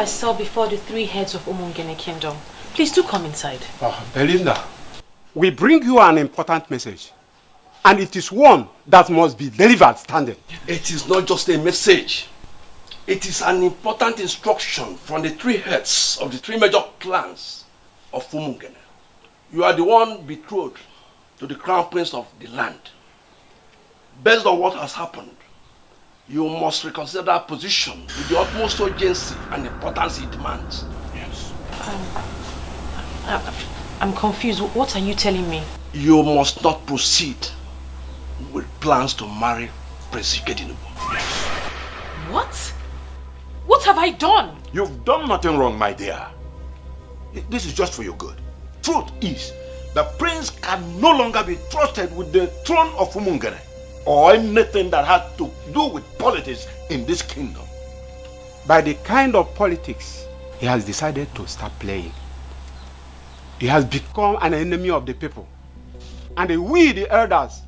myself before the three heads of Umungene Kingdom. Please do come inside. Belinda, we bring you an important message. And it is one that must be delivered standing. It is not just a message. It is an important instruction from the three heads of the three major clans of Umungene. You are the one betrothed to the crown prince of the land. Based on what has happened, you must reconsider that position with the utmost urgency and importance it demands. Yes. I'm confused. What are you telling me? You must not proceed with plans to marry Prince Ikedinubu. Yes. What? What have I done? You've done nothing wrong, my dear. This is just for your good. Truth is, the prince can no longer be trusted with the throne of Umungene or anything that has to do with politics in this kingdom. By the kind of politics he has decided to start playing, he has become an enemy of the people. And we, the elders,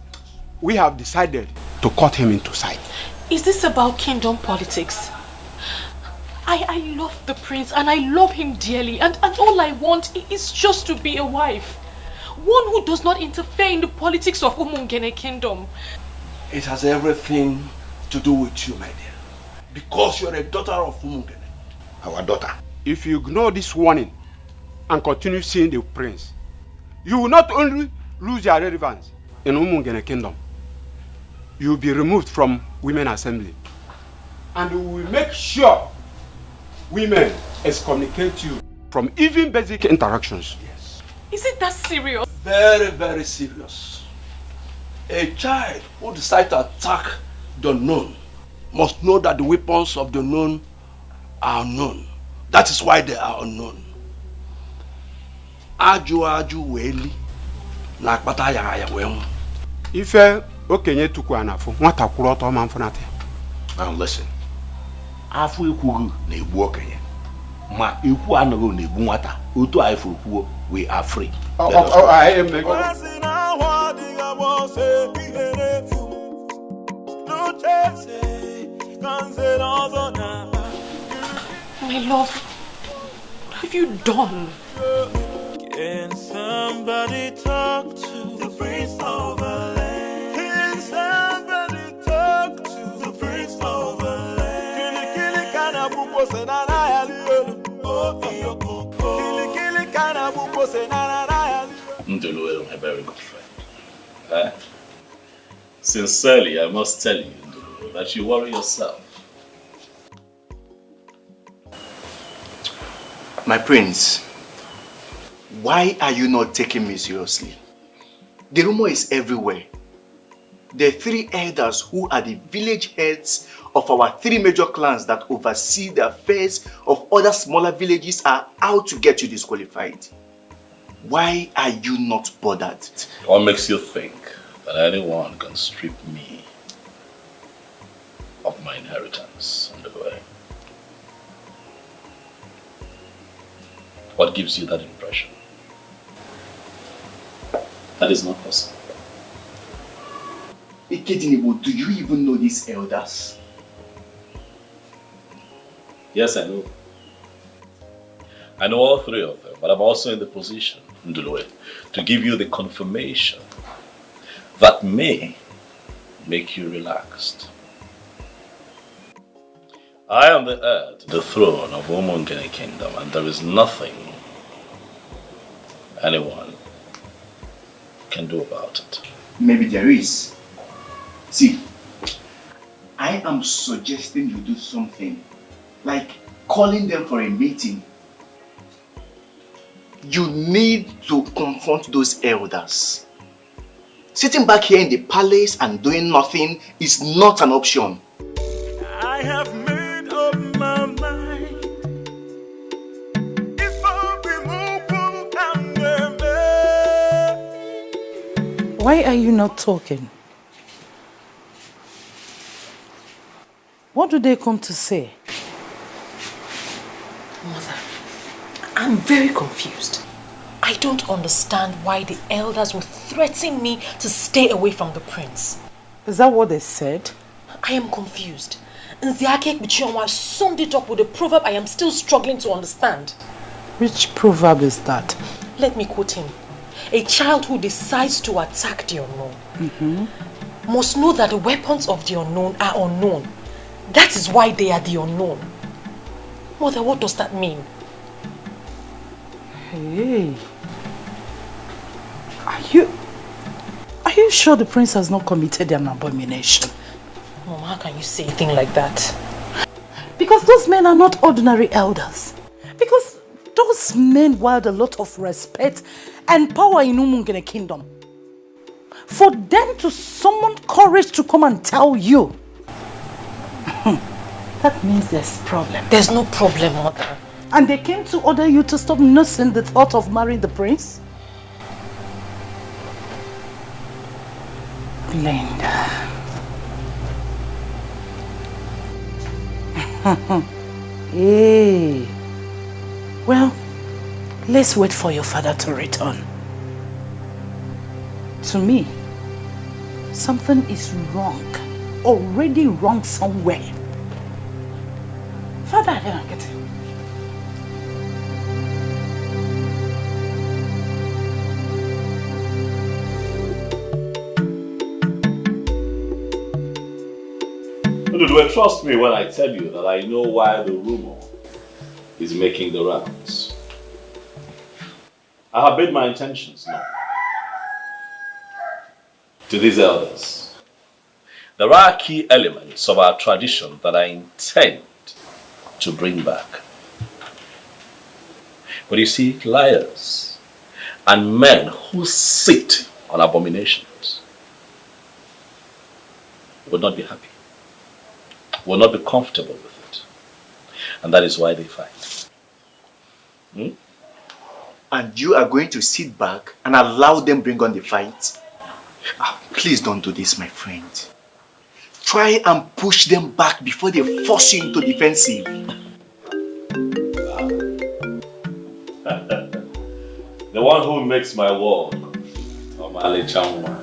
we have decided to cut him into sight. Is this about kingdom politics? I love the prince and I love him dearly, and all I want is just to be a wife. One who does not interfere in the politics of Umungene Kingdom. It has everything to do with you, my dear. Because you're a daughter of Umungene. Our daughter. If you ignore this warning and continue seeing the prince, you will not only lose your relevance in Umungene Kingdom, you will be removed from Women Assembly. And we will make sure women excommunicate you from even basic interactions. Yes. Is it that serious? Very, very serious. A child who decides to attack the unknown must know that the weapons of the unknown are unknown. That is why they are unknown. Aju weli na akpata ya wemu. Ife okenye tuku anafu nwata kwuru ọtọ ma mfunate. Now listen. Afu ekwugu na egbu okenye. Ma ekwu anaghị na egbu nwata. Otu anyị furu kwuo, we are free. I am making. My love, what have you done? Can somebody talk to the prince of the land? Can somebody talk to the prince of the land? Kili kana buko senana yali. Kili kana buko senana yali. Ndulu, my very good friend. Sincerely, I must tell you, Ndulu, that you worry yourself. My prince, why are you not taking me seriously? The rumor is everywhere. The three elders who are the village heads of our three major clans that oversee the affairs of other smaller villages are out to get you disqualified. Why are you not bothered? What makes you think that anyone can strip me of my inheritance on the way? What gives you that impression? That is not possible. Ikedinubu, do you even know these elders? Yes, I know. I know all three of them, but I'm also in the position, Ndulwe, to give you the confirmation that may make you relaxed. I am the heir to the throne of Umungene Kingdom, and there is nothing anyone can do about it. Maybe there is. See, I am suggesting you do something, like calling them for a meeting. You need to confront those elders. Sitting back here in the palace and doing nothing is not an option. I have made up my mind. If Why are you not talking? What do they come to say? Mother, I'm very confused. I don't understand why the elders would threaten me to stay away from the prince. Is that what they said? I am confused. Nziake Bichioma summed it up with a proverb I am still struggling to understand. Which proverb is that? Let me quote him. A child who decides to attack the unknown must know that the weapons of the unknown are unknown. That is why they are the unknown. Mother, what does that mean? Hey. Are you sure the prince has not committed an abomination? Mom, how can you say a thing like that? Because those men are not ordinary elders. Because those men wield a lot of respect and power in Umungene kingdom. For them to summon courage to come and tell you, that means there's a problem. There's no problem, Mother. And they came to order you to stop nursing the thought of marrying the prince? Belinda. Hey. Well, let's wait for your father to return. To me, something is wrong. Already wrong somewhere. Father, I don't get it. Trust me when I tell you that I know why the rumor is making the rounds. I have made my intentions known to these elders. There are key elements of our tradition that I intend to bring back. But you see, liars and men who sit on abominations will not be happy, will not be comfortable with it. And that is why they fight. And you are going to sit back and allow them bring on the fight? Please don't do this, my friend. Try and push them back before they force you into defensive. The one who makes my world, Omale Chamwa.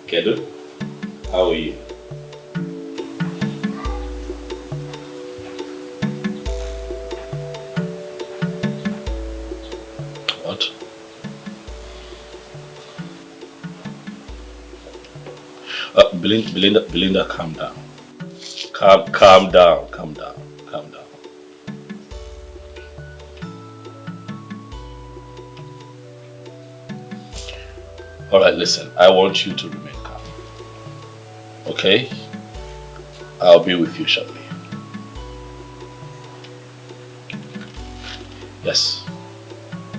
Kedu, how are you? What? Belinda, calm down. Calm down. All right, listen, I want you to remain calm. Okay? I'll be with you shortly. Yes,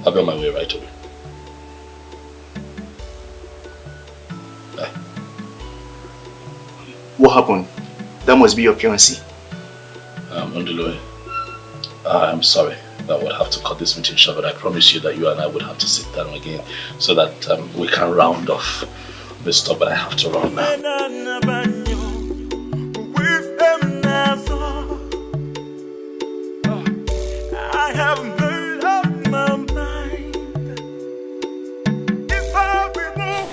I'll be on my way right away. Bye. What happened? That must be your fiancé. Undulue, I'm sorry. I would have to cut this meeting short, but I promise you that you and I would have to sit down again so that we can round off this stuff, but I have to run now. I have made up my mind. If I remove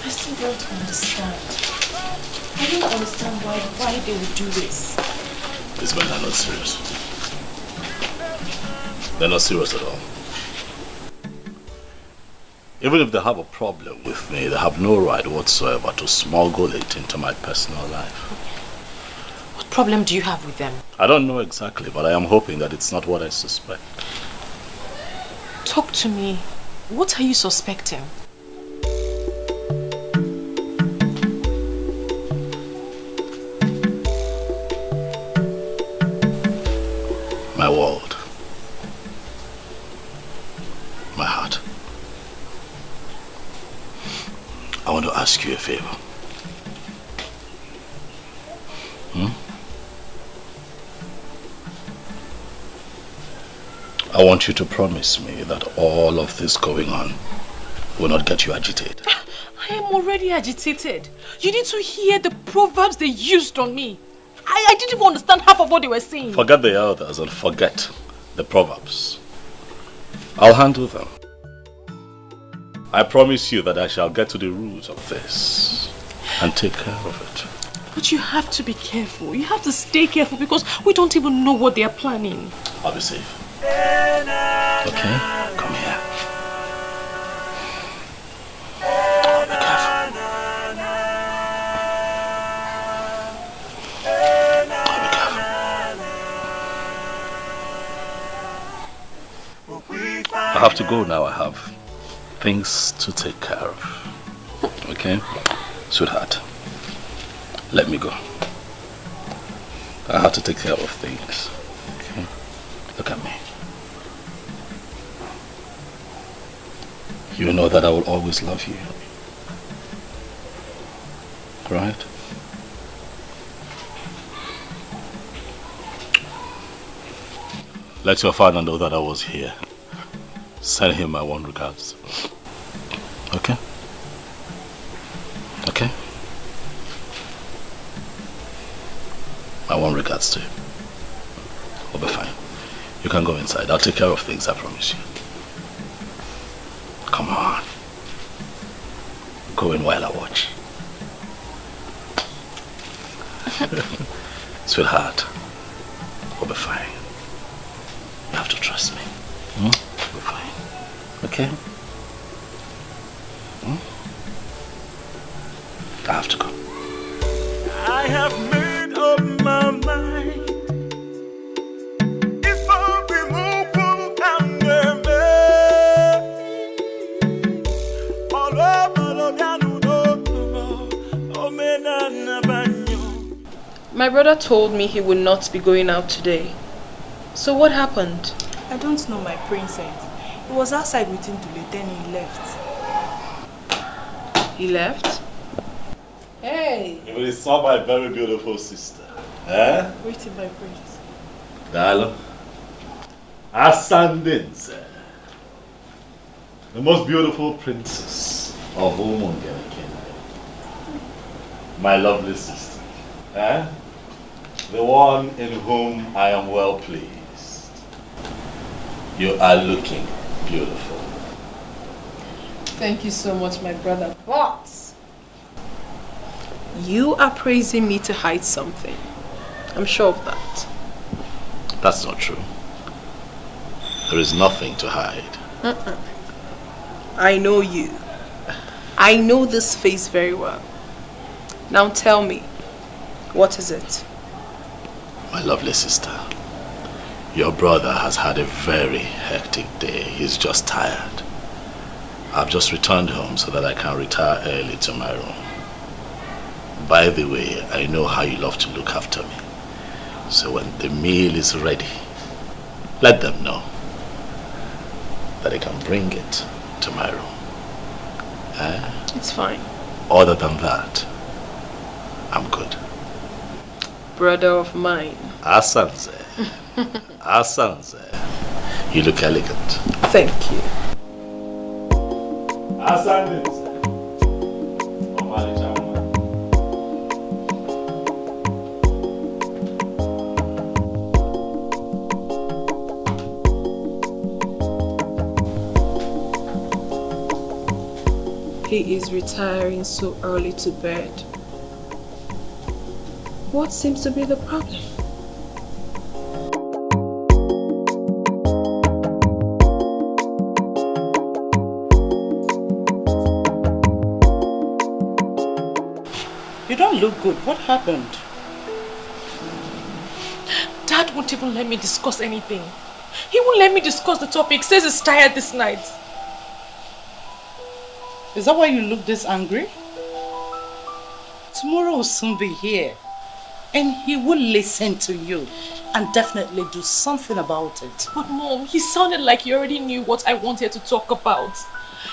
I still don't understand. I don't understand why they would do this. These men are not serious. They're not serious at all. Even if they have a problem with me, they have no right whatsoever to smuggle it into my personal life. What problem do you have with them? I don't know exactly, but I am hoping that it's not what I suspect. Talk to me. What are you suspecting? My world. My heart. I want to ask you a favor. I want you to promise me that all of this going on will not get you agitated. I am already agitated. You need to hear the proverbs they used on me. I didn't even understand half of what they were saying. Forget the elders and forget the proverbs. I'll handle them. I promise you that I shall get to the root of this. and take care of it. But you have to be careful. You have to stay careful because we don't even know what they are planning. I'll be safe. Okay? Come here. Oh, be careful. Oh, be careful. I have to go now. I have things to take care of. Okay? Sweetheart, let me go. I have to take care of things. Okay? Look at me. You know that I will always love you. Right? Let your father know that I was here. Send him my warm regards. Okay? Okay? My warm regards to you. We'll be fine. You can go inside. I'll take care of things, I promise you. Come on. Go in while I watch. Sweetheart, we'll be fine. You have to trust me. We'll be fine. Okay? I have to go. I have made up my mind. It's for the move and My brother told me he would not be going out today. So what happened? I don't know, my princess. He was outside with him today, then he left. He left? Hey! But it's not my very beautiful sister. Eh? Waiting, my prince. Darling. Ascendance. The most beautiful princess of Umungene Kingdom. My lovely sister. Eh? The one in whom I am well pleased. You are looking beautiful. Thank you so much, my brother. But you are praising me to hide something. I'm sure of that. That's not true. There is nothing to hide. I know you. I know this face very well. Now tell me, what is it? My lovely sister, your brother has had a very hectic day. He's just tired. I've just returned home so that I can retire early to my room. By the way, I know how you love to look after me. So when the meal is ready, let them know that they can bring it to my room. It's fine. Other than that, I'm good. Brother of mine. Asanze. Asanze. You look elegant. Thank you. Asanze. He is retiring so early to bed. What seems to be the problem? You don't look good. What happened? Dad won't even let me discuss anything. He won't let me discuss the topic. Says he's tired this night. Is that why you look this angry? Tomorrow will soon be here. And he will listen to you and definitely do something about it. But Mom, he sounded like he already knew what I wanted to talk about.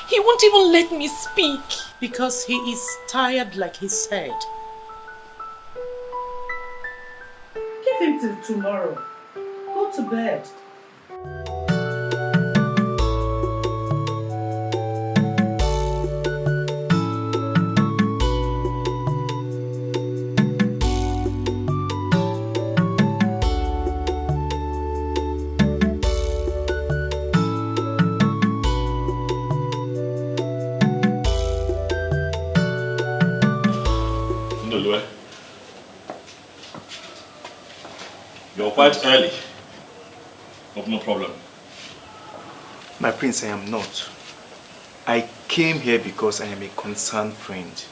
He won't even let me speak. Because he is tired, like he said. Give him till tomorrow. Go to bed. quite early. Hope no problem. My prince, I am not. I came here because I am a concerned friend.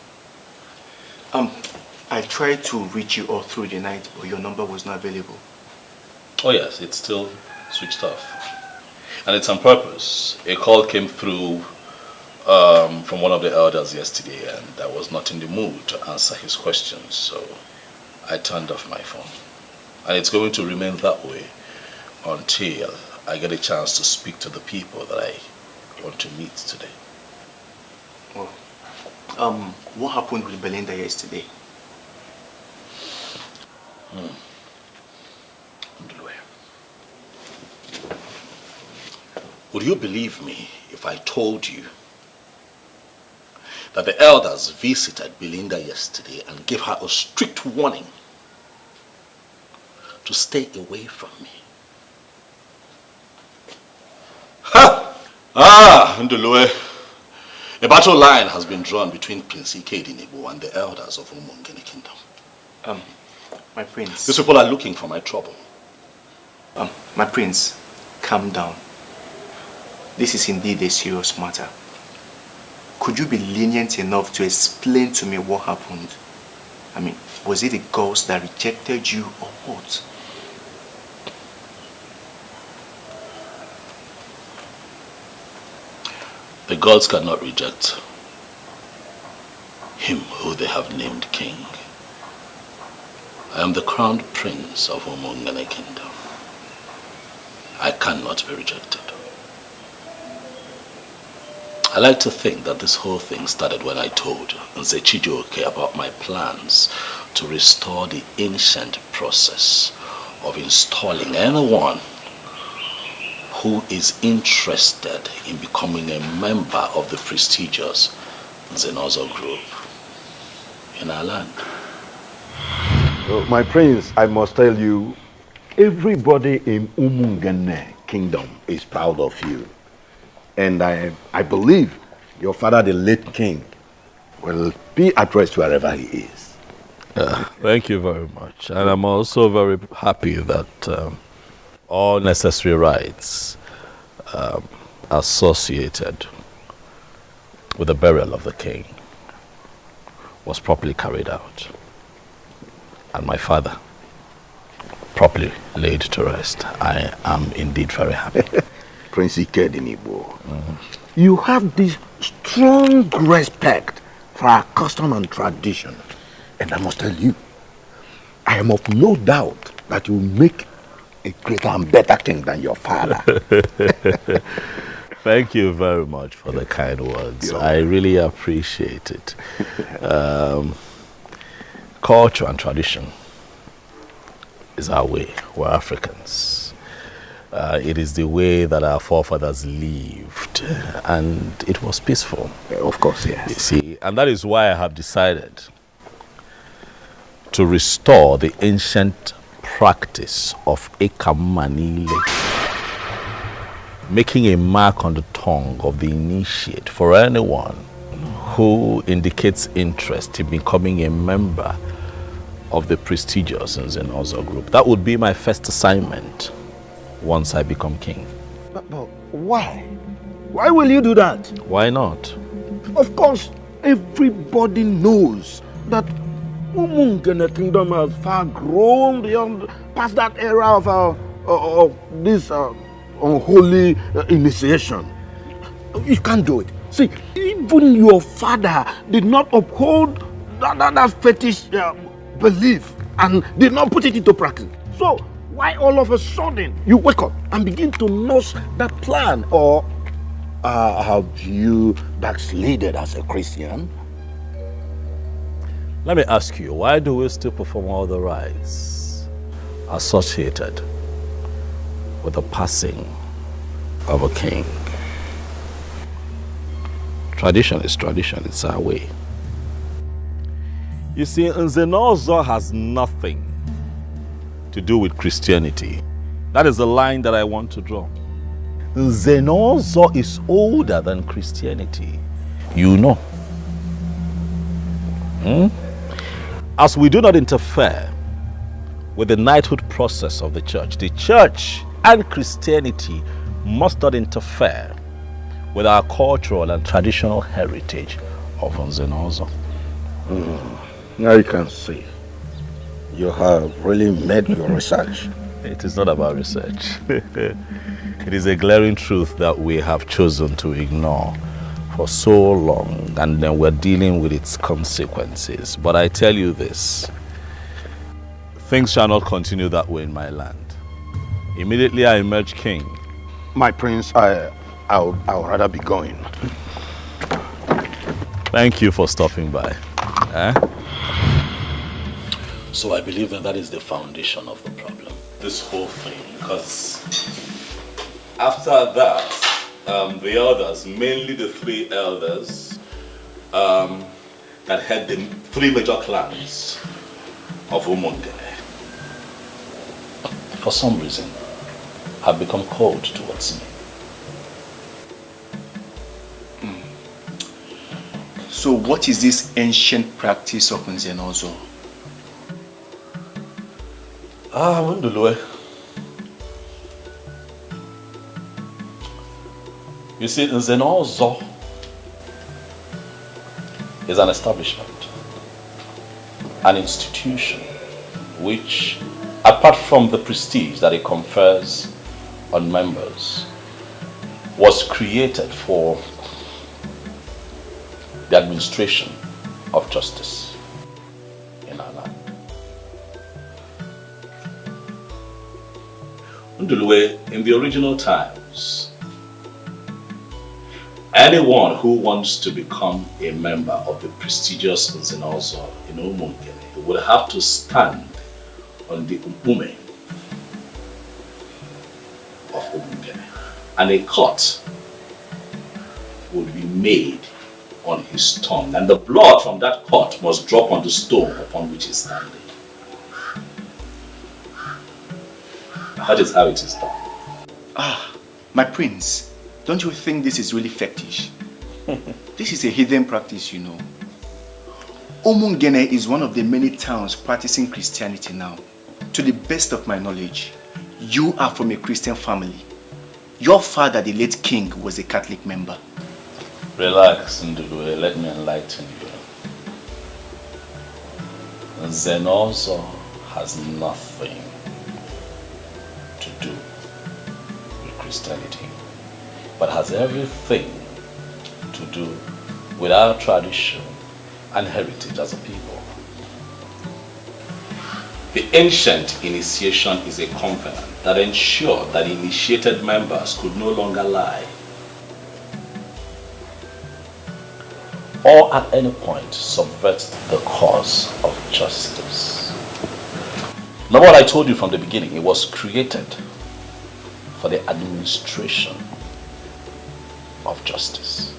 I tried to reach you all through the night, but your number was not available. Oh yes, it's still switched off. And it's on purpose. A call came through from one of the elders yesterday, and I was not in the mood to answer his questions, so I turned off my phone. And it's going to remain that way until I get a chance to speak to the people that I want to meet today. Well, what happened with Belinda yesterday? Would you believe me if I told you that the elders visited Belinda yesterday and gave her a strict warning to stay away from me? Ha! Ndulue. A battle line has been drawn between Prince Ikedinebo and the elders of Umungene Kingdom. My prince. These people are looking for my trouble. My prince, calm down. This is indeed a serious matter. Could you be lenient enough to explain to me what happened? I mean, was it the ghost that rejected you or what? The gods cannot reject him who they have named king. I am the crowned prince of Umungene Kingdom. I cannot be rejected. I like to think that this whole thing started when I told Nze Chijioke about my plans to restore the ancient process of installing anyone who is interested in becoming a member of the prestigious Zenos group in our land. My prince, I must tell you, everybody in Umungene Kingdom is proud of you. And I believe your father, the late king, will be at rest wherever he is. Thank you very much. And I'm also very happy that all necessary rites associated with the burial of the king was properly carried out. And my father properly laid to rest. I am indeed very happy. Prince Ikedinebo, you have this strong respect for our custom and tradition. And I must tell you, I am of no doubt that you will make a greater and better king than your father. Thank you very much for the kind words. I really appreciate it. Culture and tradition is our way. We're Africans. It is the way that our forefathers lived, and it was peaceful. Of course, yes. You see, and that is why I have decided to restore the ancient practice of Ekamanile, making a mark on the tongue of the initiate for anyone who indicates interest in becoming a member of the prestigious Zenos group. That would be my first assignment once I become king. But why? Why will you do that? Why not? Of course, everybody knows that Umungene Kingdom has far grown beyond past that era of this unholy initiation. You can't do it. See, even your father did not uphold that fetish belief and did not put it into practice. So, why all of a sudden you wake up and begin to nurse that plan? Or have you backslided as a Christian? Let me ask you, why do we still perform all the rites associated with the passing of a king? Tradition is tradition, it's our way. You see, Nzenozo has nothing to do with Christianity. That is the line that I want to draw. Zenozo is older than Christianity. You know. As we do not interfere with the knighthood process of the church and Christianity must not interfere with our cultural and traditional heritage of Zenos. Now you can see you have really made your research. It is not about research. It is a glaring truth that we have chosen to ignore for so long, and then we're dealing with its consequences. But I tell you this, things shall not continue that way in my land. Immediately I emerge king. My prince, I'll rather be going. Thank you for stopping by. So I believe that is the foundation of the problem. This whole thing, because after that, the elders, mainly the 3 elders that had the 3 major clans of Umungene, for some reason, have become cold towards me. So what is this ancient practice of Nzenozo? Mundulwe. You see, Zenozo is an establishment, an institution, which, apart from the prestige that it confers on members, was created for the administration of justice in our land. Ndulwe, in the original times, anyone who wants to become a member of the prestigious Zenos in Umungene would have to stand on the Umpume of Umungene, and a cut would be made on his tongue, and the blood from that cut must drop on the stone upon which he is standing. That is how it is done. Ah, my prince, don't you think this is really fetish? This is a hidden practice, you know. Umungene is one of the many towns practicing Christianity now. To the best of my knowledge, you are from a Christian family. Your father, the late king, was a Catholic member. Relax, Ndulwe, let me enlighten you. Zenozo has nothing to do with Christianity, but has everything to do with our tradition and heritage as a people. The ancient initiation is a covenant that ensured that initiated members could no longer lie or at any point subvert the cause of justice. Remember what I told you from the beginning, it was created for the administration of justice.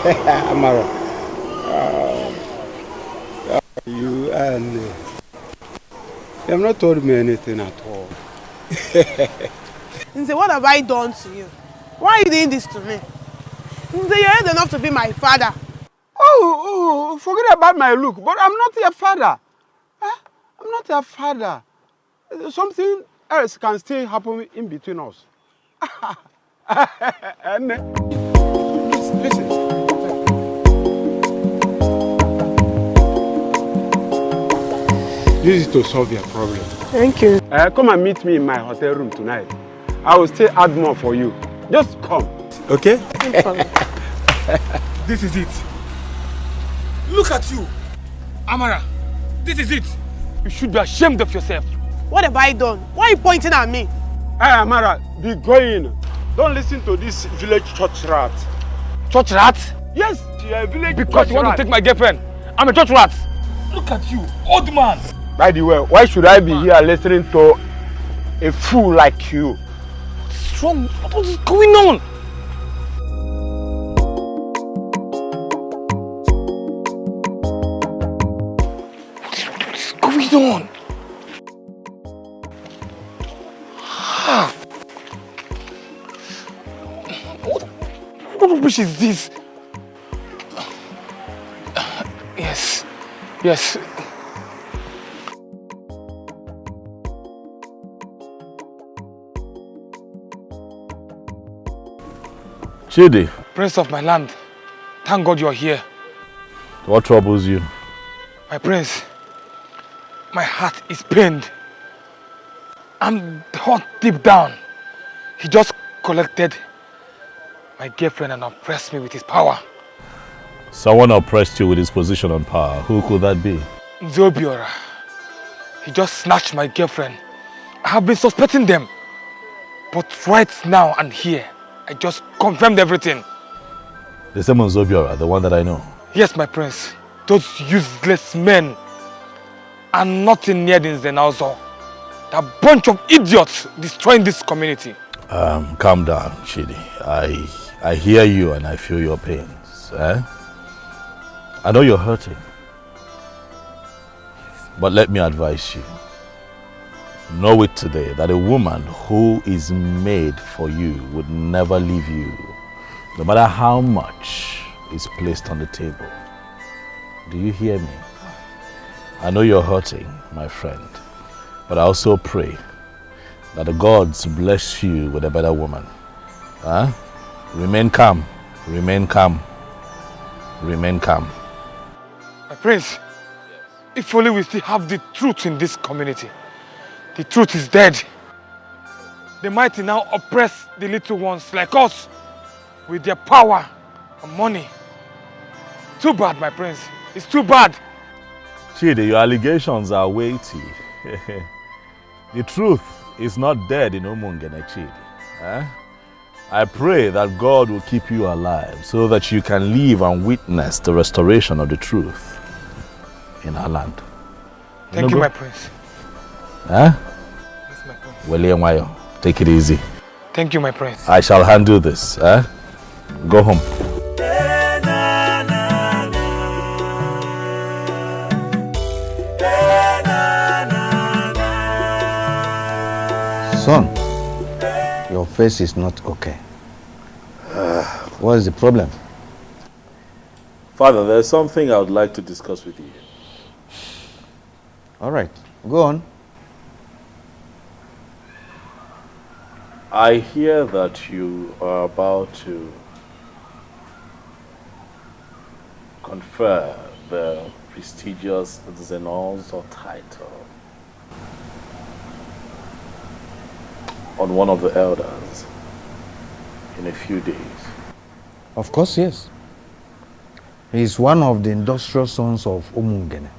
Amara, you and you have not told me anything at all. Nze, what have I done to you? Why are you doing this to me? Nze, you're old enough to be my father. Oh, forget about my look, but I'm not your father. I'm not your father. Something else can still happen in between us. And, listen. This is to solve your problem. Thank you. Come and meet me in my hotel room tonight. I will still add more for you. Just come. Okay? This is it. Look at you. Amara, this is it. You should be ashamed of yourself. What have I done? Why are you pointing at me? Hey, Amara, be going. Don't listen to this village church rat. Church rat? Yes, you're a village because you want rat. to take my girlfriend. I'm a church rat. Look at you, old man. By the way, why should I be here listening to a fool like you? What's wrong? What is going on? What's going on? What rubbish is this? Yes. Chidi. Prince of my land, thank God you're here. What troubles you? My prince, my heart is pained. I'm hurt deep down. He just collected my girlfriend and oppressed me with his power. Someone oppressed you with his position and power. Who could that be? Zobiora. He just snatched my girlfriend. I have been suspecting them. But right now and here, I just confirmed everything. The same on Zobiora, the one that I know. Yes, my prince. Those useless men are nothing near the Zenos. They're a bunch of idiots destroying this community. Calm down, Chidi. I hear you and I feel your pains. I know you're hurting. But let me advise you. Know it today that a woman who is made for you would never leave you, no matter how much is placed on the table. Do you hear me? I know you're hurting, my friend, but I also pray that the gods bless you with a better woman. Remain calm, remain calm, remain calm. My prince, if only we still have the truth in this community. The truth is dead. The mighty now oppress the little ones like us with their power and money. Too bad, my prince. It's too bad. Chidi, your allegations are weighty. The truth is not dead in Umungene, Chidi. I pray that God will keep you alive so that you can live and witness the restoration of the truth in our land. Thank you, my prince. Huh? Yes, my prince. Well, take it easy. Thank you, my prince. I shall handle this. Go home. Son, your face is not okay. What is the problem? Father, there's something I would like to discuss with you. All right, go on. I hear that you are about to confer the prestigious Zenos or title on one of the elders in a few days. Of course, yes. He is one of the industrial sons of Umungene.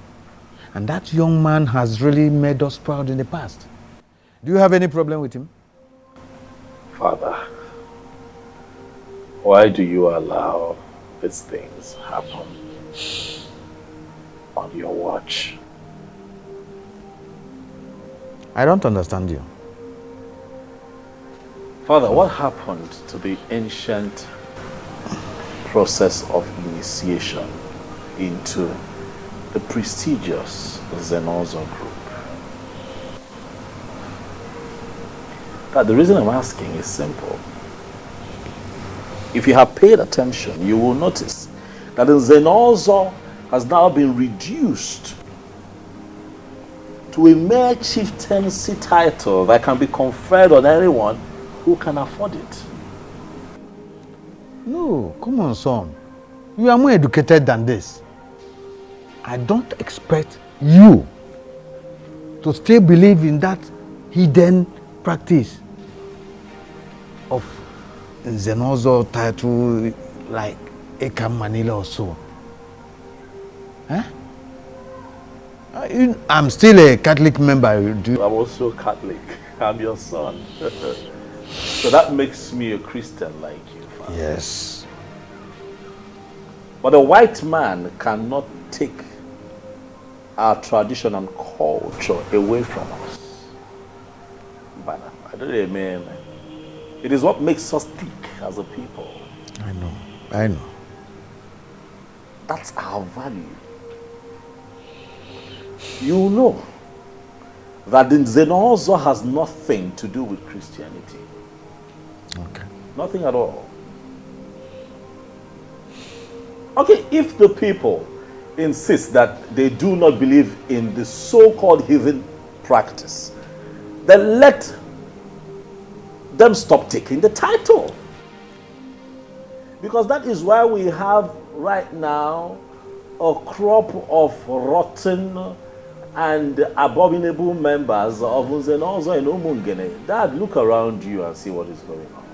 And that young man has really made us proud in the past. Do you have any problem with him? Father, why do you allow these things happen on your watch? I don't understand you. Father, what happened to the ancient process of initiation into the prestigious Zenos group? The reason I'm asking is simple. If you have paid attention, you will notice that the Zenos has now been reduced to a mere chieftaincy title that can be conferred on anyone who can afford it. No, come on, son. You are more educated than this. I don't expect you to still believe in that hidden practice of Zenozo title like Eka Manila or so. Huh? I'm still a Catholic member. I'm also Catholic. I'm your son. So that makes me a Christian like you, Father. Yes. But a white man cannot take our tradition and culture away from us. But I don't mean, it is what makes us tick as a people. I know. That's our value. You know that the Zenos has nothing to do with Christianity. Okay. Nothing at all. Okay, if the people insist that they do not believe in the so-called heathen practice, then let them stop taking the title. Because that is why we have right now a crop of rotten and abominable members of Zenos and Umungene. Dad, look around you and see what is going on.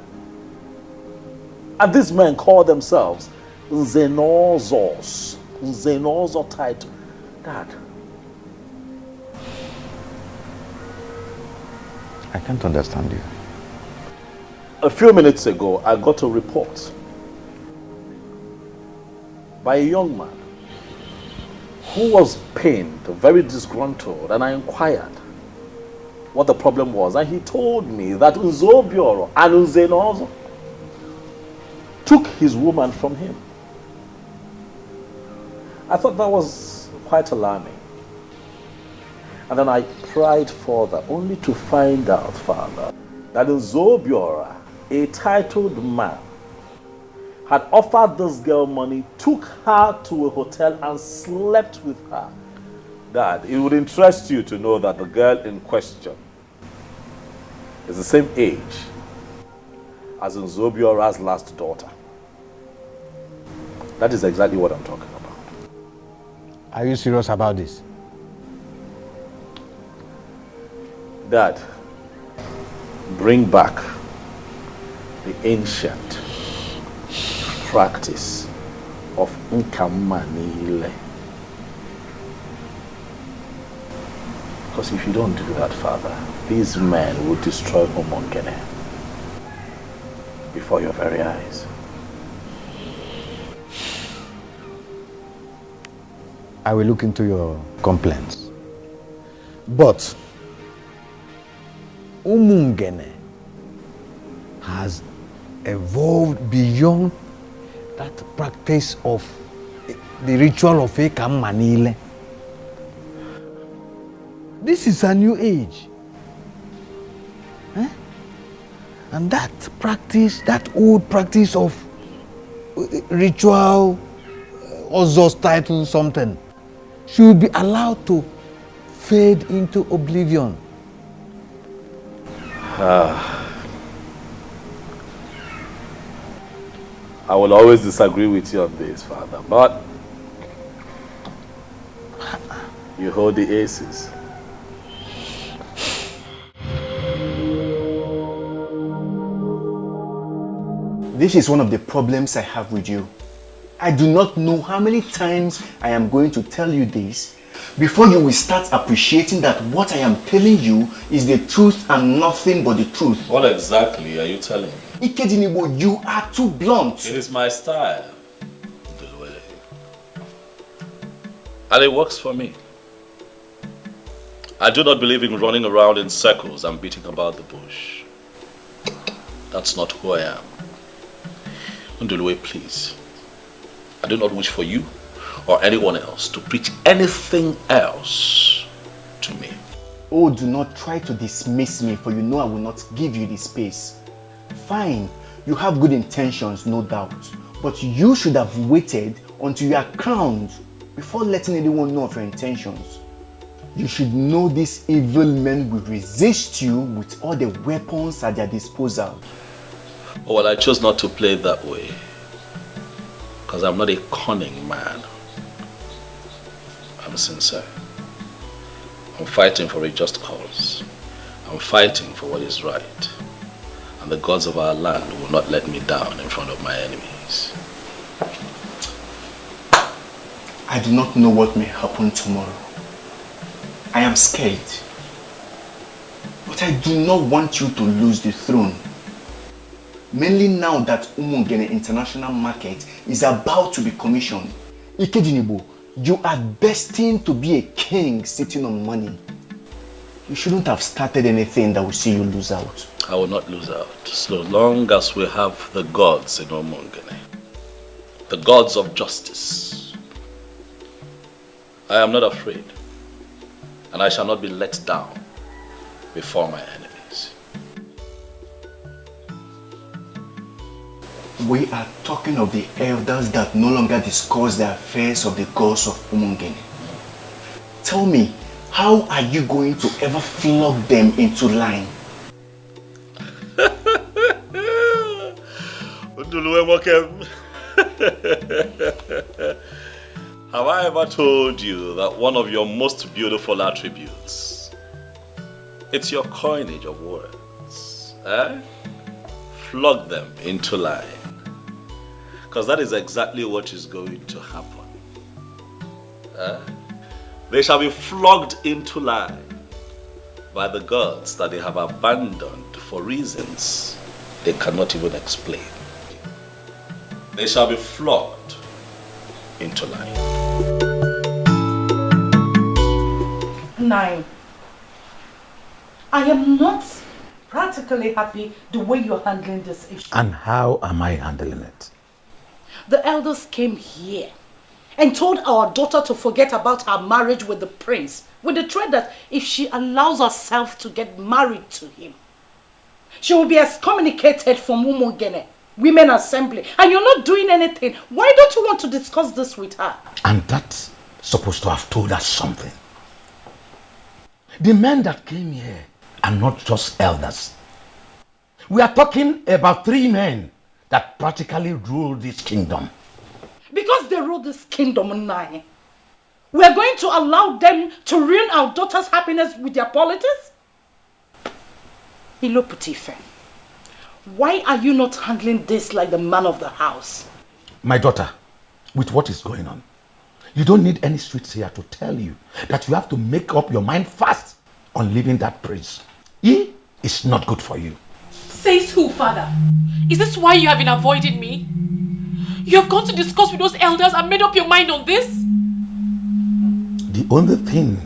And these men call themselves Zenos. Zenos title. Dad. I can't understand you. A few minutes ago, I got a report by a young man who was pained, very disgruntled, and I inquired what the problem was. And he told me that Unzobioro and Unzenozo took his woman from him. I thought that was quite alarming. And then I pried further, only to find out, Father, that Unzobiora, a titled man, had offered this girl money, took her to a hotel and slept with her. Dad, it would interest you to know that the girl in question is the same age as Nzobiora's last daughter. That is exactly what I'm talking about. Are you serious about this? Dad, bring back the ancient practice of Nkamanile. Because if you don't do that, Father, these men will destroy Umungene before your very eyes. I will look into your complaints. But Umungene has evolved beyond that practice of the ritual of Ekamanile. This is a new age. And that practice, that old practice of ritual, Ozos title something, should be allowed to fade into oblivion. I will always disagree with you on this, Father, but you hold the aces. This is one of the problems I have with you. I do not know how many times I am going to tell you this before you will start appreciating that what I am telling you is the truth and nothing but the truth. What exactly are you telling me? Ikedinibo, you are too blunt. It is my style. And it works for me. I do not believe in running around in circles and beating about the bush. That's not who I am. Ndulwe, please. I do not wish for you or anyone else to preach anything else to me. Oh, do not try to dismiss me, for you know I will not give you the space. Fine, you have good intentions, no doubt. But you should have waited until you are crowned before letting anyone know of your intentions. You should know these evil men will resist you with all the weapons at their disposal. Oh, well, I chose not to play it that way. Because I'm not a cunning man. I'm sincere. I'm fighting for a just cause. I'm fighting for what is right. And the gods of our land will not let me down in front of my enemies. I do not know what may happen tomorrow. I am scared. But I do not want you to lose the throne. Mainly now that Umungene International Market is about to be commissioned. Ikedinibo, you are destined to be a king sitting on money. You shouldn't have started anything that will see you lose out. I will not lose out, so long as we have the gods in Umungene. The gods of justice. I am not afraid, and I shall not be let down before my enemies. We are talking of the elders that no longer discuss the affairs of the gods of Umungene. Tell me, how are you going to ever flog them into line? Have I ever told you that one of your most beautiful attributes, it's your coinage of words, eh? Flog them into line. Because that is exactly what is going to happen. They shall be flogged into line by the gods that they have abandoned for reasons they cannot even explain. They shall be flogged into line. 9. I am not practically happy the way you're handling this issue. And how am I handling it? The elders came here and told our daughter to forget about her marriage with the prince, with the threat that if she allows herself to get married to him, she will be excommunicated from Umungene, Women Assembly. And you're not doing anything. Why don't you want to discuss this with her? And that's supposed to have told us something. The men that came here are not just elders. We are talking about 3 men that practically rule this kingdom. Because they rule this kingdom 9, we are going to allow them to ruin our daughter's happiness with their politics? Ilo Putife, why are you not handling this like the man of the house? My daughter, with what is going on, you don't need any streets here to tell you that you have to make up your mind fast on leaving that prince. He is not good for you. Says who, father? Is this why you have been avoiding me? You have gone to discuss with those elders and made up your mind on this? The only thing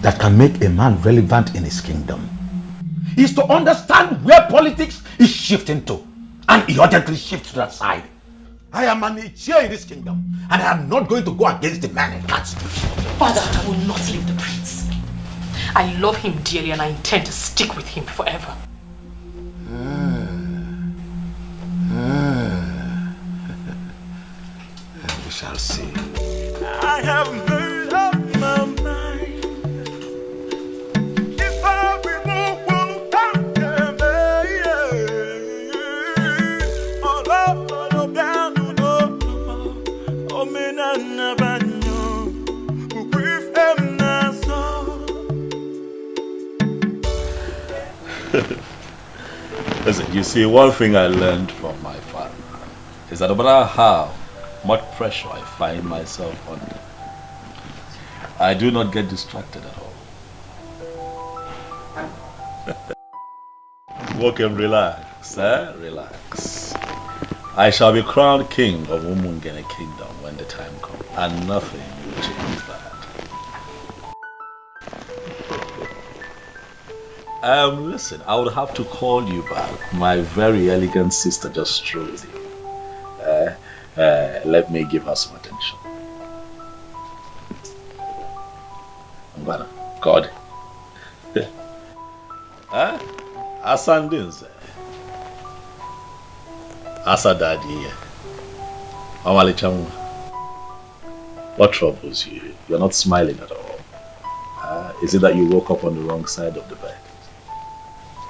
that can make a man relevant in his kingdom is to understand where politics is shifting to, and he urgently shifts to that side. I am an chair in this kingdom, and I am not going to go against the man in council. Father, I will not leave the prince. I love him dearly and I intend to stick with him forever. We shall see. I have made up my mind. If I be more Listen, you see, one thing I learned from my father is that no matter how much pressure I find myself under, I do not get distracted at all. Walk and relax, eh? Relax. I shall be crowned king of Umungene Kingdom when the time comes, and nothing will change that. Listen, I would have to call you back. My very elegant sister just strolled in. Let me give her some attention. I'm gonna. God. Asandinze. Asadadi. Amalichamu. What troubles you? You're not smiling at all. Is it that you woke up on the wrong side of the bed?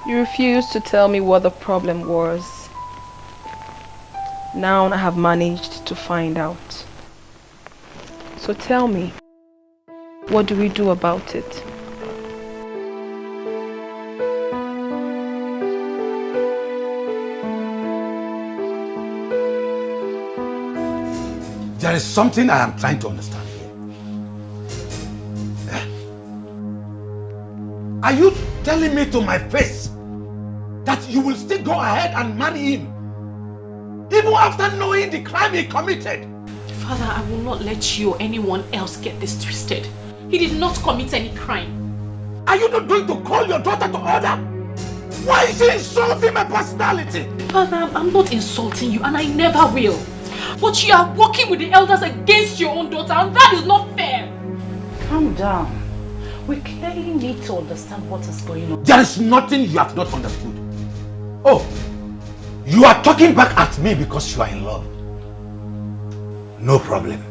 You refused to tell me what the problem was. Now I have managed to find out. So tell me, what do we do about it? There is something I am trying to understand here. Are you telling me to my face that you will still go ahead and marry him, even after knowing the crime he committed? Father, I will not let you or anyone else get this twisted. He did not commit any crime. Are you not going to call your daughter to order? Why is she insulting my personality? Father, I'm not insulting you and I never will. But you are working with the elders against your own daughter, and that is not fair. Calm down. We clearly need to understand what is going on. There is nothing you have not understood. Oh, you are talking back at me because you are in love. No problem.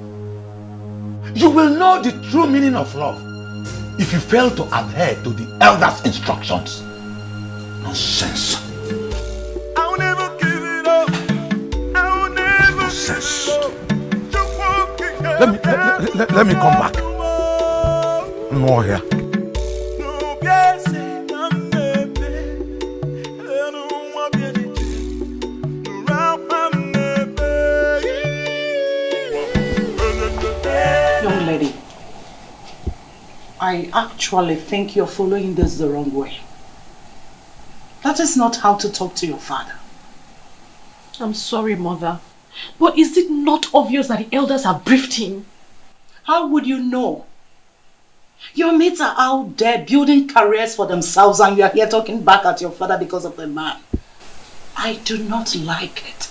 You will know the true meaning of love if you fail to adhere to the elders' instructions. Nonsense. I'll never give it up. Let me come back. No here. Young lady, I actually think you're following this the wrong way. That is not how to talk to your father. I'm sorry, Mother. But is it not obvious that the elders have briefed him? How would you know? Your mates are out there building careers for themselves and you are here talking back at your father because of the man. I do not like it.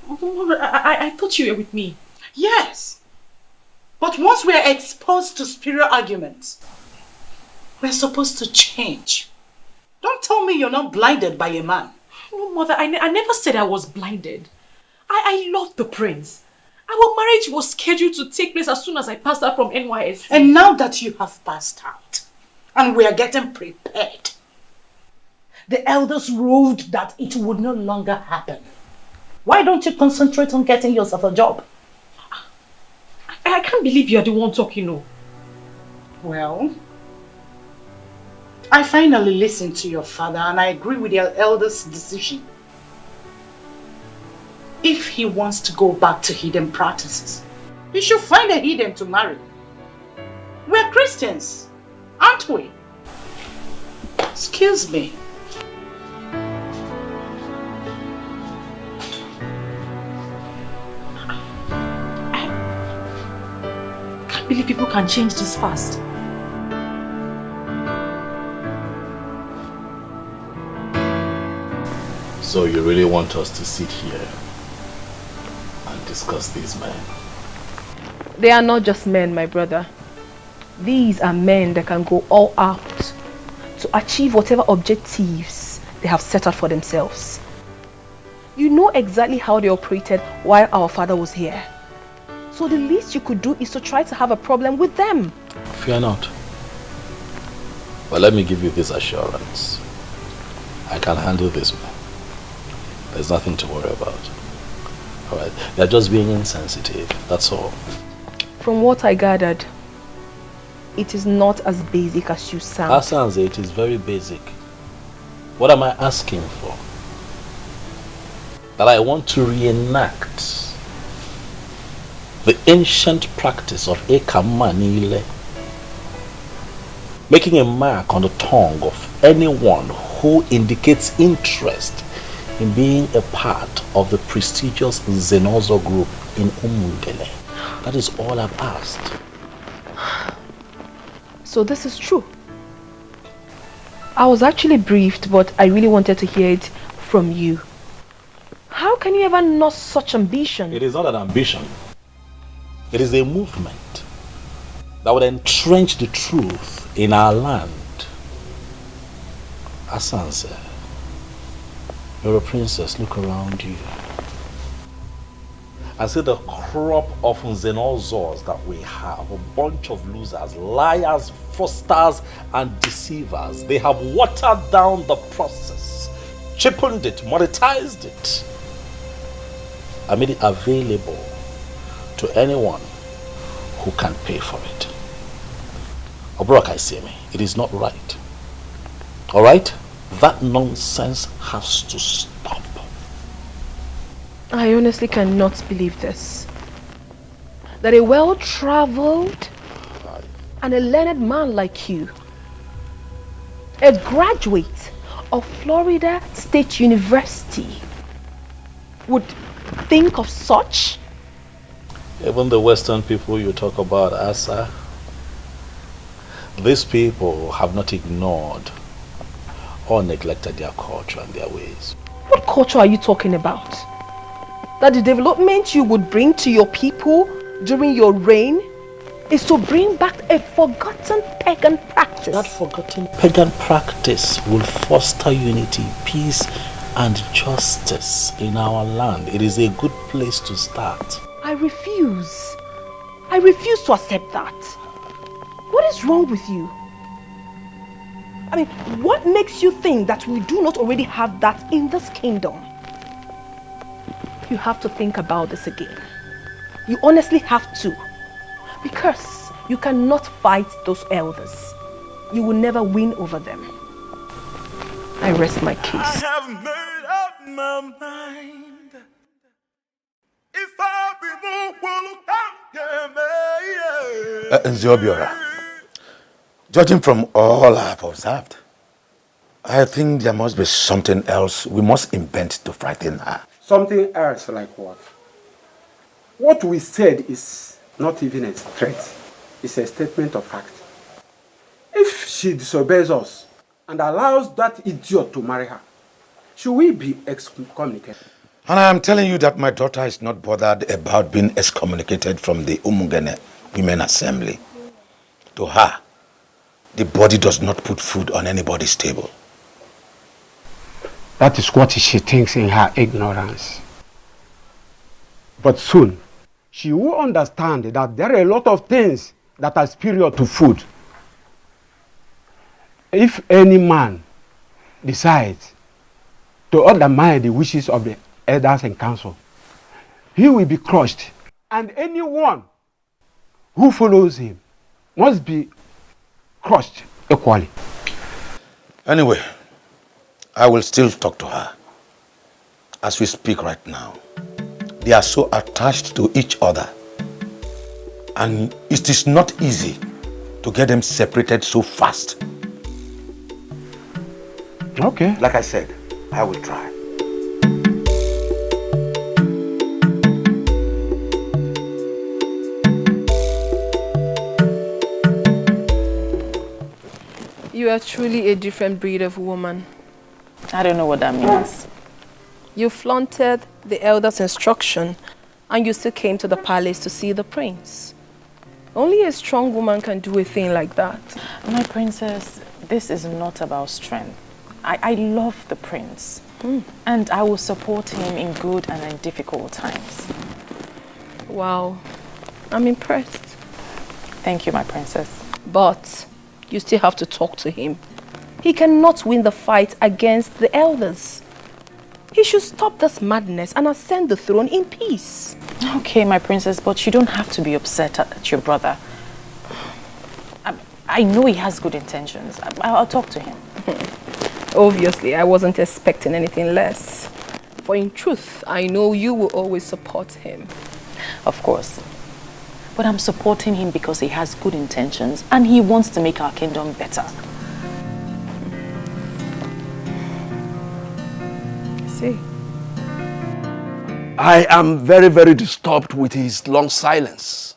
I thought you were with me. Yes. But once we are exposed to spiritual arguments, we're supposed to change. Don't tell me you're not blinded by a man. No, Mother, I never said I was blinded. I love the prince. Our marriage was scheduled to take place as soon as I passed out from NYSC. And now that you have passed out, and we are getting prepared, the elders ruled that it would no longer happen. Why don't you concentrate on getting yourself a job? I can't believe you're the one talking, no. Well, I finally listened to your father and I agree with your elder's decision. If he wants to go back to hidden practices, he should find a hidden to marry. We're Christians, aren't we? Excuse me. I can't believe people can change this fast. So you really want us to sit here and discuss these men? They are not just men, my brother. These are men that can go all out to achieve whatever objectives they have set out for themselves. You know exactly how they operated while our father was here. So the least you could do is to try to have a problem with them. Fear not. But let me give you this assurance. I can handle this man. There's nothing to worry about. Alright, they're just being insensitive, that's all. From what I gathered, it is not as basic as you sound. Asanze, it is very basic. What am I asking for? That I want to reenact the ancient practice of Ekamanile, making a mark on the tongue of anyone who indicates interest in being a part of the prestigious Zenos group in Umungele. That is all I've asked. So this is true. I was actually briefed, but I really wanted to hear it from you. How can you ever nurse such ambition? It is not an ambition. It is a movement that would entrench the truth in our land. Asanze, you're a princess, look around you. And see the crop of Zenozors that we have. A bunch of losers, liars, fraudsters, and deceivers. They have watered down the process, cheapened it, monetized it, and made it available to anyone who can pay for it. Obroka Isemi, it is not right. Alright? That nonsense has to stop. I honestly cannot believe this. That a well-traveled and a learned man like you, a graduate of Florida State University, would think of such? Even the Western people you talk about, Asa, these people have not ignored or neglected their culture and their ways. What culture are you talking about? That the development you would bring to your people during your reign is to bring back a forgotten pagan practice. That forgotten pagan practice will foster unity, peace, and justice in our land. It is a good place to start. I refuse. I refuse to accept that. What is wrong with you? I mean, what makes you think that we do not already have that in this kingdom? You have to think about this again. You honestly have to. Because you cannot fight those elders. You will never win over them. I rest my case. I have made up my mind. If I be Nziobiora, judging from all I have observed, I think there must be something else we must invent to frighten her. Something else like what? What we said is not even a threat. It's a statement of fact. If she disobeys us and allows that idiot to marry her, should we be excommunicated? And I am telling you that my daughter is not bothered about being excommunicated from the Umungene Women Assembly. To her, the body does not put food on anybody's table. That is what she thinks in her ignorance. But soon, she will understand that there are a lot of things that are superior to food. If any man decides to undermine the wishes of the elders and council, he will be crushed. And anyone who follows him must be crushed equally. Anyway, I will still talk to her. As we speak right now, they are so attached to each other. And it is not easy to get them separated so fast. Okay. Like I said, I will try. You are truly a different breed of woman. I don't know what that means. You flaunted the elder's instruction and you still came to the palace to see the prince. Only a strong woman can do a thing like that. My princess, this is not about strength. I love the prince. And I will support him in good and in difficult times. Wow, I'm impressed. Thank you, my princess. But you still have to talk to him. He cannot win the fight against the elders. He should stop this madness and ascend the throne in peace. Okay, my princess, but you don't have to be upset at your brother. I know he has good intentions. I'll talk to him. Obviously, I wasn't expecting anything less. For in truth, I know you will always support him. Of course. But I'm supporting him because he has good intentions and he wants to make our kingdom better. See? I am very, very disturbed with his long silence.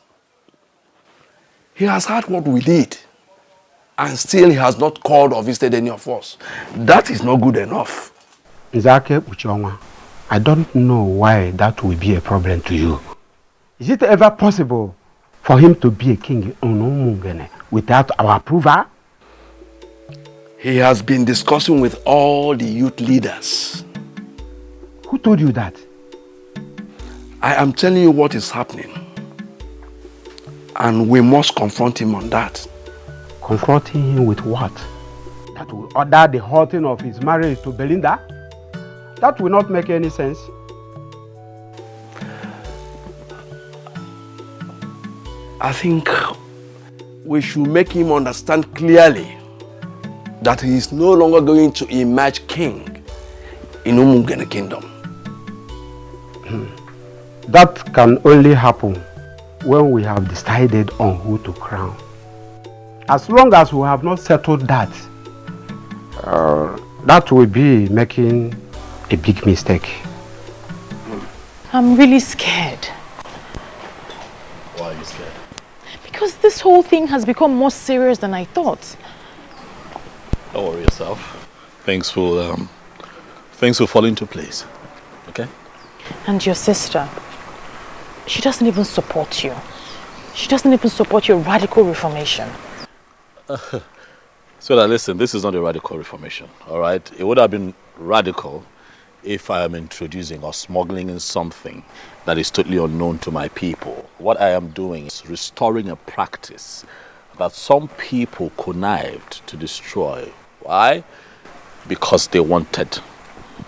He has heard what we did, and still he has not called or visited any of us. That is not good enough. Nzake Uchonwa, I don't know why that will be a problem to you. Is it ever possible for him to be a king in Umungene without our approval? He has been discussing with all the youth leaders. Who told you that? I am telling you what is happening. And we must confront him on that. Confronting him with what? That will order the halting of his marriage to Belinda? That will not make any sense. I think we should make him understand clearly that he is no longer going to emerge king in Umungene kingdom. That can only happen when we have decided on who to crown. As long as we have not settled that, that will be making a big mistake. I'm really scared. Why are you scared? Because this whole thing has become more serious than I thought. Don't worry yourself. Things will fall into place. Okay? And your sister, she doesn't even support you. She doesn't even support your radical reformation. So that listen, this is not a radical reformation, all right? It would have been radical if I am introducing or smuggling in something that is totally unknown to my people. What I am doing is restoring a practice that some people connived to destroy. Why? Because they wanted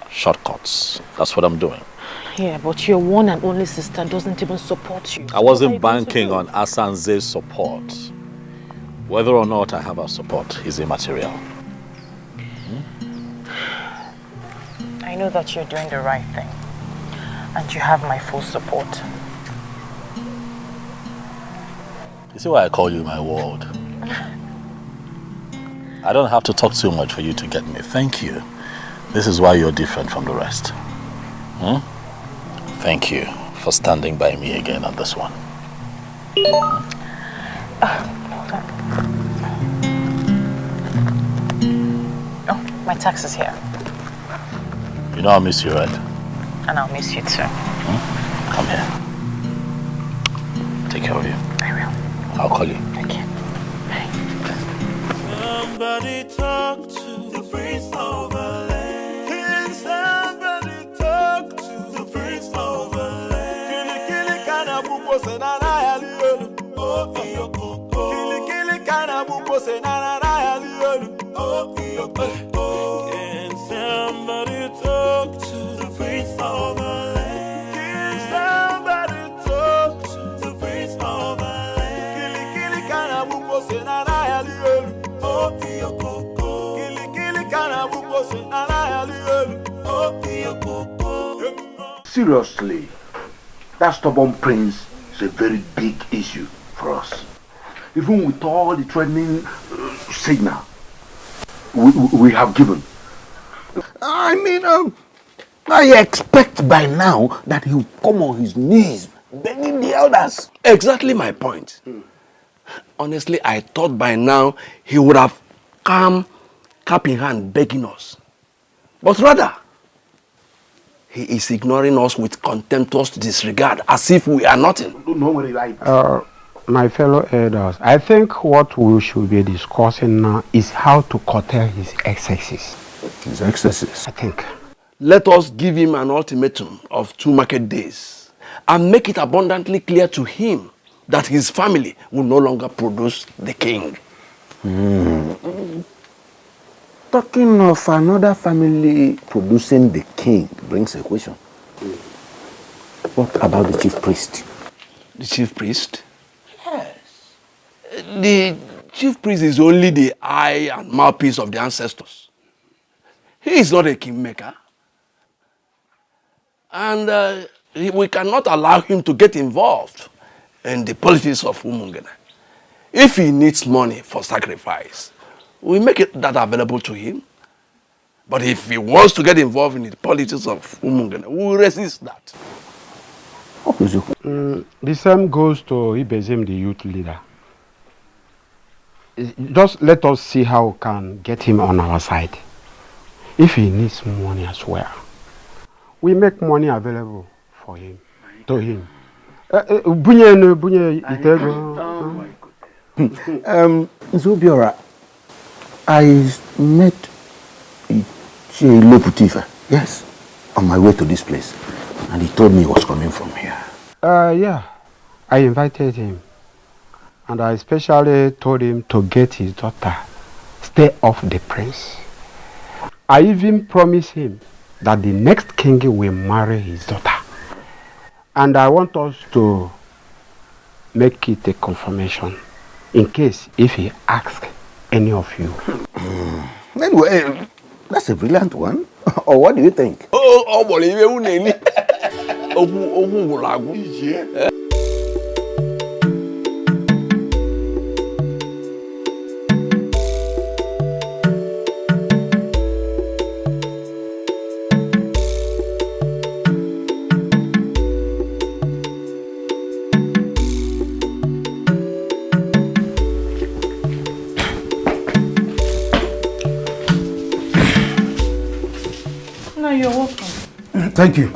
shortcuts. That's what I'm doing. Yeah, but your one and only sister doesn't even support you. I wasn't banking on Asanze's support. Whether or not I have her support is immaterial. I know that you're doing the right thing. And you have my full support. You see why I call you my world? I don't have to talk too much for you to get me. Thank you. This is why you're different from the rest. Thank you for standing by me again on this one. Oh, my tax is here. You know I'll miss you, right? And I'll miss you too. Come here. Take care of you. I will. I'll call you. Okay. Bye. Somebody talk to the prince of the land. Can somebody talk to the prince of the land? Kili kana buko senana yaliyo. Oh iyo koko. Kili kana buko senana yaliyo. Oh iyo koko. Can somebody talk to the prince of the land? Can somebody talk to the prince of the land? Kili kana buko senana yaliyo. Oh iyo koko. Kili kana buko senana yaliyo. Oh iyo koko. Seriously, that stubborn prince is a very big issue for us. Even with all the threatening signal we have given. I mean, I expect by now that he will come on his knees begging the elders. Exactly my point. Honestly, I thought by now he would have come cap in hand begging us. But rather, he is ignoring us with contemptuous disregard as if we are nothing. No worry, my fellow elders, I think what we should be discussing now is how to curtail his excesses. His excesses? I think. Let us give him an ultimatum of 2 market days and make it abundantly clear to him that his family will no longer produce the king. Talking of another family producing the king brings a question. What about the chief priest? The chief priest? Yes. The chief priest is only the eye and mouthpiece of the ancestors. He is not a kingmaker. And we cannot allow him to get involved in the politics of Umungene. If he needs money for sacrifice, we make that available to him. But if he wants to get involved in the politics of Umungene, we will resist that. The same goes to Ibezim, the youth leader. Just let us see how we can get him on our side. If he needs money as well, we make money available for him, to him. Zobiora, I met Loputiva, yes, on my way to this place, and he told me he was coming from here. Yeah, I invited him, and I especially told him to get his daughter, stay off the prince. I even promised him that the next king will marry his daughter. And I want us to make it a confirmation in case if he asks any of you. Anyway, that's a brilliant one. Or what do you think? You're welcome. Thank you.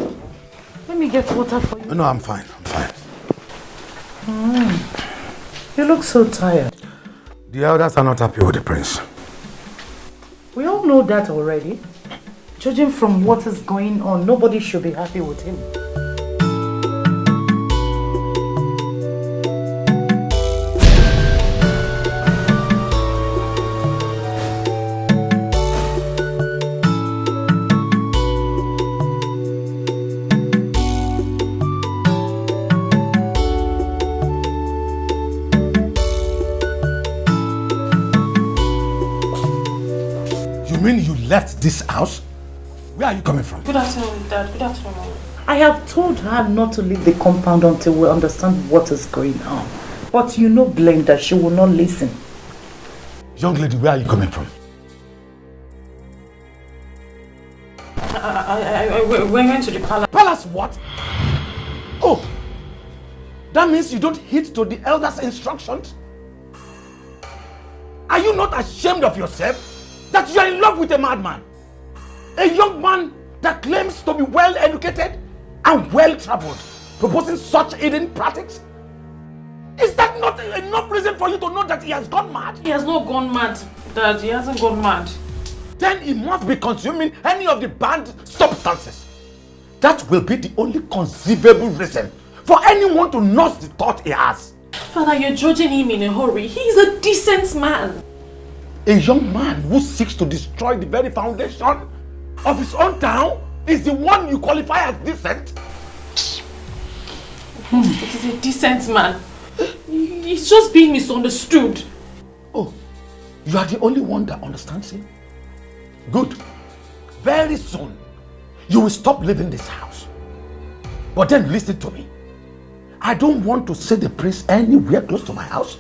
Let me get water for you. No, I'm fine. I'm fine. You look so tired. The elders are not happy with the prince. We all know that already. Judging from what is going on, nobody should be happy with him. left this house? Where are you coming from? Good afternoon, Dad. Good afternoon, Mom. I have told her not to leave the compound until we understand what is going on. But you know Belinda, she will not listen. Young lady, where are you coming from? We went to the palace. Palace what? Oh, that means you don't heed to the elders' instructions? Are you not ashamed of yourself that you are in love with a madman? A young man that claims to be well educated and well traveled, proposing such hidden practices? Is that not enough reason for you to know that he has gone mad? He has not gone mad, Dad. He hasn't gone mad. Then he must be consuming any of the banned substances. That will be the only conceivable reason for anyone to nurse the thought he has. Father, you're judging him in a hurry. He's a decent man. A young man who seeks to destroy the very foundation of his own town is the one you qualify as decent? He's a decent man. He's just being misunderstood. Oh, you are the only one that understands him? Good. Very soon, you will stop leaving this house. But then listen to me. I don't want to see the prince anywhere close to my house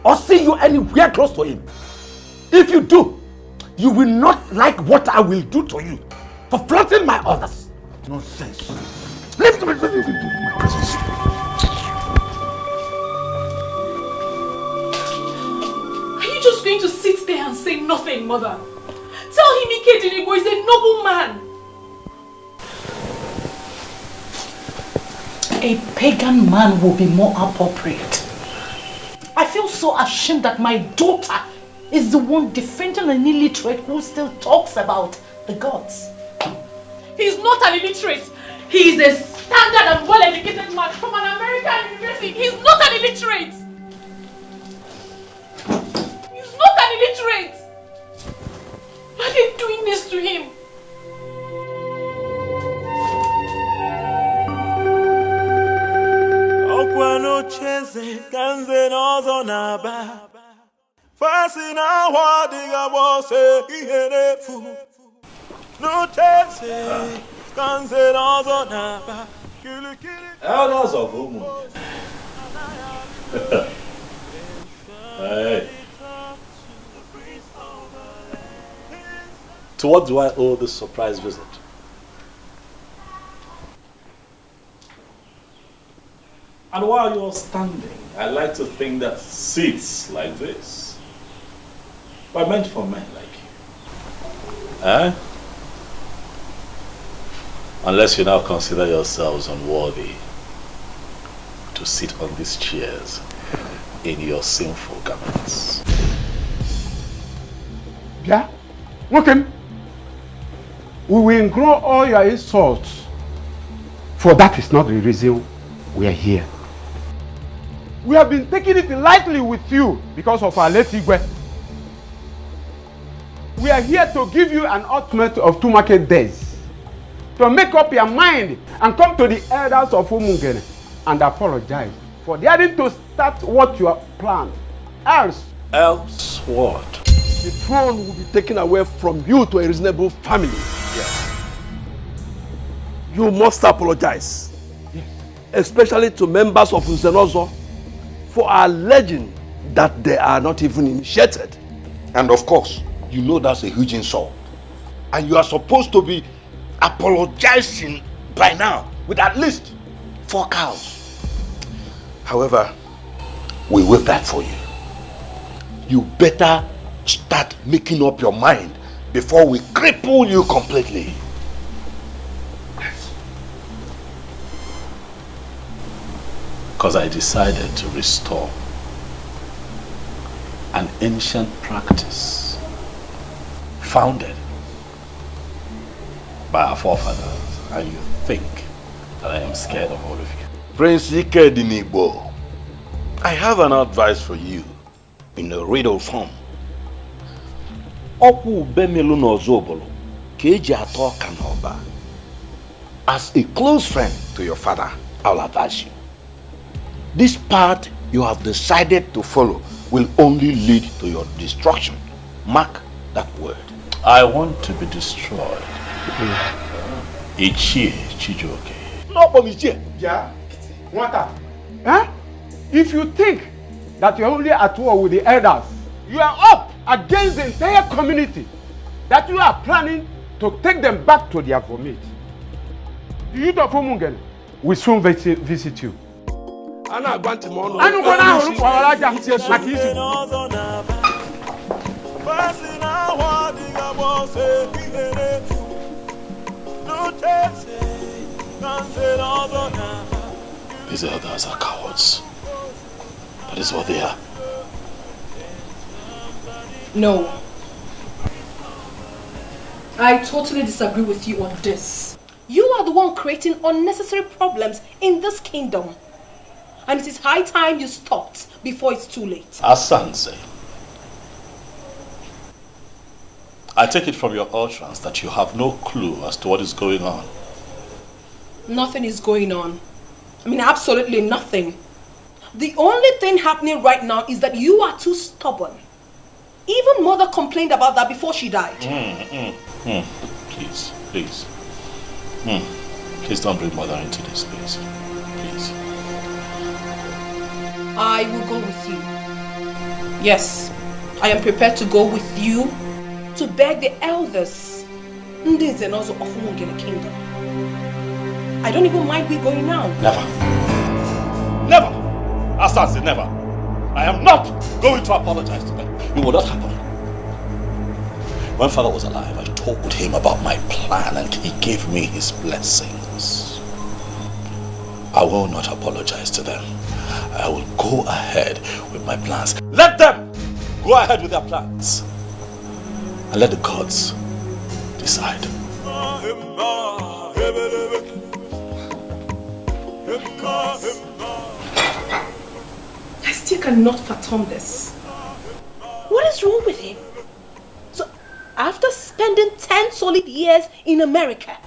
or see you anywhere close to him. If you do, you will not like what I will do to you for flaunting my orders. Nonsense. Leave my presence. Are you just going to sit there and say nothing, Mother? Tell him Ikedinigo is a noble man. A pagan man will be more appropriate. I feel so ashamed that my daughter is the one defending an illiterate who still talks about the gods. He's not an illiterate. He is a standard and well-educated man from an American university. He's not an illiterate. He's not an illiterate. Why are they doing this to him? Okwano cheze kanze nozo naba. Fasina wadiga wose iherefu. No cheze kanze nozo naba. Elders of Umu. Hey. To what do I owe this surprise visit? And while you're standing, I like to think that seats like this were meant for men like you. Eh? Unless you now consider yourselves unworthy to sit on these chairs in your sinful garments. Yeah? Okay. We will ignore all your insults, for that is not the reason we are here. We have been taking it lightly with you because of our late Igwe. We are here to give you an ultimatum of 2 market days to make up your mind and come to the elders of Umungene and apologize for daring to start what you have planned. Else what? The throne will be taken away from you to a reasonable family. Yes. You must apologize, especially to members of Zenos for alleging that they are not even initiated. And of course, you know that's a huge insult. And you are supposed to be apologizing by now with at least 4 cows. However, we will that for you. You better start making up your mind before we cripple you completely. Because I decided to restore an ancient practice founded by our forefathers, and you think that I am scared of all of you. Prince Ikedinibo, I have an advice for you in a riddle form. As a close friend to your father, I'll advise you. This path you have decided to follow will only lead to your destruction. Mark that word. I want to be destroyed. Ichie Chijoke. No, Bomichie. Yeah. What? Huh? If you think that you're only at war with the elders, you are up against the entire community, that you are planning to take them back to their vomit. The youth of Umungen will soon visit you. Ana agbanti mo no. Anu ko na horu ko alaja makisi. These elders are cowards. That is what they are. No. I totally disagree with you on this. You are the one creating unnecessary problems in this kingdom. And it is high time you stopped before it's too late. Asanse, I take it from your utterance that you have no clue as to what is going on. Nothing is going on. I mean, absolutely nothing. The only thing happening right now is that you are too stubborn. Even mother complained about that before she died. Please, please. Please don't bring mother into this, please. Please. I will go with you. Yes, I am prepared to go with you to beg the elders. Ndị Zenos of Umungene Kingdom. I don't even mind we going now. Never. Never. Asanse, never. I am not going to apologize to them. It will not happen. When father was alive, I told him about my plan and he gave me his blessings. I will not apologize to them. I will go ahead with my plans. Let them go ahead with their plans. And let the gods decide. I still cannot fathom this. What is wrong with him? So, after spending 10 solid years in America,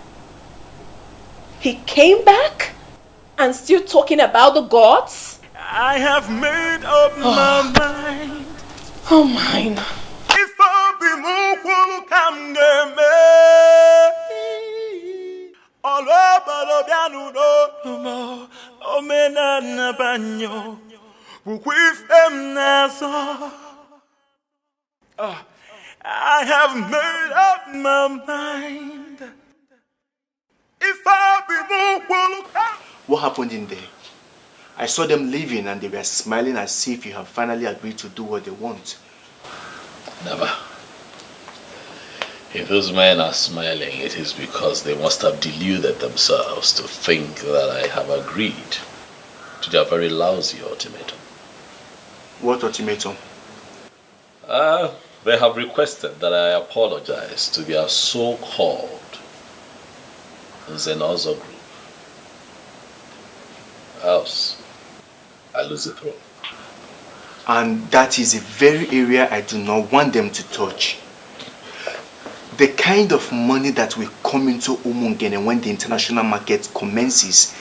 he came back and still talking about the gods? I have made up my mind. Oh, mine. If I be more come me, all over the piano, no, oh, menana banyo, with them naso. I have made up my mind. If I be more What happened in there? I saw them leaving and they were smiling as if you have finally agreed to do what they want. Never. If those men are smiling, it is because they must have deluded themselves to think that I have agreed to their very lousy ultimatum. What ultimatum? They have requested that I apologize to their so-called Zenos group. Else, I lose the throne. And that is the very area I do not want them to touch. The kind of money that will come into Umungene when the international market commences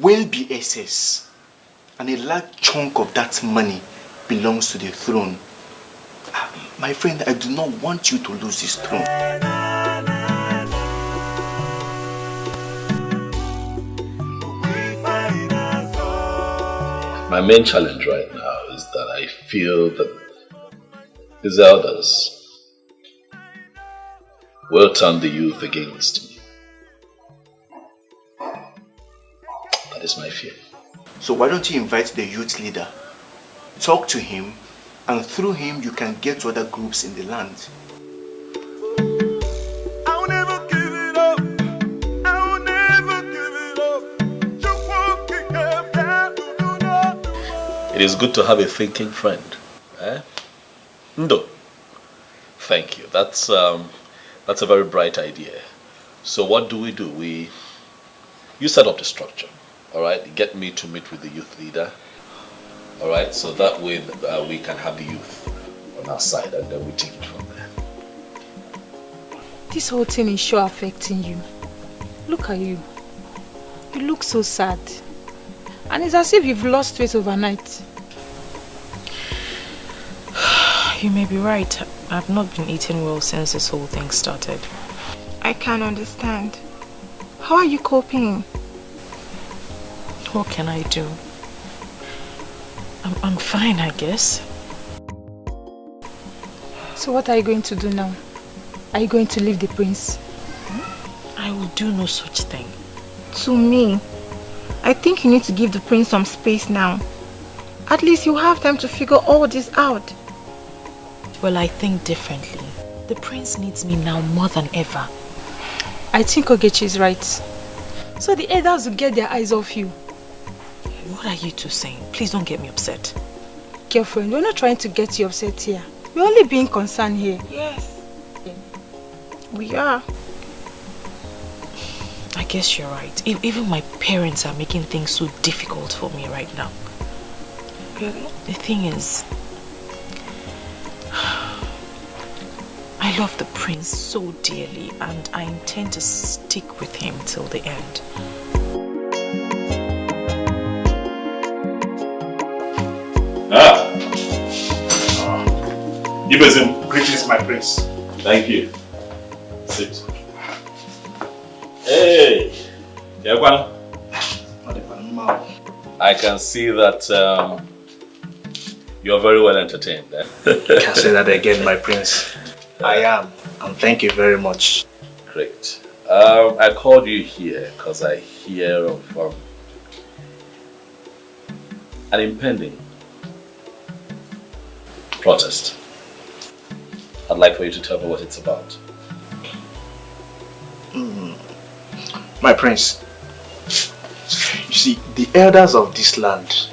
will be excess. And a large chunk of that money belongs to the throne. My friend, I do not want you to lose this throne. My main challenge right now is that I feel that these elders will turn the youth against me. That is my fear. So why don't you invite the youth leader? Talk to him, and through him you can get to other groups in the land. I'll never give it up. I will never give it up. It is good to have a thinking friend. Eh? Ndo. Thank you. That's a very bright idea. So what do? You set up the structure. All right, get me to meet with the youth leader. All right, so that way we can have the youth on our side and then we take it from there. This whole thing is sure affecting you. Look at you. You look so sad. And it's as if you've lost weight overnight. You may be right. I've not been eating well since this whole thing started. I can't understand. How are you coping? What can I do? I'm fine, I guess. So what are you going to do now? Are you going to leave the prince? I will do no such thing. To me, I think you need to give the prince some space now. At least you have time to figure all this out. Well, I think differently. The prince needs me now more than ever. I think Ogechi is right. So the elders will get their eyes off you. What are you two saying? Please don't get me upset. Girlfriend, we're not trying to get you upset here. We're only being concerned here. Yes. We are. I guess you're right. Even my parents are making things so difficult for me right now. The thing is, I love the prince so dearly and I intend to stick with him till the end. Ibezim. Greetings, my prince. Thank you. Sit. Hey, I can see that you're very well entertained. Eh? You can say that again, my prince. I am, and thank you very much. Great. I called you here because I hear of an impending protest. I'd like for you to tell me what it's about. My prince, you see, the elders of this land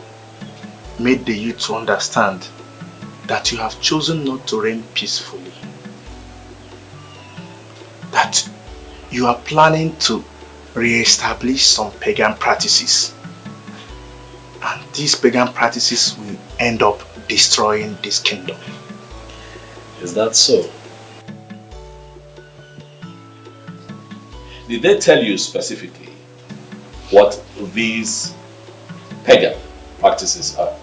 made the youth to understand that you have chosen not to reign peacefully. That you are planning to re-establish some pagan practices. And these pagan practices will end up destroying this kingdom. Is that so? Did they tell you specifically what these pagan practices are?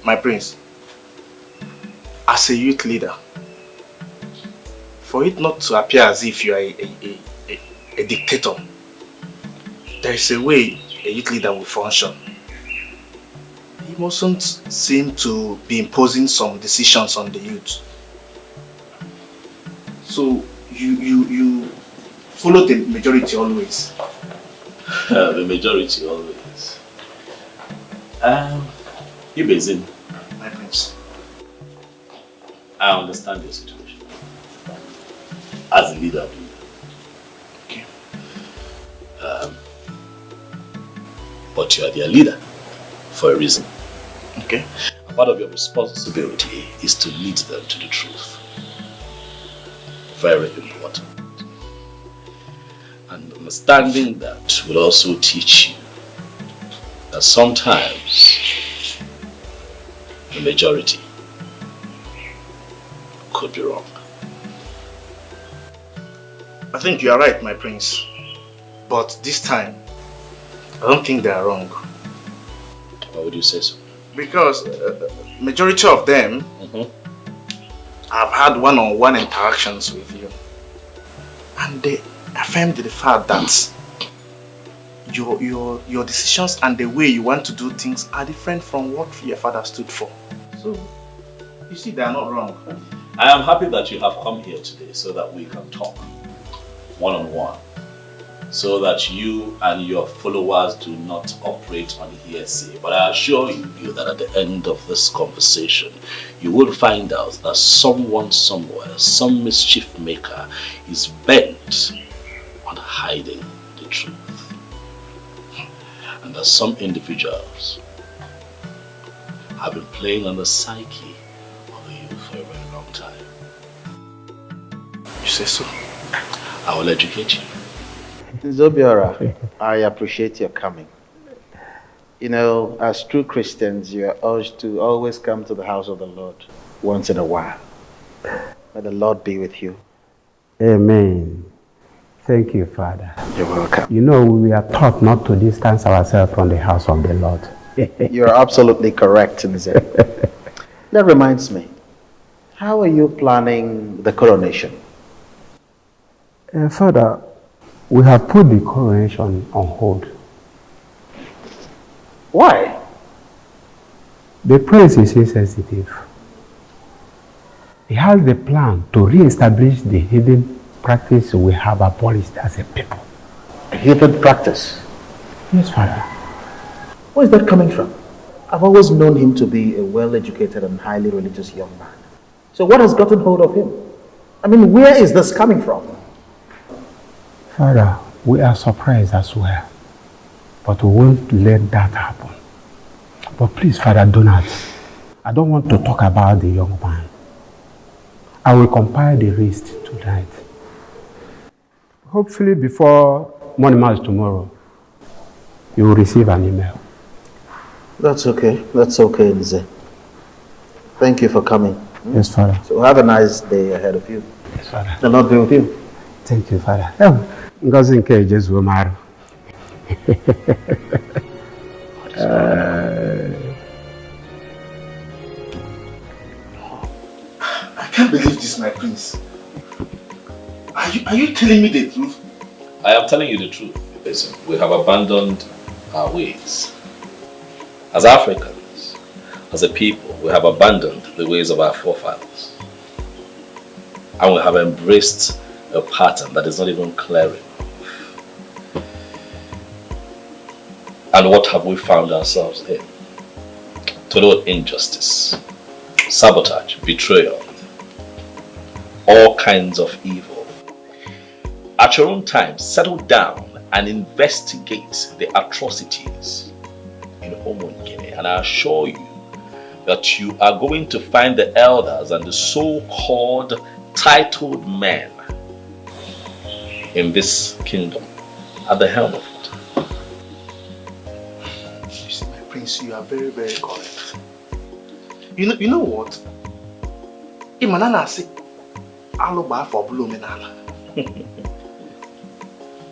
My prince, as a youth leader, for it not to appear as if you are a dictator, there is a way a youth leader will function. He mustn't seem to be imposing some decisions on the youth. So you follow the majority always. The majority always. Ibezin. My prince. I understand your situation. As a leader of you. Okay. But you are their leader for a reason. Okay. And part of your responsibility is to lead them to the truth. Very important. And understanding that will also teach you that sometimes the majority could be wrong. I think you are right, my prince. But this time, I don't think they are wrong. Why would you say so? Because majority of them have had one-on-one interactions with you. And they affirmed the fact that your decisions and the way you want to do things are different from what your father stood for. So, you see, they are not wrong. I am happy that you have come here today so that we can talk one-on-one, so that you and your followers do not operate on hearsay. But I assure you that at the end of this conversation, you will find out that someone somewhere, some mischief maker, is bent on hiding the truth. And that some individuals have been playing on the psyche of the youth for a very long time. You say so? I will educate you. Zobiora, I appreciate your coming. You know, as true Christians, you are urged to always come to the house of the Lord once in a while. May the Lord be with you. Amen. Thank you, Father. You're welcome. You know, we are taught not to distance ourselves from the house of the Lord. You're absolutely correct, Nze. That reminds me, how are you planning the coronation? Father, we have put the coronation on hold. Why? The prince is insensitive. He has the plan to re-establish the hidden practice we have abolished as a people. A hidden practice? Yes, Father. Where is that coming from? I've always known him to be a well-educated and highly religious young man. So what has gotten hold of him? I mean, where is this coming from? Father, we are surprised as well. But we won't let that happen. But please, Father, do not. I don't want to talk about the young man. I will compile the list tonight. Hopefully before morning mass tomorrow, you will receive an email. That's okay. That's okay, Nze. Thank you for coming. Yes, Father. So have a nice day ahead of you. Yes, Father. The Lord be with you. Thank you, Father. Ngozi nke Jesu maru. I can't believe this, my prince. Are you telling me the truth? I am telling you the truth. Listen, we have abandoned our ways. As Africans, as a people, we have abandoned the ways of our forefathers. And we have embraced a pattern that is not even clear enough. And what have we found ourselves in? Total injustice, sabotage, betrayal, all kinds of evil. At your own time, settle down and investigate the atrocities in Guinea, and I assure you that you are going to find the elders and the so-called titled men in this kingdom at the helm of it. You see, my prince, you are very, very correct. You know what? Imanana say, "Aloba for blue menala."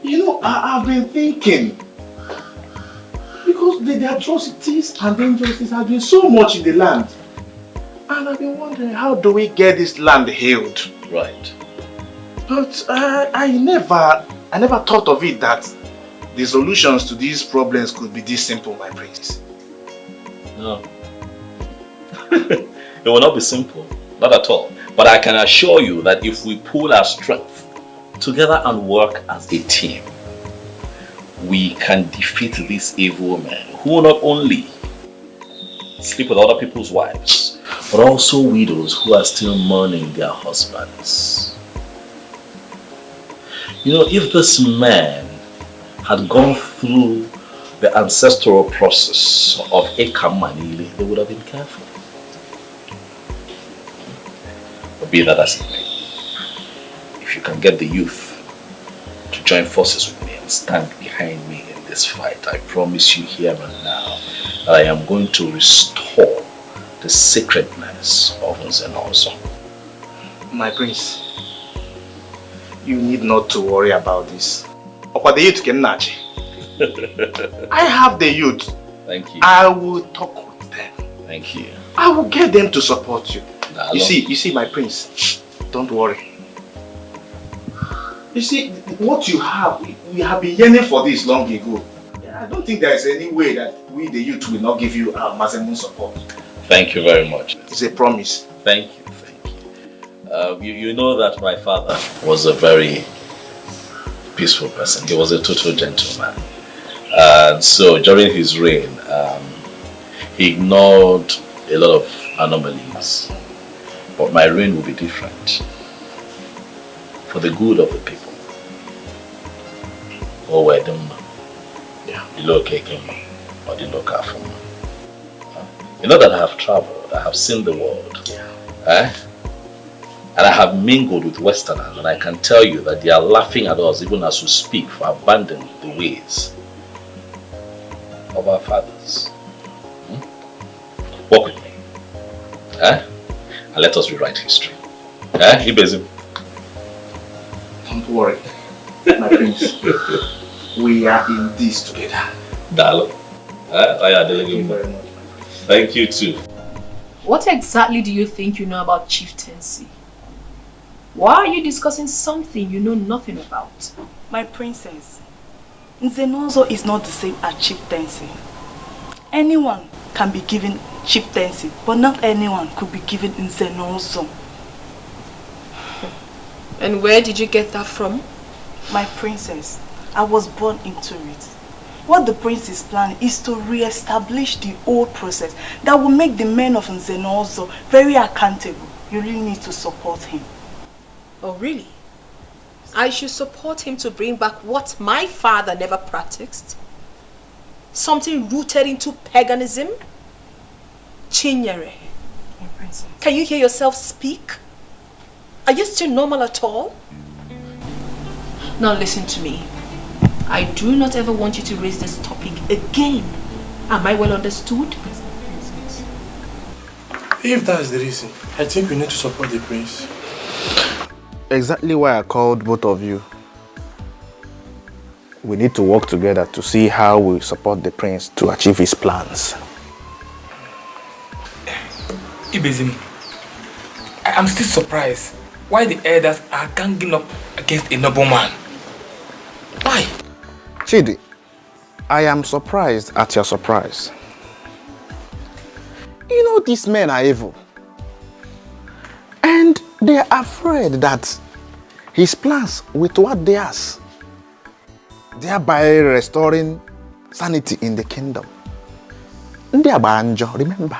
You know, I've been thinking, because the atrocities and the injustices have been so much in the land, and I've been wondering, how do we get this land healed? Right. But I never thought of it that the solutions to these problems could be this simple, my prince. No. It will not be simple, not at all. But I can assure you that if we pool our strength together and work as a team, we can defeat these evil men who not only sleep with other people's wives, but also widows who are still mourning their husbands. You know, if this man had gone through the ancestral process of Ekamanili, they would have been careful. But be that as it may, if you can get the youth to join forces with me and stand behind me in this fight, I promise you here and now that I am going to restore the sacredness of Zenos. My prince, you need not to worry about this. I have the youth. Thank you. I will talk with them. Thank you. I will get them to support you. Nah, you see, my prince, don't worry. You see, what you have, we have been yearning for this long ago. I don't think there is any way that we, the youth, will not give you our maximum support. Thank you very much. It's a promise. Thank you, thank you. You know that my father was a very peaceful person. He was a total gentleman. And so during his reign, he ignored a lot of anomalies. But my reign will be different. For the good of the people. Or where them, yeah, the local or the local from. You know that I have traveled, I have seen the world. Yeah. And I have mingled with Westerners, and I can tell you that they are laughing at us even as we speak for abandoning the ways of our fathers. Walk with me. And let us rewrite history. Ibezim. Don't worry, my prince. We are in this together. Darling. Thank you very much. Thank you too. What exactly do you think you know about chieftaincy? Why are you discussing something you know nothing about? My princess, Zenos is not the same as chieftaincy. Anyone can be given chieftaincy, but not anyone could be given Zenos. And where did you get that from? My princess, I was born into it. What the prince is planning is to re-establish the old process that will make the men of Zenos very accountable. You really need to support him. Oh, really? I should support him to bring back what my father never practiced? Something rooted into paganism? Chinyere, can you hear yourself speak? Are you still normal at all? Now listen to me. I do not ever want you to raise this topic again. Am I well understood? If that's the reason, I think we need to support the prince. Exactly why I called both of you. We need to work together to see how we support the prince to achieve his plans. Ibezim, I am still surprised why the elders are ganging up against a noble man. Why? Chidi, I am surprised at your surprise. You know these men are evil. And they are afraid that his plans will thwart theirs, thereby restoring sanity in the kingdom. Remember?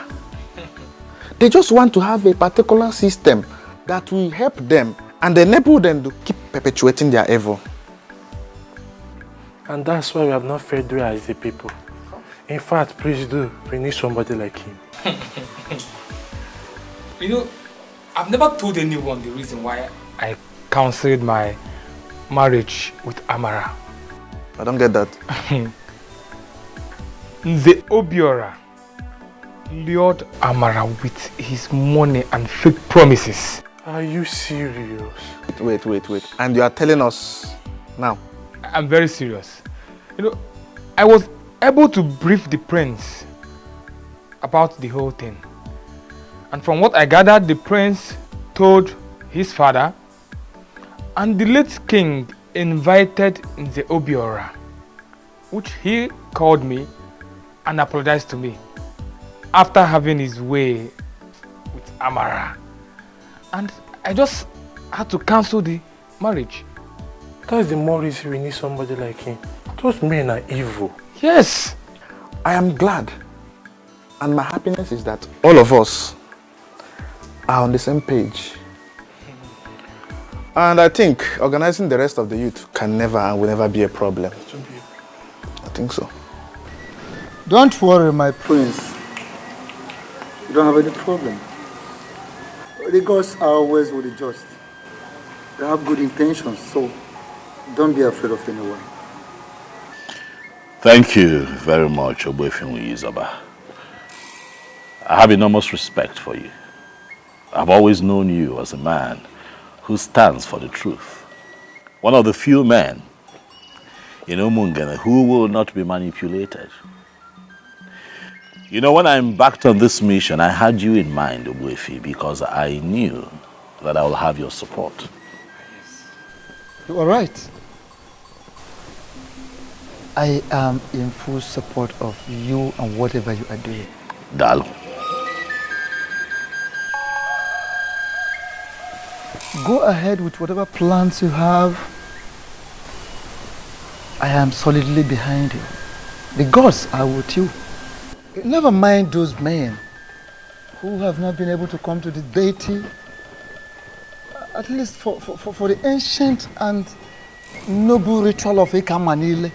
They just want to have a particular system that will help them and enable them to keep perpetuating their evil. And that's why we have not federalized the people. In fact, please do, we need somebody like him. You know, I've never told anyone the reason why I counseled my marriage with Amara. I don't get that. The Obiora lured Amara with his money and fake promises. Are you serious? Wait. And you are telling us now? I'm very serious. You know, I was able to brief the prince about the whole thing. And from what I gathered, the prince told his father, and the late king invited the Obiora, which he called me and apologized to me after having his way with Amara. And I just had to cancel the marriage. That's the more reason we need somebody like him. Those men are evil. Yes. I am glad. And my happiness is that all of us are on the same page. And I think organizing the rest of the youth can never and will never be a problem. I think so. Don't worry, my prince. You don't have any problem. The gods are always with the just. They have good intentions, so don't be afraid of anyone. Thank you very much, Oboefinwu Izaba. I have enormous respect for you. I've always known you as a man who stands for the truth. One of the few men in Umungene who will not be manipulated. You know, when I embarked on this mission, I had you in mind, Oboefi, because I knew that I will have your support. You are right. I am in full support of you and whatever you are doing. Dalo. Go ahead with whatever plans you have. I am solidly behind you. The gods are with you. Never mind those men who have not been able to come to the deity, at least for the ancient and noble ritual of Ekamanile,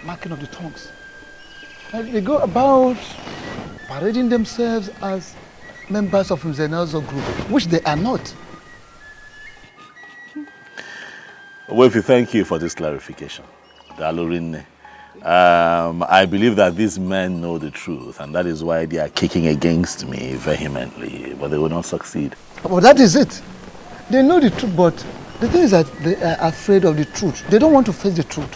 marking of the tongues. And they go about parading themselves as members of Zenos group, which they are not. Oboefi, thank you for this clarification. Dalorinne. I believe that these men know the truth, and that is why they are kicking against me vehemently, but they will not succeed. Well, that is it. They know the truth, but the thing is that they are afraid of the truth. They don't want to face the truth.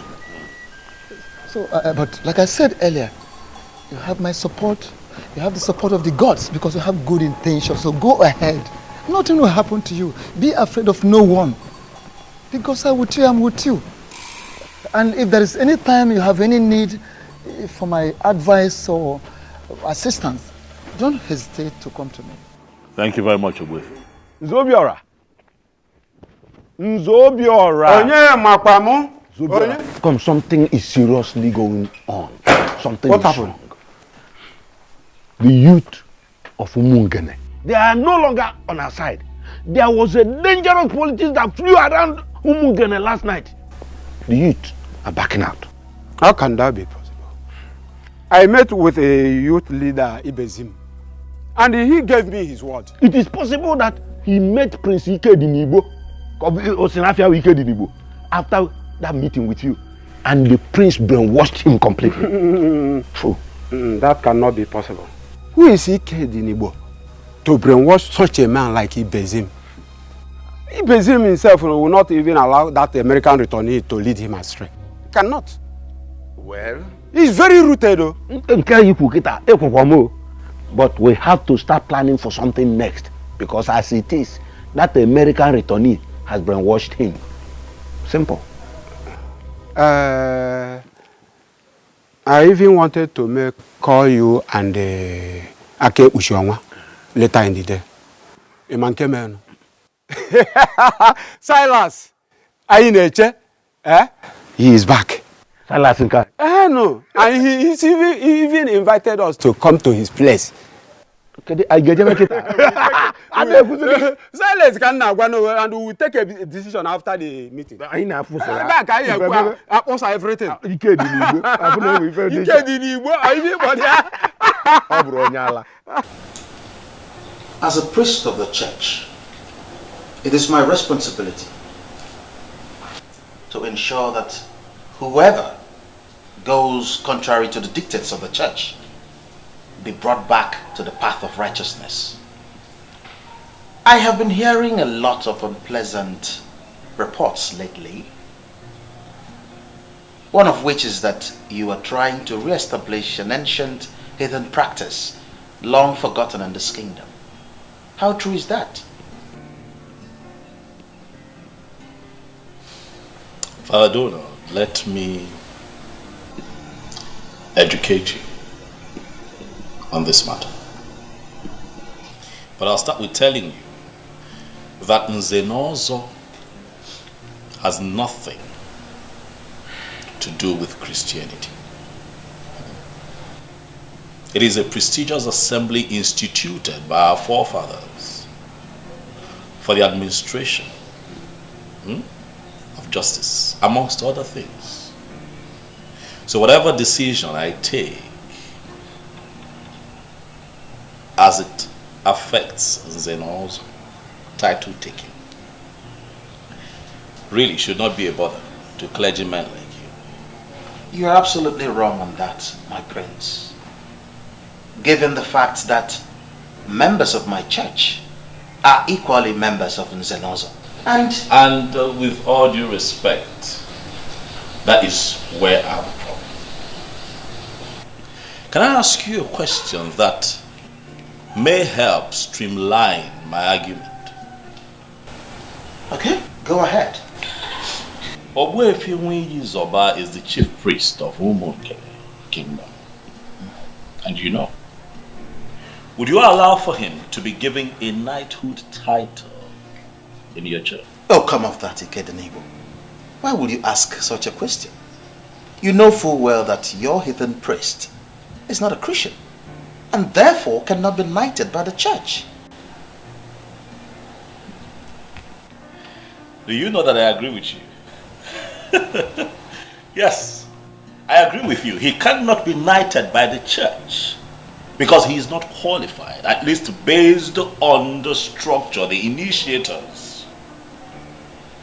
So, but like I said earlier, you have my support. You have the support of the gods because you have good intentions. So go ahead. Nothing will happen to you. Be afraid of no one. Because I'm with you, I'm with you. And if there is any time you have any need for my advice or assistance, don't hesitate to come to me. Thank you very much, Ogwe. Nzobiora. Onye makwamu. Come, something is seriously going on. Something What is happened? wrong. The youth of Umungene, they are no longer on our side. There was a dangerous politics that flew around Umungene last night. The youth are backing out. How can that be possible? I met with a youth leader, Ibezim, and he gave me his word. It is possible that he met Prince Ike Dinibo, Osinafia Ike Dinibo, after that meeting with you, and the prince brainwashed him completely. True. That cannot be possible. Who is Ike Dinibo to brainwash such a man like Ibezim? Ibezim himself will not even allow that American returnee to lead him astray. Cannot. Well, he's very rooted though. But we have to start planning for something next, because as it is, that American returnee has brainwashed him. Simple. I even wanted to call you and Ake Ushiwanwa later in the day. A man came in. Silas, Aineche, he is back. Silas Nka? No, and he even invited us to come to his place. Silence can now go and we will take a decision after the meeting. Everything. As a priest of the church, it is my responsibility to ensure that whoever goes contrary to the dictates of the church be brought back to the path of righteousness. I have been hearing a lot of unpleasant reports lately, one of which is that you are trying to re-establish an ancient heathen practice long forgotten in this kingdom. How true is that? Father Donor, let me educate you on this matter. But I'll start with telling you that Zenos has nothing to do with Christianity. It is a prestigious assembly instituted by our forefathers for the administration of justice, amongst other things. So whatever decision I take as it affects Zenos' title taking really should not be a bother to clergymen like you. You are absolutely wrong on that, my prince. Given the fact that members of my church are equally members of Zenos. And with all due respect, that is where I'm from. Can I ask you a question that may help streamline my argument? Okay, go ahead. Ogwefiwinyi Zoba is the chief priest of Umungene Kingdom. And you know, would you allow for him to be given a knighthood title in your church? Oh, come off that, Ikedenibo. Why would you ask such a question? You know full well that your heathen priest is not a Christian, and therefore cannot be knighted by the church. Do you know that I agree with you? Yes, I agree with you. He cannot be knighted by the church because he is not qualified, at least based on the structure the initiators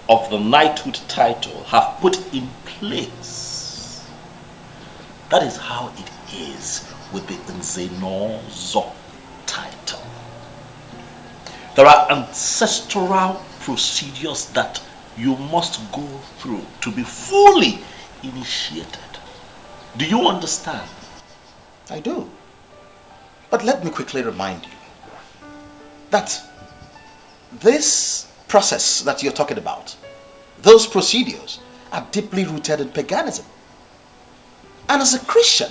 of the knighthood title have put in place. That is how it is with the Zenos title. There are ancestral procedures that you must go through to be fully initiated. Do you understand? I do. But let me quickly remind you that this process that you're talking about, those procedures are deeply rooted in paganism. And as a Christian,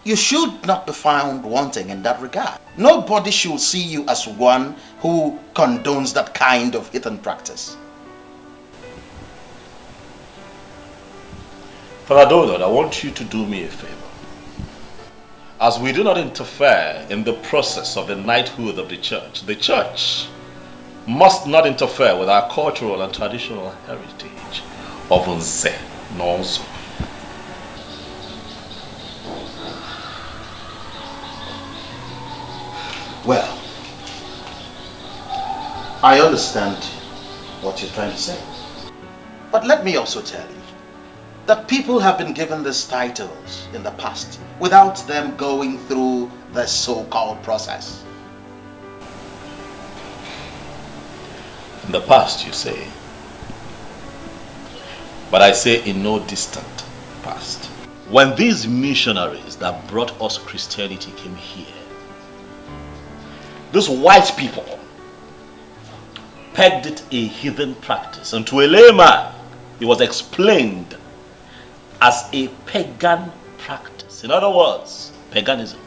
you should not be found wanting in that regard. Nobody should see you as one who condones that kind of heathen practice. Father Donald, I want you to do me a favor. As we do not interfere in the process of the knighthood of the church must not interfere with our cultural and traditional heritage of Zenos. Well, I understand what you're trying to say. But let me also tell you that people have been given these titles in the past without them going through the so-called process. In the past, you say. But I say in no distant past. When these missionaries that brought us Christianity came here, these white people pegged it a heathen practice, and to a layman it was explained as a pagan practice. In other words, paganism.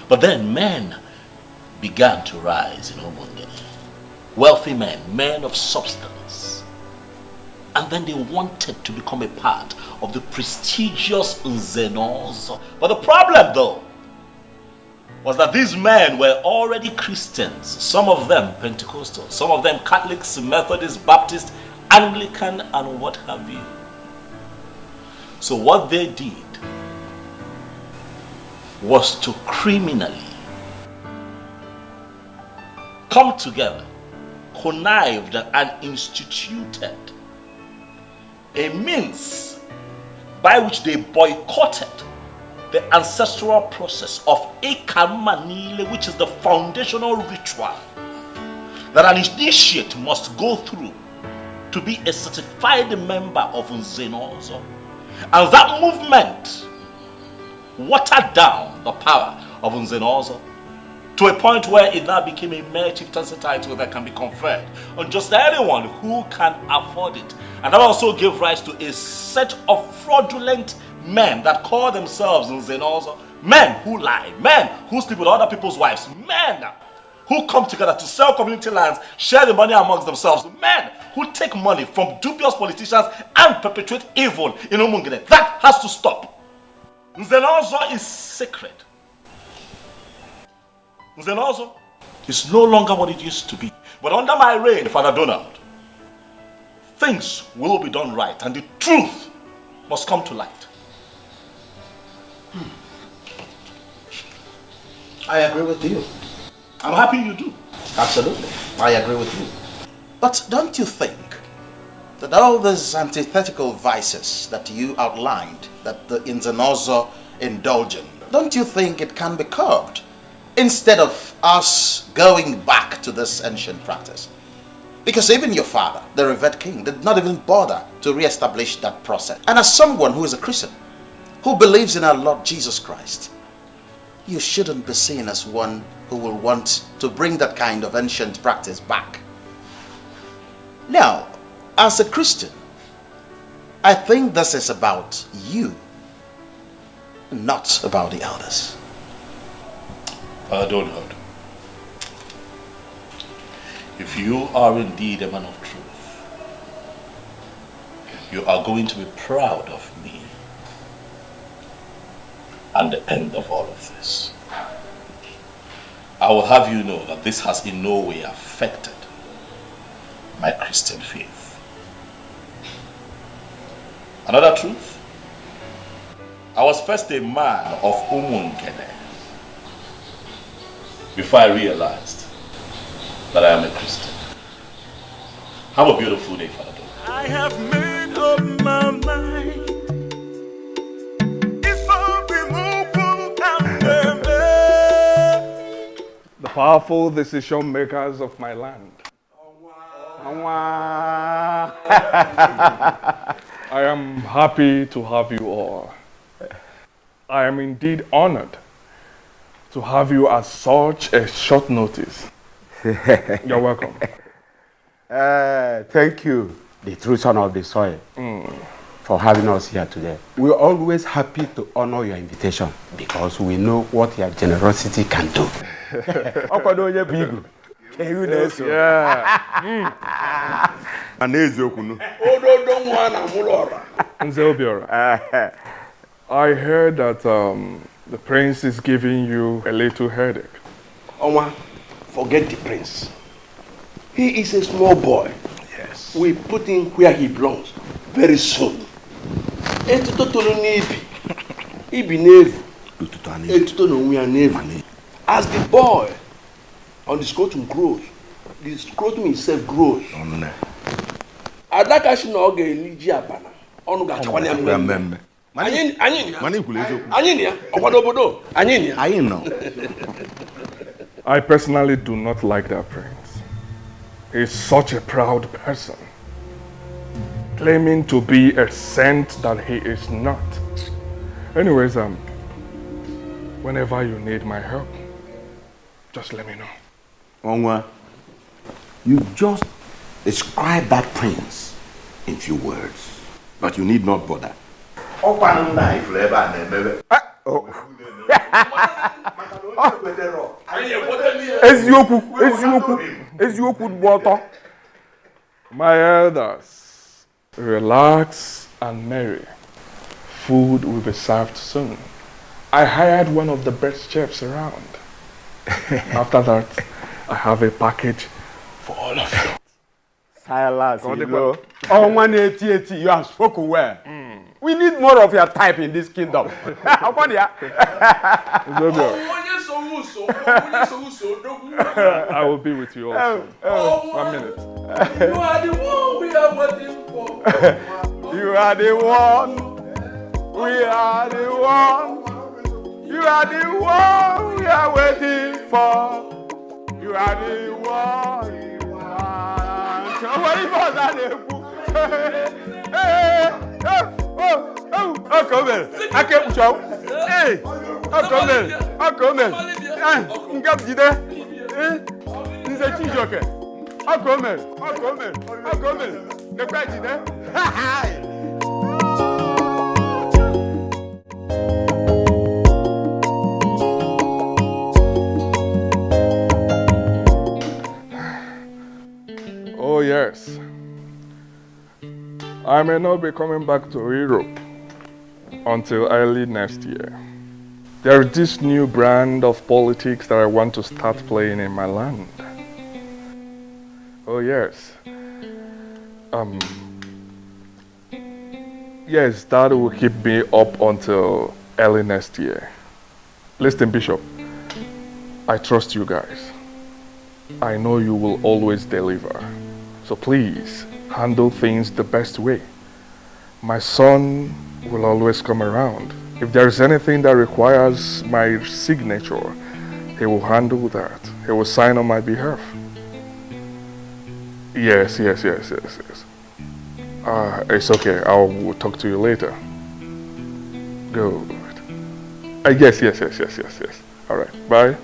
But then men began to rise in Omungene. Wealthy men, men of substance. And then they wanted to become a part of the prestigious Zenos. But the problem though was that these men were already Christians, some of them Pentecostal, some of them Catholics, Methodists, Baptists, Anglican, and what have you. So what they did was to criminally come together, connived and instituted a means by which they boycotted the ancestral process of Ekamanile, which is the foundational ritual that an initiate must go through to be a certified member of Zenos. And that movement watered down the power of Zenos to a point where it now became a mere chieftaincy title that can be conferred on just anyone who can afford it. And that also gave rise to a set of fraudulent men that call themselves Zenos, men who lie, men who sleep with other people's wives, men who come together to sell community lands, share the money amongst themselves, men who take money from dubious politicians and perpetuate evil in Omungene. That has to stop. Zenos is sacred. Zenos is no longer what it used to be. But under my reign, Father Donald, things will be done right and the truth must come to light. I agree with you. I'm happy you do. Absolutely. I agree with you. But don't you think that all these antithetical vices that you outlined, that the Zenos indulge in, don't you think it can be curbed instead of us going back to this ancient practice? Because even your father, the revered king, did not even bother to re-establish that process. And as someone who is a Christian, who believes in our Lord Jesus Christ, you shouldn't be seen as one who will want to bring that kind of ancient practice back. Now, as a Christian, I think this is about you, not about the elders. Donald, if you are indeed a man of truth, you are going to be proud of me and the end of all of this. I will have you know that this has in no way affected my Christian faith. Another truth, I was first a man of Umungene before I realized that I am a Christian. Have a beautiful day, Father. I have made up my mind. The powerful decision makers of my land. I am happy to have you all. I am indeed honored to have you at such a short notice. You're welcome. Thank you, the true son of the soil, for having us here today. We're always happy to honor your invitation because we know what your generosity can do. I heard that the prince is giving you a little headache. Oma, forget the prince. He is a small boy. Yes. We put him where he belongs very soon. As the boy on the scrotum grows, the scrotum itself grows. Adaka shi na oge eliji abana. Onu ga chakwa ya mmemme. I personally do not like that prince. He's such a proud person, claiming to be a saint that he is not. Anyways, whenever you need my help, just let me know. Onwa, you just describe that prince in few words, but you need not bother. My elders, relax and merry. Food will be served soon. I hired one of the best chefs around. After that, I have a package for all of you. Silas, you have spoken well. We need more of your type in this kingdom. I will be with you also. 1 minute. You are the one we are waiting for. You are the one. We are the one. You are the one we are waiting for. You are the one. Somebody was at the book. Oh, come here. I can't show. Hey, come here. Come here. He's a Chijoke. Come here. Come here. The president. Oh, yes. I may not be coming back to Europe until early next year. There is this new brand of politics that I want to start playing in my land. Oh, yes. Yes, that will keep me up until early next year. Listen, Bishop, I trust you guys. I know you will always deliver. So please, handle things the best way. My son will always come around. If there's anything that requires my signature, he will handle that. He will sign on my behalf. Yes. It's okay. I will talk to you later. Good. Yes. All right. Bye.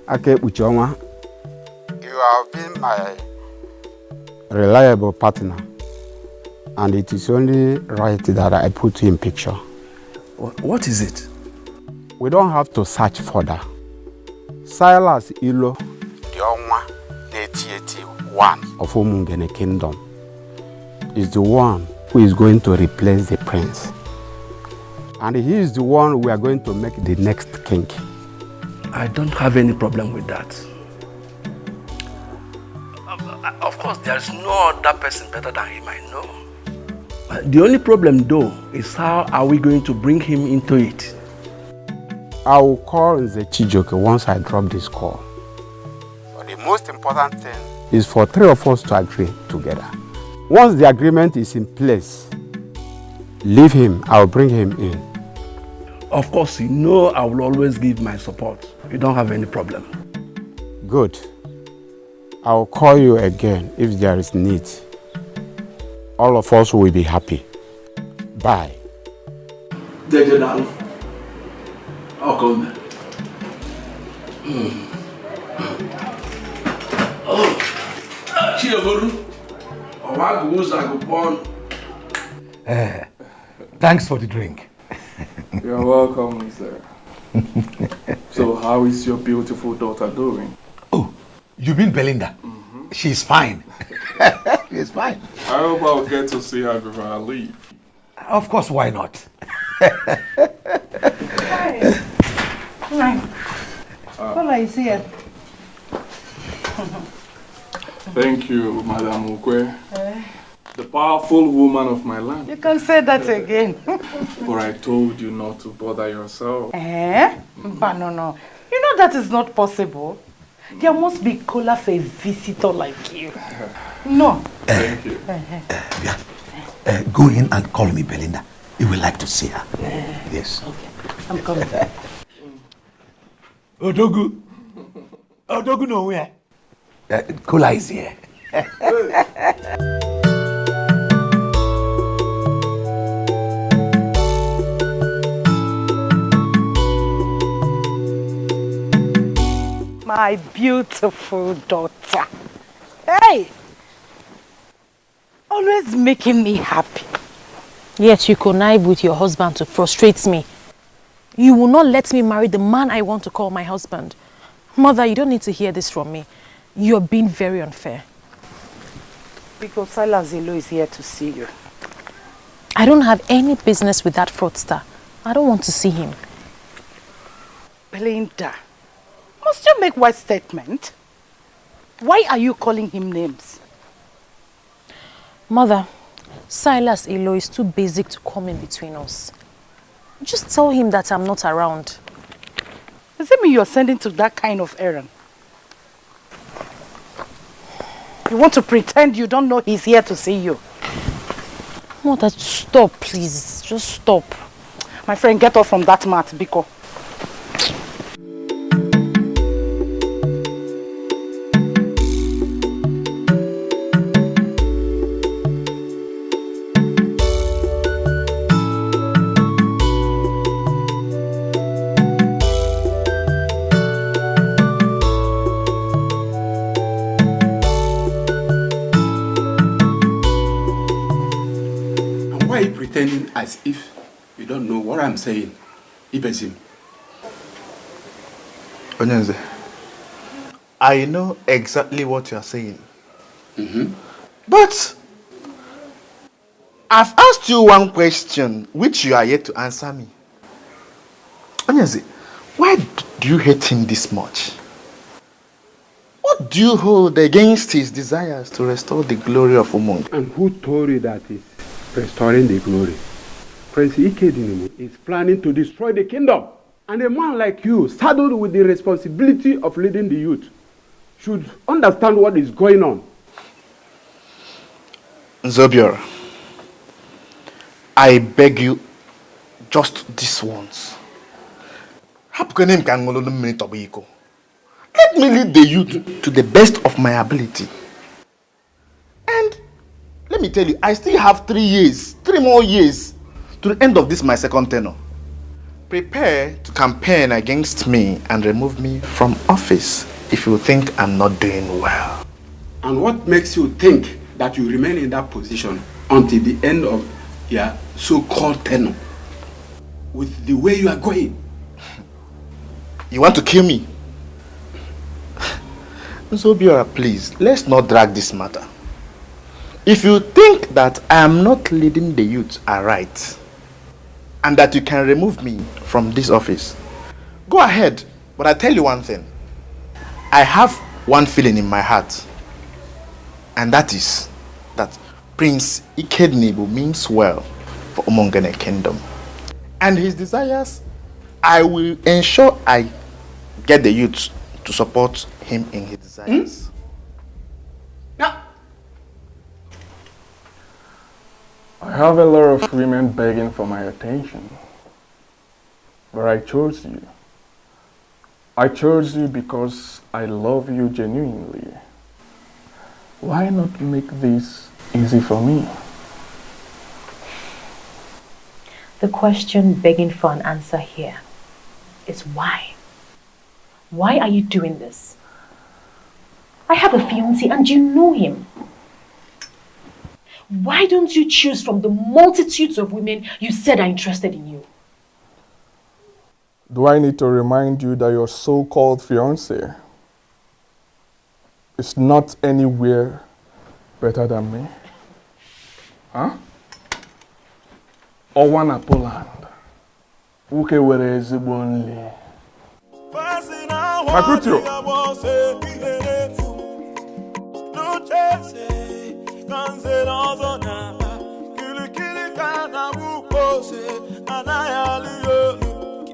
Akepuchoma, you have been my reliable partner, and it is only right that I put you in picture. What is it? We don't have to search further. Silas Ilo, the Onwa 8081 of Umungene Kingdom, is the one who is going to replace the prince. And he is the one we are going to make the next king. I don't have any problem with that. Of course, there's no other person better than him, I know. The only problem, though, is how are we going to bring him into it? I will call the Chijoke once I drop this call. But the most important thing is for 3 of us to agree together. Once the agreement is in place, leave him, I'll bring him in. Of course, you know I will always give my support. You don't have any problem. Good. I'll call you again if there is need. All of us will be happy. Bye. I'll come. Thanks for the drink. You're welcome, sir. So how is your beautiful daughter doing? Oh, you mean Belinda? She's fine. She's fine. I hope I'll get to see her before I leave. Of course, why not? Hi. Paula is here. Thank you, Madam Ukwe. The powerful woman of my land. You can say that again. For I told you not to bother yourself. But no. You know that is not possible. There must be cola for a visitor like you. No. Thank you. Go in and call me Belinda. You will like to see her. Yes. Okay. I'm coming. Odogu. Odogu nowhere. Cola is here. My beautiful daughter. Hey! Always making me happy. Yet you connive with your husband to frustrate me. You will not let me marry the man I want to call my husband. Mother, you don't need to hear this from me. You're being very unfair. Because Silas is here to see you. I don't have any business with that fraudster. I don't want to see him. Belinda, must you make wise statement? Why are you calling him names? Mother, Silas Elo is too basic to come in between us. Just tell him that I'm not around. Does it mean you're sending to that kind of errand? You want to pretend you don't know he's here to see you? Mother, stop, please. Just stop. My friend, get off from that mat, Biko. Pretending as if you don't know what I'm saying. Ibesim. Onyenze, I know exactly what you are saying. But I've asked you one question which you are yet to answer me. Onyenze, why do you hate him this much? What do you hold against his desires to restore the glory of Umung? And who told you that is restoring the glory? Prince Ikedinimo is planning to destroy the kingdom. And a man like you, saddled with the responsibility of leading the youth, should understand what is going on. Zobiora, I beg you, just this once. Let me lead the youth to the best of my ability. And let me tell you, I still have 3 more years to the end of this my second tenure. Prepare to campaign against me and remove me from office if you think I'm not doing well. And what makes you think that you remain in that position until the end of your so-called tenure? With the way you are going. You want to kill me? Zobiora, please, let's not drag this matter. If you think that I am not leading the youth aright, and that you can remove me from this office, go ahead. But I tell you one thing. I have one feeling in my heart. And that is that Prince Ikednibu means well for Umongene Kingdom. And his desires I will ensure I get the youth to support him in his desires. I have a lot of women begging for my attention, but I chose you. I chose you because I love you genuinely. Why not make this easy for me? The question begging for an answer here is why? Why are you doing this? I have a fiancé and you know him. Why don't you choose from the multitudes of women you said are interested in you? Do I need to remind you that your so-called fiancé is not anywhere better than me? Huh? Or one at Poland? Uke were ezigbo nli. Makutio.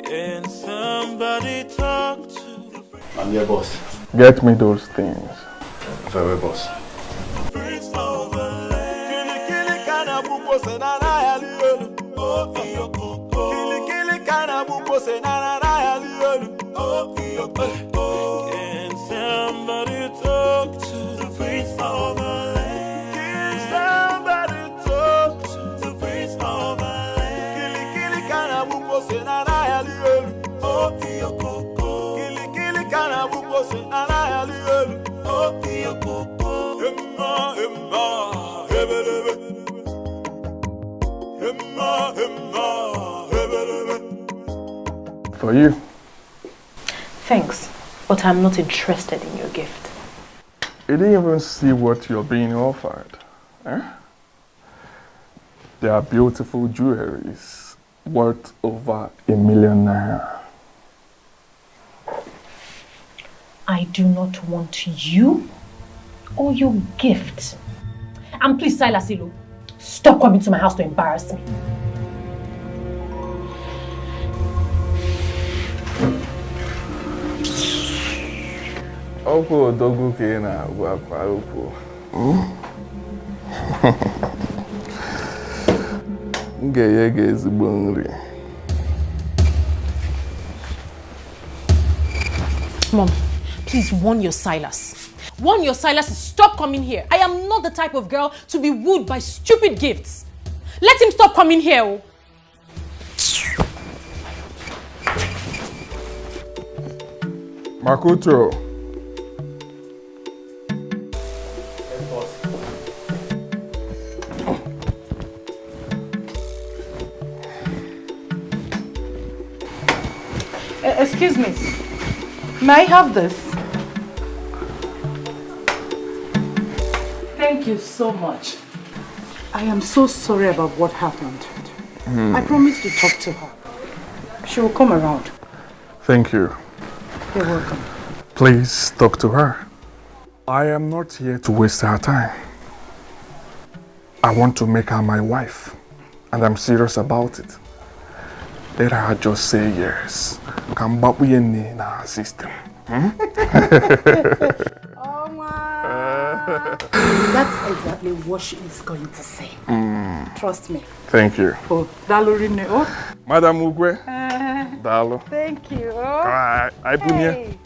Can somebody talk to? I'm your boss. Get me those things. Very boss. Can somebody talk to the prince of the land? Can somebody talk to the prince of the land? Kili kana buko senana yalielu. Oh kiyoko. Kili kana buko senana yalielu. Oh kiyoko. Emma hebelebe. Emma hebelebe. For you. Thanks, but I'm not interested in your gift. You didn't even see what you're being offered. Eh? They are beautiful jewelries worth over $1 million. I do not want you or your gift. And please, Silas, stop coming to my house to embarrass me. Oko dogu kena wakwa oko. Ngeyege ezigbo nri. Mom, please warn your Silas. Warn your Silas to stop coming here. I am not the type of girl to be wooed by stupid gifts. Let him stop coming here. Makuto. Excuse me. May I have this? Thank you so much. I am so sorry about what happened. I promised to talk to her. She will come around. Thank you. You're welcome. Please talk to her. I am not here to waste her time. I want to make her my wife, and I'm serious about it. Let her just say yes. Come back with in our system. Oh my! That's exactly what she is going to say. Trust me. Thank you. Oh, Dalorine. Oh. Madam Ugwe. Dalo. Thank you. Alright. I Hey.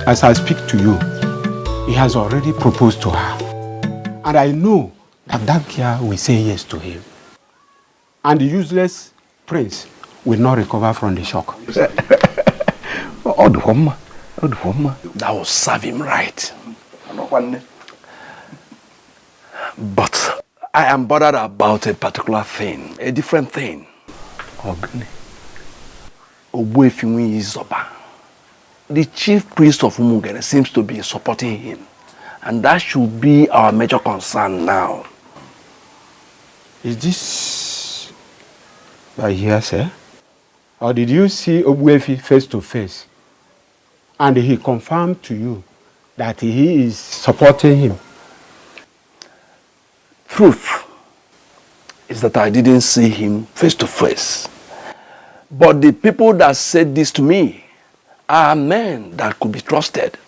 As I speak to you, he has already proposed to her. And I know that that girl will say yes to him. And the useless prince will not recover from the shock. That will serve him right. But I am bothered about a particular thing, a different thing. The chief priest of Umugene seems to be supporting him. And that should be our major concern now. Is this by hearsay? Or did you see Obuefi face to face? And he confirmed to you that he is supporting him? truth is that I didn't see him face to face. But the people that said this to me are men that could be trusted.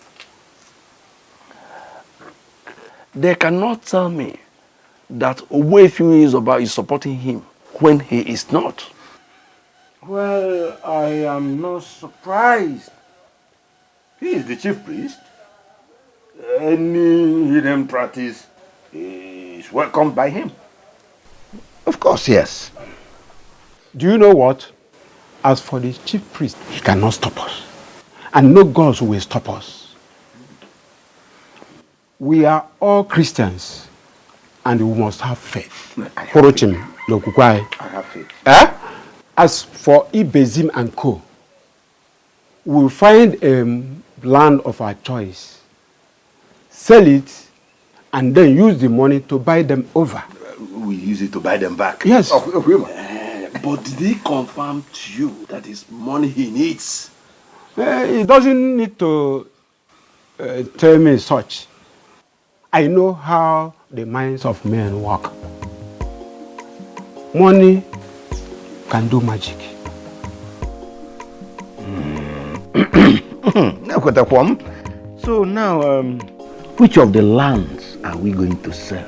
They cannot tell me that Owefiu is supporting him when he is not. Well, I am not surprised. He is the chief priest. Any hidden practice is welcomed by him. Of course, yes. Do you know what? As for the chief priest, he cannot stop us. And no gods will stop us. We are all Christians. And we must have faith. I have faith. As for Ibezim and Co., we'll find a land of our choice, sell it, and then use the money to buy them over. We use it to buy them back. Yes. But did he confirm to you that it's money he needs? He doesn't need to tell me such. I know how the minds of men work. Money can do magic. So now, which of the lands are we going to sell?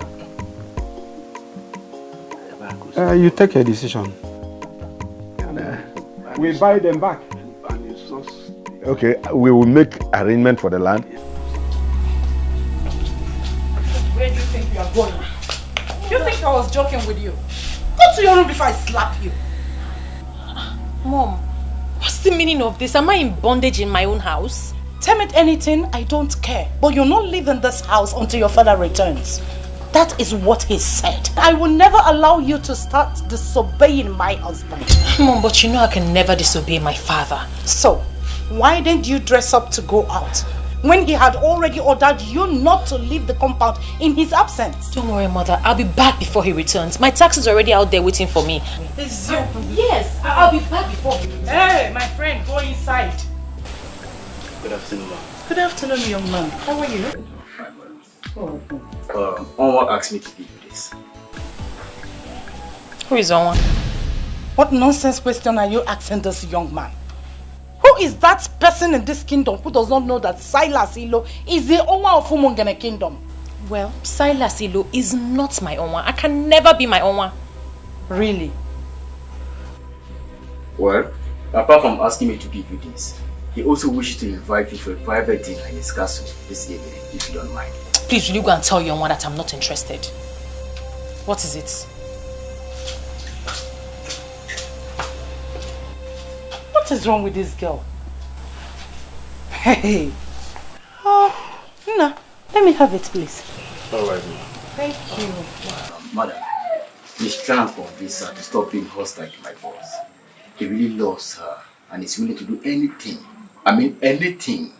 You take a decision. We buy them back. Okay, we will make arrangement for the land. Where do you think you are going? You think I was joking with you? Go to your room before I slap you. Mom, what's the meaning of this? Am I in bondage in my own house? Tell me anything, I don't care. But you're not leaving this house until your father returns. That is what he said. I will never allow you to start disobeying my husband. Mom, but you know I can never disobey my father. So, why didn't you dress up to go out? When he had already ordered you not to leave the compound in his absence. Don't worry, Mother. I'll be back before he returns. My taxi's already out there waiting for me. Yes, I'll be back before he returns. Hey, my friend, go inside. Good afternoon, ma'am. Good afternoon, young man. How are you? Onwa asked me to give you this. Who is Onwa? What nonsense question are you asking this young man? Who is that person in this kingdom who does not know that Silas Ilo is the owner of Umungene kingdom? Well, Silas Ilo is not my Onwa. I can never be my Onwa. Really? Well, apart from asking me to give you this, he also wishes to invite you for a private dinner in his castle this evening, if you don't mind. Please, will you go and tell your Onwa that I'm not interested? What is it? What is wrong with this girl? Hey. Oh, Nina, let me have it, please. All right, ma'am. Thank you. Madam, he's trying to convince her to stop being hostile to my boss. He really loves her and is willing to do anything, anything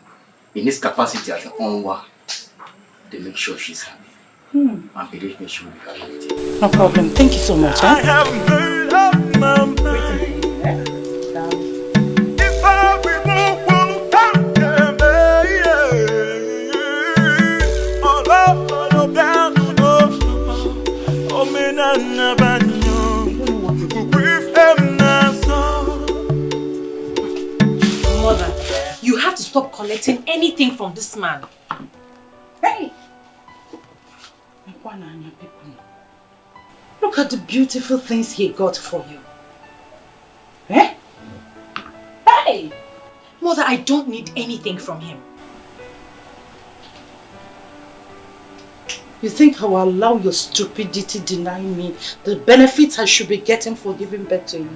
in his capacity as an Onwa to make sure she's happy. And believe me, she will be happy with you. No problem. Thank you so much. I have made up my mind. If I will come down to Mother, you have to stop collecting anything from this man. Hey! Look at the beautiful things he got for you. Eh? Hey! Mother, I don't need anything from him. You think I will allow your stupidity deny me the benefits I should be getting for giving birth to a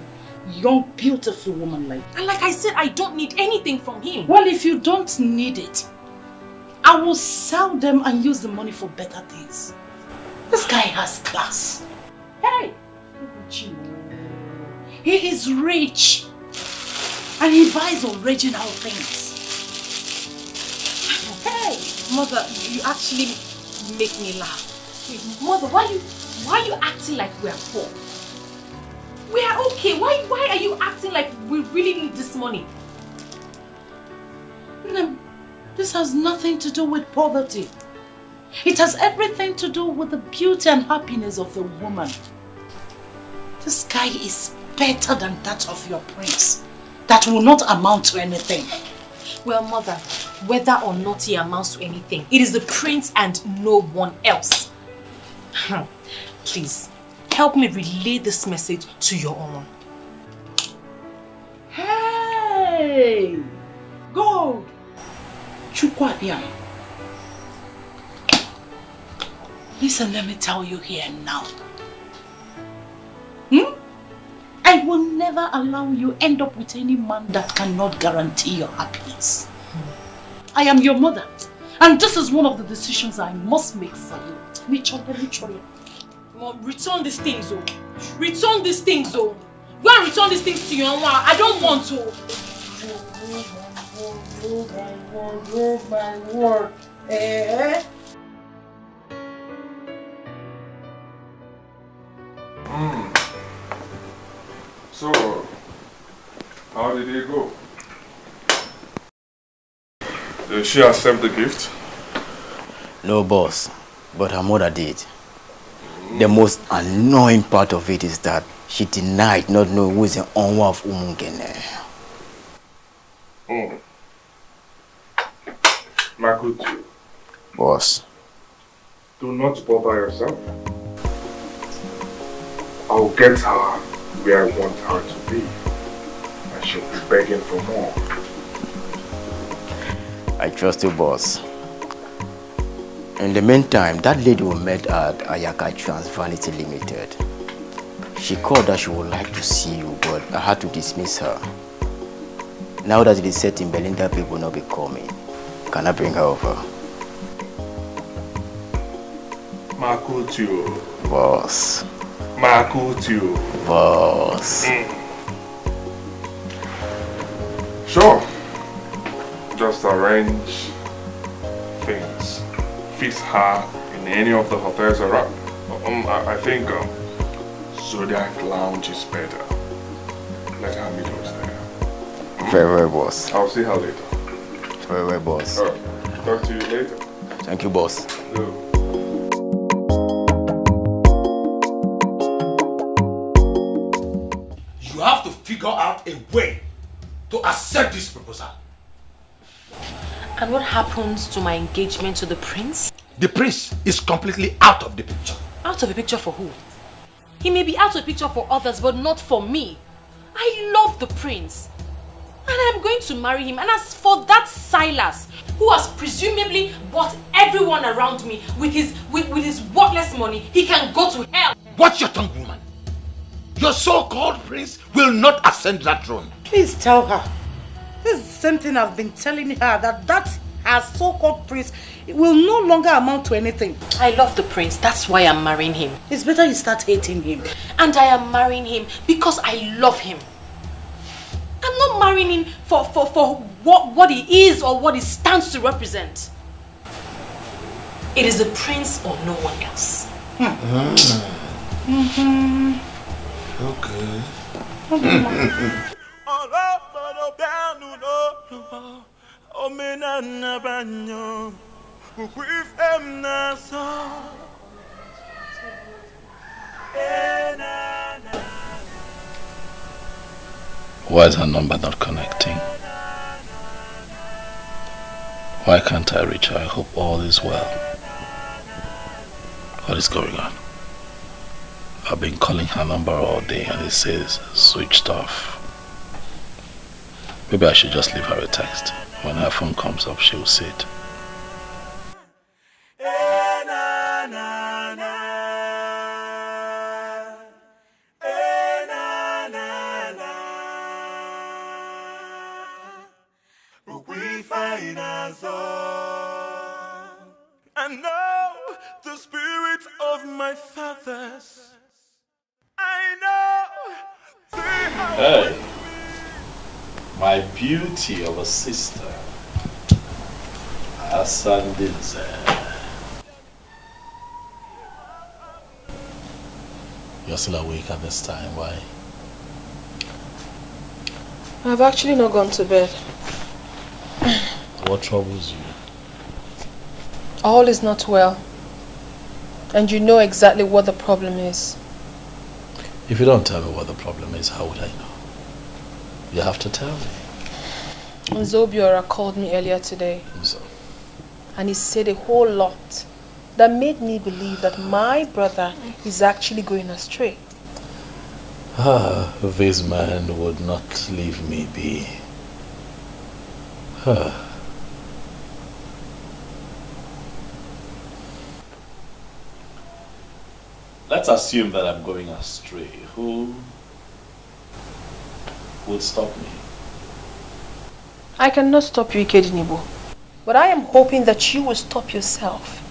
young, beautiful woman like you? And like I said, I don't need anything from him. Well, if you don't need it, I will sell them and use the money for better things. This guy has class. Hey! He is rich. And he buys original things. Hey! Mother, you actually make me laugh. Wait, Mother, why are you acting like we are poor? We are okay. Why are you acting like we really need this money? No, this has nothing to do with poverty. It has everything to do with the beauty and happiness of the woman. This guy is better than that of your prince. That will not amount to anything. Well, mother, whether or not he amounts to anything, it is the prince and no one else. Please, help me relay this message to your own. Hey! Gold! Chukwabiam. Listen, let me tell you here now. I will never allow you end up with any man that cannot guarantee your happiness. I am your mother, and this is one of the decisions I must make for you. Literally. Mom, return these things, oh. Return these things, oh. Go and return these things to your mom. I don't want to. Oh my word. Eh? So, how did it go? Did she accept the gift? No, boss, but her mother did. The most annoying part of it is that she denied not knowing who is the owner of Umungene. Makutu. Boss. Do not bother yourself. I'll get her where I want her to be. And she'll be begging for more. I trust you, boss. In the meantime, that lady we met at Ayaka Trans Vanity Limited. She called that she would like to see you, but I had to dismiss her. Now that it is set in Belinda, people will not be coming. Can I bring her over? Makutu. Boss. Makutu. Boss. Sure. Just arrange things. Fix her in any of the hotels around. I think Zodiac Lounge is better. Let her meet us there. Very well, boss. I'll see her later. Very well, boss. Alright. Talk to you later. Thank you, boss. You have to figure out a way to accept this proposal. And what happens to my engagement to the prince? The prince is completely out of the picture. Out of the picture for who? He may be out of the picture for others, but not for me. I love the prince. And I'm going to marry him. And as for that Silas, who has presumably bought everyone around me with his worthless money, he can go to hell. Watch your tongue, woman. Your so-called prince will not ascend that throne. Please tell her. This is the same thing I've been telling her, that her so-called prince will no longer amount to anything. I love the prince. That's why I'm marrying him. It's better you start hating him. And I am marrying him because I love him. I'm not marrying him for what he is or what he stands to represent. It is the prince or no one else. Okay. Why is her number not connecting? Why can't I reach her? I hope all is well. What is going on? I've been calling her number all day and it says switched off. Maybe I should just leave her a text. When her phone comes up, she will see it. I know the spirit of my fathers. I know they are. Hey, my beauty of a sister, Asandinze. You're still awake at this time, why? I've actually not gone to bed. What troubles you? All is not well. And you know exactly what the problem is. If you don't tell me what the problem is, how would I know? You have to tell me. Zobiora called me earlier today. So? And he said a whole lot that made me believe that my brother is actually going astray. This man would not leave me be. Let's assume that I'm going astray. Who would stop me? I cannot stop you, Ikedinibo. But I am hoping that you will stop yourself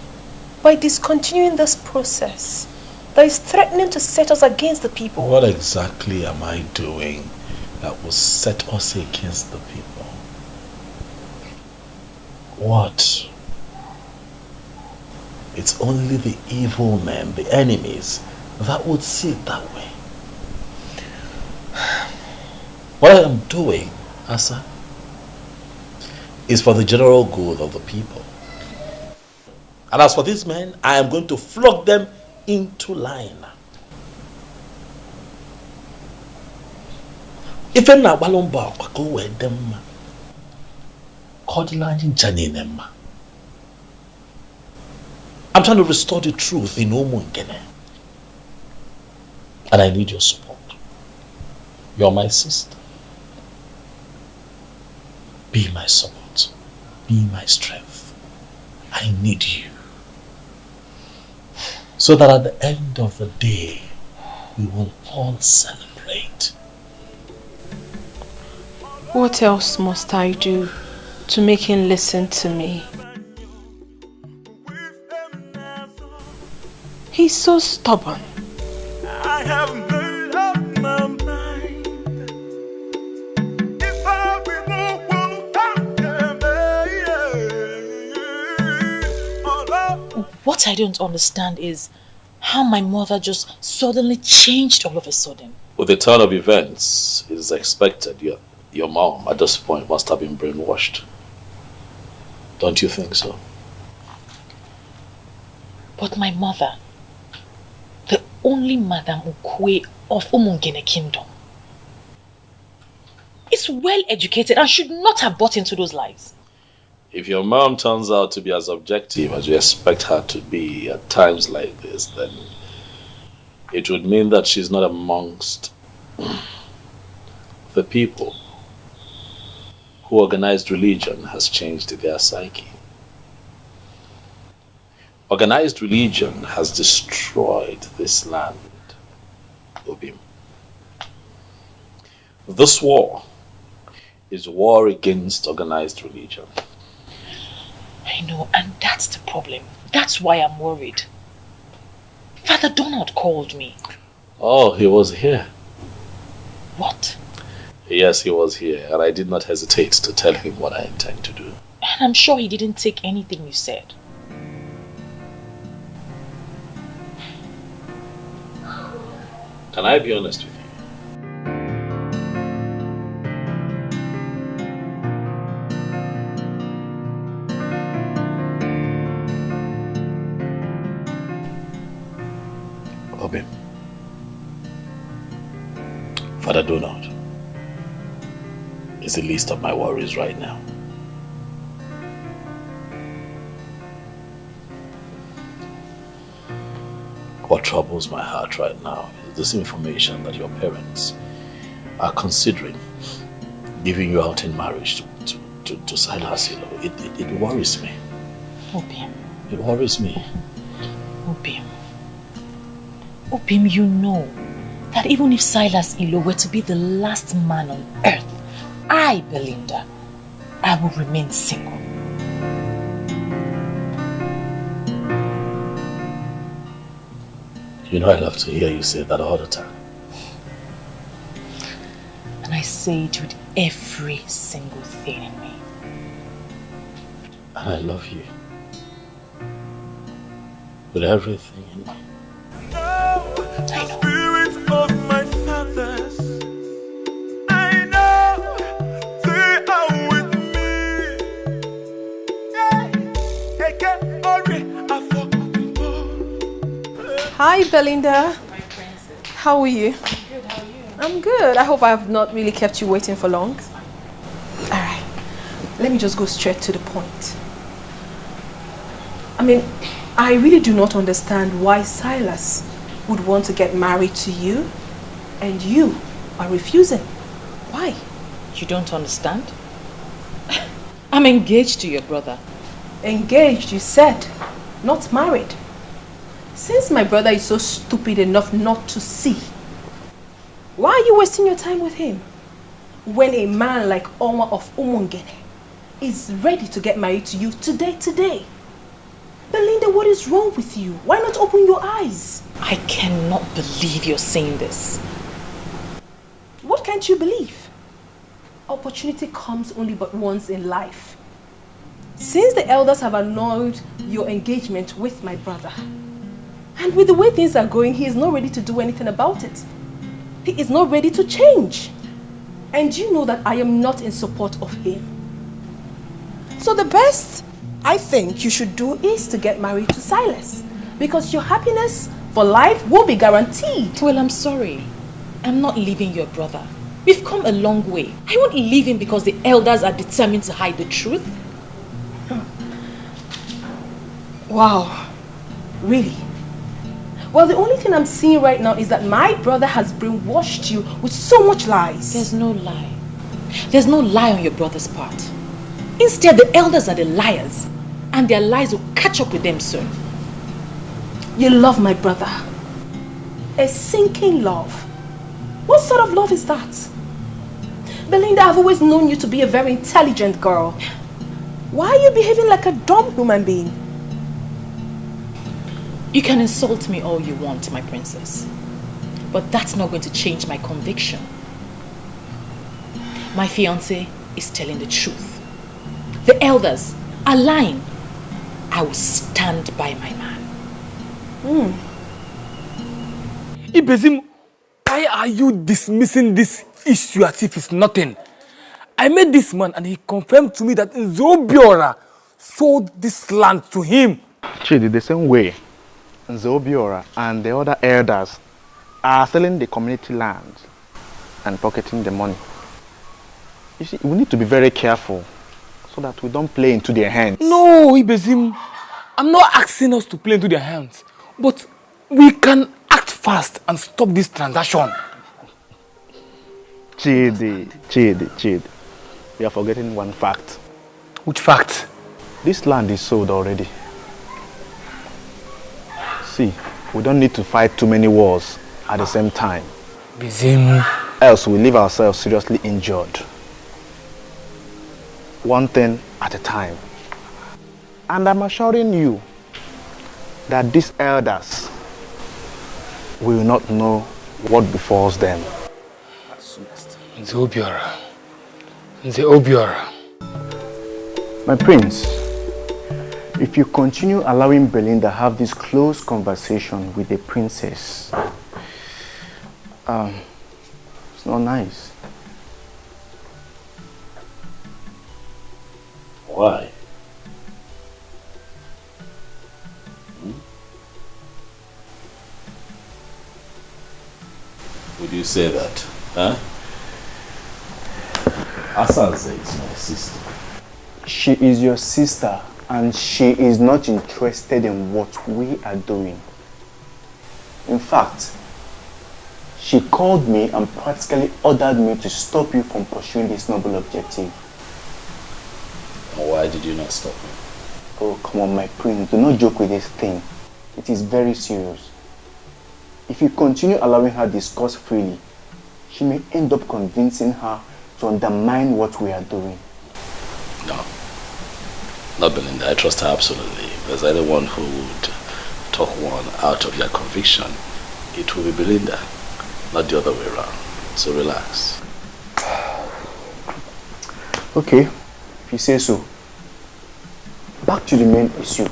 by discontinuing this process that is threatening to set us against the people. What exactly am I doing that will set us against the people? What? It's only the evil men, the enemies, that would see it that way. What I am doing, Asa, is for the general good of the people. And as for these men, I am going to flog them into line. If I'm not balomba, go with them. I'm trying to restore the truth in Omungene. And I need your support. You're my sister. Be my support. Be my strength. I need you. So that at the end of the day, we will all celebrate. What else must I do to make him listen to me? He's so stubborn. I have made up my mind. If I be no one, What I don't understand is how my mother just suddenly changed all of a sudden. With the turn of events, it is expected your mom at this point must have been brainwashed. Don't you think so? But my mother, the only Madam Ukwe of Umungene Kingdom, is well educated and should not have bought into those lies. If your mom turns out to be as objective as you expect her to be at times like this, then it would mean that she's not amongst the people who organized religion has changed their psyche. Organized religion has destroyed this land, Obim. This war is war against organized religion. I know, and that's the problem. That's why I'm worried. Father Donald called me. Oh, he was here. What? Yes, he was here, and I did not hesitate to tell him what I intend to do. And I'm sure he didn't take anything you said. Can I be honest with you? Obim, Father Donald is the least of my worries right now. What troubles my heart right now is this information that your parents are considering giving you out in marriage to Silas. You know, it worries me. Obim. It worries me. Obim. Obim, you know that even if Silas Ilo were to be the last man on earth, I, Belinda, I will remain single. You know I love to hear you say that all the time. And I say it with every single thing in me. And I love you with everything in me. the spirit of my fathers, I know they are with me. Yeah. Hi, Belinda. My princess. How are you? I'm good, how are you? I'm good. I hope I have not really kept you waiting for long. Alright, let me just go straight to the point. I mean, I really do not understand why Silas would want to get married to you and you are refusing. Why? You don't understand? I'm engaged to your brother. Engaged, you said, not married. Since my brother is so stupid enough not to see, why are you wasting your time with him? When a man like Oma of Umungene is ready to get married to you today. Belinda, what is wrong with you? Why not open your eyes? I cannot believe you're saying this. What can't you believe? Opportunity comes only but once in life. Since the elders have annulled your engagement with my brother, and with the way things are going, he is not ready to do anything about it. He is not ready to change. And you know that I am not in support of him. So the best I think you should do is to get married to Silas, because your happiness for life will be guaranteed. Well, I'm sorry. I'm not leaving your brother. We've come a long way. I won't leave him because the elders are determined to hide the truth. Wow. Really? Well, the only thing I'm seeing right now is that my brother has brainwashed you with so much lies. There's no lie. There's no lie on your brother's part. Instead, the elders are the liars, and their lies will catch up with them soon. You love my brother. A sinking love. What sort of love is that? Belinda, I've always known you to be a very intelligent girl. Why are you behaving like a dumb human being? You can insult me all you want, my princess. But that's not going to change my conviction. My fiancé is telling the truth. The elders are lying. I will stand by my man. Ibezim, why are you dismissing this issue as if it's nothing? I met this man and he confirmed to me that Nzobiora sold this land to him. Chidi, the same way Nzobiora and the other elders are selling the community land and pocketing the money. You see, we need to be very careful so that we don't play into their hands. No, Ibezim, I'm not asking us to play into their hands, but we can act fast and stop this transaction. Chidi, we are forgetting one fact. Which fact? This land is sold already. See, we don't need to fight too many wars at the same time. Bizim. Else we leave ourselves seriously injured. One thing at a time. And I'm assuring you that these elders will not know what befalls them. Nzobiora. My prince, if you continue allowing Belinda have this close conversation with the princess, it's not nice. Why? Would you say that? Huh? Asanze is my sister. She is your sister and she is not interested in what we are doing. In fact, she called me and practically ordered me to stop you from pursuing this noble objective. And why did you not stop me? Oh, come on, my prince. Do not joke with this thing. It is very serious. If you continue allowing her discuss freely, she may end up convincing her to undermine what we are doing. No. Not Belinda. I trust her absolutely. If there's anyone who would talk one out of their conviction, it will be Belinda, not the other way around. So relax. Okay, if you say so. Back to the main issue.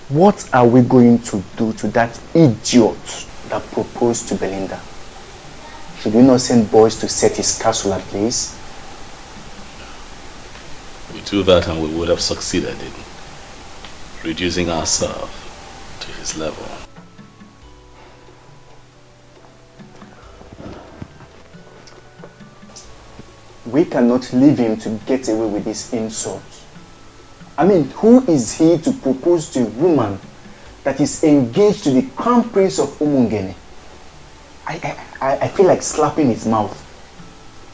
What are we going to do to that idiot that proposed to Belinda? Should we not send boys to set his castle ablaze? We do that and we would have succeeded in reducing ourselves to his level. We cannot leave him to get away with this insult. I mean, who is he to propose to a woman that is engaged to the crown prince of Umungene? I feel like slapping his mouth.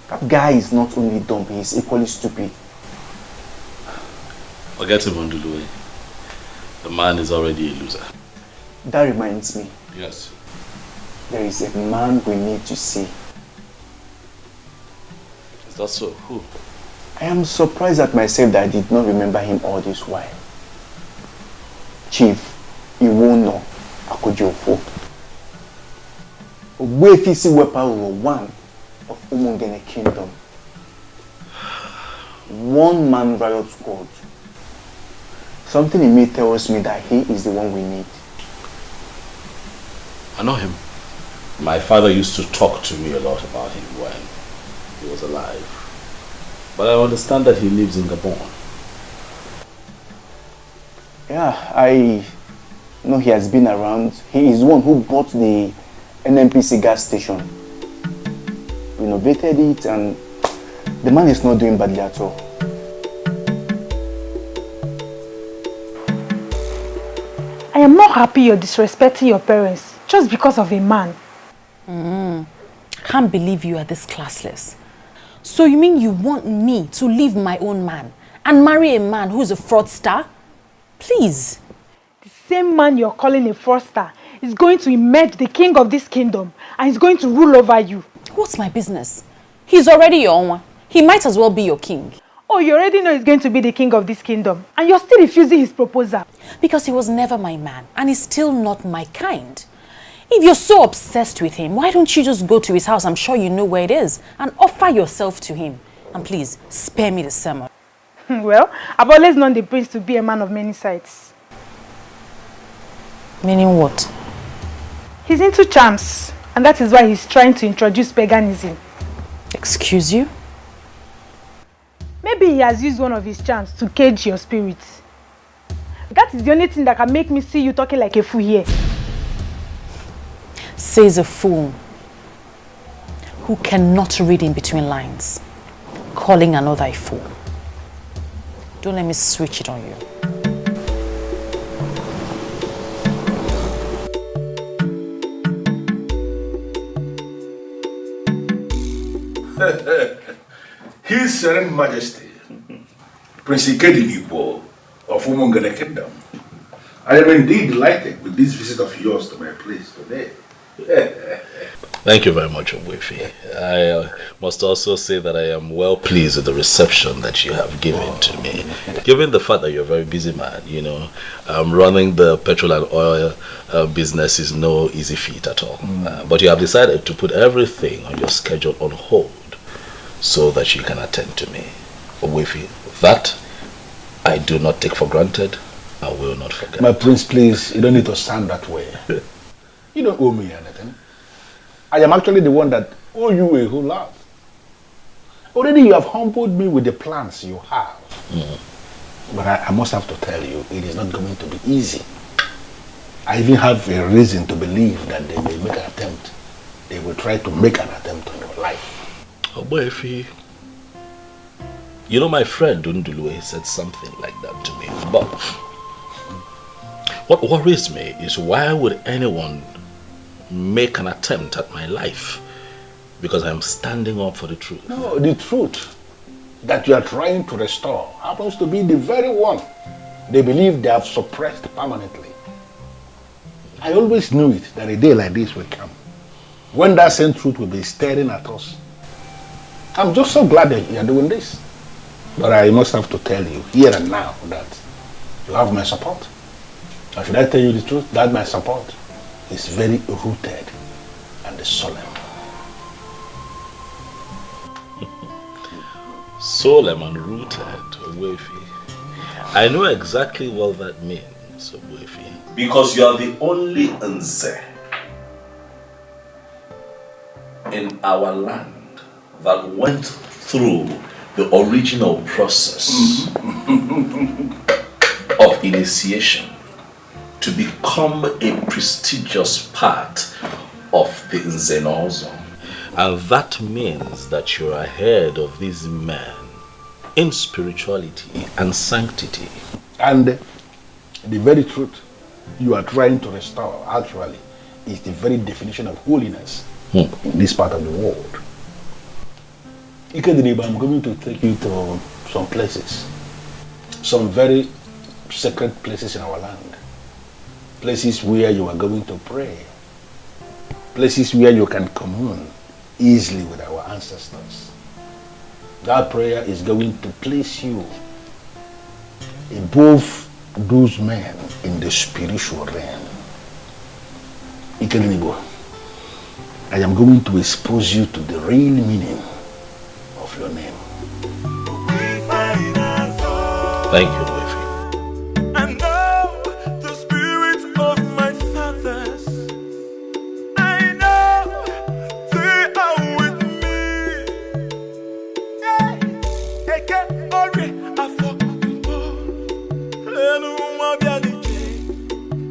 That guy is not only dumb, he is equally stupid. Forget him, Onduluwe. The man is already a loser. That reminds me. Yes. There is a man we need to see. Is that so? Who? I am surprised at myself that I did not remember him all this while. Chief Iwono Akojofo. Ogbuefisi Wepa 1 of Umungene Kingdom. One-man riot squad. Something in me tells me that he is the one we need. I know him. My father used to talk to me a lot about him when he was alive. But I understand that he lives in Gabon. Yeah, I know he has been around. He is the one who bought the NNPC gas station, renovated it, and the man is not doing badly at all. I am not happy you're disrespecting your parents just because of a man. Can't believe you are this classless. So you mean you want me to leave my own man and marry a man who's a fraudster? Please. The same man you're calling a fraudster is going to emerge the king of this kingdom and is going to rule over you. What's my business? He's already your own. He might as well be your king. Oh, you already know he's going to be the king of this kingdom and you're still refusing his proposal. Because he was never my man and he's still not my kind. If you're so obsessed with him, why don't you just go to his house, I'm sure you know where it is, and offer yourself to him? And please, spare me the sermon. Well, I've always known the prince to be a man of many sides. Meaning what? He's into charms, and that is why he's trying to introduce paganism. Excuse you? Maybe he has used one of his charms to cage your spirit. That is the only thing that can make me see you talking like a fool here. Says a fool who cannot read in between lines, calling another a fool. Don't let me switch it on you. His Serene Majesty, Prince Ikediligbo of Umungene Kingdom, I am indeed delighted with this visit of yours to my place today. Thank you very much, Ogbuefi. I must also say that I am well pleased with the reception that you have given to me. Given the fact that you're a very busy man, you know, running the petrol and oil business is no easy feat at all. But you have decided to put everything on your schedule on hold so that you can attend to me. Ogbuefi, that I do not take for granted. I will not forget. My prince, please, you don't need to sound that way. You don't owe me anything. I am actually the one that owe you a whole lot. Already you have humbled me with the plans you have. But I must have to tell you, it is not going to be easy. I even have a reason to believe that they may make an attempt. They will try to make an attempt on your life. Oh boy, if you know, my friend Unduluwe said something like that to me. But what worries me is, why would anyone make an attempt at my life? Because I'm standing up for the truth. No, the truth that you are trying to restore happens to be the very one they believe they have suppressed permanently. I always knew it, that a day like this will come, when that same truth will be staring at us. I'm just so glad that you are doing this. But I must have to tell you here and now that you have my support. Or should I tell you the truth? That my support is very rooted and solemn. Solemn and rooted, Ogbuefi. I know exactly what that means, Ogbuefi. Because you are the only Nze in our land that went through the original process of initiation to become a prestigious part of the Zenos. And that means that you're ahead of these men in spirituality and sanctity. And the very truth you are trying to restore, actually, is the very definition of holiness in this part of the world. Ikedriba, I'm going to take you to some places, some very sacred places in our land, places where you are going to pray, places where you can commune easily with our ancestors. That prayer is going to place you above those men in the spiritual realm. Ikedriba, I am going to expose you to the real meaning of your name. Thank you, Levi. And now the spirit of my fathers, I know they are with me. Eke ori afọ mpo, enu mo bia dije,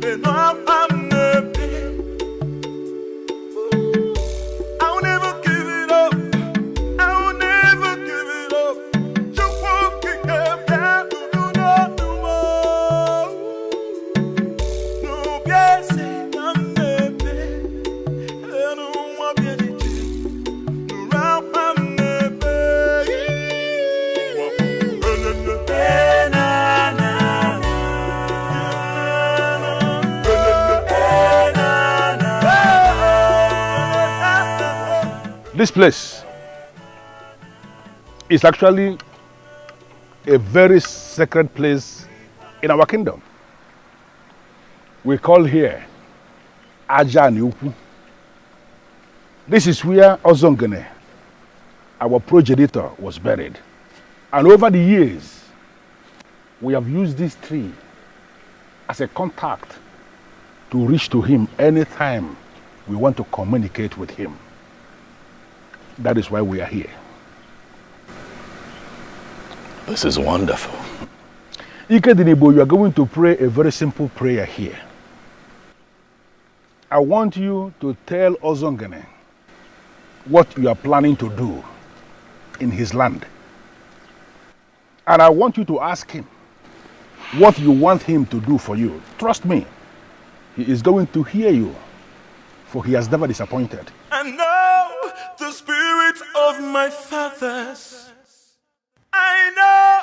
enu am nepe. I'll never give it up. I'll never give it up. Just walking up down to do not do more. No, yes, I'm never. And I'm never. No, I'm never. This place is actually a very sacred place in our kingdom. We call here Aja Niuku. This is where Ozongene, our progenitor, was buried. And over the years, we have used this tree as a contact to reach to him anytime we want to communicate with him. That is why we are here. This is wonderful. Ikedinibo, you are going to pray a very simple prayer here. I want you to tell Ozongene what you are planning to do in his land. And I want you to ask him what you want him to do for you. Trust me, he is going to hear you, for he has never disappointed. And now the spirit of my fathers, I know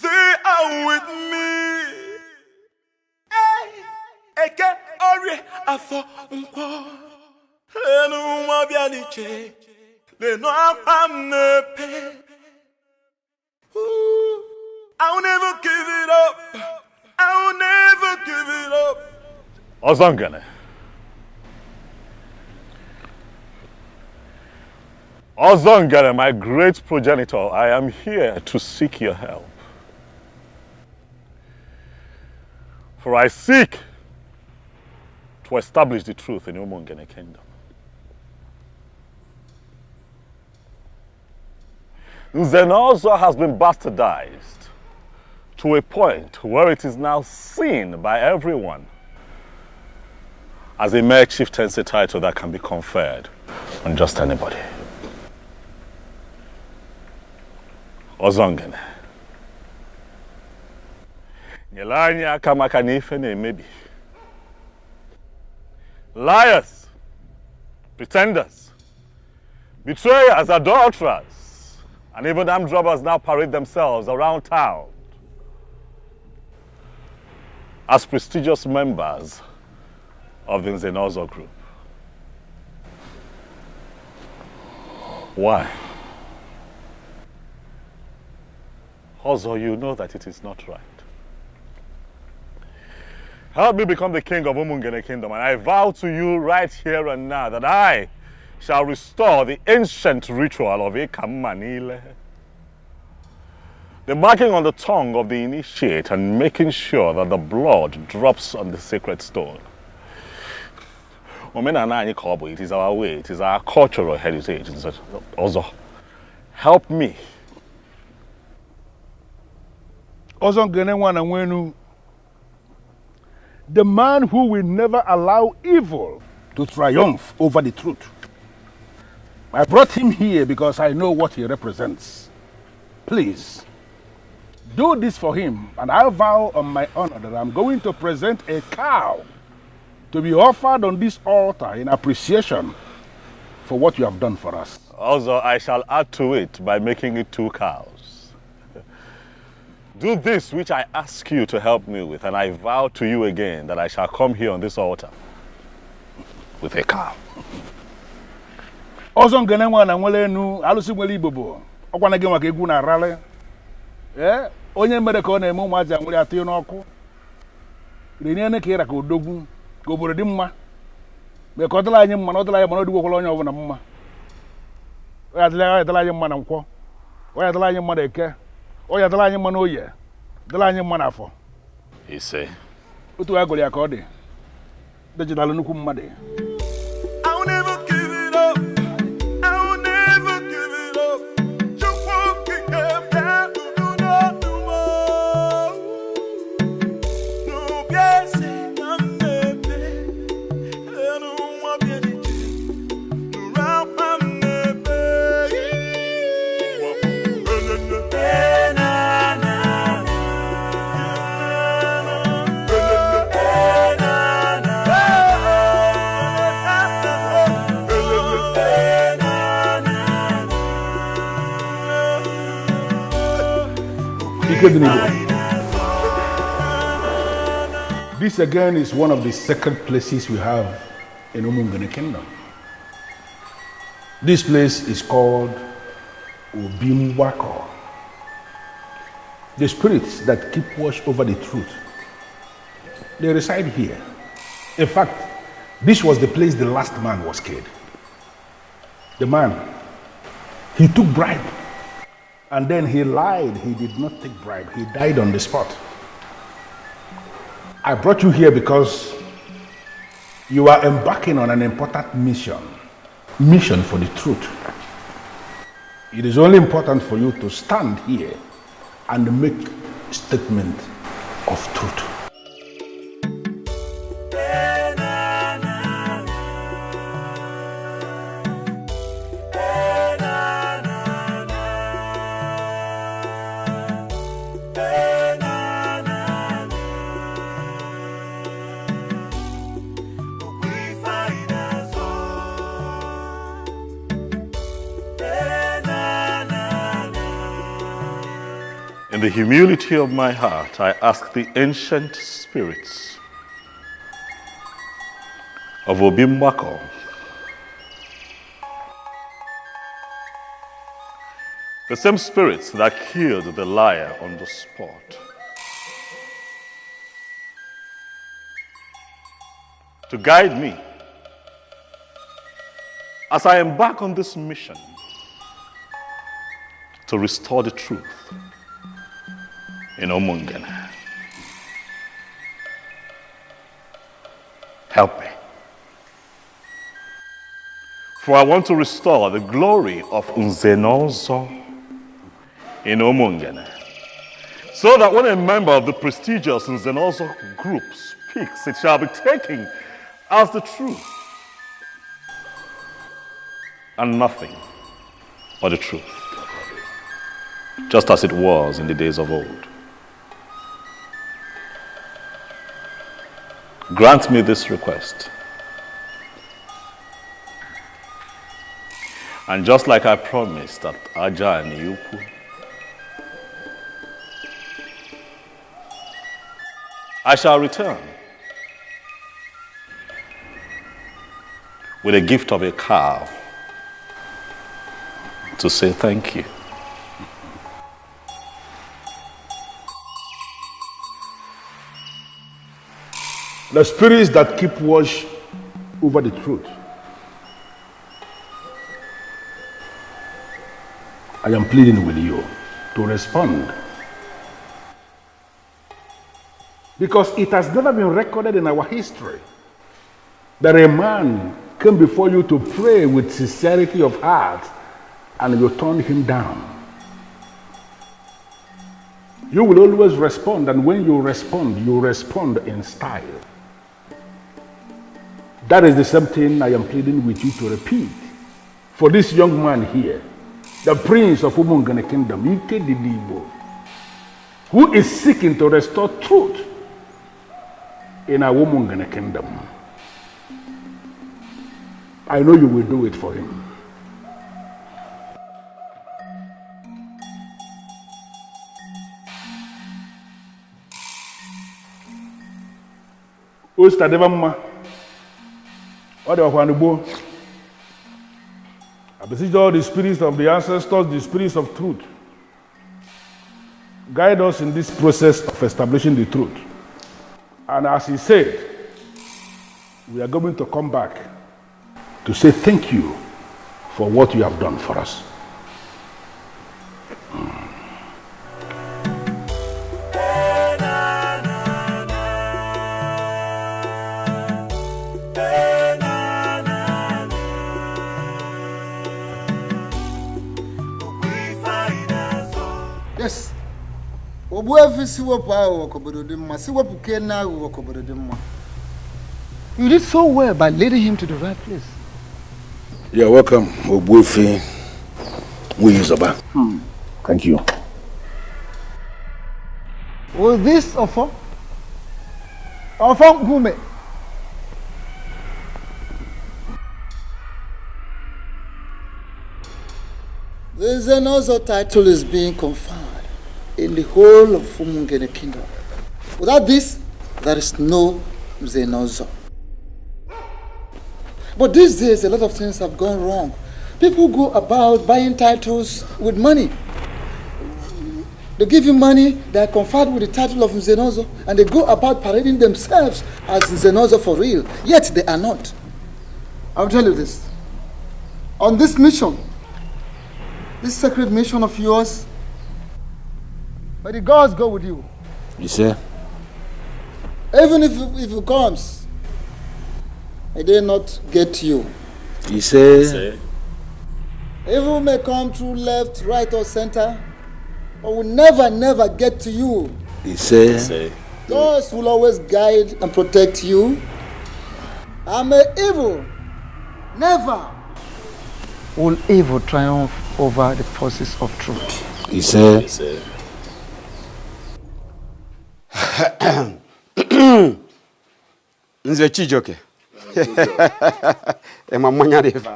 they are with me. Eke ori afọ mpo, enu mo bia dije, le no am nepe. I'll never give it up. I'll never give it up. Ozongene. Ozongene, my great progenitor, I am here to seek your help. For I seek to establish the truth in Umungene kingdom. Zenos has been bastardized to a point where it is now seen by everyone as a mere chieftaincy title that can be conferred on just anybody. Ozongene. Nyelanya kamaka n'ife na-emebi. Liars, pretenders, betrayers, adulterers, and even armed robbers now parade themselves around town as prestigious members of the Zenozo group. Why? Also, you know that it is not right. Help me become the king of Umungene kingdom, and I vow to you right here and now that I shall restore the ancient ritual of Ikamanile. The marking on the tongue of the initiate and making sure that the blood drops on the sacred stone. It is our way, it is our cultural heritage. Also, help me. Ozongene wana wenu The man who will never allow evil to triumph over the truth. I brought him here because I know what he represents. Please, do this for him, and I vow on my honor that I'm going to present a cow to be offered on this altar in appreciation for what you have done for us. Also, I shall add to it by making it 2 cows. Do this which I ask you to help me with, and I vow to you again that I shall come here on this altar with a cow. Ozo ngene nwa na nwele enu alusi nwele ibobo okwana ge nwa ka egwu na rale onye mere ka ọ na-eme ụmụazi anwere atụ n'ọkụ rene ne ka ira ka odogwu ka obodo dị mma me ka ọdịla anyị mma na ọdịla anyị mana odigwokwala onye ọbụla mma ọ ya dịla anyị mma na nkwọ ọ ya dịla anyị mma na eke ọ ya dịla anyị mma na oye dịla anyị mma na afọ ise otu ya gụrụ ya ka ọ dị dejidalụ nnukwu mmadụ. This again is one of the sacred places we have in Umungene Kingdom. This place is called Obimwako. The spirits that keep watch over the truth, they reside here. In fact, this was the place the last man was killed. The man, he took bribe, and then he lied. He did not take bribe. He died on the spot. I brought you here because you are embarking on an important mission for the truth. It is only important for you to stand here and make a statement of truth. In the humility of my heart, I ask the ancient spirits of Obimbako the same spirits that killed the liar on the spot, to guide me as I embark on this mission to restore the truth in Umungene. Help me. For I want to restore the glory of Zenos in Umungene, so that when a member of the prestigious Zenos group speaks, it shall be taken as the truth and nothing but the truth, just as it was in the days of old. Grant me this request. And just like I promised at Aja and Yuku, I shall return with a gift of a cow to say thank you. The spirits that keep watch over the truth, I am pleading with you to respond. Because it has never been recorded in our history that a man came before you to pray with sincerity of heart and you turned him down. You will always respond, and when you respond in style. That is the same thing I am pleading with you to repeat. For this young man here, the prince of Umungene Kingdom, Ike Didibo, who is seeking to restore truth in our Umungene Kingdom. I know you will do it for him. Ostadevamma. I beseech all the spirits of the ancestors, the spirits of truth. Guide us in this process of establishing the truth. And as he said, we are going to come back to say thank you for what you have done for us. Yes. You did so well by leading him to the right place. You're welcome, Obuefi Muyizoba. Thank you. Was this offer? Offer Gume? The Zenos title is being conferred in the whole of Umungene Kingdom. Without this, there is no Zenos. But these days, a lot of things have gone wrong. People go about buying titles with money. They give you money, they are conferred with the title of Zenozo, and they go about parading themselves as Zenozo for real, yet they are not. I'll tell you this. On this mission, this sacred mission of yours, may the gods go with you. You say? Even if it comes, may they not get you. You say? Evil may come through left, right, or center, but will never get to you. You say? Those will always guide and protect you. And may evil never will evil triumph over the forces of truth. You say? Nze Chijoke.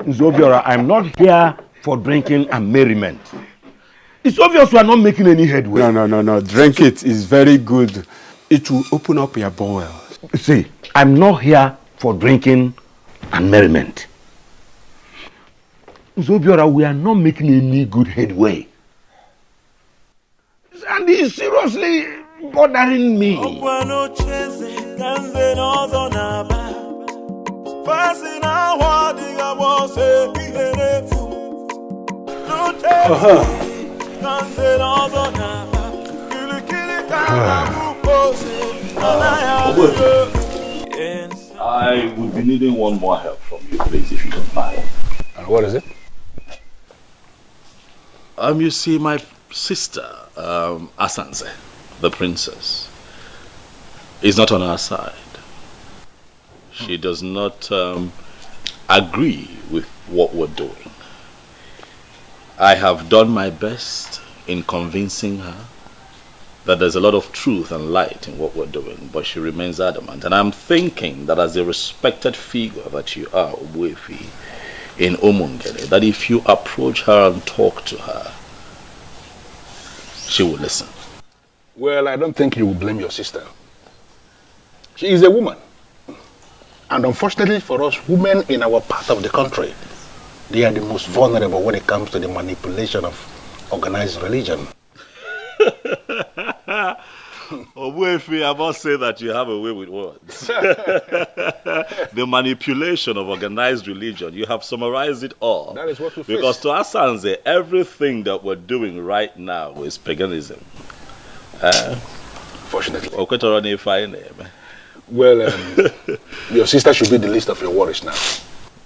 Nzobiora, I'm not here for drinking and merriment. It's obvious we are not making any headway. No. Drink it. It's very good. It will open up your bowel. See, I'm not here for drinking and merriment. Nzobiora, we are not making any good headway. And it's seriously bothering me. I would be needing one more help from you, please, if you don't mind. And what is it? You see, my sister, Asanze, the princess, is not on our side. She does not agree with what we're doing. I have done my best in convincing her that there's a lot of truth and light in what we're doing, but she remains adamant. And I'm thinking that as a respected figure that you are, Obuefi, in Umungene, that if you approach her and talk to her, she will listen. Well, I don't think you will blame your sister. She is a woman. And unfortunately for us, women in our part of the country, they are the most vulnerable when it comes to the manipulation of organized religion. Obuefi, I must say that you have a way with words. The manipulation of organized religion, you have summarized it all. That is what we face. Because to Asanze, everything that we're doing right now is paganism. Fortunately. Well, your sister should be the least of your worries now.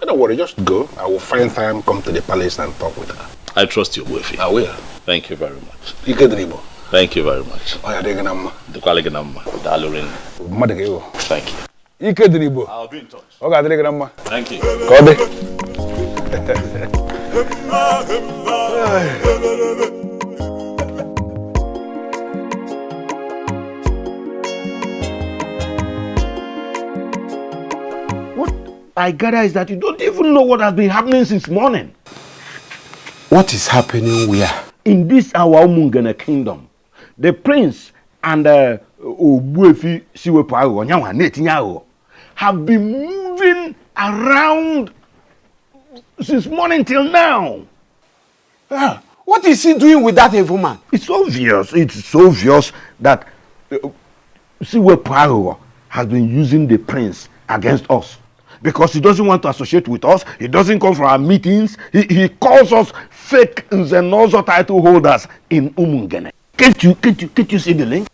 But don't worry, just go. I will find time, come to the palace and talk with her. I trust you, Obuefi. I will. Thank you very much. Thank you very much. Thank you. Ike Dribo. I'll be in touch. Okay, grandma. Thank you. Kode. What I gather is that you don't even know what has been happening since morning. What is happening where? In this our Umungene kingdom, the prince and Obuefi Siwepo Onyawa Netinyawo have been moving around since morning till now. What is he doing with that evil man? It's obvious that Siwepo has been using the prince against us. Because he doesn't want to associate with us, he doesn't come for our meetings, he calls us fake Zenozo title holders in Umungene. Can't you see the link?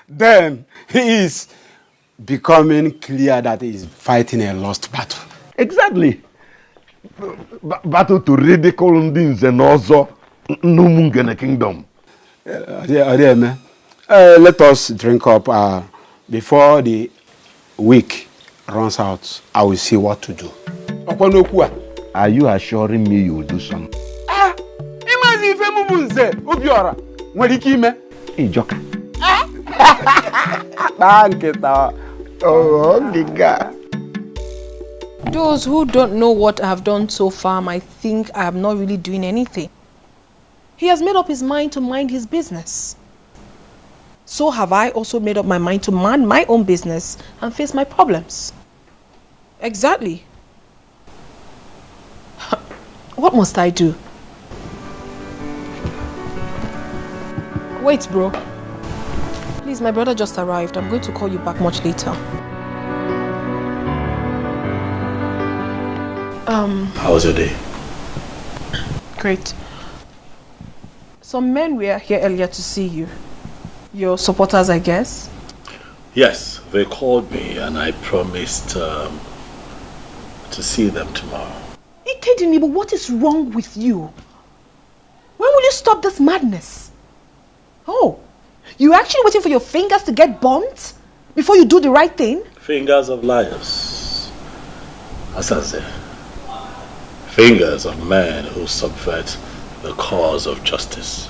Then he is becoming clear that he is fighting a lost battle. Exactly. Battle to ridicule the Zenozo Umungene kingdom. Let us drink up before the week runs out. I will see what to do. Are you assuring me you will do something? Ijoka. Those who don't know what I have done so far might think I am not really doing anything. He has made up his mind to mind his business. So have I also made up my mind to mind my own business and face my problems. Exactly. What must I do? Wait, bro. Please, my brother just arrived. I'm going to call you back much later. How was your day? Great. Some men were here earlier to see you. Your supporters, I guess? Yes, they called me and I promised to see them tomorrow. Ikedini, but what is wrong with you? When will you stop this madness? Oh, you're actually waiting for your fingers to get burnt before you do the right thing? Fingers of liars. Asaze. Fingers of men who subvert the cause of justice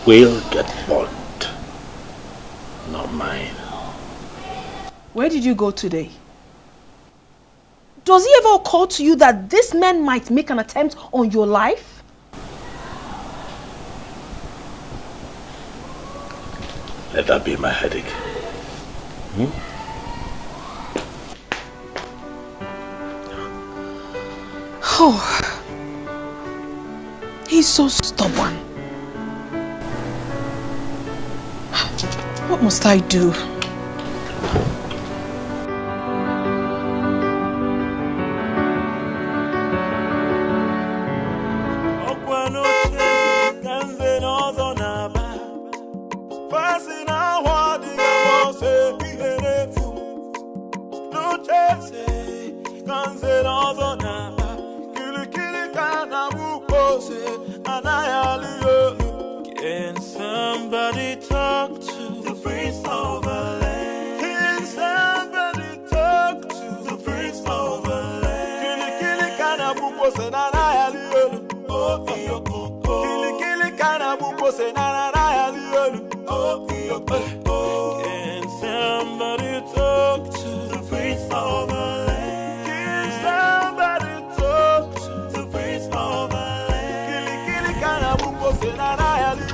will get burnt. Not mine. Where did you go today? Does it ever occur to you that this man might make an attempt on your life? Let that be my headache. Oh, he's so stubborn. What must I do? Can somebody talk to the prince of the land? Can somebody talk to the prince of the land? Kili kana buko se na na yali oh iyo kili kana buko se na na yali oh iyo Can somebody talk to the prince of the land? Can somebody talk to the prince of the land? Kili kana buko se na na yali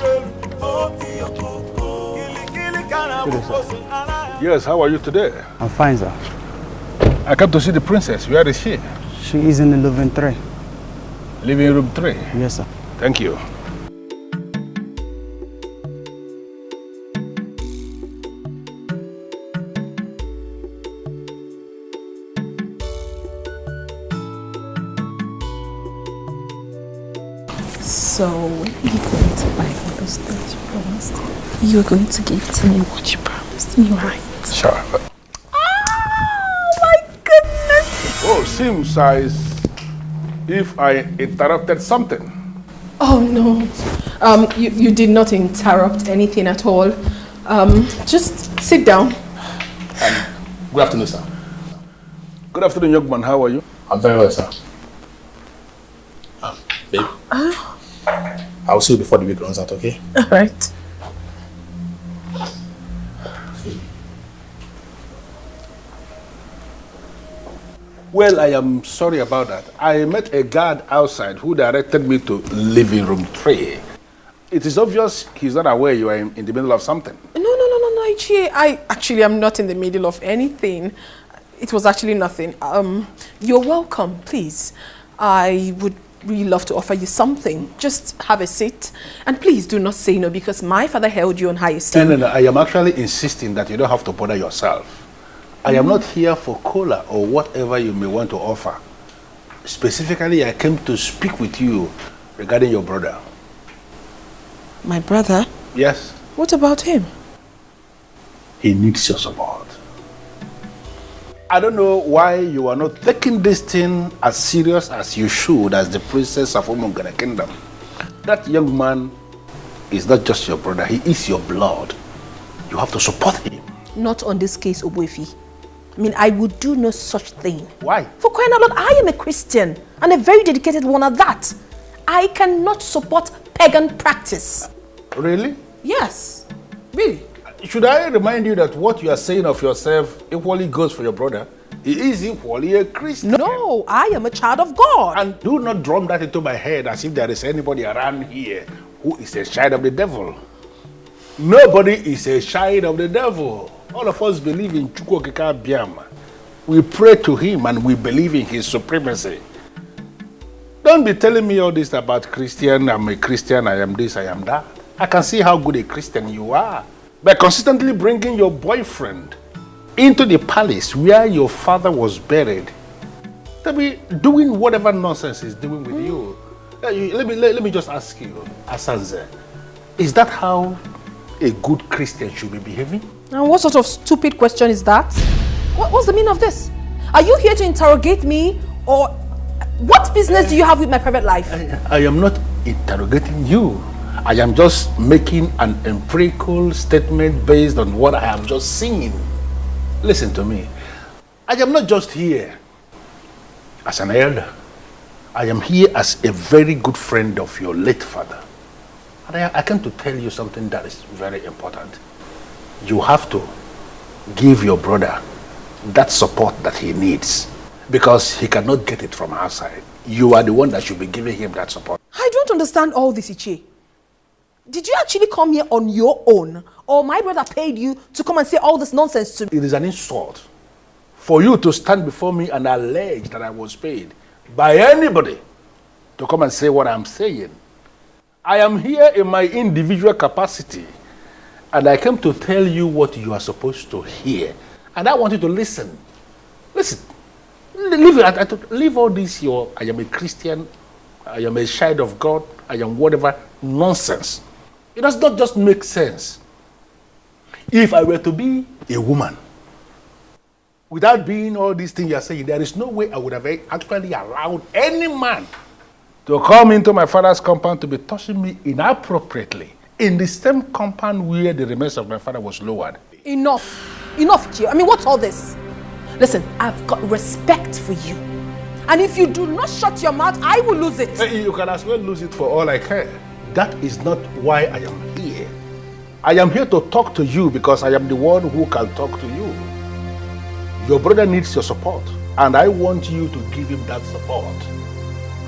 Yes, how are you today? I'm fine, sir. I came to see the princess. Where is she? She is in the living 3. Living room 3? Yes, sir. Thank you. So, when are you going to buy all those things you promised? You're going to give to me what you promised me, right? Sure. Oh my goodness! Oh, seems as if I interrupted something. Oh no, you did not interrupt anything at all. Just sit down. Good afternoon, sir. Good afternoon, young man. How are you? I'm very well, sir. Babe. I'll see you before the week runs out, okay? All right. Well, I am sorry about that. I met a guard outside who directed me to living room 3. It is obvious he's not aware you are in the middle of something. No, Ichie. I actually am not in the middle of anything. It was actually nothing. You're welcome, please. I would really love to offer you something. Just have a seat. And please do not say no, because my father held you on high esteem. No. I am actually insisting that you don't have to bother yourself. I am not here for cola or whatever you may want to offer. Specifically, I came to speak with you regarding your brother. My brother? Yes. What about him? He needs your support. I don't know why you are not taking this thing as serious as you should as the princess of Umungana Kingdom. That young man is not just your brother, he is your blood. You have to support him. Not on this case, Obuefi. I mean, I would do no such thing. Why? For crying out loud, I am a Christian, and a very dedicated one at that. I cannot support pagan practice. Really? Yes. Really? Should I remind you that what you are saying of yourself equally goes for your brother? He is equally a Christian. No, I am a child of God. And do not drum that into my head as if there is anybody around here who is a child of the devil. Nobody is a child of the devil. All of us believe in Chukwokeka Biama. We pray to him and we believe in his supremacy. Don't be telling me all this about Christian, I'm a Christian, I am this, I am that. I can see how good a Christian you are. By consistently bringing your boyfriend into the palace where your father was buried, they'll be doing whatever nonsense he's doing with you. Let me just ask you, Asanze, is that how a good Christian should be behaving? And what sort of stupid question is that? What's the meaning of this? Are you here to interrogate me, or what business do you have with my private life? I am not interrogating you. I am just making an empirical statement based on what I have just seen. Listen to me. I am not just here as an elder. I am here as a very good friend of your late father. And I came to tell you something that is very important. You have to give your brother that support that he needs, because he cannot get it from outside. You are the one that should be giving him that support. I don't understand all this, Ichie. Did you actually come here on your own, or my brother paid you to come and say all this nonsense to me? It is an insult for you to stand before me and allege that I was paid by anybody to come and say what I'm saying. I am here in my individual capacity, and I came to tell you what you are supposed to hear. And I want you to listen. Listen. Leave all this, I am a Christian, I am a child of God, I am whatever nonsense. It does not just make sense. If I were to be a woman, without being all these things you are saying, there is no way I would have actually allowed any man to come into my father's compound to be touching me inappropriately in the same compound where the remains of my father was lowered. Enough, Gio. I mean, what's all this? Listen, I've got respect for you. And if you do not shut your mouth, I will lose it. You can as well lose it for all I care. That is not why I am here. I am here to talk to you because I am the one who can talk to you. Your brother needs your support, and I want you to give him that support.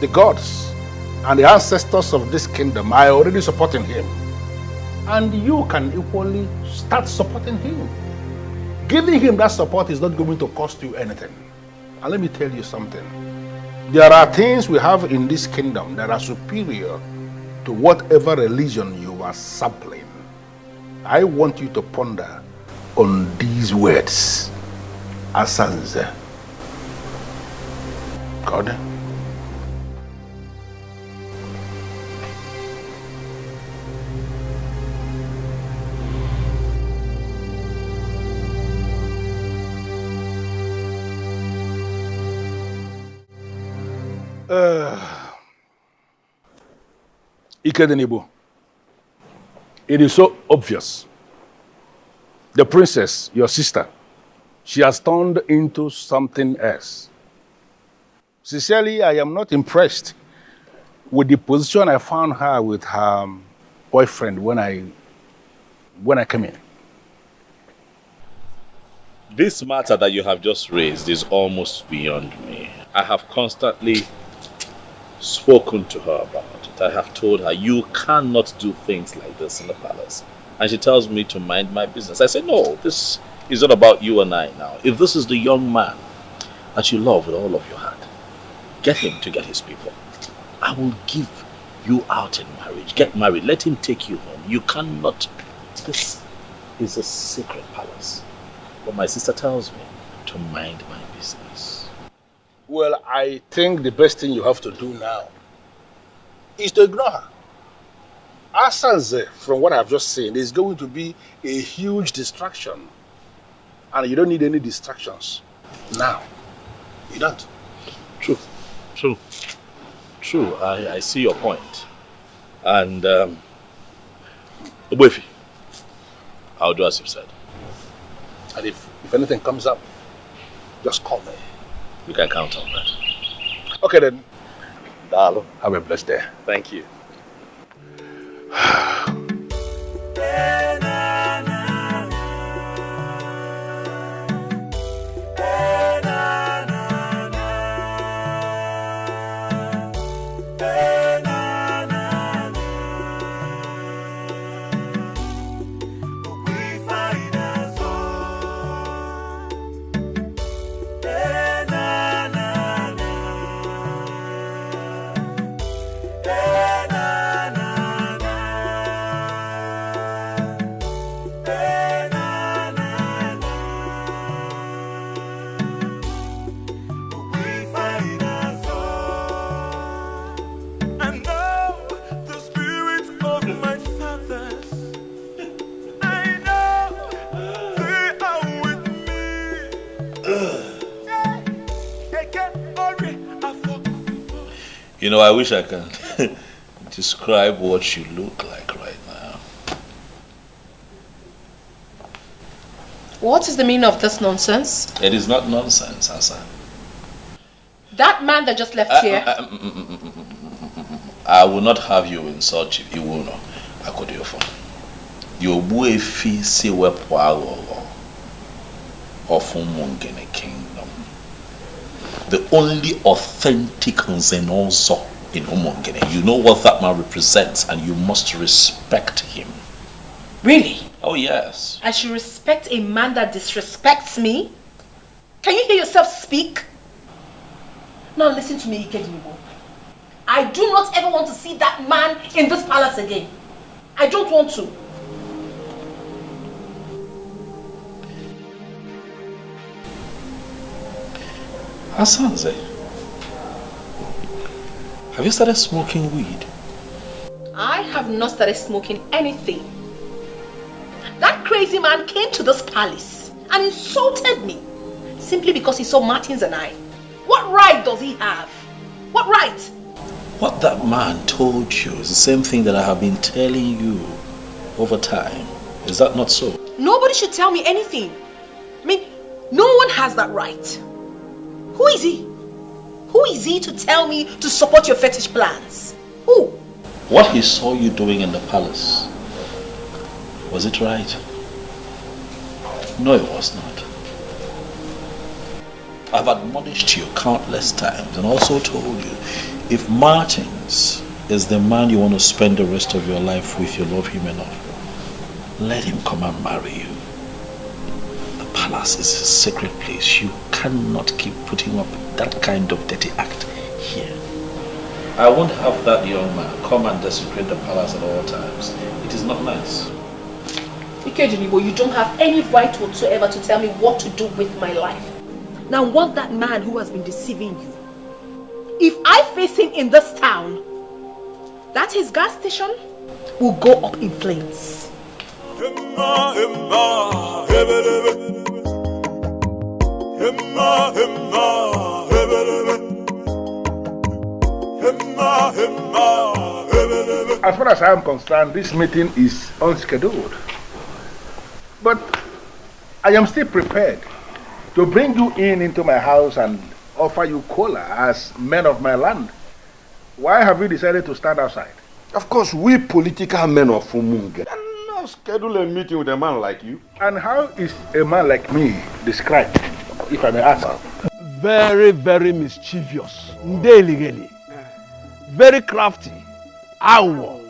The gods and the ancestors of this kingdom are already supporting him. And you can equally start supporting him. Giving him that support is not going to cost you anything. And let me tell you something. There are things we have in this kingdom that are superior to whatever religion you are sampling. I want you to ponder on these words. Asanze. God. Ikedenibo, it is so obvious. The princess, your sister, She has turned into something else. Sincerely, I am not impressed with the position I found her with her boyfriend when I came in. This matter that you have just raised is almost beyond me. I have constantly spoken to her about it. I have told her, you cannot do things like this in the palace. And she tells me to mind my business. I say, no, this is not about you and I now. If this is the young man that you love with all of your heart, get him to get his people. I will give you out in marriage. Get married. Let him take you home. You cannot. This is a sacred palace. But my sister tells me to mind my business. Well, I think the best thing you have to do now is to ignore her. Asanze, from what I've just seen, is going to be a huge distraction. And you don't need any distractions now. You don't. True. I see your point. And, Obuefi, I'll do as you've said. And if anything comes up, just call me. You can count on that. Okay then. Dalo, have a blessed day. Thank you. You know, I wish I can describe what you look like right now. What is the meaning of this nonsense? It is not nonsense, Asa. That man that just left here. I will not have you insult you. You will not. I could do your phone. Your boy fee see where power of Umungene Kingdom. The only authentic Zenos in Umungene. You know what that man represents, and you must respect him. Really? Oh yes. I should respect a man that disrespects me? Can you hear yourself speak? Now listen to me, Ikedibo. I do not ever want to see that man in this palace again. I don't want to. Asanze, have you started smoking weed? I have not started smoking anything. That crazy man came to this palace and insulted me simply because he saw Martins and I. What right does he have? What right? What that man told you is the same thing that I have been telling you over time. Is that not so? Nobody should tell me anything. I mean, no one has that right. Who is he? Who is he to tell me to support your fetish plans? Who? What he saw you doing in the palace, was it right? No, it was not. I've admonished you countless times and also told you, if Martins is the man you want to spend the rest of your life with, you love him enough, let him come and marry you. The palace is a sacred place. You cannot keep putting up that kind of dirty act here. I won't have that young man come and desecrate the palace at all times. It is not nice. Ikedibo, you don't have any right whatsoever to tell me what to do with my life. Now, want that man who has been deceiving you. If I face him in this town, that his gas station will go up in flames. As far as I am concerned, this meeting is unscheduled. But I am still prepared to bring you into my house and offer you cola as men of my land. Why have you decided to stand outside? Of course, we political men of Umunge cannot schedule a meeting with a man like you. And how is a man like me described, if I may ask? Very, very mischievous. Ndeligeli. Very crafty. Awo.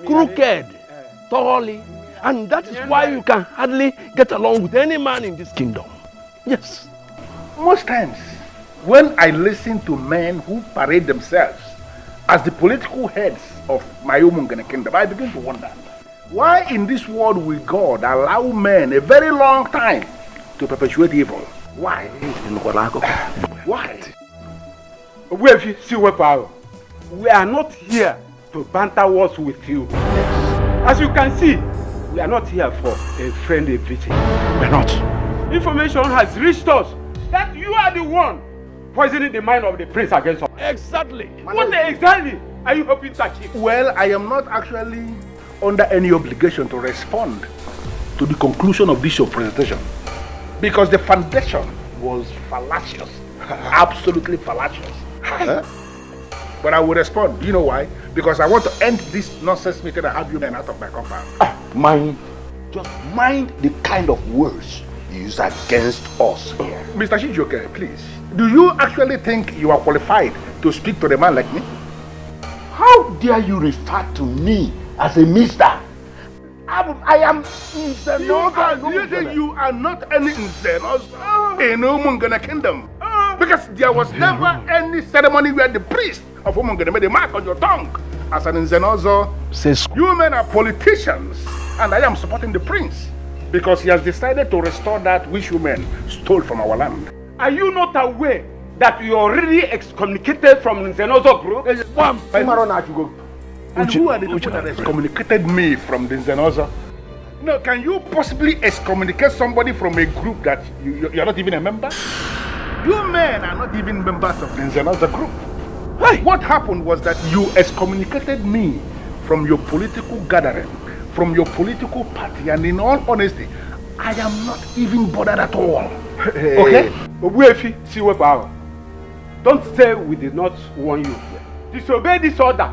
Crooked. Thoroughly. And that is why you can hardly get along with any man in this kingdom. Yes. Most times, when I listen to men who parade themselves as the political heads of my Umungene kingdom, I begin to wonder, why in this world will God allow men a very long time to perpetuate evil? Why? Why? We are not here to banter wars with you. As you can see, we are not here for a friendly visit. We're not. Information has reached us that you are the one poisoning the mind of the prince against us. Exactly. What exactly are you hoping to achieve? Well, I am not actually under any obligation to respond to the conclusion of this your presentation, because the foundation was fallacious. Absolutely fallacious. But I will respond. Do you know why? Because I want to end this nonsense meeting and have you men out of my compound. Just mind the kind of words you use against us here. Mr. Shijoke, please. Do you actually think you are qualified to speak to a man like me? How dare you refer to me as a mister? I am Zenos. Do you think you are not any Zenos in Umungene kingdom? Because there was never any ceremony where the priest of Umungene made a mark on your tongue as an Zenozo. You men are politicians, and I am supporting the prince because he has decided to restore that which you men stole from our land. Are you not aware that you are already excommunicated from the Zenozo group? And who are the people that excommunicated me from the Zenozo? No, can you possibly excommunicate somebody from a group that you're not even a member? You men are not even members of the Zenozo group. Hey. What happened was that you excommunicated me from your political gathering, from your political party, and in all honesty, I am not even bothered at all. Okay? Don't say we did not warn you. Disobey this order,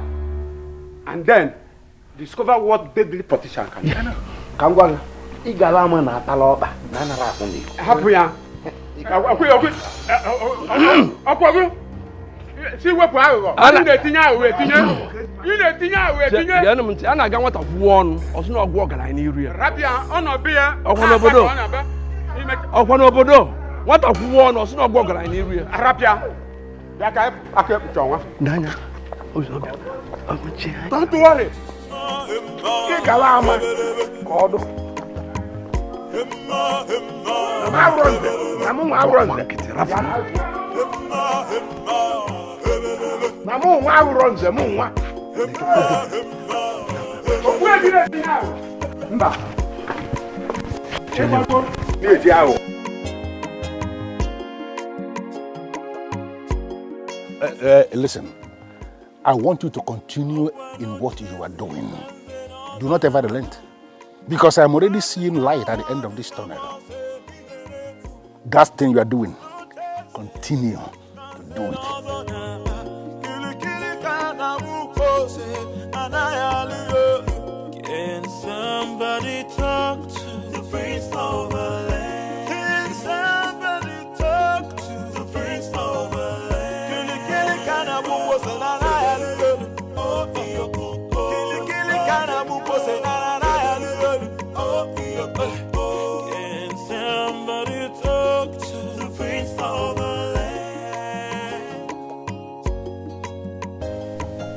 and then discover what deadly politician can do. Kangwang, igalama na taloba, nana rafundi. Happy ya. See what power. I'm the thing I will you the thing I will think. The enemy, and I got what of one, or not walk line area. Rapia, on a beer, or one obodo. What of one, or not walk line area. Rapia, that I kept John. Nana, don't worry. Kalama, God. Listen, I want you to continue in what you are doing. Do not ever relent, because I'm already seeing light at the end of this tunnel. That thing you are doing, continue to do it. Can somebody talk to the prince of the land? Can somebody talk to the prince of the land? Can somebody talk to the prince of the land?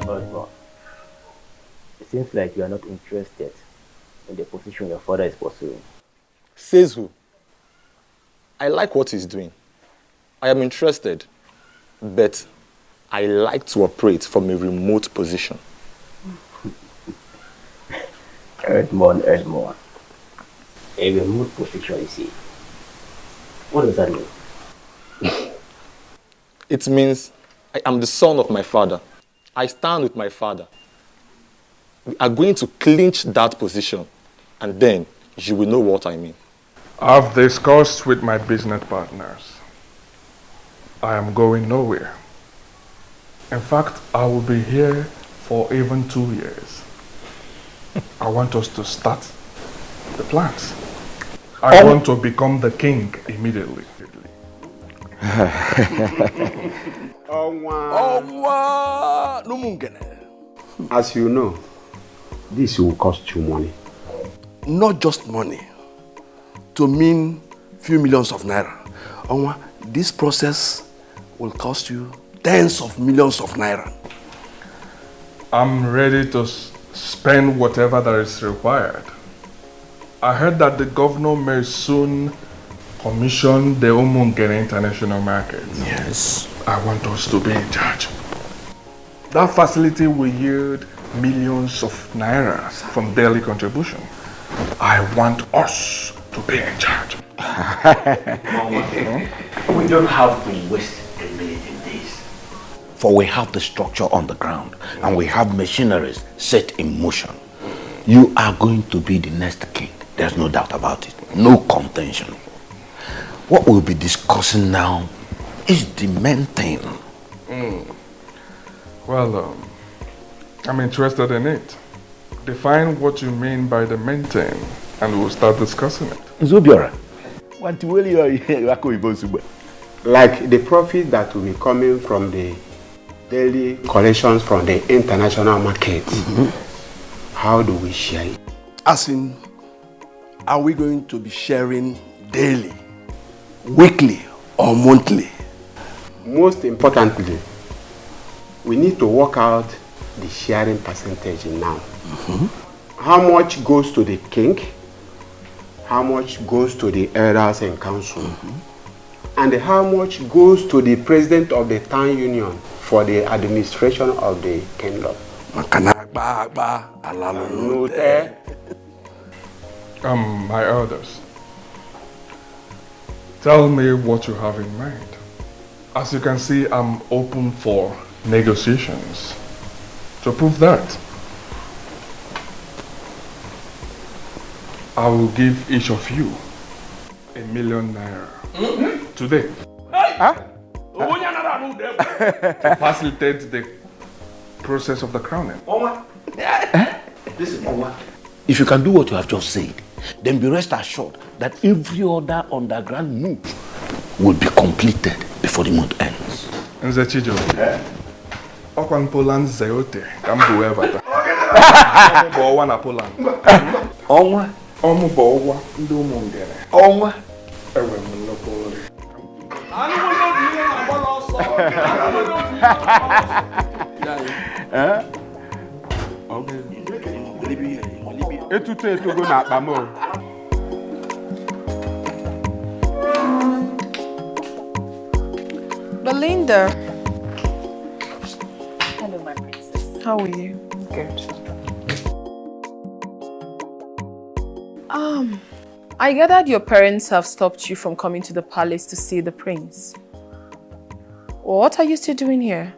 But it seems like you are not interested in the position your father is pursuing. Says who? I like what he's doing. I am interested, but I like to operate from a remote position. Edmond. A remote position, you see. What does that mean? It means I am the son of my father. I stand with my father. We are going to clinch that position, and then you will know what I mean. I've discussed with my business partners. I am going nowhere. In fact, I will be here for even 2 years. I want us to start the plans. I want to become the king immediately. As you know, this will cost you money. Not just money. To mean few millions of naira. Onwa, this process will cost you tens of millions of naira. I'm ready to spend whatever that is required. I heard that the governor may soon commission the Umungene International Market. Yes. I want us to be in charge. That facility will yield millions of naira from daily contribution. I want us to be in charge. We don't have to waste a minute in this. For we have the structure on the ground and we have machineries set in motion. You are going to be the next king. There's no doubt about it. No contention. What we'll be discussing now is the main thing. Well, I'm interested in it. Define what you mean by the main thing and we'll start discussing it. Zobiora. Like the profit that will be coming from the daily collections from the international market. How do we share it? As in, are we going to be sharing daily, weekly, or monthly? Most importantly, we need to work out the sharing percentage now. How much goes to the king? How much goes to the elders and council? And how much goes to the president of the town union for the administration of the kingdom? My elders, tell me what you have in mind. As you can see, I'm open for negotiations. To prove that, I will give each of you $1 million naira today. To facilitate the process of the crowning. Listen, if you can do what you have just said, then be rest assured that every other underground move will be completed before the month ends. Nze Chijo, Okwan Poland Zeote, Kambu Evata. Owa na Poland. Onwa? Omu Bowa, Ndo Mungere. Onwa? Ewe Munopoli. Etute etogo na akpamo. Belinda. Hello, my princess. How are you? Good. I gathered your parents have stopped you from coming to the palace to see the prince. What are you still doing here?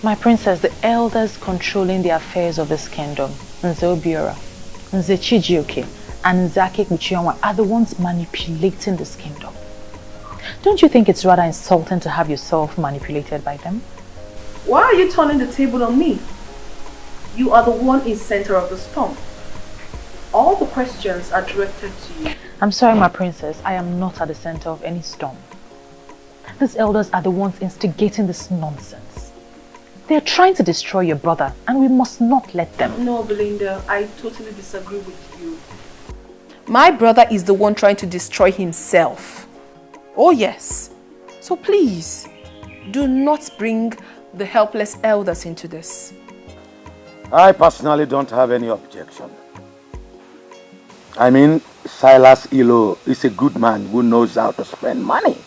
My princess, the elders controlling the affairs of this kingdom, Nze Obiora, Nze Chijioke, and Nzake Kuchionwa are the ones manipulating this kingdom. Don't you think it's rather insulting to have yourself manipulated by them? Why are you turning the table on me? You are the one in center of the storm. All the questions are directed to you. I'm sorry, my princess. I am not at the center of any storm. These elders are the ones instigating this nonsense. They are trying to destroy your brother, and we must not let them. No, Belinda, I totally disagree with you. My brother is the one trying to destroy himself. Oh yes. So please, do not bring the helpless elders into this. I personally don't have any objection. I mean, Silas Ilo is a good man who knows how to spend money.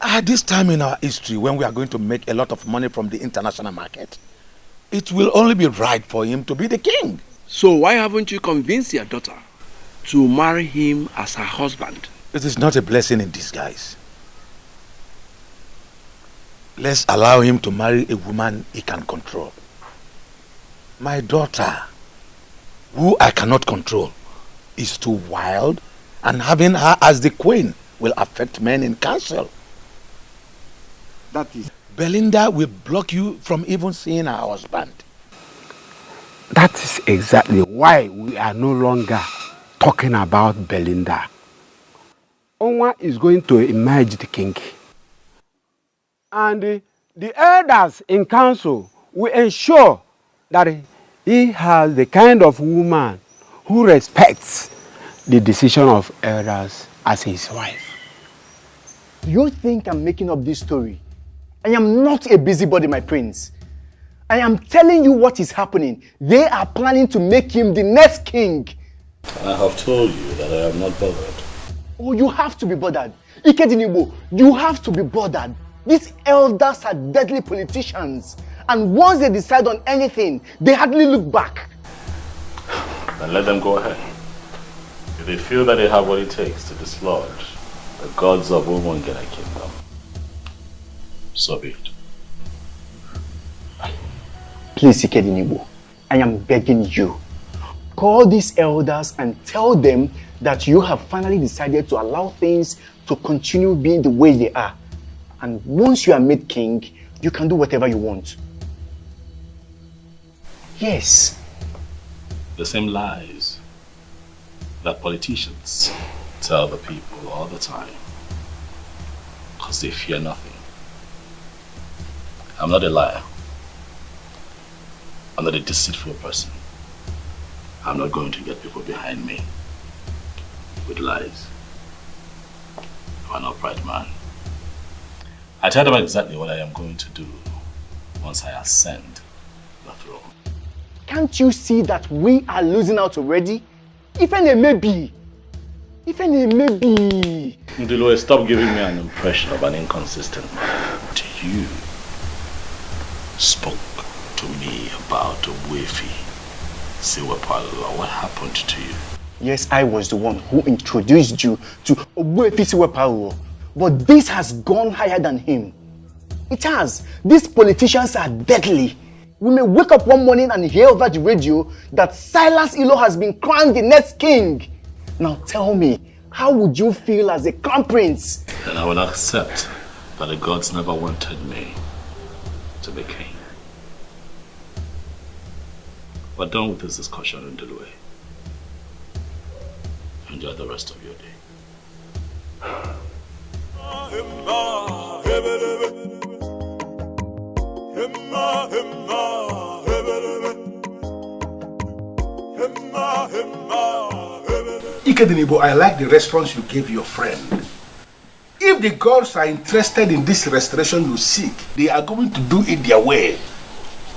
At this time in our history, when we are going to make a lot of money from the international market, it will only be right for him to be the king. So why haven't you convinced your daughter to marry him as her husband? It is not a blessing in disguise. Let's allow him to marry a woman he can control. My daughter, who I cannot control, is too wild, and having her as the queen will affect men in council. That is... Belinda will block you from even seeing her husband. That is exactly why we are no longer talking about Belinda. Onwa is going to emerge the king. And the elders in council will ensure that he has the kind of woman who respects the decision of elders as his wife. Do you think I'm making up this story? I am not a busybody, my prince. I am telling you what is happening. They are planning to make him the next king. I have told you that I am not bothered. Oh, you have to be bothered. Ikedinibo, you have to be bothered. These elders are deadly politicians. And once they decide on anything, they hardly look back. Then let them go ahead. If they feel that they have what it takes to dislodge the gods of Umungene Kingdom, so be it. Please, Ikedinibo, I am begging you. Call these elders and tell them that you have finally decided to allow things to continue being the way they are. And once you are made king, you can do whatever you want. Yes. The same lies that politicians tell the people all the time, because they fear nothing. I'm not a liar. I'm not a deceitful person. I'm not going to get people behind me with lies. I'm an upright man. I tell them exactly what I am going to do once I ascend the throne. Can't you see that we are losing out already? Even a maybe. Even a maybe. Ndilo, stop giving me an impression of an inconsistent man. You spoke to me about Wefi. Siwepalo. What happened to you? Yes, I was the one who introduced you to Wefi Siwepalo. But this has gone higher than him. It has. These politicians are deadly. We may wake up one morning and hear over the radio that Silas Ilo has been crowned the next king. Now tell me, how would you feel as a crown prince? Then I will accept that the gods never wanted me to be king. We're done with this discussion in Delaware. Enjoy the rest of your day. Ikedinibo, I like the response you gave your friend. If the gods are interested in this restoration you seek, they are going to do it their way.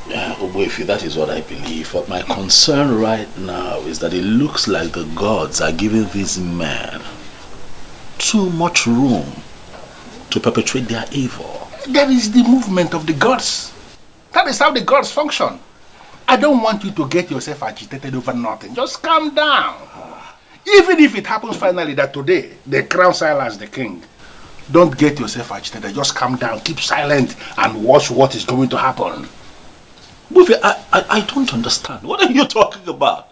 Yeah, Oboifi, that is what I believe. But my concern right now is that it looks like the gods are giving these men too much room to perpetrate their evil. That is the movement of the gods. That is how the gods function. I don't want you to get yourself agitated over nothing. Just calm down. Even if it happens finally that today they crown Silas the king, don't get yourself agitated. Just calm down, keep silent, and watch what is going to happen. Buffy, I don't understand. What are you talking about?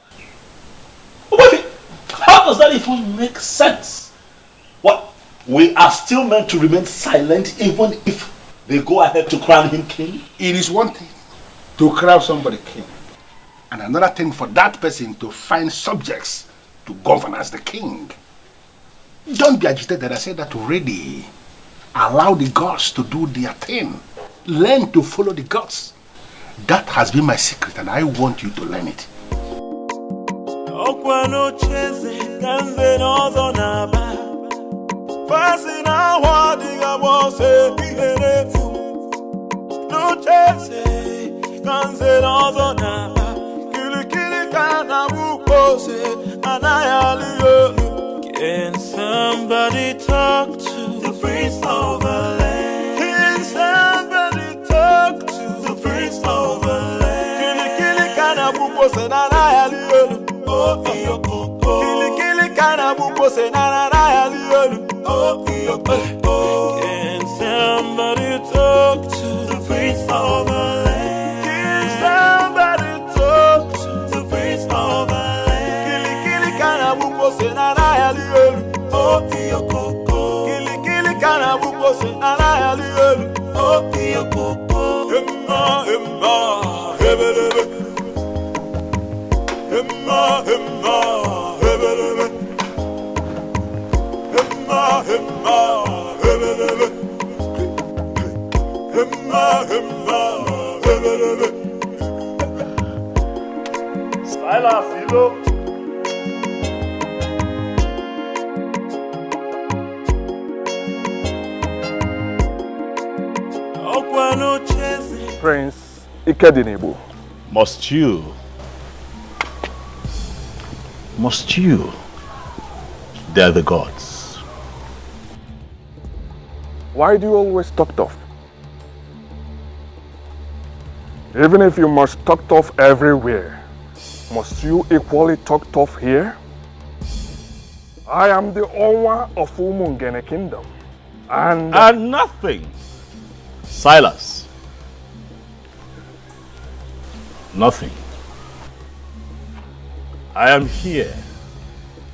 Buffy, how does that even make sense? What? We are still meant to remain silent even if they go ahead to crown him king? It is one thing to crown somebody king, and another thing for that person to find subjects to govern as the king. Don't be agitated. I said that already. Allow the gods to do their thing. Learn to follow the gods. That has been my secret, and I want you to learn it. Can somebody talk to the prince of the land? Can somebody talk to the prince of the land? Kili kana buko se na na ya liolu. Oh iyo oh. Kili kana buko se na na ya liolu. Oh iyo oh. Can somebody talk to the prince of the land? Can somebody talk to the prince of the land? Kili kana buko pose, anayali elu. Oki okoko. Emma, Emma, hebelebe. Emma, Emma, hebelebe. Emma, Emma, hebelebe. Emma, Emma, hebelebe. Silas, Ilo. Prince Ikedinebo. Must you dare the gods? Why do you always talk tough? Even if you must talk tough everywhere, must you equally talk tough here? I am the owner of Umungene Kingdom. And nothing. Silas. Nothing. I am here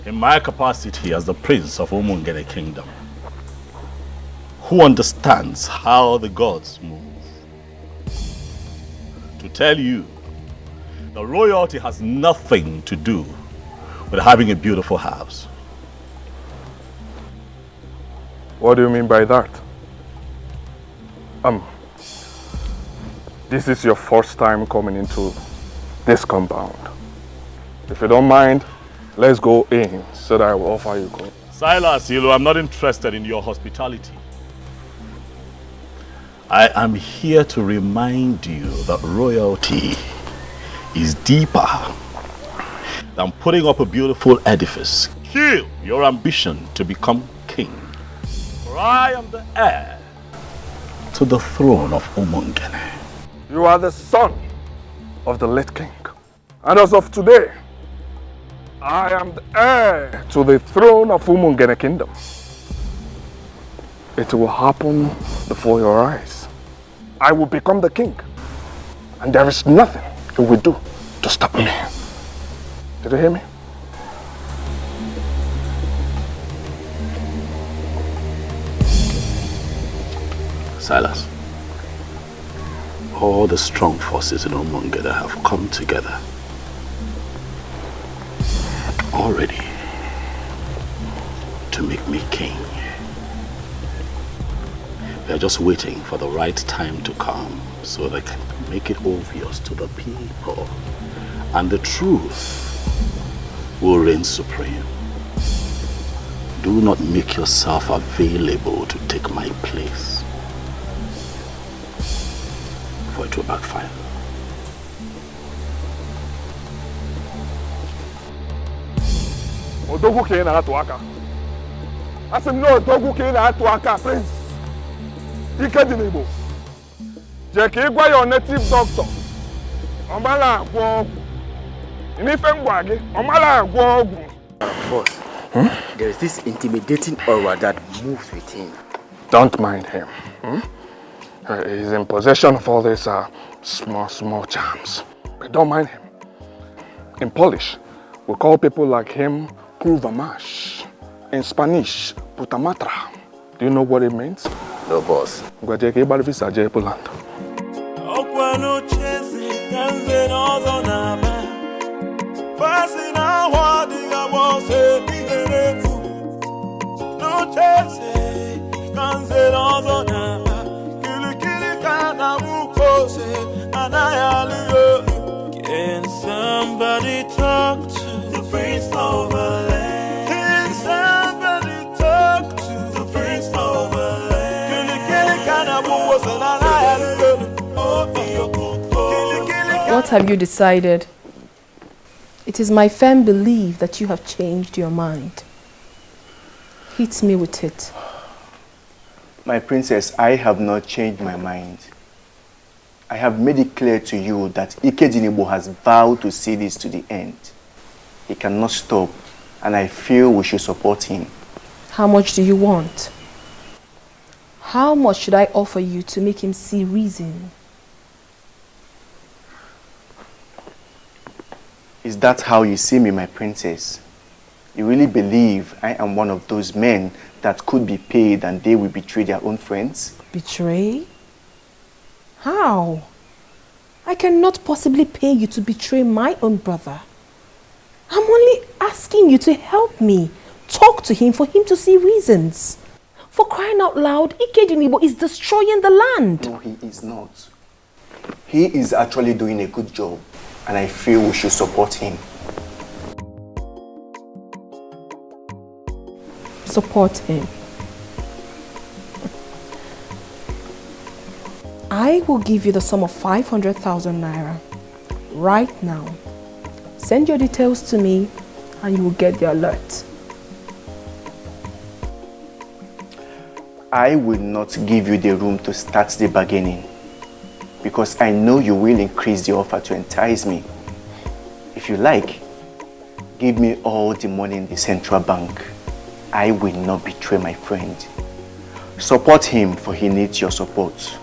in my capacity as the prince of Umungene Kingdom, who understands how the gods move. To tell you, the royalty has nothing to do with having a beautiful house. What do you mean by that? This is your first time coming into this compound. If you don't mind, let's go in so that I will offer you gold. Silas, I'm not interested in your hospitality. I am here to remind you that royalty is deeper than putting up a beautiful edifice. Kill your ambition to become king. For I am the heir to the throne of Umungene. You are the son of the late king. And as of today, I am the heir to the throne of Umungene Kingdom. It will happen before your eyes. I will become the king. And there is nothing you will do to stop me. Did you hear me? Silas, all the strong forces in Umungene have come together already to make me king. They're just waiting for the right time to come so they can make it obvious to the people, and the truth will reign supreme. Do not make yourself available to take my place, for it will backfire. Odogu ke na atu aka. Asim no odogu ke na atu aka, Prince Ikedinebo. Je ke gwa your native doctor. Omala agwo ogu. Inife ngwa gi, omala agwo ogu. Boss, there is this intimidating aura that moves with him. Don't mind him. He's in possession of all these small charms. But don't mind him. In Polish, we call people like him Kurvamash. In Spanish, Putamatra. Do you know what it means? No, boss. Can somebody talk to the prince of the land? Can somebody talk to the prince of the land? What have you decided? It is my firm belief that you have changed your mind. Hit me with it. My princess, I have not changed my mind. I have made it clear to you that Ikedinebo has vowed to see this to the end. He cannot stop, and I feel we should support him. How much do you want? How much should I offer you to make him see reason? Is that how you see me, my princess? You really believe I am one of those men that could be paid and they will betray their own friends? Betray? How? I cannot possibly pay you to betray my own brother. I'm only asking you to help me. Talk to him for him to see reasons. For crying out loud, Ikedunibo is destroying the land. No, he is not. He is actually doing a good job, and I feel we should support him. Support him. I will give you the sum of 500,000 naira right now. Send your details to me and you will get the alert. I will not give you the room to start the bargaining because I know you will increase the offer to entice me. If you like, give me all the money in the central bank. I will not betray my friend. Support him, for he needs your support.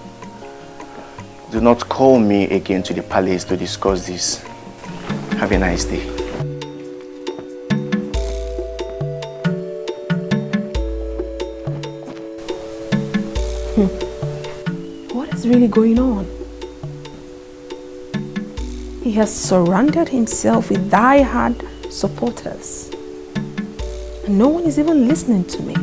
Do not call me again to the palace to discuss this. Have a nice day. What is really going on? He has surrounded himself with die-hard supporters. And no one is even listening to me.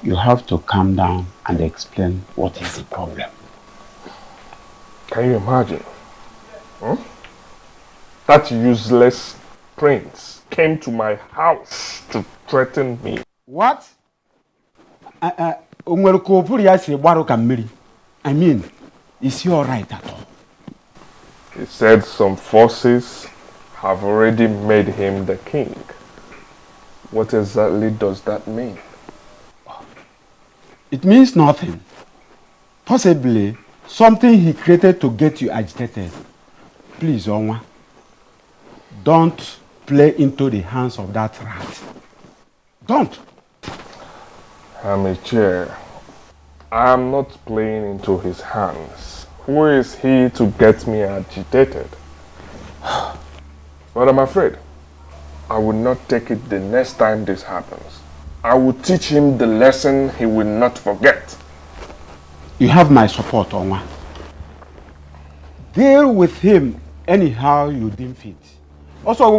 You have to calm down and explain what is the problem. Can you imagine? That useless prince came to my house to threaten me. What? I mean, is he alright at all? He said some forces have already made him the king. What exactly does that mean? It means nothing. Possibly something he created to get you agitated. Please, Onwa, don't play into the hands of that rat. Don't. Amiche, I am not playing into his hands. Who is he to get me agitated? But I'm afraid I will not take it the next time this happens. I will teach him the lesson he will not forget. You have my support, Onwa. Deal with him anyhow you deem fit. Also,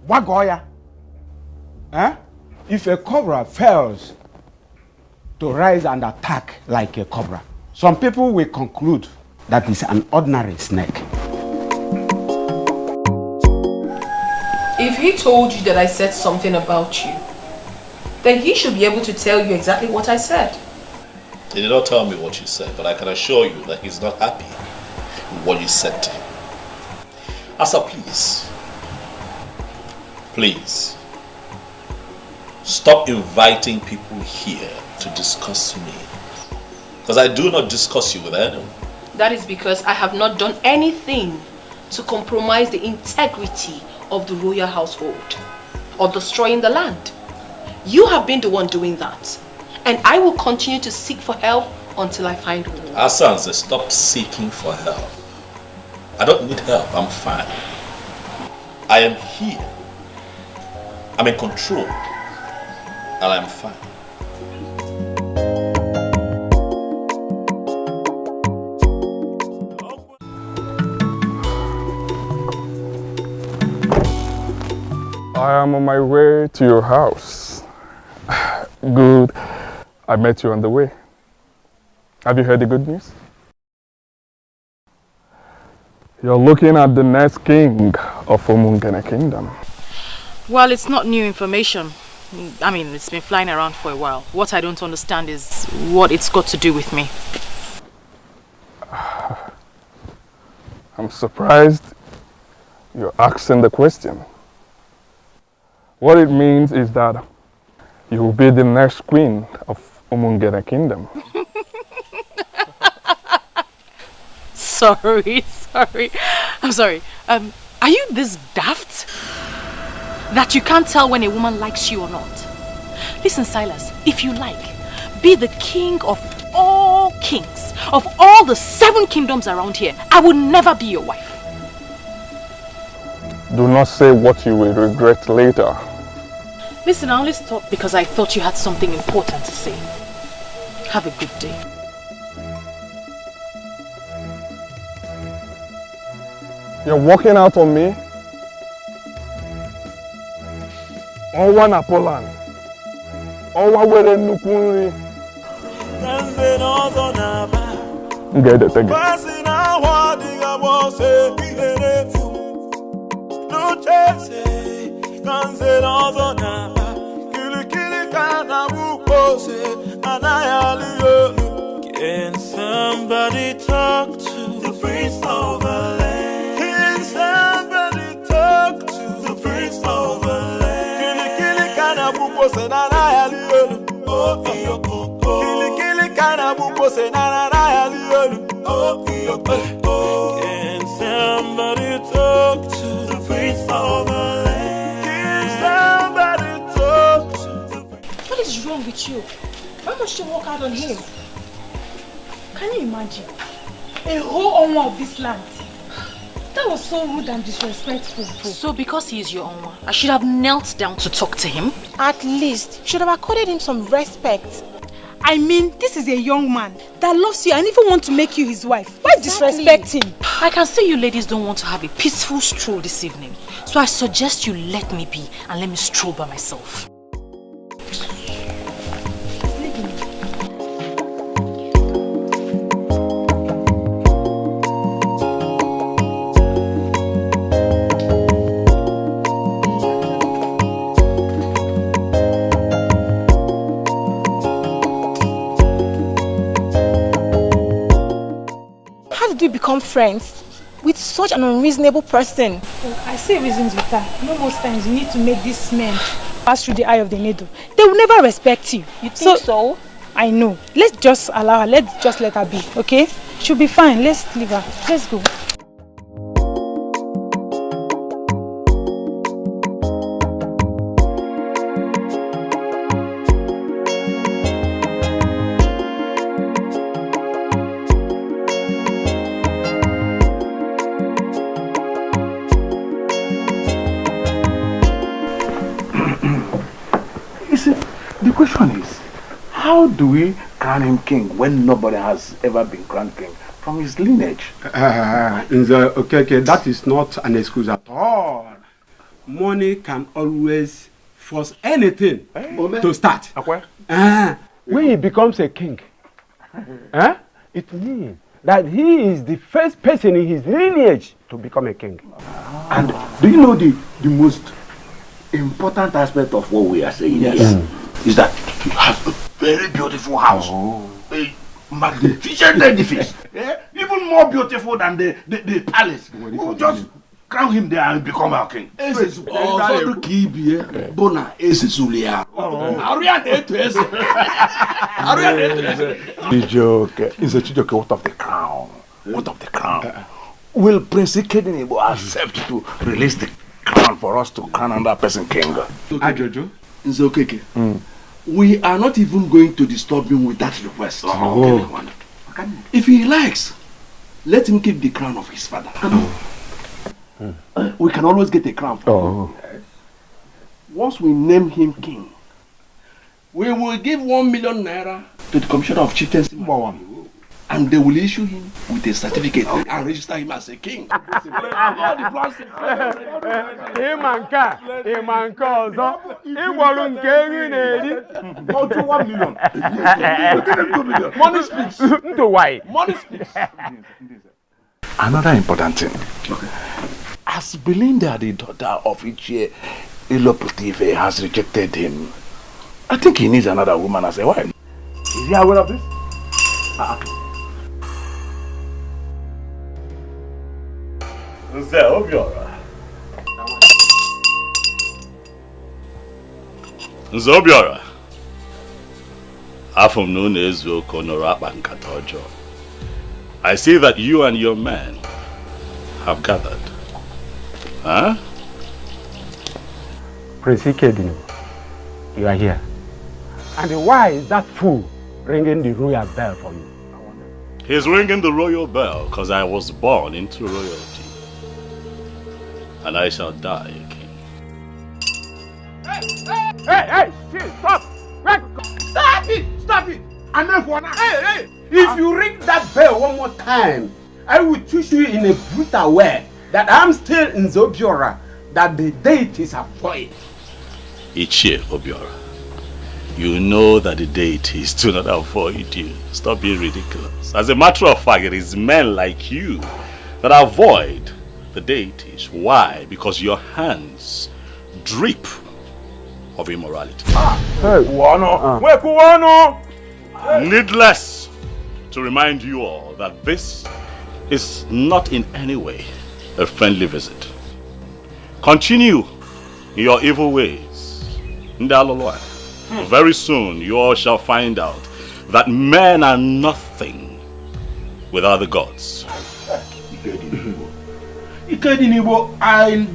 Wagoya. If a cobra fails to rise and attack like a cobra, some people will conclude that it's an ordinary snake. If he told you that I said something about you, then he should be able to tell you exactly what I said. He did not tell me what you said, but I can assure you that he's not happy with what you said to him. Asa, please, stop inviting people here to discuss me. Because I do not discuss you with anyone. That is because I have not done anything to compromise the integrity of the royal household or destroying the land. You have been the one doing that. And I will continue to seek for help until I find one. Asanze, stop seeking for help. I don't need help, I'm fine. I am here. I'm in control. And I'm fine. I am on my way to your house. Good. I met you on the way. Have you heard the good news? You're looking at the next king of Umungene Kingdom. Well, it's not new information. I mean, it's been flying around for a while. What I don't understand is what it's got to do with me. I'm surprised you're asking the question. What it means is that you will be the next queen of Umungene Kingdom. Sorry. I'm sorry. Are you this daft that you can't tell when a woman likes you or not? Listen, Silas, if you like, be the king of all kings, of all the 7 kingdoms around here. I will never be your wife. Do not say what you will regret later. Listen, I only stopped because I thought you had something important to say. Have a good day. You're walking out on me? Ọnwa na Poland. Ọnwa were nnukwu nri. Ngedete gị. Can somebody talk to the prince of the land? Can somebody talk to the prince of the land? Kili kana buko se na na yaliyo. Oh iyo koko. Kili kana buko se na na yaliyo. Oh iyo koko. Can somebody talk to the prince of the land? Can somebody talk to the... What is wrong with you? Why must you walk out on him? Can you imagine? A whole owner of this land. That was so rude and disrespectful. So because he is your owner, I should have knelt down to talk to him? At least, you should have accorded him some respect. I mean, this is a young man that loves you and even wants to make you his wife. Why disrespect him? I can see you ladies don't want to have a peaceful stroll this evening. So I suggest you let me be and let me stroll by myself. Become friends with such an unreasonable person. Oh, I see reasons with her. Most times you need to make these men pass through the eye of the needle. They will never respect you. You think so? I know. Let's just allow her. Let's just let her be, okay? She'll be fine. Let's leave her. Let's go. The question is, how do we crown him king when nobody has ever been crowned king from his lineage? Okay, that is not an excuse at all. Money can always force anything to start. When he becomes a king, it means that he is the first person in his lineage to become a king. And do you know the most important aspect of what we are saying here? Is that he has a very beautiful house, a magnificent edifice, even more beautiful than the palace. We will just crown him there and become our king. Chijoke, what of the crown? What of the crown? Will Prince Ikedinebo accept to release the crown for us to crown another person king? Jojo, it's okay. We are not even going to disturb him with that request. If he likes, let him keep the crown of his father. We can always get a crown for him. Once we name him king, we will give 1 million naira to the commissioner of chieftaincy, and they will issue him with a certificate and register him as a king. Money speaks. Money speaks. Another important thing. As Belinda, the daughter of Ichie Iloputive, has rejected him, I think he needs another woman as a wife. Is he aware of this? Nze Obiora. Nze Obiora. Afum no nezu konoro akpa nkata ọjọọ. I see that you and your men have gathered. Huh? Prince Ikedin, you are here. And why is that fool ringing the royal bell for you? He's ringing the royal bell because I was born into royalty. And I shall die a king. Hey, stop! Stop it! Stop it! Hey, if you ring that bell one more time, I will teach you in a brutal way that I'm still in Zobiora, that the deities are void. Ichie Obiora, you know that the deities do not avoid you. Stop being ridiculous. As a matter of fact, it is men like you that avoid the deities. Why? Because your hands drip of immorality. Needless to remind you all that this is not in any way a friendly visit. Continue in your evil ways. Very soon you all shall find out that men are nothing without the gods. Ikedinibo, I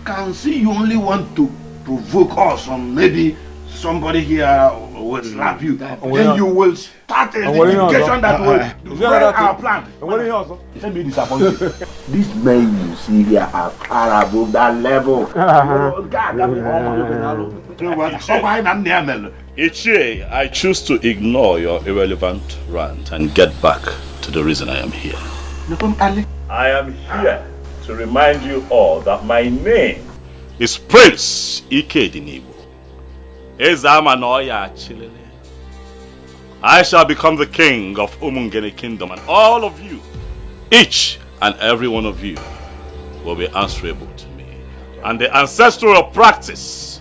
can see you only want to provoke us, or maybe somebody here will slap you. Then you will start a litigation that will destroy our plan. Let me disappoint you. These men you see here are far above that level. Ichie, I choose to ignore your irrelevant rant and get back to the reason I am here. I am here to remind you all that my name is Prince Ikedinibo. I shall become the king of Umungene Kingdom, and all of you, each and every one of you, will be answerable to me. And the ancestral practice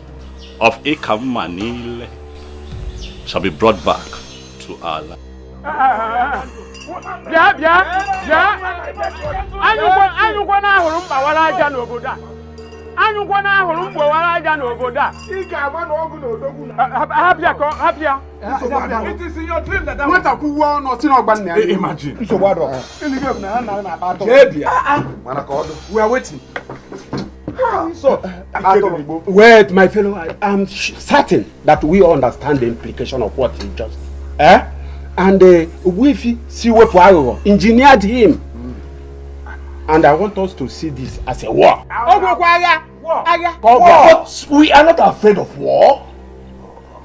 of Ikamanile shall be brought back to our land. It is in your dream that imagine. We are waiting. So, wait, my fellow, I'm certain that we understand the implication of what he just and we see what engineered him. And I want us to see this as a war. But we are not afraid of war.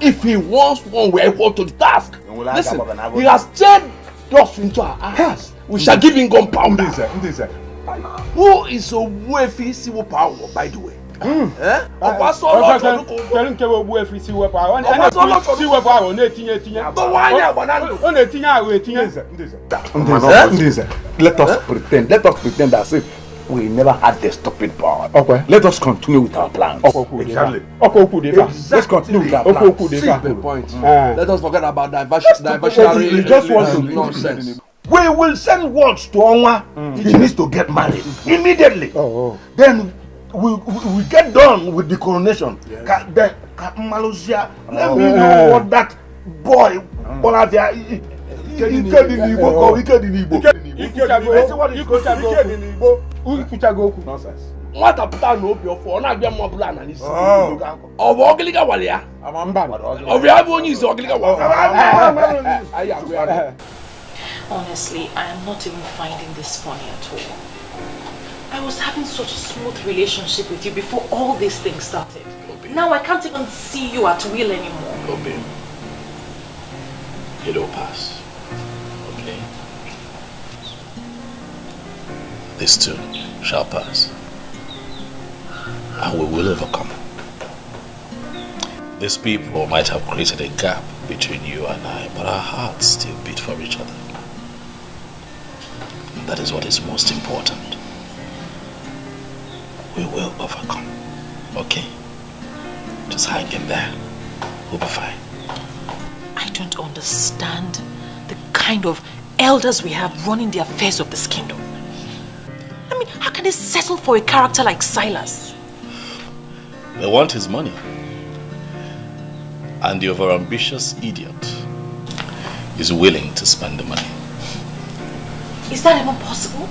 If he wants one, we are equal to the task. Listen, he has turned us into our house. We shall give him gunpowder. Who is a wealthy civil power, by the way? Let us pretend as if we never had the stupid power. Okay. Let us continue with our plans. Exactly. Let's continue with our plans. Simple point. Let us forget about diversionary. We just want to nonsense. We will send words to Onwa. He needs to get married immediately. Then we get done with the coronation. Then let me know what that boy nonsense. What a plan of your phone, I get more plan and it's of Ogliga Walia. Of Yavon is Ogliga Walia. Honestly, I am not even finding this funny at all. I was having such a smooth relationship with you before all these things started. Now I can't even see you at will anymore. Obi, it'll pass. Okay? This too shall pass. And we will overcome. These people might have created a gap between you and I, but our hearts still beat for each other. And that is what is most important. We will overcome. Okay? Just hang in there. We'll be fine. I don't understand the kind of elders we have running the affairs of this kingdom. I mean, how can they settle for a character like Silas? They want his money. And the overambitious idiot is willing to spend the money. Is that even possible?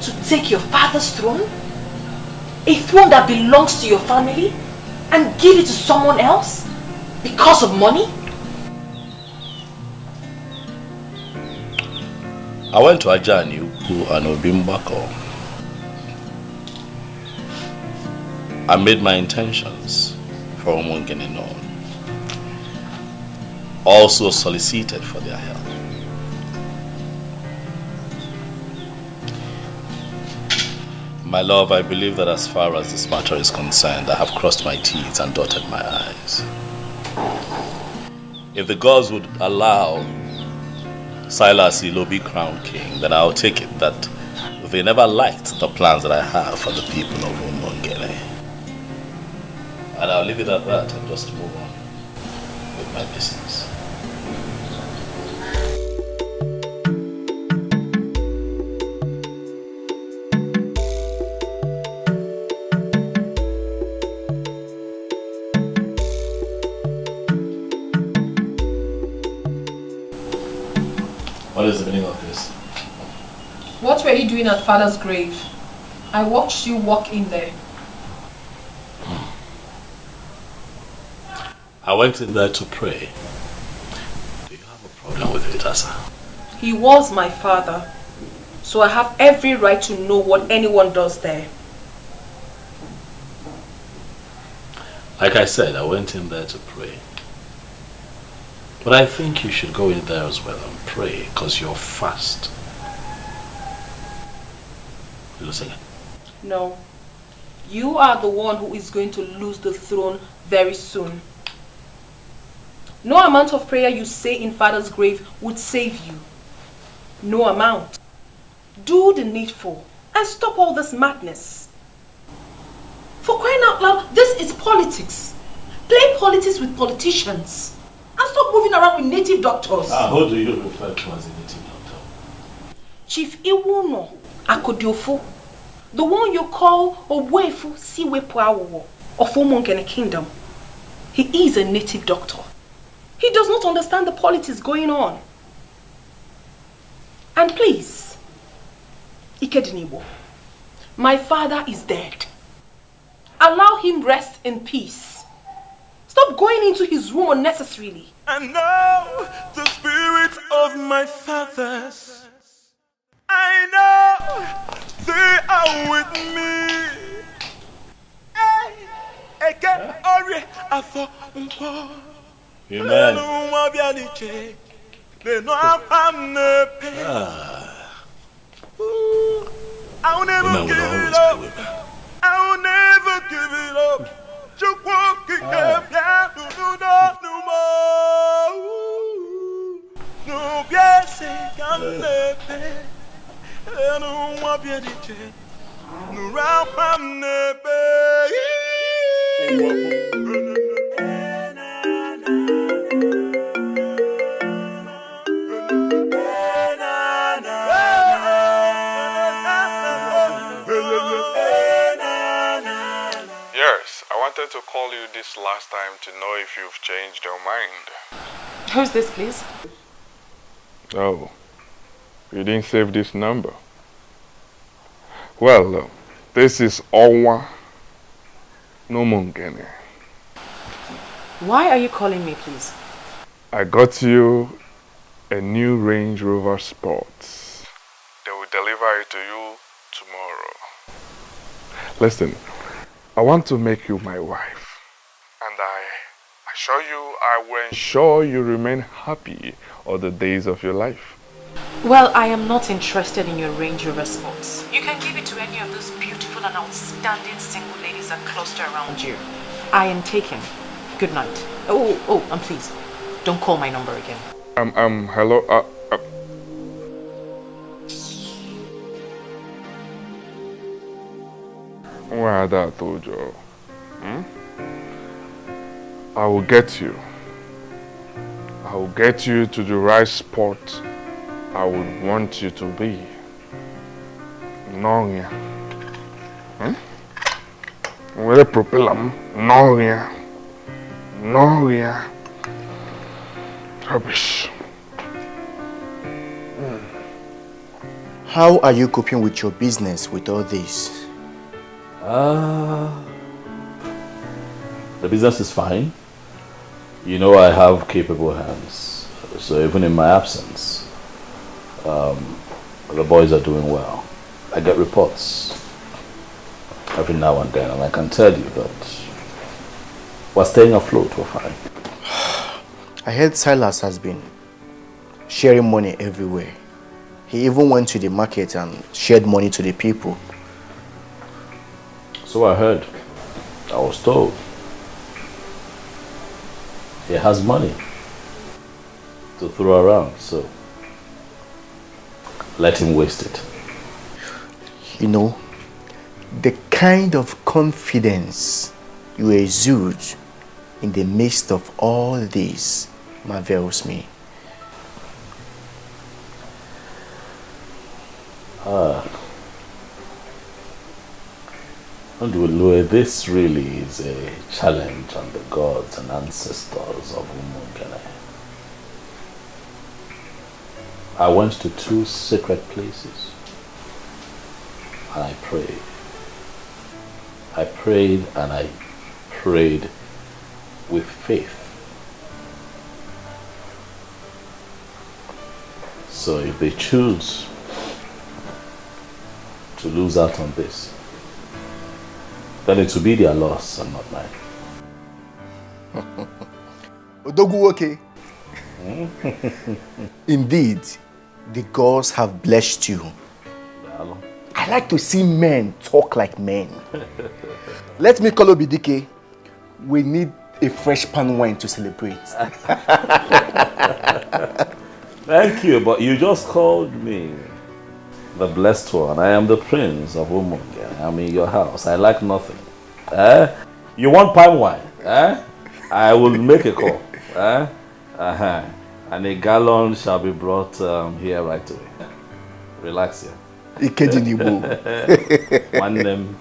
To take your father's throne? A throne that belongs to your family? And give it to someone else? Because of money? I went to Ajani Ukwu and Obimbako. I made my intentions for Omongene known. Also solicited for their help. My love, I believe that as far as this matter is concerned, I have crossed my T's and dotted my I's. If the gods would allow Silas be crowned king, then I'll take it that they never liked the plans that I have for the people of Umongene. And I'll leave it at that and just move on with my business. What is the meaning of this? What were you doing at Father's grave? I watched you walk in there. I went in there to pray. Do you have a problem with it, Asa? He was my father, so I have every right to know what anyone does there. Like I said, I went in there to pray. But I think you should go in there as well and pray, because you're fast. You listen? No. You are the one who is going to lose the throne very soon. No amount of prayer you say in Father's grave would save you. No amount. Do the needful and stop all this madness. For crying out loud, this is politics. Play politics with politicians. And stop moving around with native doctors. Who do you refer to as a native doctor? Chief Iwuno Akodiofo. The one you call Owefu Siwepuawo of Umongene Kingdom. He is a native doctor. He does not understand the politics going on. And please, Ikedinibo, my father is dead. Allow him rest in peace. Stop going into his room unnecessarily. I know the spirit of my fathers. I know they are with me. Amen. I'll never give it up. I'll never give it up. Just walking up, no more. No, yes, I'm living. I don't want to be a no round from the Yes, I wanted to call you this last time to know if you've changed your mind. Who's this, please? Oh, you didn't save this number. Well, this is Owa Nomongene. Why are you calling me, please? I got you a new Range Rover Sports. They will deliver it to you tomorrow. Listen, I want to make you my wife. And I assure you I will ensure you remain happy all the days of your life. Well, I am not interested in your Range Rover Sports. You can give it to any of those beautiful and outstanding single ladies that cluster around you. I am taken. Good night. And please, don't call my number again. Hello, Where that Tojo? I will get you. I will get you to the right spot I would want you to be. Noria. Where the propeller? Noria. Noria. Rubbish. How are you coping with your business with all this? The business is fine. You know I have capable hands, so even in my absence, the boys are doing well. I get reports every now and then, and I can tell you that we're staying afloat, we're fine. I heard Silas has been sharing money everywhere. He even went to the market and shared money to the people. So I heard. I was told. He has money to throw around, so let him waste it. You know, the kind of confidence you exude in the midst of all this marvels me. This really is a challenge on the gods and ancestors of Umungene. I went to 2 sacred places and I prayed. I prayed and I prayed with faith. So if they choose to lose out on this, then it will be their loss and not mine. Odogu, okay. Indeed, the gods have blessed you. I like to see men talk like men. Let me call Obidike. We need a fresh pan wine to celebrate. Thank you, but you just called me the blessed one. I am the prince of Umunge. I'm in your house. I like nothing. You want palm wine? I will make a call. And a gallon shall be brought here right away. Relax here. One name.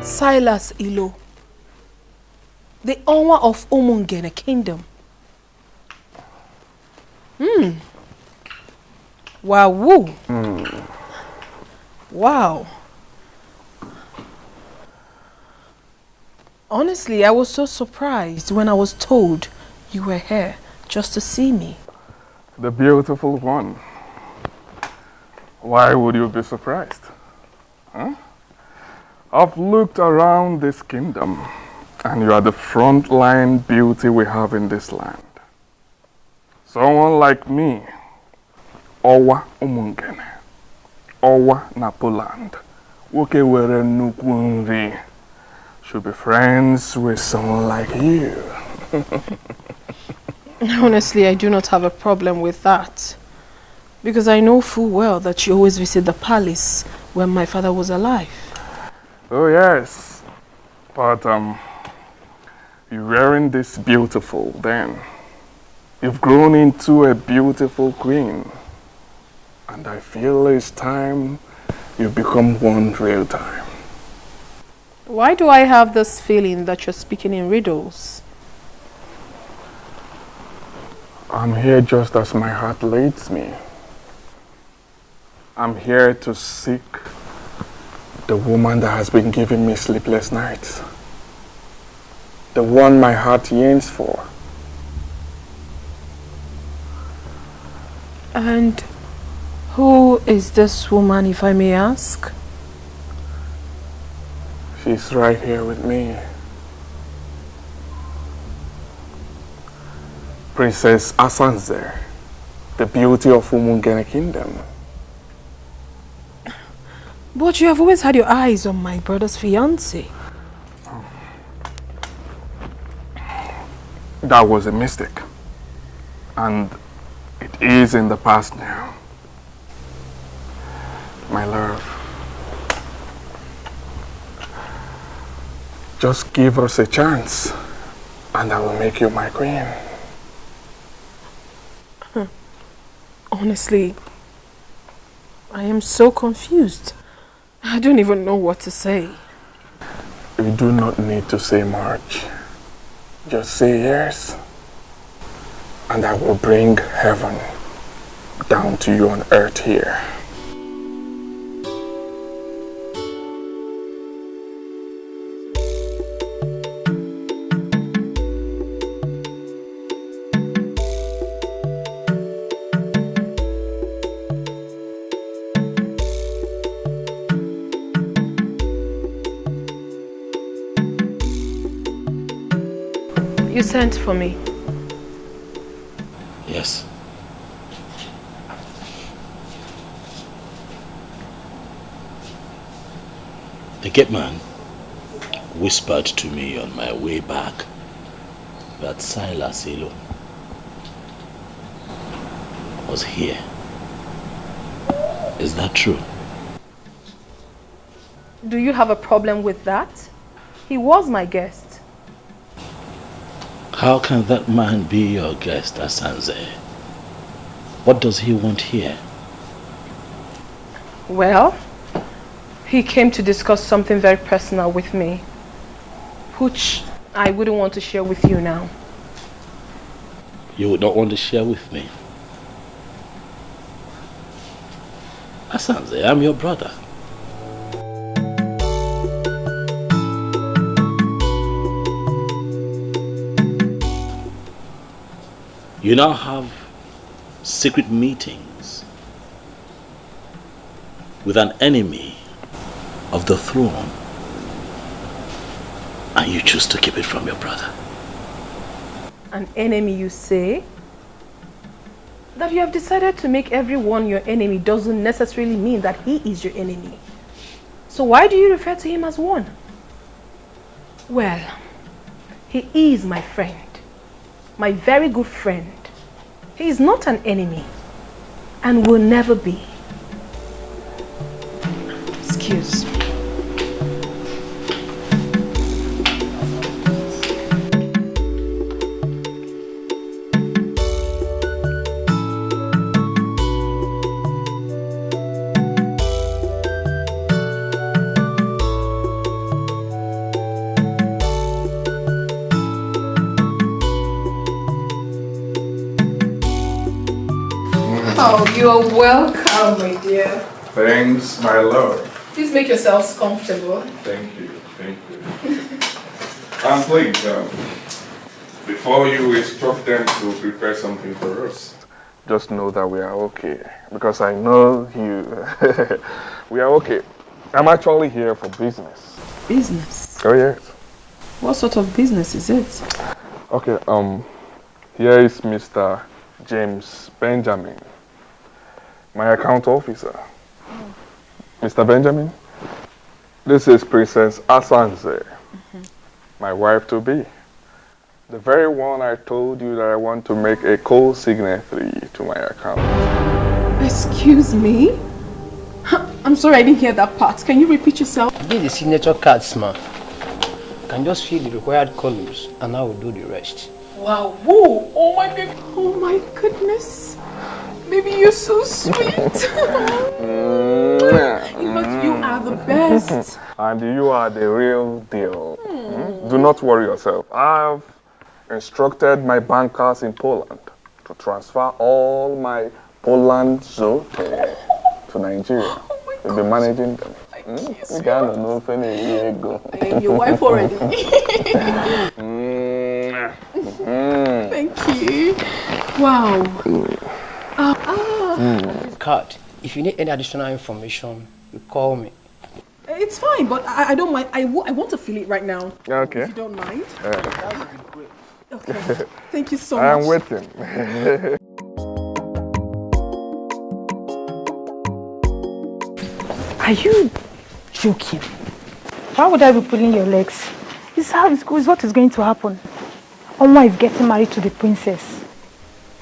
Silas Ilo, the owner of Umungene Kingdom. Wow. Wow. Honestly, I was so surprised when I was told you were here just to see me. The beautiful one. Why would you be surprised? Huh? I've looked around this kingdom, and you are the frontline beauty we have in this land. Someone like me, Owa Umungene, Owa Napoland, Woke were Nukunri, should be friends with someone like you. Honestly, I do not have a problem with that, because I know full well that you always visit the palace when my father was alive. Oh yes, but you weren't this beautiful then. You've grown into a beautiful queen, and I feel it's time you become one real time. Why do I have this feeling that you're speaking in riddles? I'm here just as my heart leads me. I'm here to seek the woman that has been giving me sleepless nights. The one my heart yearns for. And who is this woman, if I may ask? She's right here with me. Princess Asanze, the beauty of Umungene Kingdom. But you have always had your eyes on my brother's fiancée. That was a mistake. And it is in the past now. My love, just give us a chance and I will make you my queen. Honestly, I am so confused. I don't even know what to say. You do not need to say much. Just say yes, and I will bring heaven down to you on earth here. You sent for me. Yes. The gate man whispered to me on my way back that Silas was here. Is that true? Do you have a problem with that? He was my guest. How can that man be your guest, Asanze? What does he want here? Well, he came to discuss something very personal with me, which I wouldn't want to share with you now. You would not want to share with me? Asanze, I'm your brother. You now have secret meetings with an enemy of the throne, and you choose to keep it from your brother. An enemy, you say? That you have decided to make everyone your enemy doesn't necessarily mean that he is your enemy. So why do you refer to him as one? Well, he is my friend. My very good friend. He is not an enemy and will never be. Excuse me. Oh, you are welcome, my dear. Thanks, my lord. Please make yourselves comfortable. Thank you, thank you. And please, before you instruct them to prepare something for us, just know that we are okay. Because I know you... we are okay. I'm actually here for business. Business? Oh, yes. What sort of business is it? Okay, here is Mr. James Benjamin, my account officer. Mr. Benjamin, this is Princess Asanze, my wife-to-be. The very one I told you that I want to make a co-signatory to my account. Excuse me? I'm sorry, I didn't hear that part. Can you repeat yourself? This is the signature cards, man. You can just fill the required columns and I will do the rest. Wow, whoa, oh my goodness. Baby, you're so sweet. In fact, you are the best. And you are the real deal. Do not worry yourself. I have instructed my bankers in Poland to transfer all my Poland zote to Nigeria. We'll be managing them. You can't know if any go. I am your wife already. Thank you. Wow. Card. If you need any additional information, you call me. It's fine, but I don't mind. I want to feel it right now. Okay. If you don't mind. That would be great. Okay. Thank you so much. I'm waiting. Are you joking? Why would I be pulling your legs? This is how it goes. What is going to happen? Oma is getting married to the princess.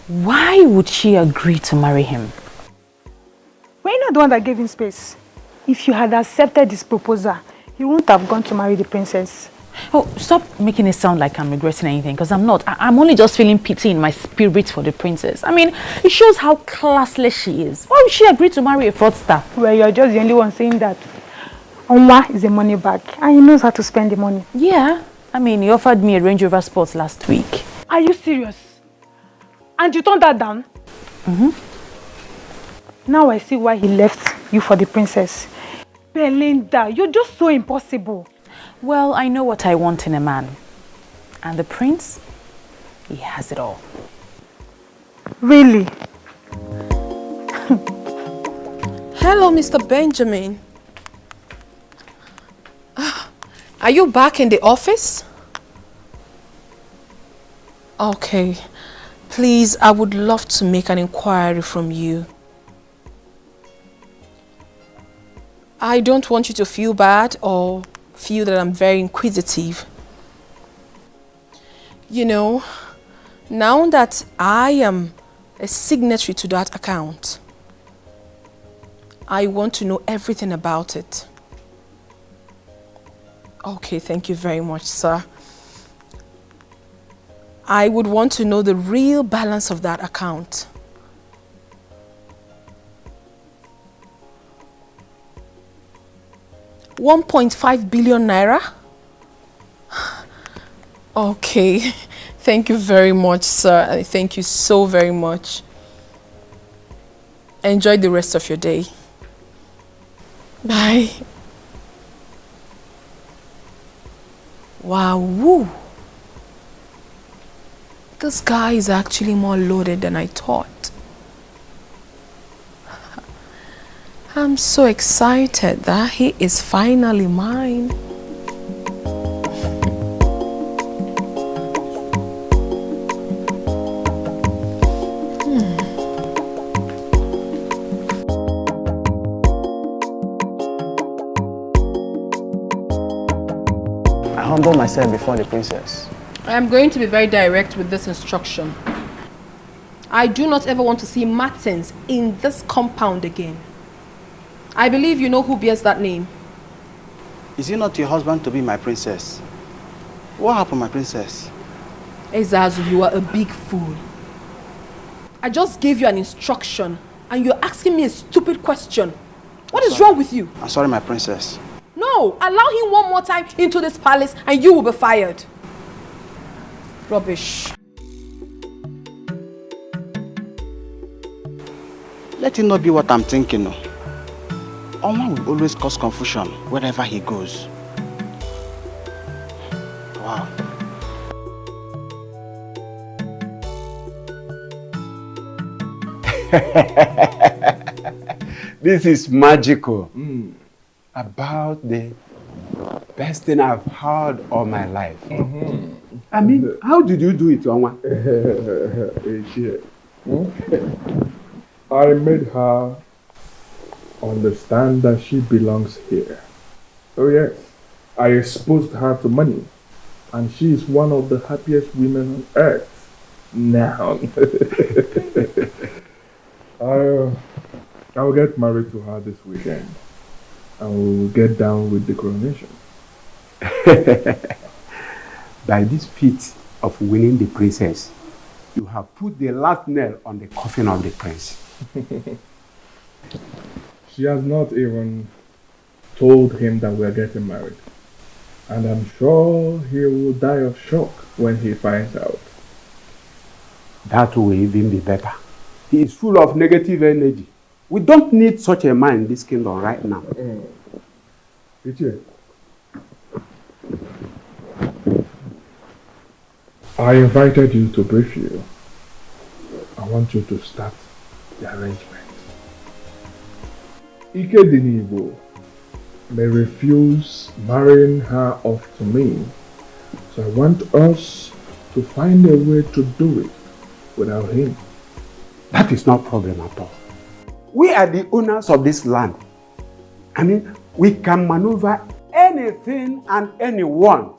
Why would she agree to marry him? Were you not the one that gave him space? If you had accepted this proposal, he wouldn't have gone to marry the princess. Oh, stop making it sound like I'm regretting anything, because I'm not. I'm only just feeling pity in my spirit for the princess. I mean, it shows how classless she is. Why would she agree to marry a fraudster? Well, you're just the only one saying that. Oma is a money bag and he knows how to spend the money. Yeah, I mean, he offered me a Range Rover Sport last week. Are you serious? And you turned that down? Now I see why he left you for the princess. Belinda, you're just so impossible. Well, I know what I want in a man. And the prince, he has it all. Really? Hello, Mr. Benjamin. Are you back in the office? Okay. Please, I would love to make an inquiry from you. I don't want you to feel bad or feel that I'm very inquisitive. You know, now that I am a signatory to that account, I want to know everything about it. Okay, thank you very much, sir. I would want to know the real balance of that account. $1.5 billion naira? Okay, thank you very much, sir. Thank you so very much. Enjoy the rest of your day. Bye. Wow, woo. This guy is actually more loaded than I thought. I'm so excited that he is finally mine. I humble myself before the princess. I am going to be very direct with this instruction. I do not ever want to see Martins in this compound again. I believe you know who bears that name. Is it not your husband to be my princess? What happened, my princess? Ezazu, you are a big fool. I just gave you an instruction and you're asking me a stupid question. What is wrong with you? I'm sorry, my princess. No, allow him one more time into this palace and you will be fired. Rubbish. Let it not be what I'm thinking. Oma will always cause confusion wherever he goes. Wow. This is magical. About the best thing I've heard all my life. I mean, how did you do it, Onwa? I made her understand that she belongs here. Oh yes, I exposed her to money, and she is one of the happiest women on earth now. I'll get married to her this weekend, and we'll get down with the coronation. By this feat of winning the princess, you have put the last nail on the coffin of the prince. She has not even told him that we're getting married. And I'm sure he will die of shock when he finds out. That will even be better. He is full of negative energy. We don't need such a man in this kingdom right now. I invited you to brief you. I want you to start the arrangement. Ike Dinibo may refuse marrying her off to me, so I want us to find a way to do it without him. That is no problem at all. We are the owners of this land. I mean, we can maneuver anything and anyone.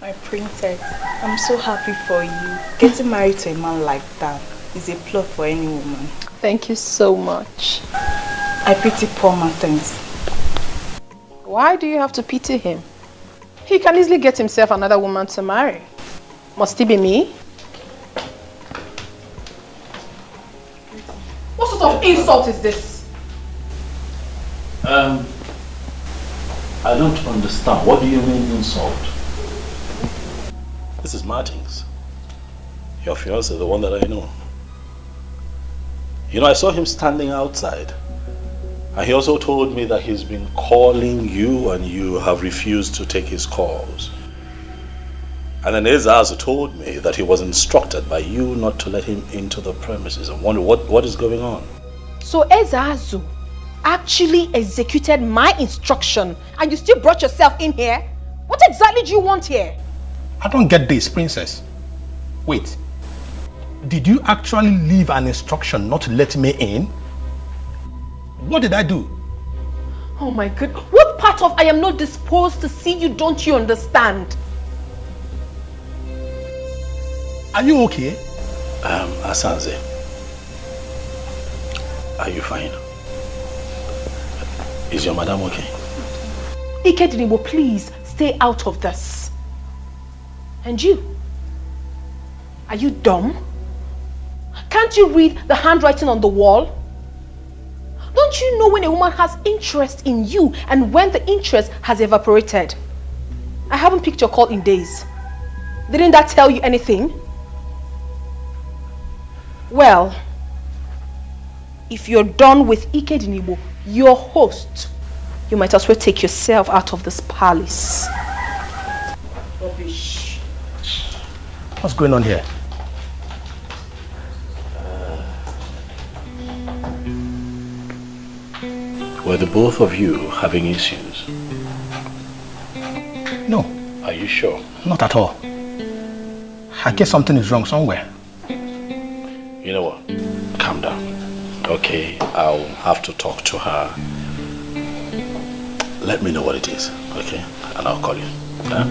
My princess, I'm so happy for you. Getting married to a man like that is a plot for any woman. Thank you so much. I pity poor Martins. Why do you have to pity him? He can easily get himself another woman to marry. Must it be me? What sort of insult is this? I don't understand. What do you mean insult? This is Martins. Your fiancé, the one that I know. You know, I saw him standing outside. And he also told me that he's been calling you and you have refused to take his calls. And then Ezazu told me that he was instructed by you not to let him into the premises. I wonder what is going on. So Ezazu actually executed my instruction and you still brought yourself in here? What exactly do you want here? I don't get this, princess. Wait. Did you actually leave an instruction not to let me in? What did I do? Oh my God. What part of I am not disposed to see you don't you understand? Are you okay? Asanze, are you fine? Is your madam okay? Ikedinibo, please stay out of this. And you? Are you dumb? Can't you read the handwriting on the wall? Don't you know when a woman has interest in you and when the interest has evaporated? I haven't picked your call in days. Didn't that tell you anything? Well, if you're done with Ikedinibo, your host, you might as well take yourself out of this palace. Rubbish. What's going on here? Were the both of you having issues? No. Are you sure? Not at all. I guess something is wrong somewhere. You know what? Calm down. Okay, I'll have to talk to her. Let me know what it is, okay? And I'll call you. Huh?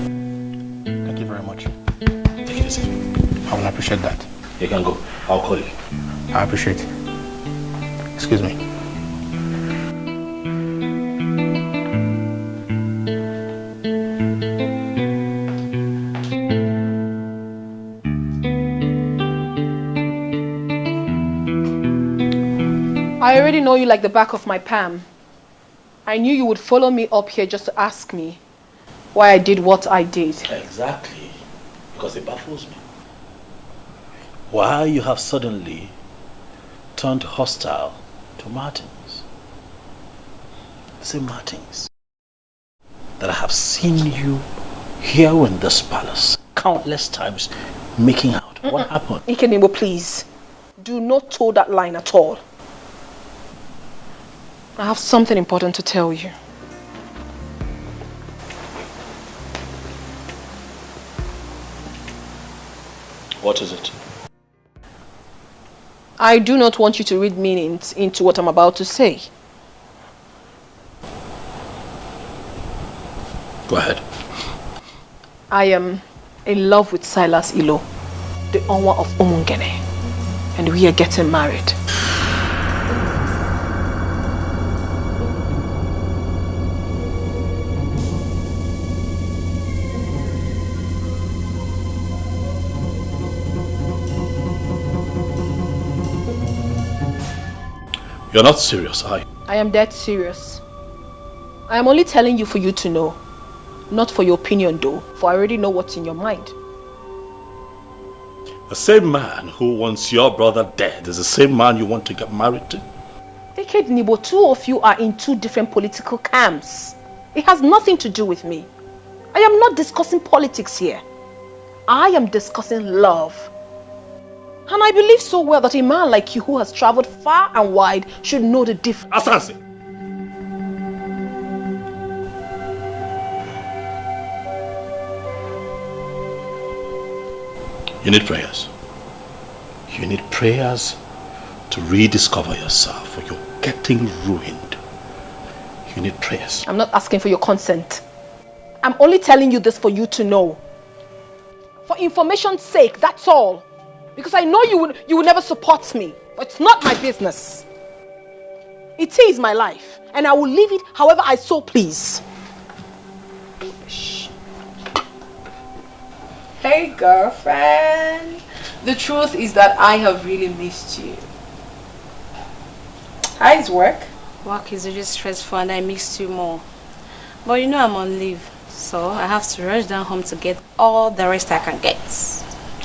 Thank you very much. Take it easy. I will appreciate that. You can go. I'll call you. I appreciate it. Excuse me. I already know you like the back of my palm. I knew you would follow me up here just to ask me why I did what I did. Exactly. Because it baffles me. Why you have suddenly turned hostile to Martins. The same Martins that I have seen you here in this palace countless times making out. What happened? Ikenebo, please. Do not toe that line at all. I have something important to tell you. What is it? I do not want you to read meanings into what I'm about to say. Go ahead. I am in love with Silas Ilo, the Onwa of Umungene, and we are getting married. You're not serious, are you? I am dead serious. I am only telling you for you to know. Not for your opinion though, for I already know what's in your mind. The same man who wants your brother dead is the same man you want to get married to? Decade Nibo, two of you are in two different political camps. It has nothing to do with me. I am not discussing politics here. I am discussing love. And I believe so well that a man like you who has traveled far and wide should know the difference. Asansi! You need prayers. You need prayers to rediscover yourself, or you're getting ruined. You need prayers. I'm not asking for your consent. I'm only telling you this for you to know. For information's sake, that's all. Because I know you will never support me. But it's not my business. It is my life. And I will live it however I so please. Hey girlfriend. The truth is that I have really missed you. How's work? Work is really stressful and I missed you more. But you know I'm on leave, so I have to rush down home to get all the rest I can get.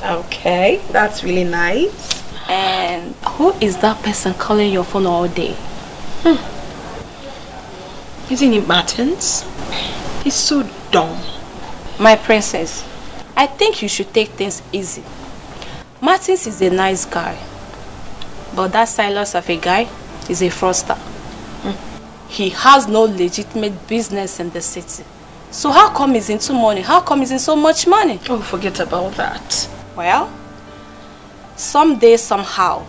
Okay, that's really nice. And who is that person calling your phone all day? Isn't it Martins? He's so dumb. My princess, I think you should take things easy. Martins is a nice guy, but that Silas of a guy is a fraudster. He has no legitimate business in the city. So how come he's into money? How come he's in so much money? Oh, forget about that. Well, someday, somehow,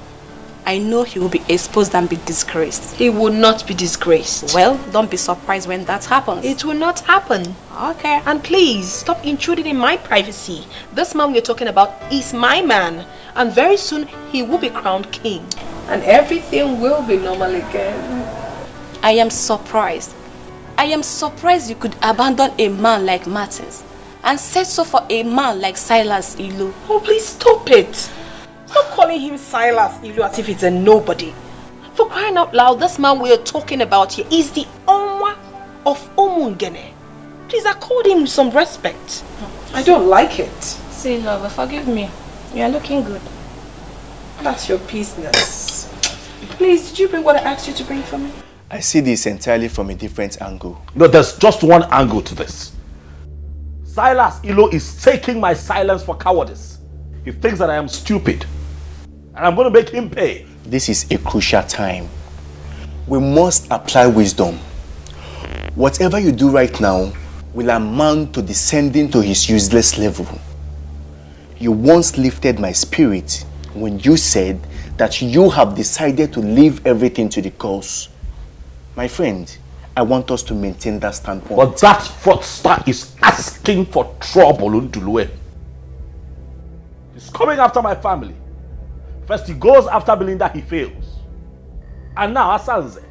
I know he will be exposed and be disgraced. He will not be disgraced. Well, don't be surprised when that happens. It will not happen. Okay. And please, stop intruding in my privacy. This man we're talking about is my man. And very soon, he will be crowned king. And everything will be normal again. I am surprised. I am surprised you could abandon a man like Martins and settle for a man like Silas Ilu. Oh, please stop it. Stop calling him Silas Ilu as if it's a nobody. For crying out loud, this man we are talking about here is the Onwa of Omungene. Please accord him some respect. I don't like it. See, lover, forgive me. You are looking good. That's your business. Please, did you bring what I asked you to bring for me? I see this entirely from a different angle. No, there's just one angle to this. Silas Ilo is taking my silence for cowardice. He thinks that I am stupid. And I'm going to make him pay. This is a crucial time. We must apply wisdom. Whatever you do right now will amount to descending to his useless level. You once lifted my spirit when you said that you have decided to leave everything to the cause. My friend, I want us to maintain that standpoint. But that fraudster is asking for trouble, Undulue. He's coming after my family. First he goes after Belinda, he fails. And now Asanze.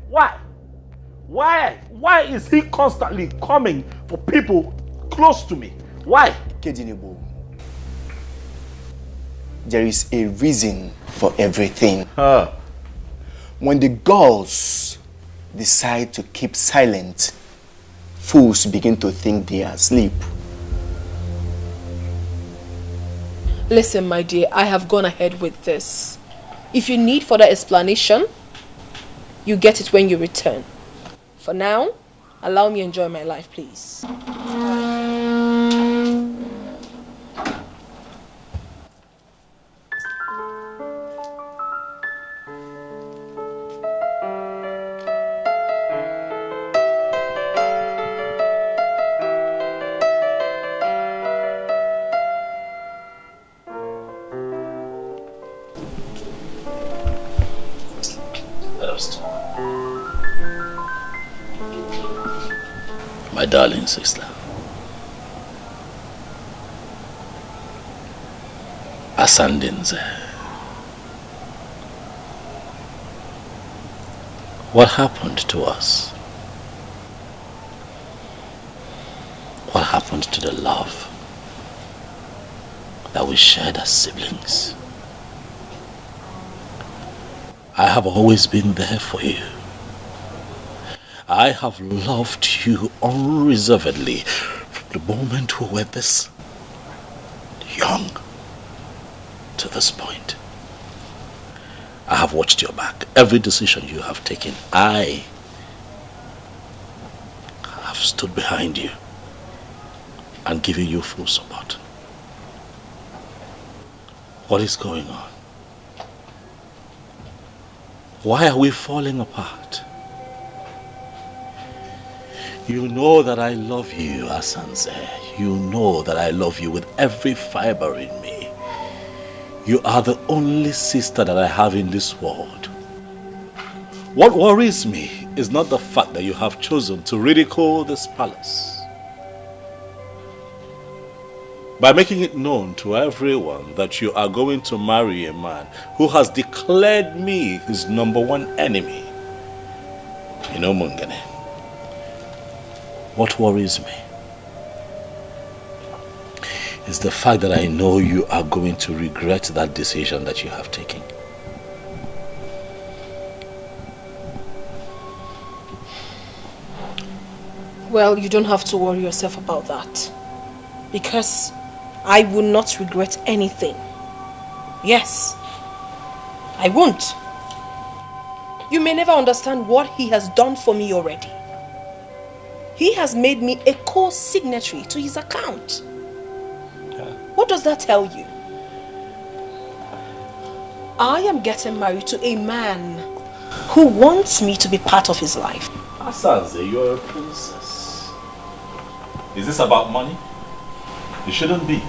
Why? Why is he constantly coming for people close to me? Why? Kedinibo, there is a reason for everything. When the gods decide to keep silent, fools begin to think they are asleep. Listen, my dear, I have gone ahead with this. If you need further explanation, you get it when you return. For now, allow me to enjoy my life, please. My darling sister, Asandinze, what happened to us? What happened to the love that we shared as siblings? I have always been there for you. I have loved you unreservedly from the moment we were this young to this point. I have watched your back. Every decision you have taken, I have stood behind you and given you full support. What is going on? Why are we falling apart? You know that I love you, Asanze. You know that I love you with every fiber in me. You are the only sister that I have in this world. What worries me is not the fact that you have chosen to ridicule this palace. By making it known to everyone that you are going to marry a man who has declared me his #1 enemy. You know, Mungane, what worries me is the fact that I know you are going to regret that decision that you have taken. Well, you don't have to worry yourself about that. Because I will not regret anything. Yes, I won't. You may never understand what he has done for me already. He has made me a co-signatory to his account. What does that tell you? I am getting married to a man who wants me to be part of his life. Asanze, you're a princess. Is this about money? It shouldn't be.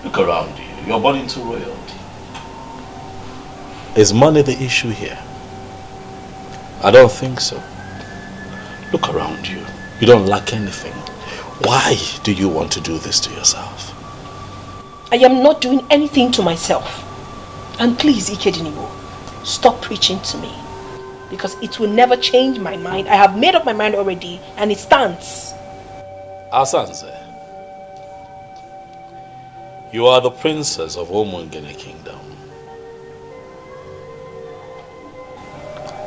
Look around you. You're born into royalty. Is money the issue here? I don't think so. Look around you. You don't lack anything. Why do you want to do this to yourself? I am not doing anything to myself. And please, Ikedinimo, stop preaching to me. Because it will never change my mind. I have made up my mind already and it stands. Asanze, you are the princess of Omungene Kingdom.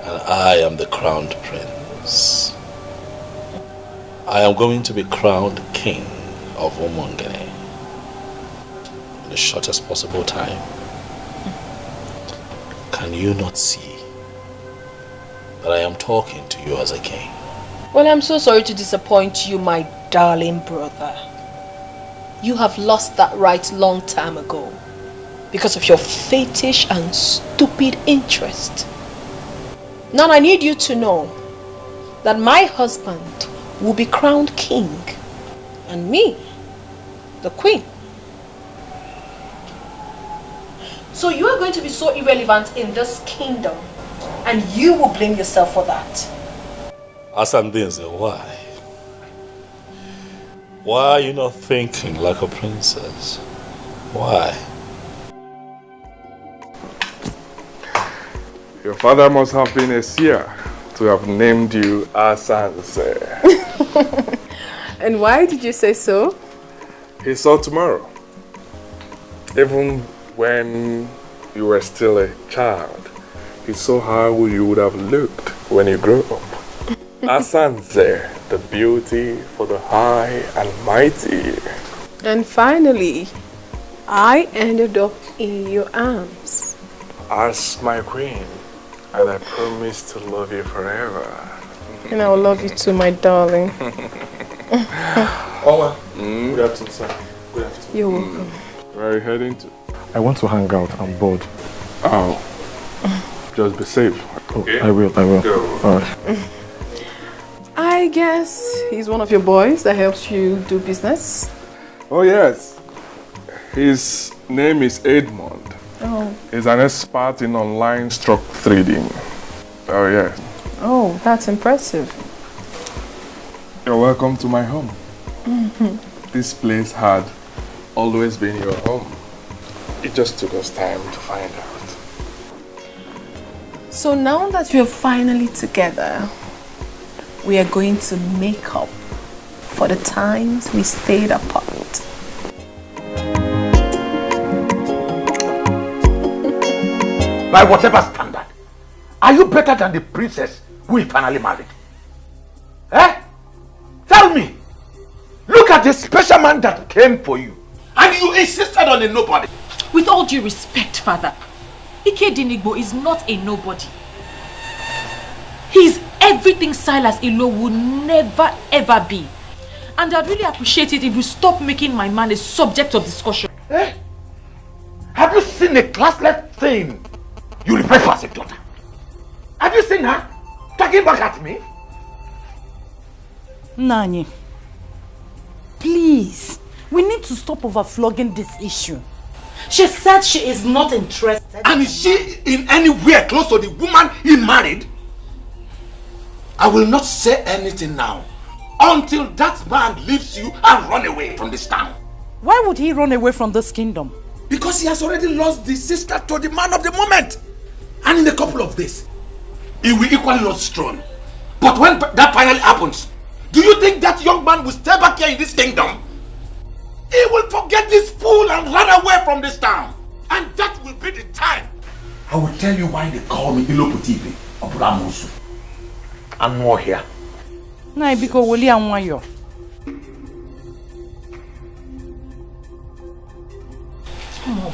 And I am the crowned prince. I am going to be crowned king of Omungene in the shortest possible time. Can you not see that I am talking to you as a king? Well, I'm so sorry to disappoint you, my darling brother. You have lost that right long time ago because of your fetish and stupid interest. Now I need you to know that my husband will be crowned king and me, the queen. So you are going to be so irrelevant in this kingdom and you will blame yourself for that. Asandinze, why? Why are you not thinking like a princess? Why? Your father must have been a seer to have named you Asanze. And why did you say so? He saw tomorrow. Even when you were still a child, he saw how you would have looked when you grew up. Asanze, the beauty for the high and mighty. And finally, I ended up in your arms. As my queen, and I promise to love you forever. And I will love you too, my darling. Ola, good afternoon, sir. Good afternoon. You're welcome. Where are you heading to? I want to hang out. I'm bored. Oh. Just be safe. Okay? I will. Go. All right. I guess he's one of your boys that helps you do business. Oh, yes. His name is Edmond. Oh. He's an expert in online stock trading. Oh, yes. Oh, that's impressive. You're welcome to my home. This place had always been your home. It just took us time to find out. So now that we're finally together, we are going to make up for the times we stayed apart. By whatever standard, are you better than the princess who we finally married? Eh? Tell me. Look at the special man that came for you. And you insisted on a nobody. With all due respect, father, Ikedinigbo is not a nobody. He's everything Silas Ilo would never ever be. And I'd really appreciate it if you stop making my man a subject of discussion. Eh? Have you seen a classless thing you refer to as a daughter? Have you seen her talking back at me? Nani, please, we need to stop overflogging this issue. She said she is not interested. And is she in anywhere close to the woman he married? I will not say anything now until that man leaves you and run away from this town. Why would he run away from this kingdom? Because he has already lost the sister to the man of the moment. And in a couple of days, he will equally lose throne. But when that finally happens, do you think that young man will stay back here in this kingdom? He will forget this fool and run away from this town. And that will be the time. I will tell you why they call me Ilopu TV, Oburamusu. I'm more here. Na biko woli anwayo. Mom,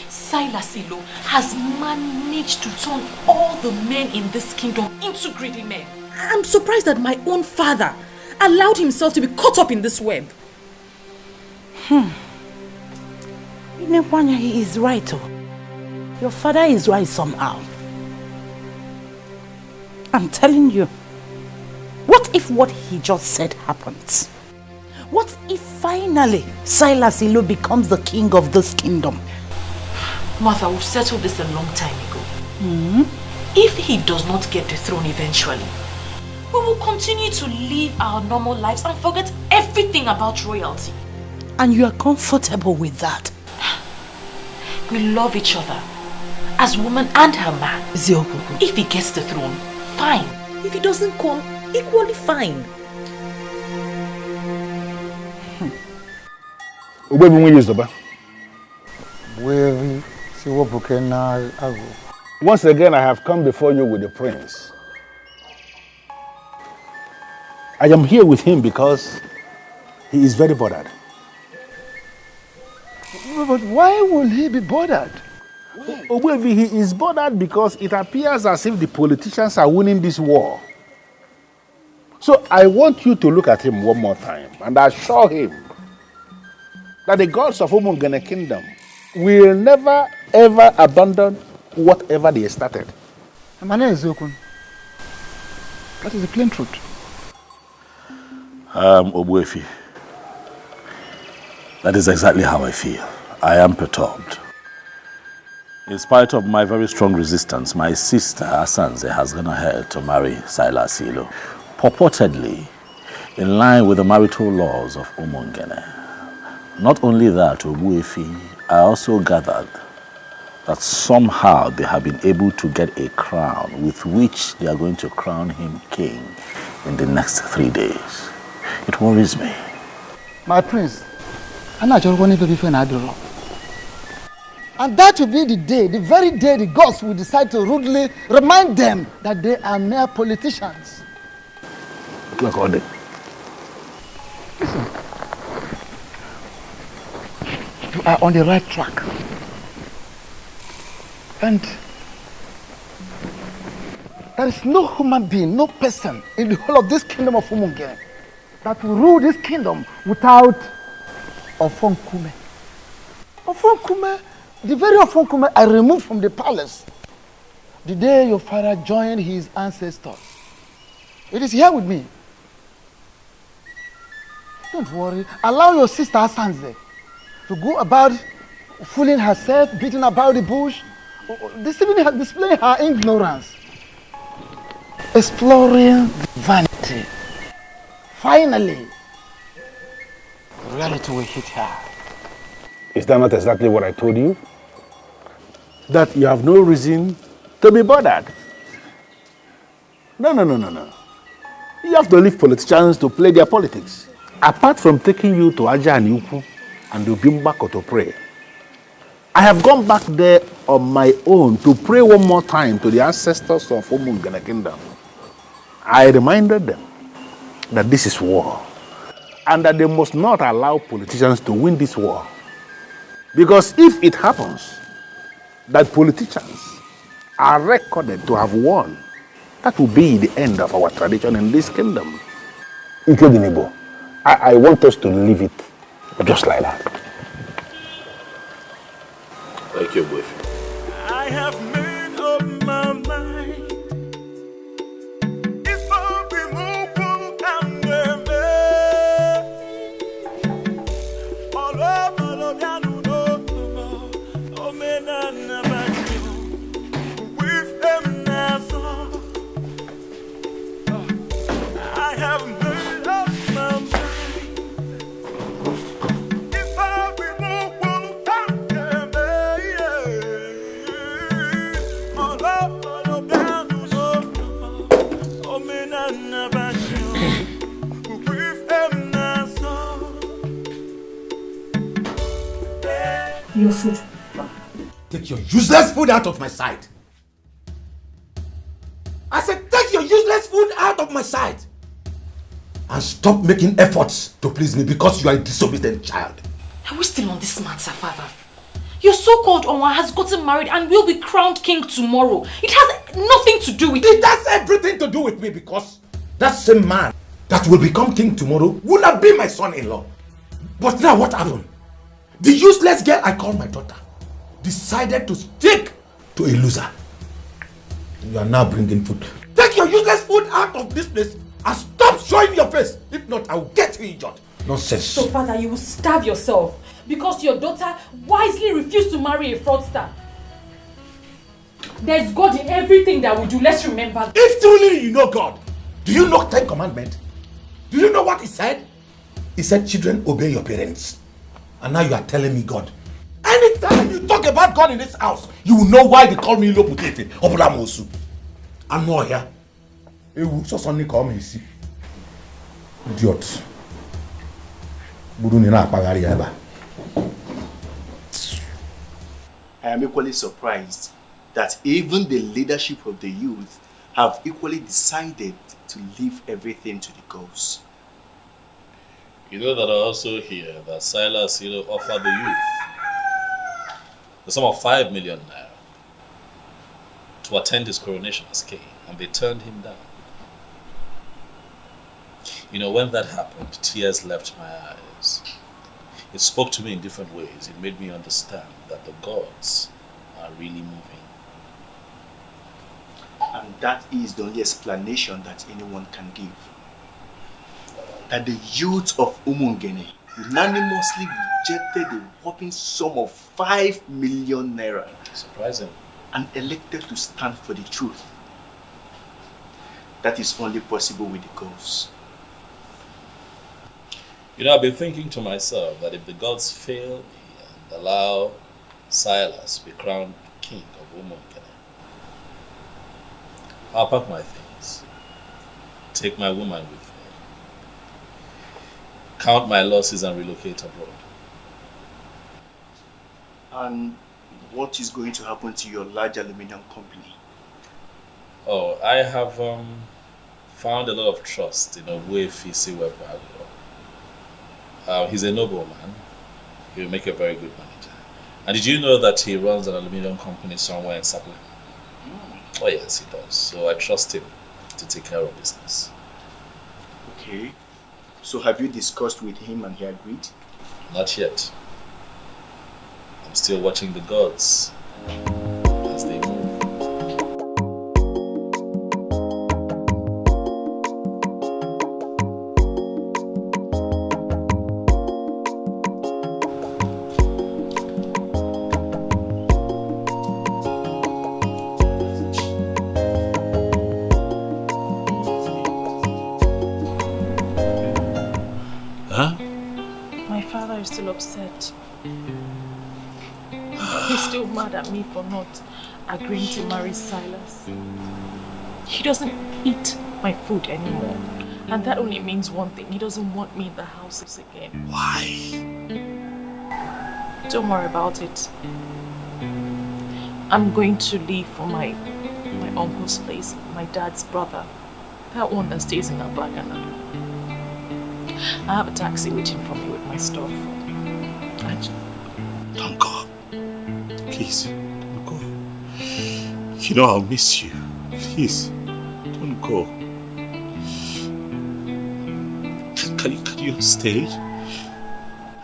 Silas alone has managed to turn all the men in this kingdom into greedy men. I'm surprised that my own father allowed himself to be caught up in this web. Inepanya, he is right. Your father is right somehow. I'm telling you. What if what he just said happens? What if finally Silas Ilo becomes the king of this kingdom? Mother, we've settled this a long time ago. If he does not get the throne eventually, we will continue to live our normal lives and forget everything about royalty. And you are comfortable with that? We love each other as woman and her man. If he gets the throne, fine. If he doesn't come, equally fine. Once again, I have come before you with the prince. I am here with him because he is very bothered. But why will he be bothered? Ogwevi, he is bothered because it appears as if the politicians are winning this war. So I want you to look at him one more time and assure him that the gods of Umungene Kingdom will never ever abandon whatever they started. My name is Okun. That is the plain truth. Ogwefi, that is exactly how I feel. I am perturbed. In spite of my very strong resistance, my sister Asanze has gone ahead to marry Silas Ilo, purportedly in line with the marital laws of Umungene. Not only that, Ogwefi, I also gathered that somehow they have been able to get a crown with which they are going to crown him king in the next 3 days. It worries me. My prince, I'm not going to be Fenadro. And that will be the day, the very day the gods will decide to rudely remind them that they are mere politicians. Listen, you are on the right track. And there is no human being, no person in the whole of this kingdom of Umungene that will rule this kingdom without Ofonkume. Ofonkume, the very Ofonkume I removed from the palace the day your father joined his ancestors. It is here with me. Don't worry. Allow your sister Asanze to go about fooling herself, beating about the bush, displaying her ignorance, exploring vanity. Finally, reality will hit her. is that not exactly what I told you? That you have no reason to be bothered. No. You have to leave politicians to play their politics. Apart from taking you to Aja and Yuku and Ubimbako to pray, I have gone back there on my own to pray one more time to the ancestors of Umungene Kingdom. I reminded them that this is war and that they must not allow politicians to win this war. Because if it happens that politicians are recorded to have won, that will be the end of our tradition in this kingdom. Including I want us to leave it just like that. Thank you, boyfriend. I have made up my mind. It's for removal and I have made up my mind. It's for removal Your food. Take your useless food out of my sight. I said, take your useless food out of up my side and stop making efforts to please me because you are a disobedient child. Are we still on this matter, Father? Your so-called Onwa has gotten married and will be crowned king tomorrow. It has nothing to do with it. It has everything to do with me because that same man that will become king tomorrow will not be my son-in-law. But now what happened? The useless girl I call my daughter decided to stick to a loser. You are now bringing food. Take your useless food out of this place and stop showing your face. If not, I will get you injured. Nonsense. So, Father, you will starve yourself because your daughter wisely refused to marry a fraudster. There's God in everything that we do. Let's remember. If truly you know God, do you know 10 commandments? Do you know what he said? He said, children, obey your parents. And now you are telling me God. Anytime you talk about God in this house, you will know why they call me Loputete or Bulamosu. I'm not here. He will just only call me, see. Idiot. I am equally surprised that even the leadership of the youth have equally decided to leave everything to the ghosts. You know that I also hear that Silas offered the youth the sum of 5 million naira to attend his coronation as king, and they turned him down. When that happened, tears left my eyes. It spoke to me in different ways. It made me understand that the gods are really moving. And that is the only explanation that anyone can give. That the youth of Umungene unanimously rejected the whopping sum of 5 million naira. Surprising. And elected to stand for the truth. That is only possible with the gods. I've been thinking to myself that if the gods fail me and allow Silas to be crowned king of Umungene, I'll pack my things, take my woman with me, count my losses and relocate abroad. And what is going to happen to your large aluminium company? Oh, I have found a lot of trust in Wefisi Webago. He's a nobleman. He'll make a very good manager. And did you know that he runs an aluminium company somewhere in Sapling? Oh yes, he does. So I trust him to take care of business. Okay. So have you discussed with him and he agreed? Not yet. I'm still watching the gods as they move. Upset. He's still mad at me for not agreeing to marry Silas. He doesn't eat my food anymore. And that only means one thing. He doesn't want me in the house again. Why? Don't worry about it. I'm going to leave for my uncle's place, my dad's brother. That one that stays in Adelana. I have a taxi waiting for me with my stuff. Don't go. Please, don't go. I'll miss you. Please, don't go. Can you stay?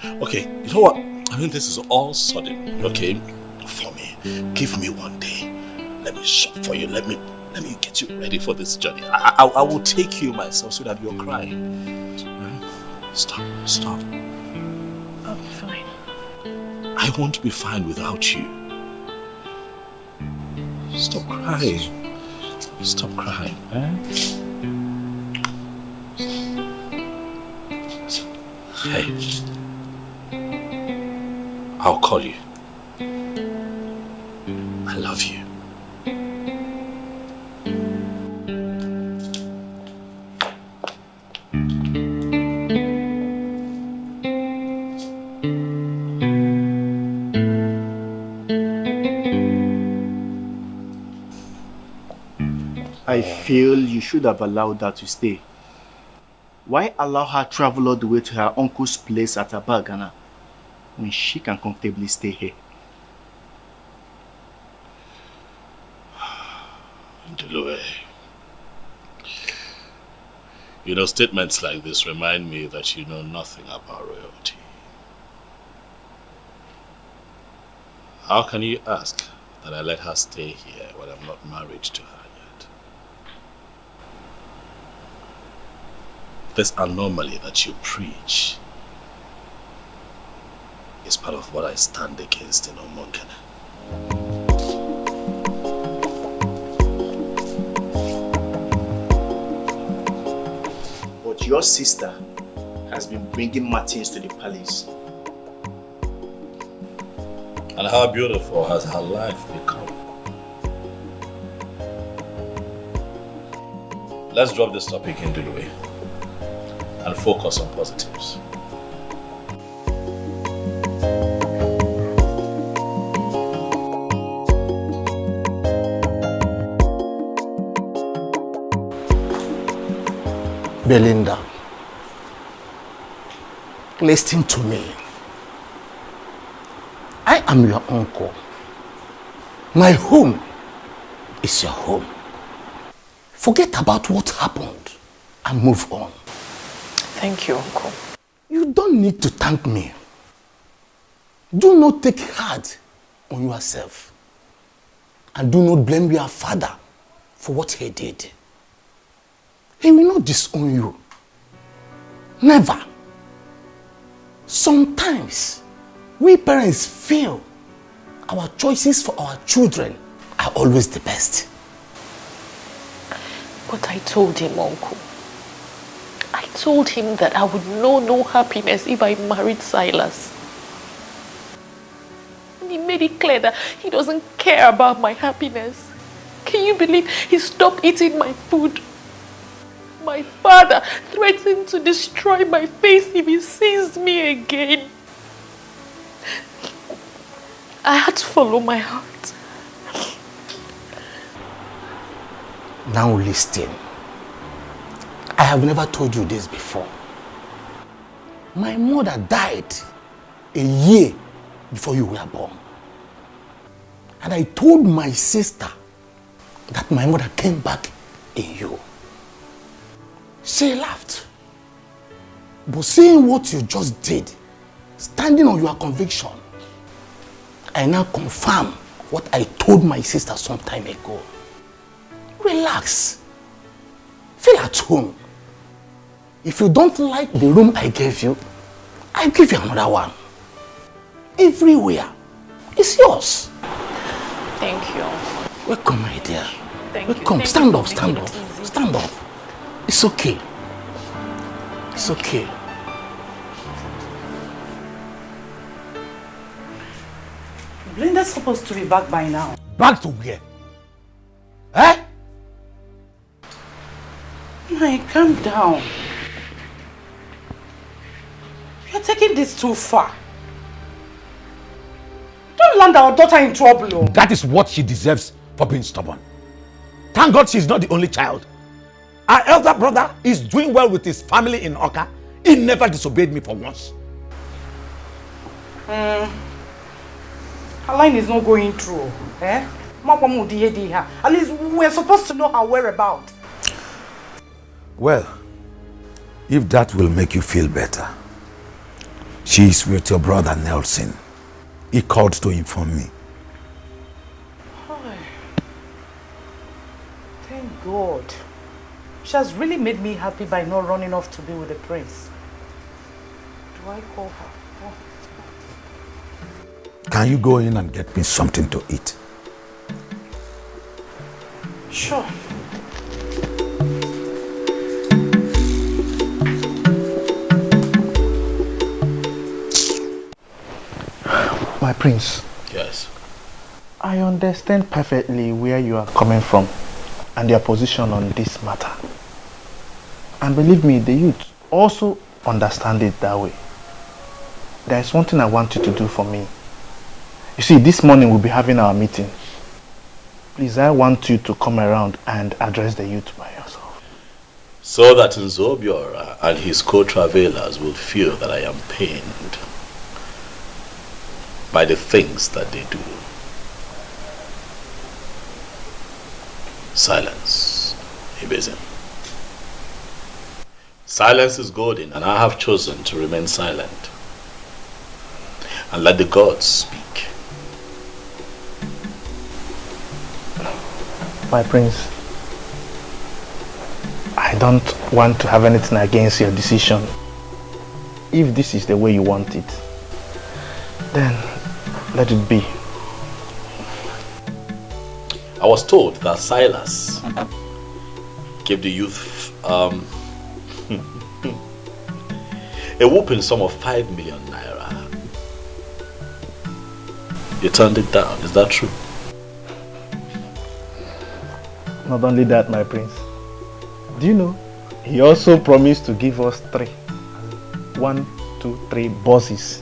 Okay, you know what? This is all sudden, okay? For me. Give me one day. Let me shop for you. Let me get you ready for this journey. I will take you myself so that you're crying. Stop. I'll be fine. I won't be fine without you. Stop crying. Stop crying, Hey. I'll call you. I love you. I I feel you should have allowed her to stay. Why allow her travel all the way to her uncle's place at Adelana when she can comfortably stay here? You know, statements like this remind me that you know nothing about royalty. How can you ask that I let her stay here when I'm not married to her yet? This anomaly that you preach is part of what I stand against in Omonkene. But your sister has been bringing Martins to the palace. And how beautiful has her life become? Let's drop this topic in Duluwe and focus on positives. Belinda, listen to me. I am your uncle. My home is your home. Forget about what happened and move on. Thank you, Uncle. You don't need to thank me. Do not take hard on yourself. And do not blame your father for what he did. He will not disown you. Never. Sometimes, we parents feel our choices for our children are always the best. But I told him, Uncle. I told him that I would know no happiness if I married Silas. And he made it clear that he doesn't care about my happiness. Can you believe he stopped eating my food? My father threatened to destroy my face if he sees me again. I had to follow my heart. Now listen. I have never told you this before. My mother died a year before you were born. And I told my sister that my mother came back in you. She laughed. But seeing what you just did, standing on your conviction, I now confirm what I told my sister some time ago. Relax. Feel at home. If you don't like the room I gave you, I'll give you another one. Everywhere. It's yours. Thank you. Welcome, my dear. Thank you. Welcome. Stand up, stand up. Stand up. It's okay. It's okay. Belinda's supposed to be back by now. Back to where? Eh? Mike, calm down. You're taking this too far. Don't land our daughter in trouble. That is what she deserves for being stubborn. Thank God she's not the only child. Our elder brother is doing well with his family in Oka. He never disobeyed me for once. Her line is not going through. Eh? At least we're supposed to know her whereabouts. Well, if that will make you feel better, she is with your brother Nelson. He called to inform me. Thank God. She has really made me happy by not running off to be with the prince. Do I call her? Oh. Can you go in and get me something to eat? Sure. My prince. Yes. I understand perfectly where you are coming from and your position on this matter. And believe me, the youth also understand it that way. There is one thing I want you to do for me. You see, this morning we'll be having our meeting. Please, I want you to come around and address the youth by yourself. So that Nzobiora and his co-travelers will feel that I am pained by the things that they do. Silence, Ibezim. Silence is golden, and I have chosen to remain silent and let the gods speak. My prince, I don't want to have anything against your decision. If this is the way you want it, then let it be. I was told that Silas gave the youth a whooping sum of 5 million naira. You turned it down, is that true? Not only that, my prince. Do you know, he also promised to give us 3. 1, 2, 3 bosses.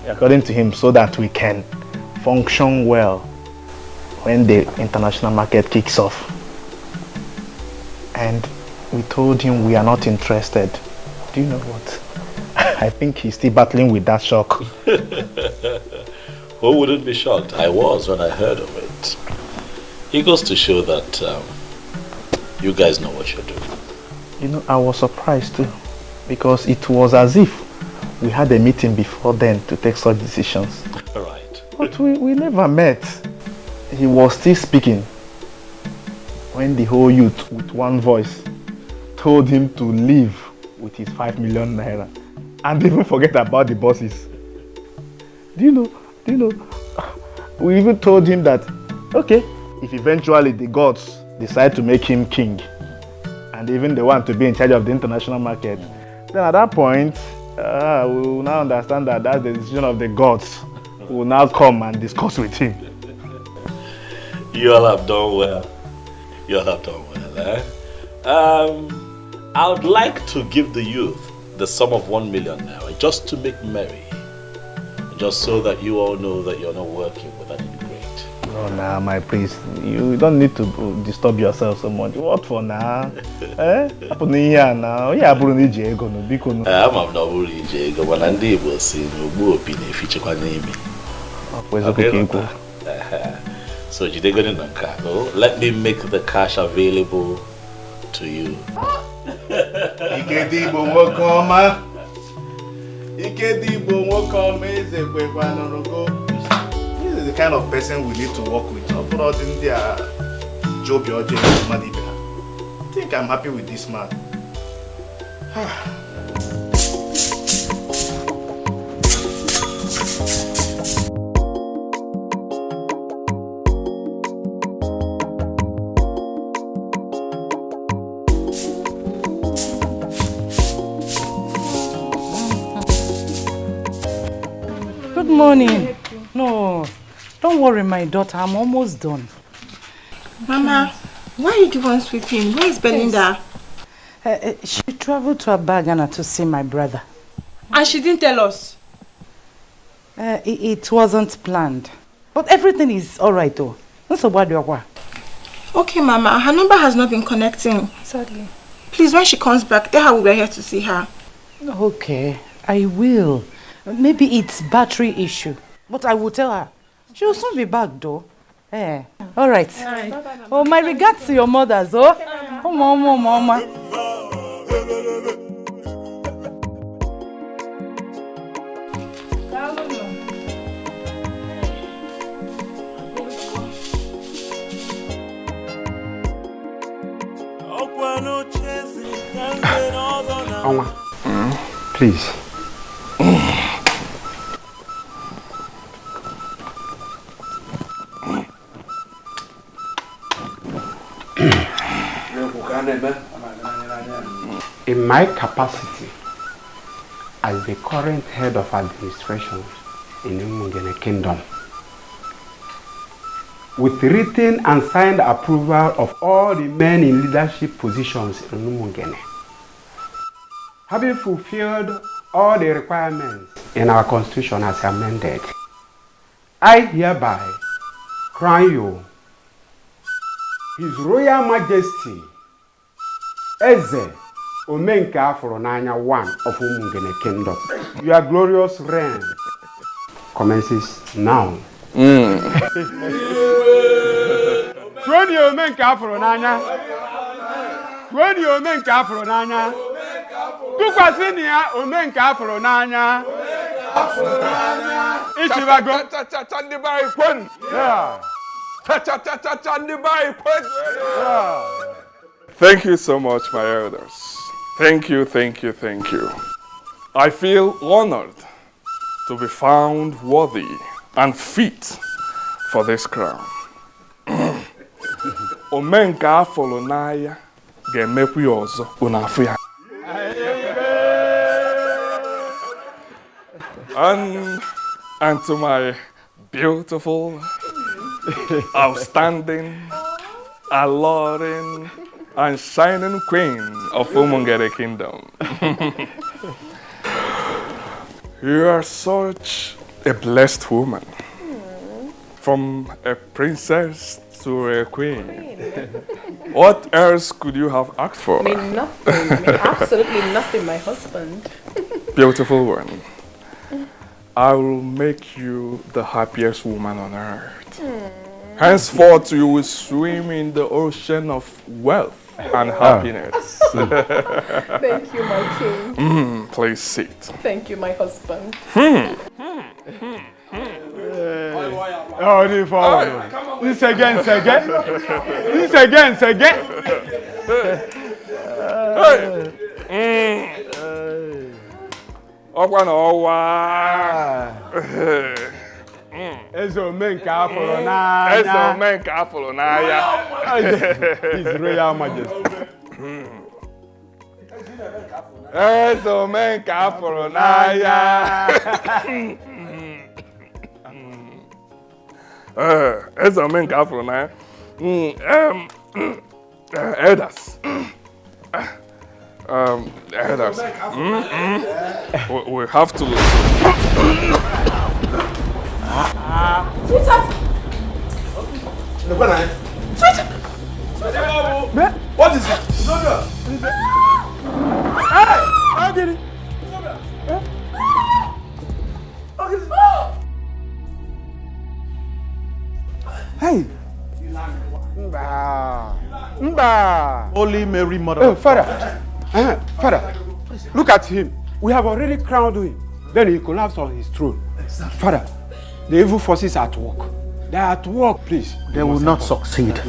According to him, so that we can function well when the international market kicks off. And we told him we are not interested. Do you know what? I think he's still battling with that shock. Who wouldn't be shocked? I was when I heard of it. It goes to show that you guys know what you're doing. You know, I was surprised too, because it was as if we had a meeting before then to take such decisions. Right. But we never met. He was still speaking when the whole youth, with one voice, told him to leave with his 5 million naira and even forget about the bosses. Do you know, we even told him that, okay, if eventually the gods decide to make him king and even they want to be in charge of the international market, then at that point, we will now understand that that's the decision of the gods. We will now come and discuss with him. You all have done well. You all have done well, eh? I would like to give the youth the sum of 1 million now, just to make merry. Just so that you all know that you're not working with an ingrate. No, nah, my priest. You don't need to disturb yourself so much. What for now? Eh? Happen here now. Yeah, bro, need ego no biko no. I'm not worried, ego. When I'm able to see no go opinion if you check on me. So you go in the car. Let me make the cash available to you. This is the kind of person we need to work with. I think I'm happy with this man. Good morning. No, don't worry, my daughter. I'm almost done. Mama, why are you the one sweeping? Where is Belinda? She traveled to Ghana to see my brother. And she didn't tell us? It wasn't planned. But everything is alright though. Okay, Mama. Her number has not been connecting. Sadly. Please, when she comes back, tell her we were here to see her. Okay, I will. Maybe it's battery issue. But I will tell her. She will soon be back though. Eh. Alright. Oh, my regards to your mothers, oh. Oh, mama. Onwa, please. In my capacity as the current head of administration in Umungene Kingdom, with written and signed approval of all the men in leadership positions in Umungene, having fulfilled all the requirements in our constitution as amended, I hereby crown you His Royal Majesty Eze Omenka Afronanya one of Umungene Kingdom. Your glorious reign commences now. When you Omenka Afronanya, when you Omenka Afronanya, Tukwasinia Omenka Afronanya. Ichibago. Thank you so much, my elders. Thank you, thank you, thank you. I feel honored to be found worthy and fit for this crown. Omenka Folonaya ga-emekwa ọzọ unafu ya. And to my beautiful, outstanding, alluring, and shining queen of Umungere Kingdom. You are such a blessed woman. From a princess to a queen. What else could you have asked for? I mean, nothing. I mean, absolutely nothing, my husband. Beautiful one. I will make you the happiest woman on earth. Henceforth, you will swim in the ocean of wealth and happiness. Thank you, my king. Please sit. Thank you, my husband. Oh, the forward. This again. This again. Ezo Menka Folonaya. His Royal Majesty. Ezo Menka Folonaya. Ezo Menka Folonaya. Elders. Elders. We have to. Sweetheart! Sweetheart! What is it? Hey! How did it? Hey! Mba! Holy Mary, Mother of God. Father, look at him. We have already crowned him. Then he collapsed on his throne. Father, the evil forces are at work. They are at work, please. They will not succeed.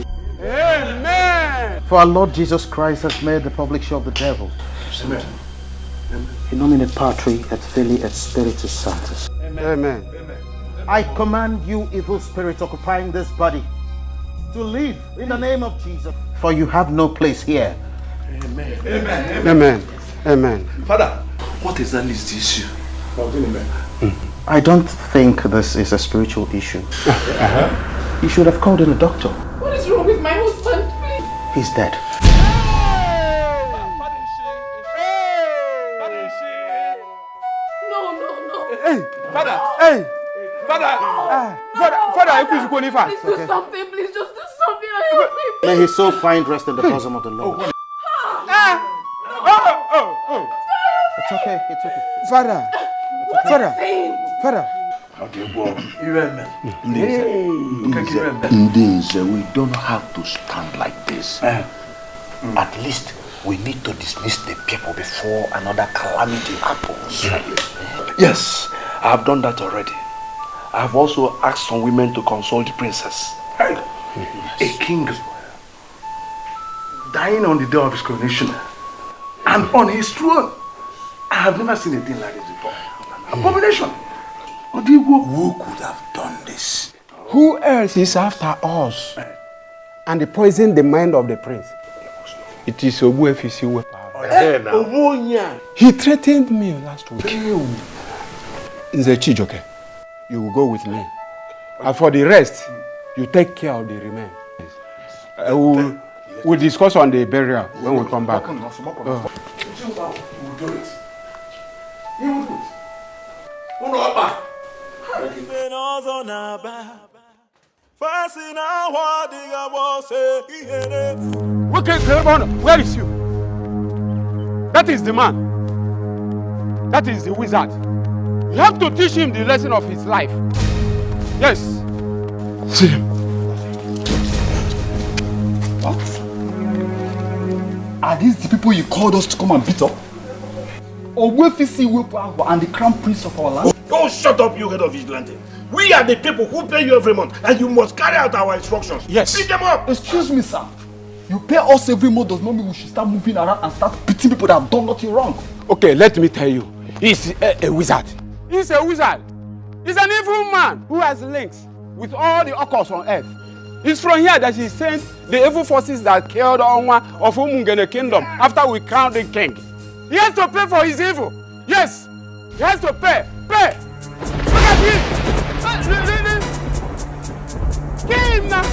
Amen. For our Lord Jesus Christ has made the public show of the devil. Amen. In nomine Patri et Filii et Spiritus Sanctus. Amen. I command you, evil spirit occupying this body, to leave in the name of Jesus. For you have no place here. Amen. Amen. Father, what exactly is the issue? I don't think this is a spiritual issue. You should have called in a doctor. What is wrong with my husband, please? He's dead. No. Hey, Father. Please do something. Please just do something. Help me. May his soul find rest in the bosom of the Lord. It's okay. Father. We don't have to stand like this. At least we need to dismiss the people before another calamity happens. Yes, I have done that already. I have also asked some women to console the princess. A king dying on the day of his coronation and on his throne. I have never seen a thing like this before. Abomination. Who could have done this? Who else is after us? And they poisoned the mind of the prince. It is Obuefisi Wepa. He threatened me last week. Nze Chijoke, you will go with me. And for the rest, you take care of the remains. We'll discuss on the burial when we come back. He will do it. Okay, where is you? That is the man. That is the wizard. You have to teach him the lesson of his life. Yes. See him. What? Are these the people you called us to come and beat up? Or Wefisi Wepo and the crown prince of our land? Oh, shut up, you head of vigilante. We are the people who pay you every month, and you must carry out our instructions. Yes. Beat them up. Excuse me, sir. You pay us every month does not mean we should start moving around and start beating people that have done nothing wrong. Okay, let me tell you. He's a wizard. He's a wizard. He's an evil man who has links with all the occults on earth. It's from here that he sent the evil forces that killed Onwa of Umungene kingdom after we crowned the king. He has to pay for his evil. Yes, he has to pay. Pay. Look at him. Kill him now.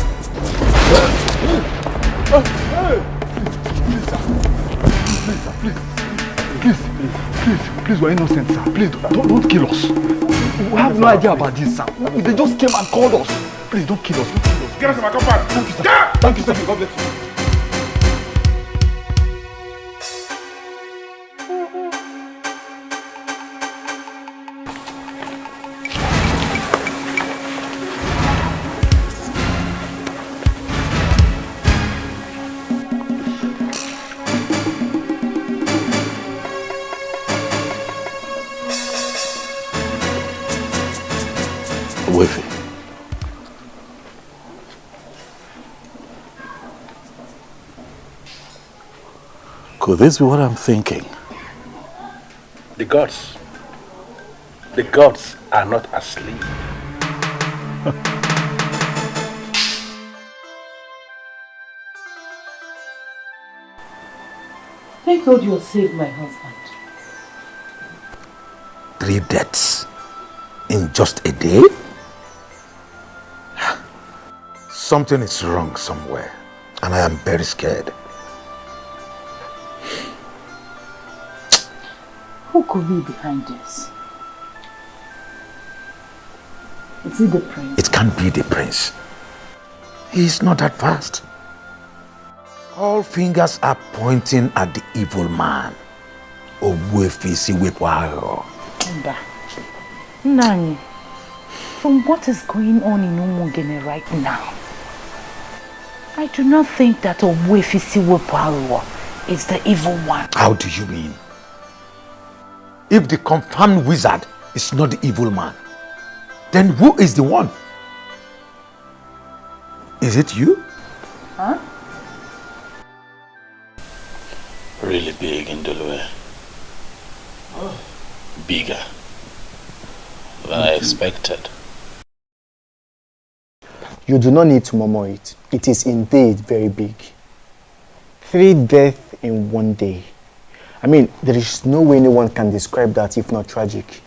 Please, we're innocent, sir. Please, don't kill us. We have no idea about this, sir. They just came and called us. Please, don't kill us. Get us to my compound. Thank you, sir. Yeah. Thank you, sir. God bless you. Could this be what I'm thinking? The gods are not asleep. Thank God you saved my husband. 3 deaths in just a day? Something is wrong somewhere, and I am very scared. Who could be behind this? Is it the prince? It can't be the prince. He's not that fast. All fingers are pointing at the evil man. Wefisi Wepo. Nani, from what is going on in Umugene right now, I do not think that Wefisi Wepo is the evil one. How do you mean? If the confirmed wizard is not the evil man, then who is the one? Is it you? Huh? Really big in Dulwe. Bigger than I expected. You do not need to murmur it. It is indeed very big. 3 deaths in 1 day. I mean, there is no way anyone can describe that if not tragic.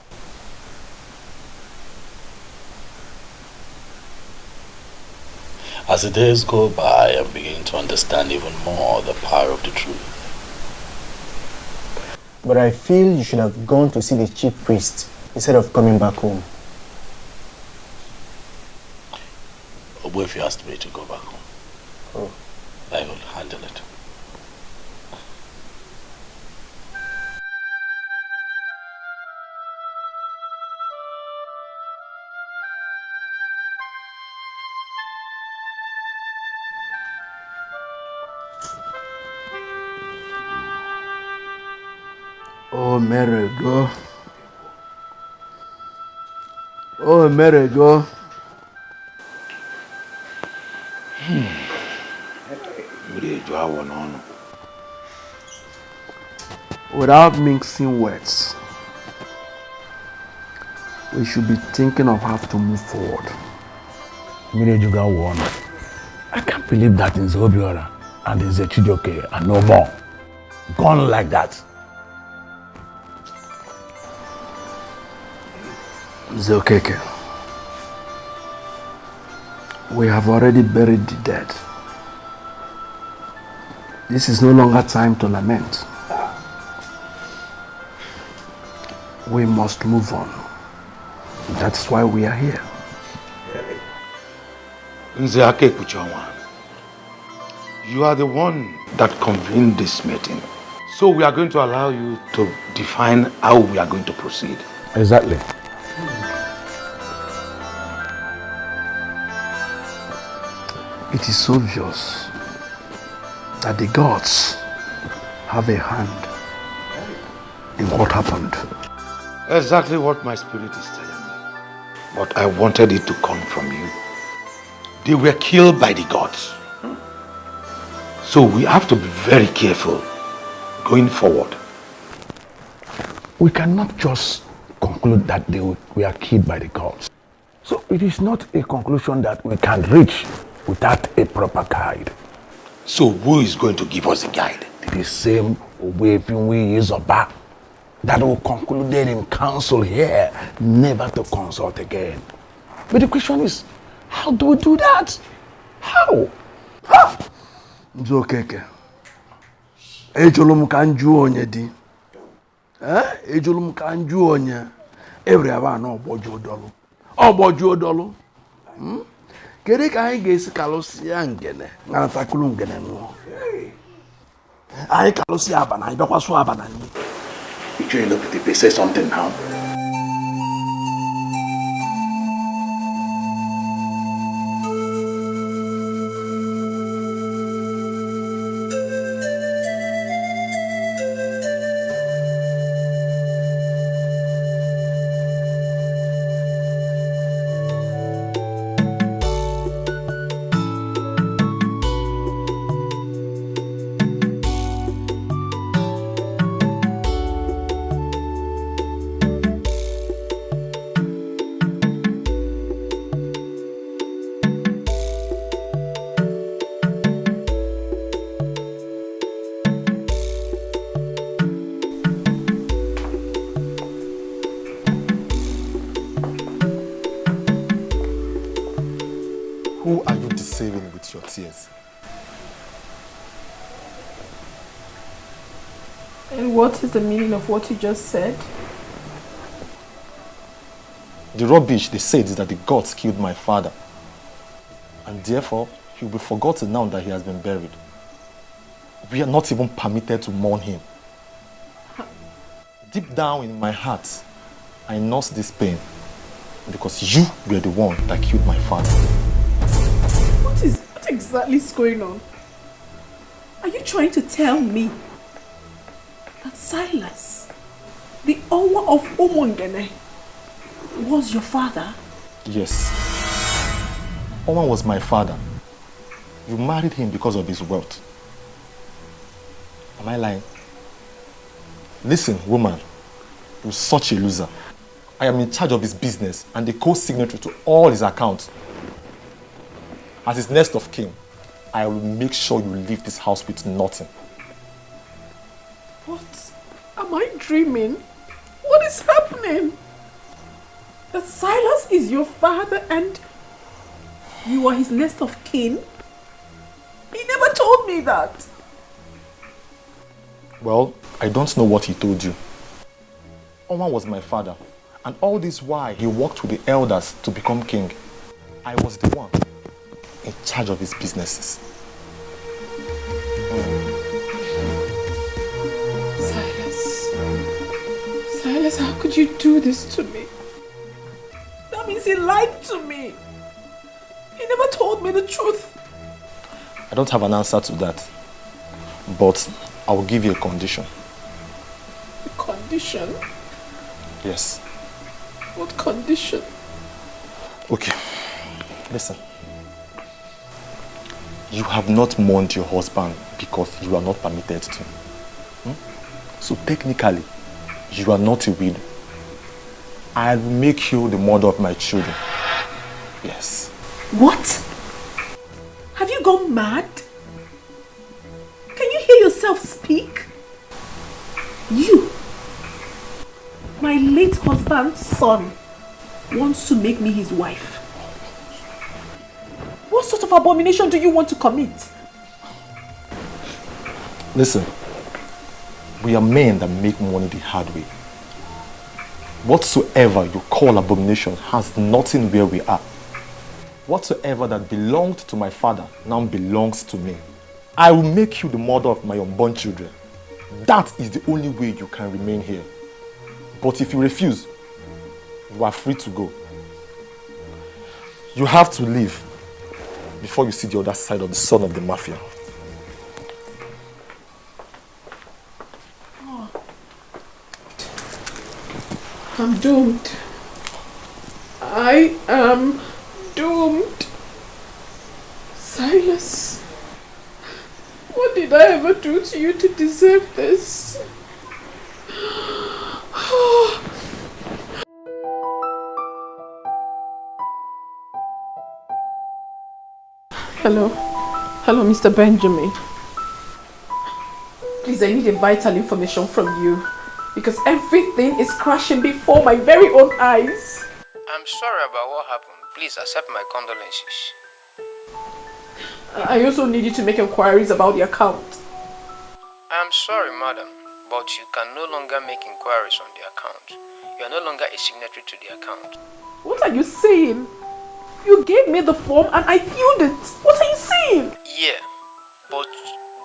As the days go by, I'm beginning to understand even more the power of the truth. But I feel you should have gone to see the chief priest instead of coming back home. What if you asked me to go back home? Oh. I will handle it. Oh, Mary, go. Oh, Mary, go. Without mixing words, we should be thinking of how to move forward. I can't believe that in Zobiora and in Zechidoke and no more. Gone like that. Zokeke, we have already buried the dead. This is no longer time to lament. We must move on. That's why we are here. You are the one that convened this meeting. So we are going to allow you to define how we are going to proceed. Exactly. It is obvious that the gods have a hand in what happened. Exactly what my spirit is telling me. But I wanted it to come from you. They were killed by the gods. So we have to be very careful going forward. We cannot just conclude that they were killed by the gods. So it is not a conclusion that we can reach without a proper guide. So who is going to give us a guide? The same we use Oba that will conclude in council here, never to consult again. But the question is, how do we do that? How? Nzokeke. Ejolum kanju onye di. Ejolum kanju onye. Every aba no oboju odolu. Oboju odolu. Kere ka anyị ga-esi kalụsịa ngene na ntakụrụ ngene nụọ. Anyị kalụsịa abana, anyị bịakwasụ abana nyi. You trying to look at the say something now. Your tears. And what is the meaning of what you just said? The rubbish they said is that the gods killed my father, and therefore he will be forgotten now that he has been buried. We are not even permitted to mourn him. Deep down in my heart, I nurse this pain because you were the one that killed my father. What exactly is going on? Are you trying to tell me that Silas, the owner of Omongene, was your father? Yes. Oman was my father. You married him because of his wealth. Am I lying? Listen, woman, you're such a loser. I am in charge of his business and the co-signatory to all his accounts. As his next of kin, I will make sure you leave this house with nothing. What? Am I dreaming? What is happening? That Silas is your father and you are his next of kin? He never told me that. Well, I don't know what he told you. Oman was my father, and all this while he worked with the elders to become king. I was the one in charge of his businesses. Silas, how could you do this to me? That means he lied to me. He never told me the truth. I don't have an answer to that, but I will give you a condition. A condition? Yes. What condition? Okay, listen. You have not mourned your husband because you are not permitted to. So technically, you are not a widow. I will make you the mother of my children. Yes. What? Have you gone mad? Can you hear yourself speak? You, my late husband's son, wants to make me his wife. What sort of abomination do you want to commit? Listen, we are men that make money the hard way. Whatsoever you call abomination has nothing where we are. Whatsoever that belonged to my father now belongs to me. I will make you the mother of my unborn children. That is the only way you can remain here. But if you refuse, you are free to go. You have to leave before you see the other side of the son of the mafia. I'm doomed. I am doomed. Silas, what did I ever do to you to deserve this? Hello, Mr. Benjamin. Please, I need a vital information from you because everything is crashing before my very own eyes. I'm sorry about what happened. Please accept my condolences. I also need you to make inquiries about the account. I'm sorry, madam, but you can no longer make inquiries on the account. You are no longer a signatory to the account. What are you saying? You gave me the form and I filled it. What are you saying? Yeah, but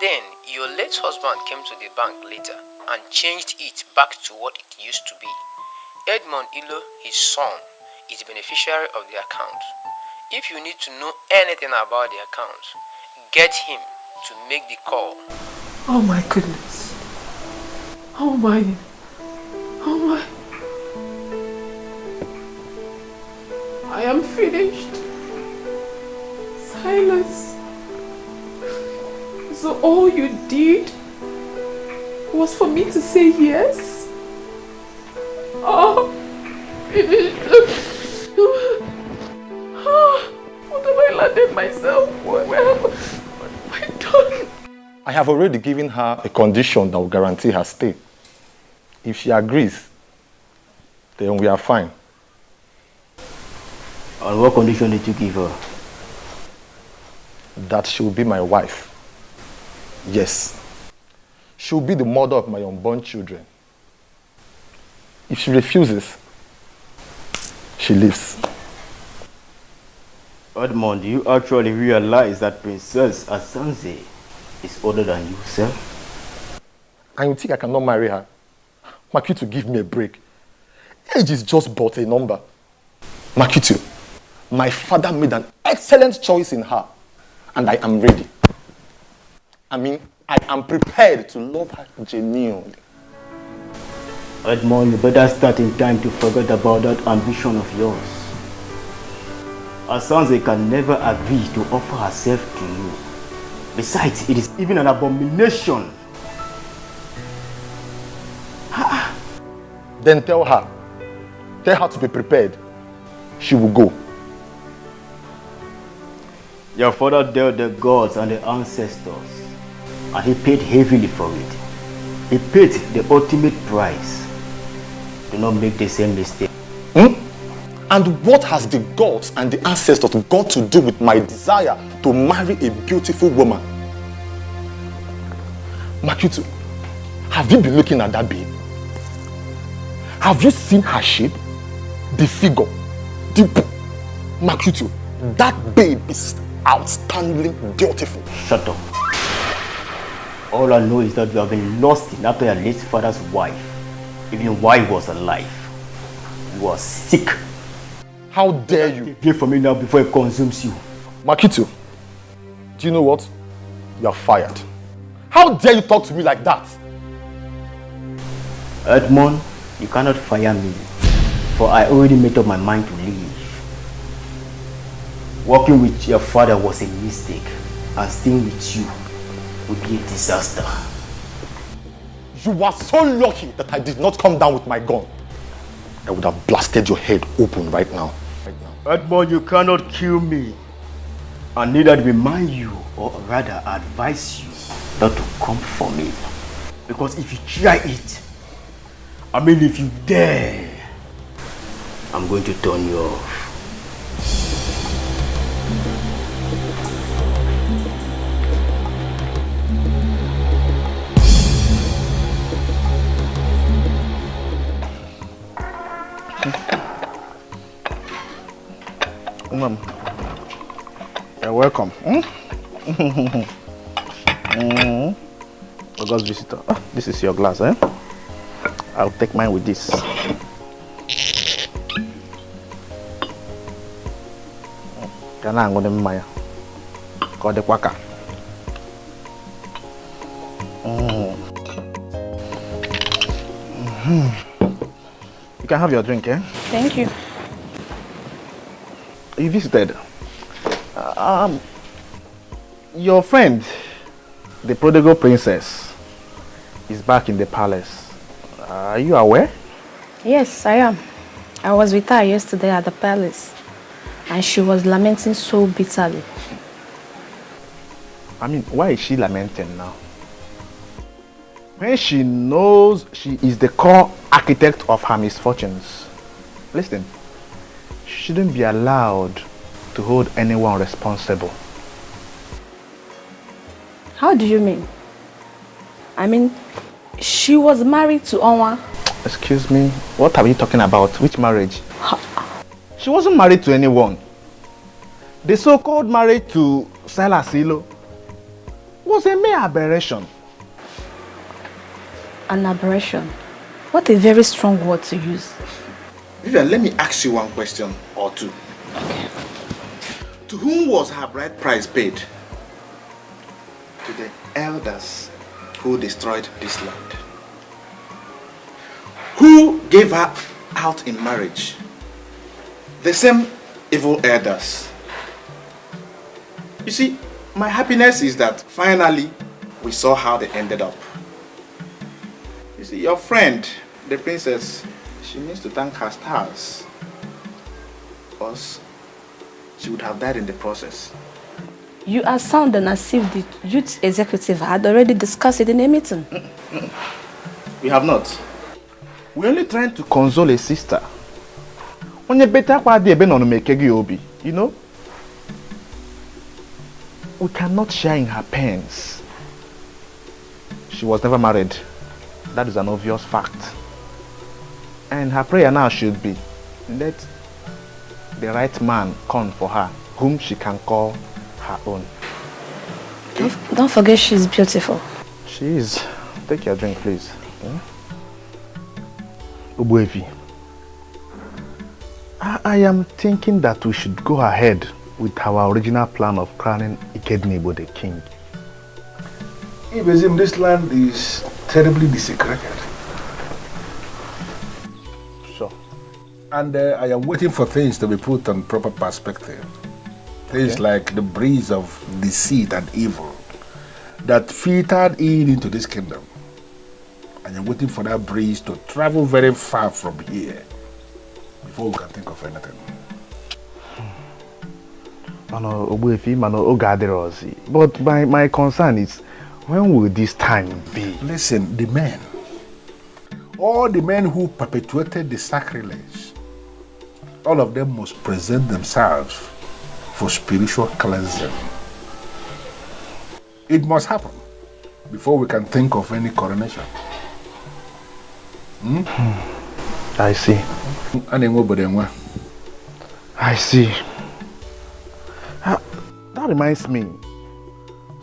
then your late husband came to the bank later and changed it back to what it used to be. Edmond Ilo, his son, is the beneficiary of the account. If you need to know anything about the account, get him to make the call. Oh my goodness. Oh my. I am finished. Silas. So all you did was for me to say yes? Oh, finished. What have I landed myself? What have I done? I have already given her a condition that will guarantee her stay. If she agrees, then we are fine. And what condition did you give her? That she will be my wife. Yes. She will be the mother of my unborn children. If she refuses, she leaves. Edmond, do you actually realize that Princess Asanze is older than you, sir? And you think I cannot marry her? Makitu, give me a break. Age is just but a number. Makitu, my father made an excellent choice in her, and I am ready. I mean, I am prepared to love her genuinely. Edmond, you better start in time to forget about that ambition of yours. Asanze can never agree to offer herself to you. Besides, it is even an abomination. Then tell her to be prepared. She will go. Your father dealt the gods and the ancestors, and he paid heavily for it. He paid the ultimate price. Do not make the same mistake. And what has the gods and the ancestors got to do with my desire to marry a beautiful woman? Makitu, have you been looking at that babe? Have you seen her shape? The figure? Makitu, that babe is outstandingly beautiful. Shut up. All I know is that you have been lost in after your late father's wife, even while he was alive. You are sick. How dare you? Pray for me now before it consumes you. Makitu, do you know what? You are fired. How dare you talk to me like that? Edmond, you cannot fire me, for I already made up my mind to leave. Working with your father was a mistake, and staying with you would be a disaster. You are so lucky that I did not come down with my gun. I would have blasted your head open right now. Edmond, you cannot kill me. And neither remind you, or rather advise you, not to come for me. Because if you try it, I mean if you dare, I'm going to turn you off. Mom, You're welcome. August visitor. Oh, this is your glass, eh? I'll take mine with this. Kana ngone mmanya. Ko de kwaka. You can have your drink, eh? Thank you. You visited. Your friend, the prodigal princess, is back in the palace. Are you aware? Yes, I am. I was with her yesterday at the palace, and she was lamenting so bitterly. I mean, why is she lamenting now? When she knows she is the core architect of her misfortunes. Listen, she shouldn't be allowed to hold anyone responsible. How do you mean? I mean, she was married to Onwa. Excuse me, what are you talking about? Which marriage? She wasn't married to anyone. The so-called marriage to Silas was a mere aberration. An aberration? What a very strong word to use. Vivian, let me ask you one question or two. Okay. To whom was her bride price paid? To the elders who destroyed this land. Who gave her out in marriage? The same evil elders. You see, my happiness is that finally we saw how they ended up. You see, your friend, the princess, she needs to thank her stars. Because she would have died in the process. You are sounding as if the youth executive had already discussed it in a meeting. We have not. We're only trying to console a sister. You know? We cannot share in her pains. She was never married. That is an obvious fact. And her prayer now should be, let the right man come for her, whom she can call her own. Don't forget she's beautiful. She is. Take your drink, please. Ubuevi, I am thinking that we should go ahead with our original plan of crowning Ikednibo the king. Ibezim, this land is terribly desecrated. Sure. And I am waiting for things to be put on proper perspective. Things like the breeze of deceit and evil that filtered into this kingdom. And I'm waiting for that breeze to travel very far from here before we can think of anything. But my concern is, when will this time be? Listen, the men, all the men who perpetuated the sacrilege, all of them must present themselves for spiritual cleansing. It must happen before we can think of any coronation. I see. I see. That reminds me.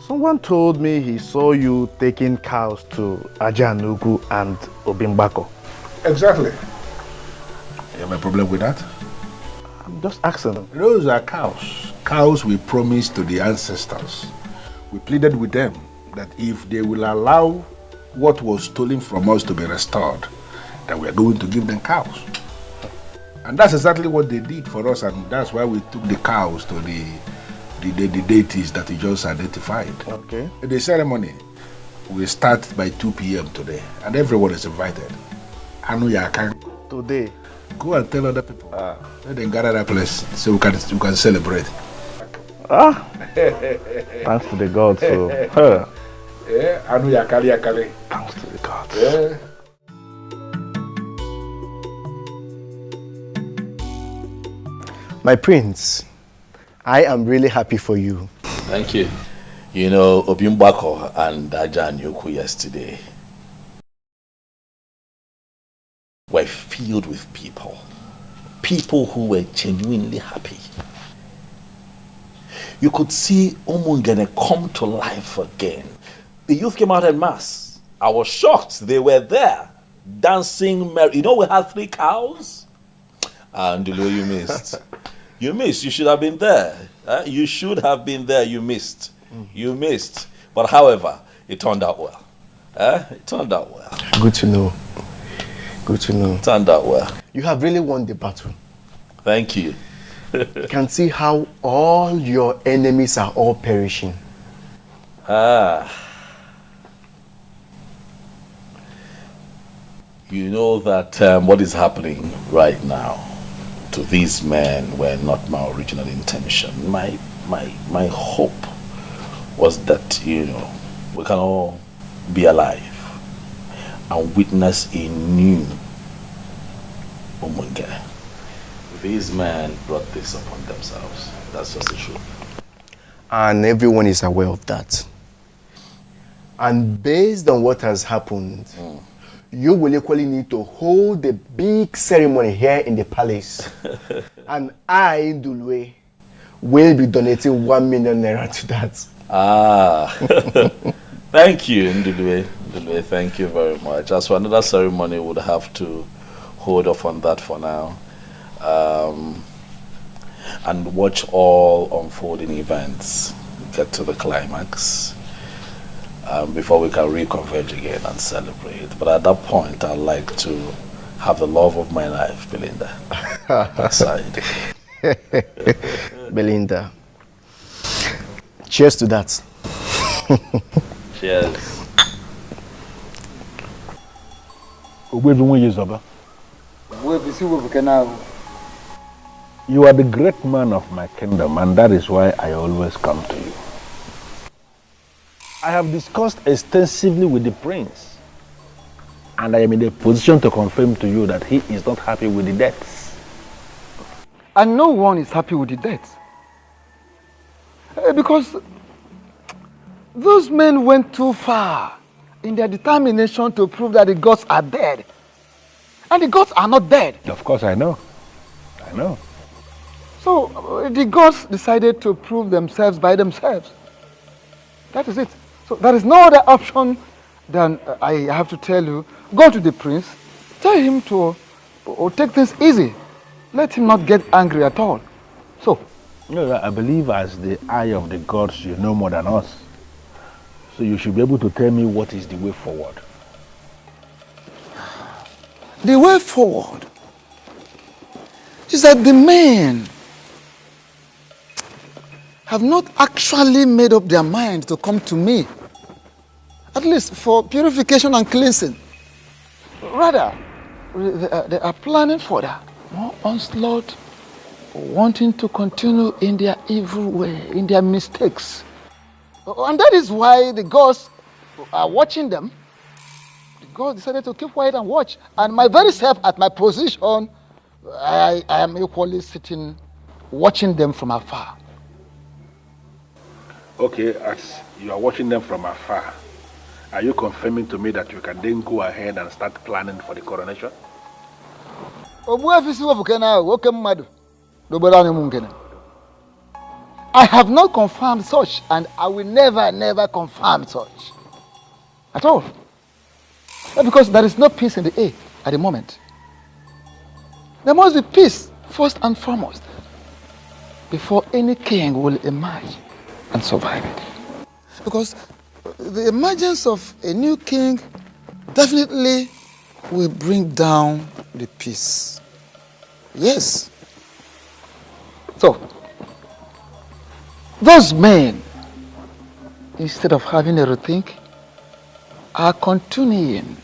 Someone told me he saw you taking cows to Ajanugu and Obimbako. Exactly. You have a problem with that? I'm just asking. Those are cows. Cows we promised to the ancestors. We pleaded with them that if they will allow what was stolen from us to be restored, that we are going to give them cows. And that's exactly what they did for us, and that's why we took the cows to the deities that you just identified. Okay. The ceremony will start by 2 p.m. today, and everyone is invited. Today? Go and tell other people. Let them gather that place so we can celebrate. Thanks to the gods. Thanks to the gods. Yeah. My prince, I am really happy for you. Thank you. You know, Obimbako and Ajanyuku yesterday were filled with people who were genuinely happy. you could see Umungene come to life again. The youth came out en masse. I was shocked. They were there, dancing. You know, we had 3 cows. And you missed. You missed. You should have been there. You should have been there. You missed. You missed. But however, it turned out well. It turned out well. Good to know. Good to know. Turned out well. You have really won the battle. Thank you. You can see how all your enemies are all perishing. You know that what is happening right now to these men were not my original intention. My hope was that, you know, we can all be alive and witness a new Umunge. These men brought this upon themselves. That's just the truth. And everyone is aware of that. And based on what has happened, you will equally need to hold a big ceremony here in the palace. And I, Ndulwe, will be donating 1 million naira to that. Thank you, Ndulwe. Ndulwe, thank you very much. As for another ceremony, we'll have to hold off on that for now. And watch all unfolding events get to the climax before we can reconverge again and celebrate. But at that point, I'd like to have the love of my life, Belinda, aside. Belinda. Cheers to that. Cheers. You are the great man of my kingdom, and that is why I always come to you. I have discussed extensively with the prince, and I am in a position to confirm to you that he is not happy with the deaths. And no one is happy with the deaths. Because those men went too far in their determination to prove that the gods are dead. And the gods are not dead. Of course, I know. I know. So the gods decided to prove themselves by themselves. That is it. So there is no other option than I have to tell you, go to the prince, tell him to take things easy. Let him not get angry at all. So. No, I believe as the eye of the gods, you know more than us. So you should be able to tell me what is the way forward. The way forward is that the men have not actually made up their mind to come to me, at least for purification and cleansing. Rather, they are planning for that more onslaught, wanting to continue in their evil way, in their mistakes. And that is why the gods are watching them. The gods decided to keep quiet and watch. And my very self at my position, I am equally sitting, watching them from afar. Okay, as you are watching them from afar, are you confirming to me that you can then go ahead and start planning for the coronation? I have not confirmed such, and I will never confirm such. At all. Because there is no peace in the air at the moment. There must be peace first and foremost before any king will emerge and survive it. Because the emergence of a new king definitely will bring down the peace. Yes. So, those men, instead of having a rethink, are continuing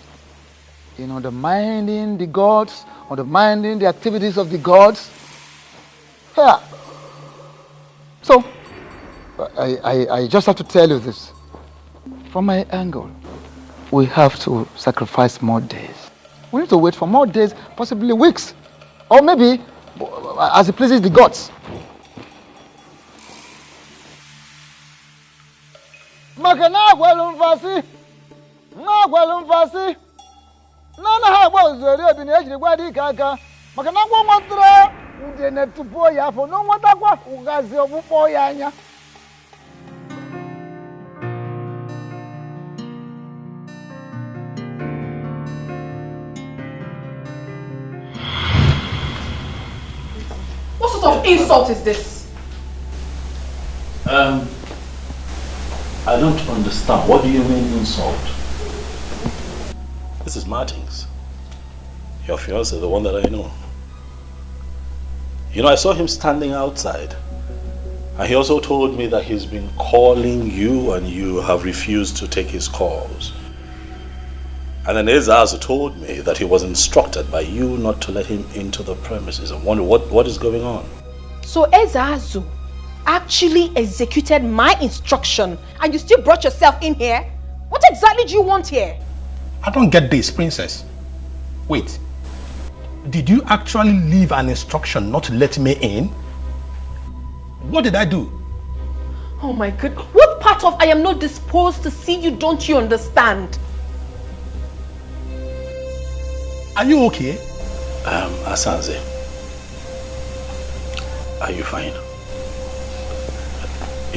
in undermining the gods, undermining the activities of the gods. Yeah. So, I just have to tell you this. From my angle, we have to sacrifice more days. We need to wait for more days, possibly weeks, or maybe as it pleases the gods. What sort of insult is this? I don't understand. What do you mean insult? This is Martins. Your fiancé, the one that I know. You know, I saw him standing outside. And he also told me that he's been calling you and you have refused to take his calls. And then Ezazu told me that he was instructed by you not to let him into the premises. I wonder what is going on. So Ezazu actually executed my instruction and you still brought yourself in here? What exactly do you want here? I don't get this, princess. Wait. Did you actually leave an instruction not to let me in? What did I do? Oh my God. What part of I am not disposed to see you don't you understand? Are you okay? Asanze. Are you fine?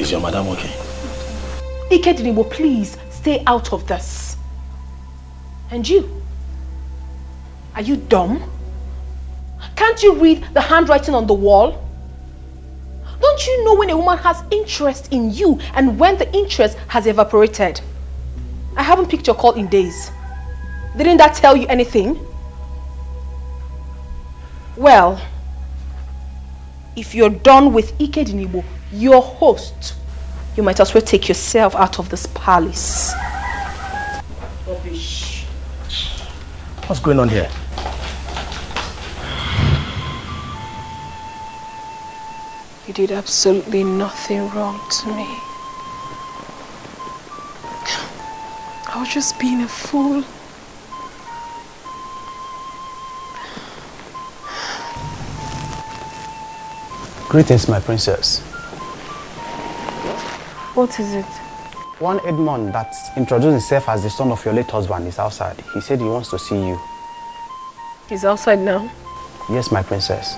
Is your madam okay? Ikedinibo, please stay out of this. And you? Are you dumb? Can't you read the handwriting on the wall? Don't you know when a woman has interest in you and when the interest has evaporated? I haven't picked your call in days. Didn't that tell you anything? Well, if you're done with Ikedinibo, your host, you might as well take yourself out of this palace. Rubbish. What's going on here? You did absolutely nothing wrong to me. I was just being a fool. Greetings, my princess. What is it? One Edmond that introduced himself as the son of your late husband is outside. He said he wants to see you. He's outside now? Yes, my princess.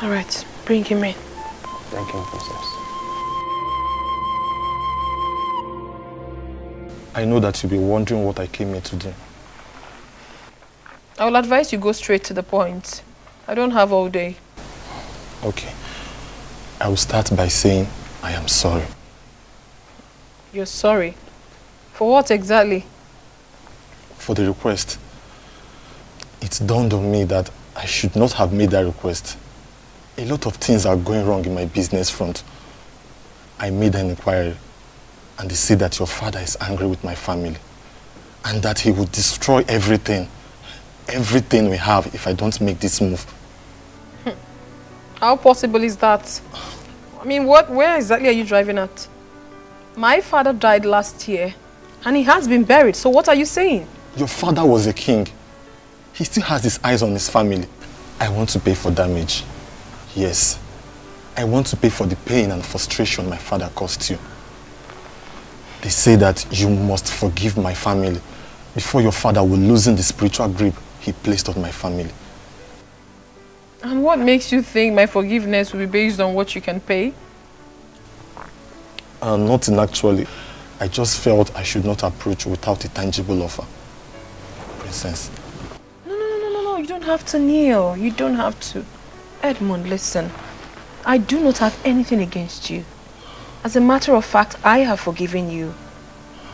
All right, bring him in. Thank you, my princess. I know that you'll be wondering what I came here to do. I will advise you go straight to the point. I don't have all day. Okay. I will start by saying I am sorry. You're sorry? For what exactly? For the request. It dawned on me that I should not have made that request. A lot of things are going wrong in my business front. I made an inquiry and they say that your father is angry with my family and that he would destroy everything we have if I don't make this move. How possible is that? I mean, where exactly are you driving at? My father died last year and he has been buried, so what are you saying? Your father was a king. He still has his eyes on his family. I want to pay for damage. Yes. I want to pay for the pain and frustration my father caused you. They say that you must forgive my family before your father will loosen the spiritual grip he placed on my family. And what makes you think my forgiveness will be based on what you can pay? Nothing actually. I just felt I should not approach without a tangible offer. Princess. No, you don't have to kneel. You don't have to. Edmund, listen. I do not have anything against you. As a matter of fact, I have forgiven you.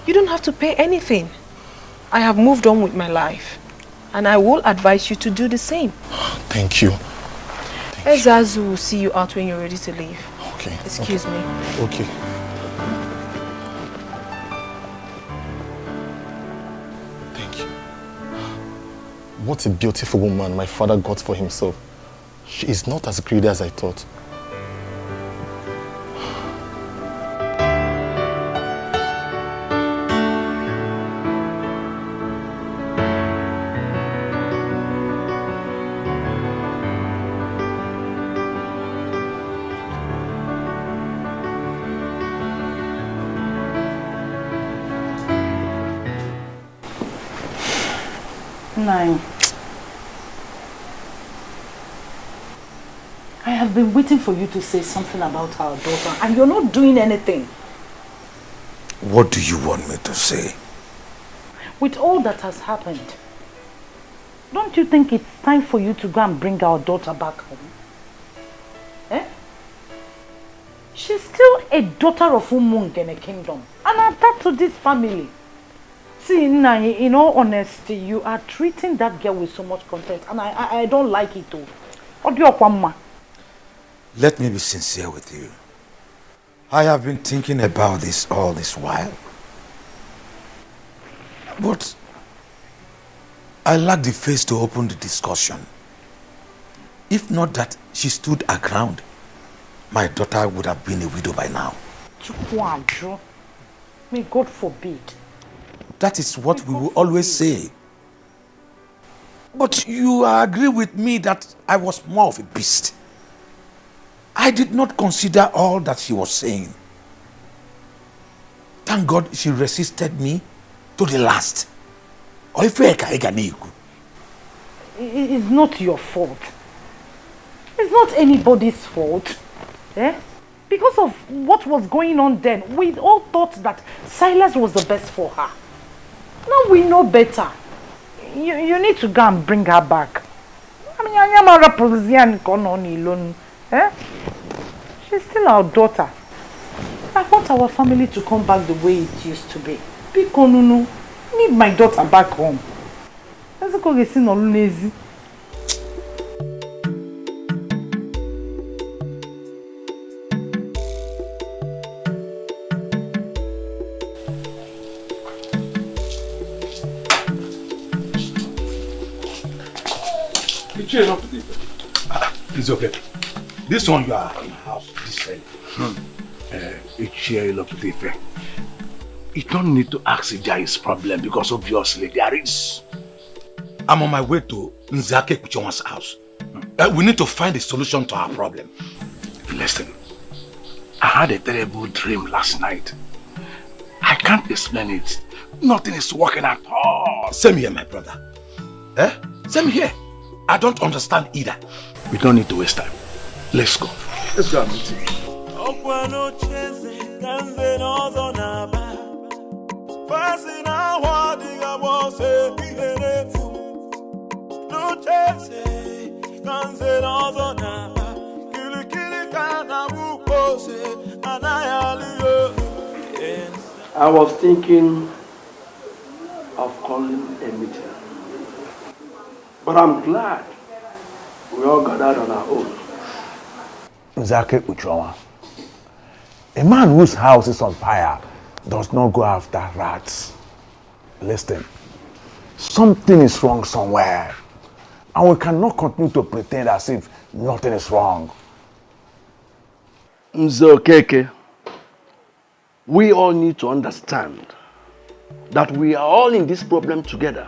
You don't have to pay anything. I have moved on with my life. And I will advise you to do the same. Thank you. Ezazu will see you out when you're ready to leave. Okay. Excuse me. Okay. Thank you. What a beautiful woman my father got for himself. She is not as greedy as I thought. Nine. I have been waiting for you to say something about our daughter and you're not doing anything. What do you want me to say? With all that has happened, don't you think it's time for you to go and bring our daughter back home? She's still a daughter of Umung in a kingdom and attached to this family. See, in all honesty, you are treating that girl with so much contempt, and I don't like it too. Let me be sincere with you. I have been thinking about this all this while. But I lack the face to open the discussion. If not that she stood her ground, my daughter would have been a widow by now. May God forbid. That is what we will always say. But you agree with me that I was more of a beast. I did not consider all that she was saying. Thank God she resisted me to the last. It's not your fault. It's not anybody's fault. Eh? Because of what was going on then, we all thought that Silas was the best for her. Now we know better. You need to go and bring her back. I mean, she's still our daughter. I want our family to come back the way it used to be. Pikonunu, need my daughter back home. Let's go get seen on lazy. It's okay. This one you are in the house, this side. It's here up to the You don't need to ask if there is problem because obviously there is. I'm on my way to Nzake Kuchonwa's house. We need to find a solution to our problem. Listen, I had a terrible dream last night. I can't explain it. Nothing is working at all. Same here, my brother. Same here. I don't understand either. We don't need to waste time. Let's go. Let's go and meet him. I was thinking of calling a meeting, but I'm glad we all gathered on our own. Nzake Uchowa, a man whose house is on fire does not go after rats. Listen, something is wrong somewhere, and we cannot continue to pretend as if nothing is wrong. Nzokeke, we all need to understand that we are all in this problem together.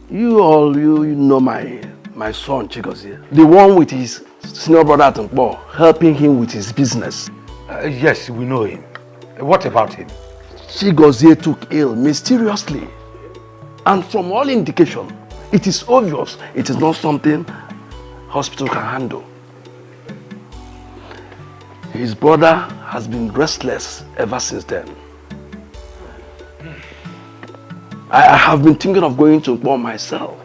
You know my son Chigozie, the one with his senior brother Atumpo, helping him with his business. Yes, we know him. What about him? Chigozie took ill mysteriously, and from all indication, it is obvious it is not something hospital can handle. His brother has been restless ever since then. I have been thinking of going to Nkpo myself.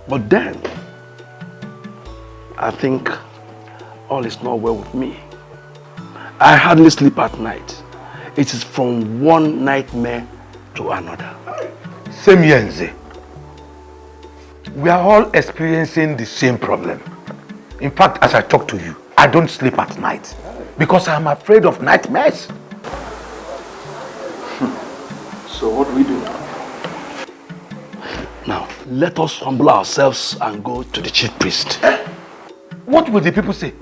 But then, I think all is not well with me. I hardly sleep at night. It is from one nightmare to another. Same here, Nze. We are all experiencing the same problem. In fact, as I talk to you, I don't sleep at night because I'm afraid of nightmares. So what do we do now? Now, let us humble ourselves and go to the chief priest. What will the people say?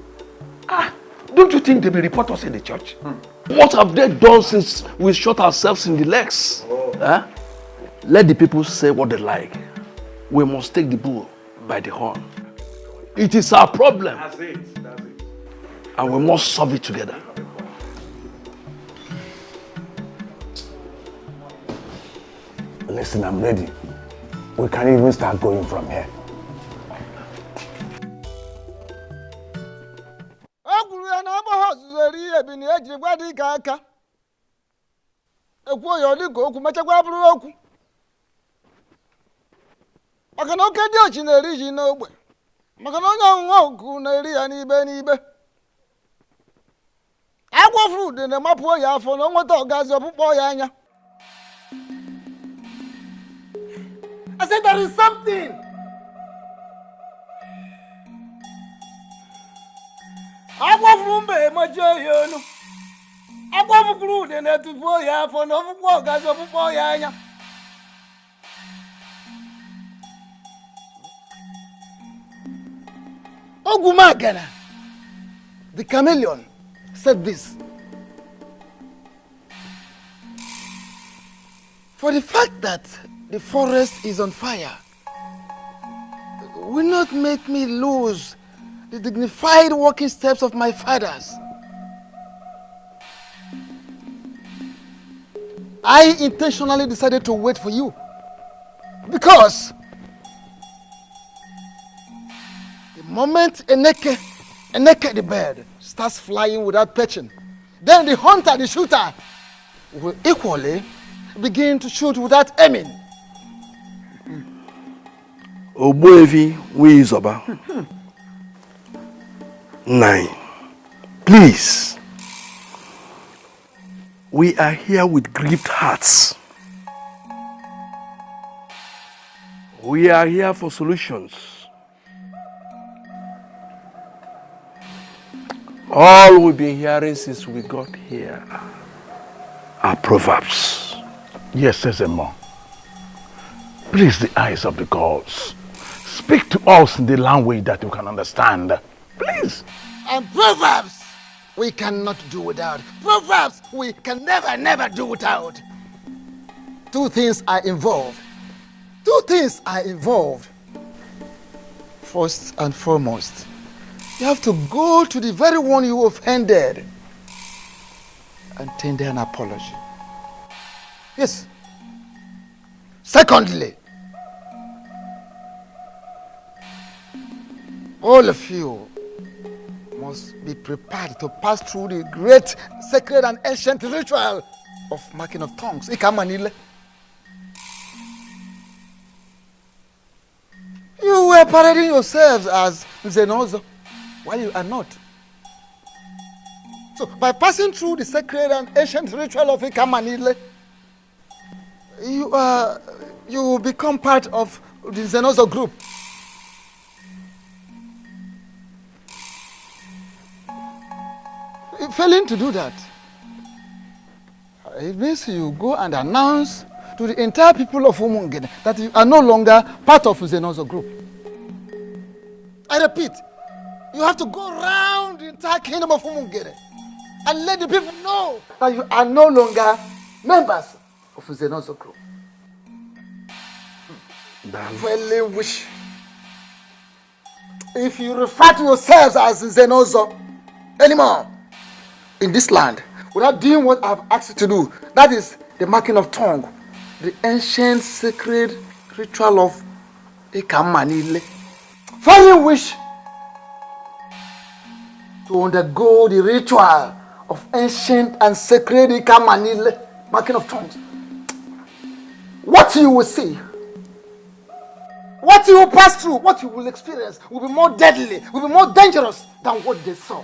Don't you think they will report us in the church? What have they done since we shot ourselves in the legs? Let the people say what they like. We must take the bull by the horn. It is our problem. That's it. And we must solve it together. Listen, I'm ready. We can even start going from here. Maka na oke dị ochi na-eri ji n'ogbe. Maka na onye ọnwụnwa oku na-eri ya n'ibe n'ibe. Agwa fruit in the mapo ya for no more dogs of Boyana. I said there is something. Agwa frumbe majoyo. Agwa fruit in the boya for no more dogs of Boyana. Ogumagana, the chameleon, said this. For the fact that the forest is on fire will not make me lose the dignified walking steps of my fathers. I intentionally decided to wait for you because the moment a naked bird starts flying without perching, then the hunter, the shooter, will equally begin to shoot without aiming. Obuevi Wizoba. 9. Please. We are here with grieved hearts. We are here for solutions. All we've been hearing since we got here are proverbs. Yes, Sesemo. Please, the eyes of the gods, speak to us in the language that we can understand. Please. And proverbs we cannot do without. Proverbs we can never do without. Two things are involved. First and foremost, you have to go to the very one you offended and tender an apology. Yes. Secondly, all of you must be prepared to pass through the great sacred and ancient ritual of marking of tongues. Ikamanile. You were parading yourselves as Zenos while you are not. So by passing through the sacred and ancient ritual of Ikamanile, you will become part of the Zenos group. Failing to do that, it means you go and announce to the entire people of Umungene that you are no longer part of the Zenos group. I repeat, you have to go around the entire kingdom of Umungene and let the people know that you are no longer members of the Zenos group. Failing which, if you refer to yourselves as Zenos anymore in this land, without doing what I've asked you to do, that is the marking of tongue, the ancient sacred ritual of Ekamanile. Failing which, to undergo the ritual of ancient and sacred Ekamanile, marking of tongues, what you will see, what you will pass through, what you will experience will be more deadly, will be more dangerous than what they saw.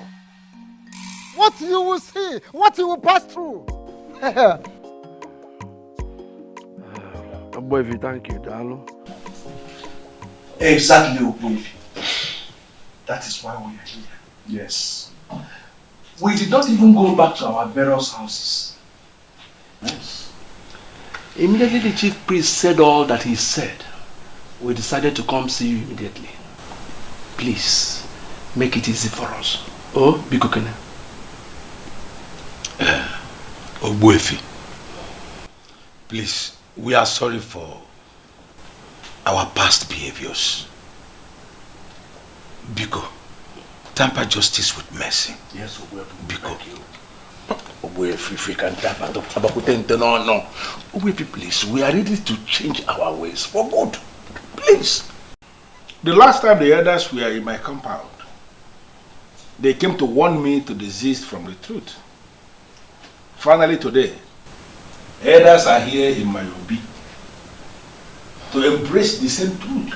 What you will see, what you will pass through. Obuevi, thank you, Dalo. Exactly, Obuevi. That is why we are here. Yes. We did not even go back to our various houses. Yes. Immediately the chief priest said all that he said, we decided to come see you immediately. Please, make it easy for us. Oh, Bikokene. Obuefi, please, we are sorry for our past behaviors. Biko, temper justice with mercy. Yes, Obuefi. Biko. Obuefi, if we can temper no. Obuefi, please, we are ready to change our ways for good. Please. The last time the elders were in my compound, they came to warn me to desist from the truth. Finally today, elders are here in my obi to embrace the same truth.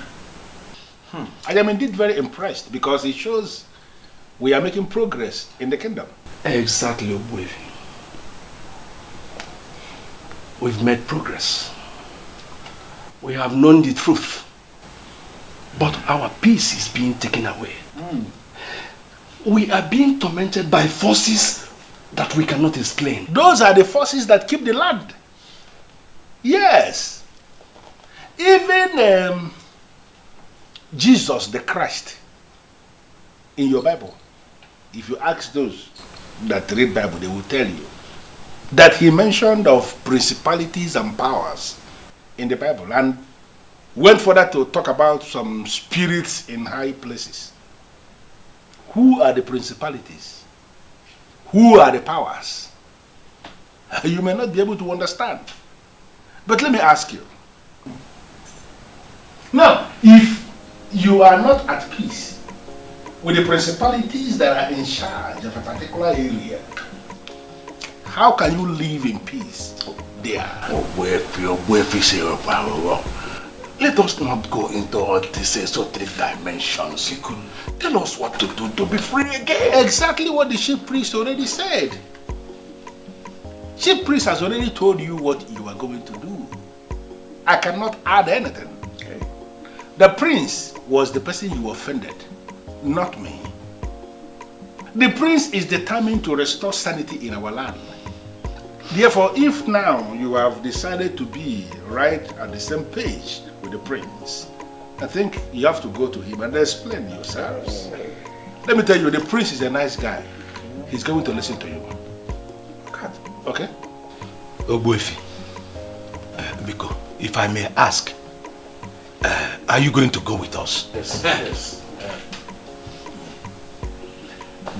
I am indeed very impressed because it shows we are making progress in the kingdom. Exactly, Obuefi. We've made progress. We have known the truth. But our peace is being taken away. We are being tormented by forces that we cannot explain. Those are the forces that keep the land. Yes. Even Jesus the Christ in your Bible, if you ask those that read Bible, they will tell you that he mentioned of principalities and powers in the Bible and went further to talk about some spirits in high places. Who are the principalities? Who are the powers? You may not be able to understand. But let me ask you. Now, if you are not at peace with the principalities that are in charge of a particular area, how can you live in peace there? Let us not go into all these esoteric dimensions. Tell us what to do to be free again. Exactly what the chief priest already said. Chief priest has already told you what you are going to do. I cannot add anything. Okay. The prince was the person you offended, not me. The prince is determined to restore sanity in our land. Therefore, if now you have decided to be right at the same page with the prince, I think you have to go to him and explain yourselves. Let me tell you, the prince is a nice guy. He's going to listen to you. Okay? Obuefi, Biko, if I may ask, are you going to go with us? Yes. Yes.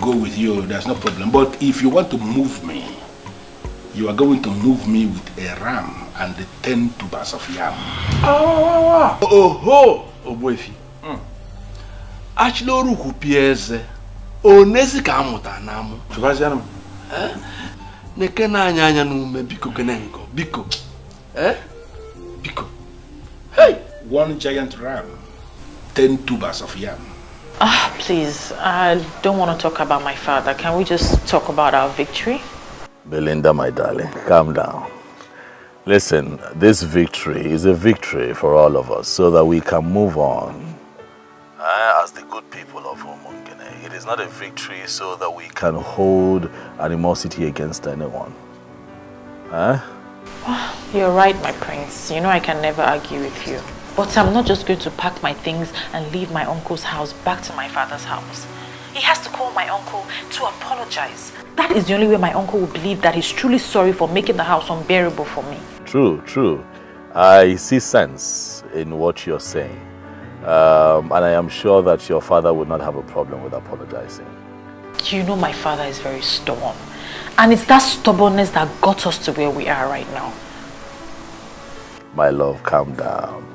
Go with you, there's no problem. But if you want to move me, you are going to move me with a ram and the 10 tubers of yam. Oh, Obuefi. Achloru kupieze. Onezi ka amuta namu. Tubazianam. Neke na anya nume biko kenenko. Biko. Biko. Hey! 1 giant ram, 10 tubers of yam. Please, I don't want to talk about my father. Can we just talk about our victory? Belinda, my darling, calm down. Listen, this victory is a victory for all of us so that we can move on as the good people of Umungene. It is not a victory so that we can hold animosity against anyone. You're right, my prince. You know I can never argue with you. But I'm not just going to pack my things and leave my uncle's house back to my father's house. He has to call my uncle to apologize. That is the only way my uncle will believe that he's truly sorry for making the house unbearable for me. True, true. I see sense in what you're saying. And I am sure that your father would not have a problem with apologizing. You know my father is very stubborn. And it's that stubbornness that got us to where we are right now. My love, calm down.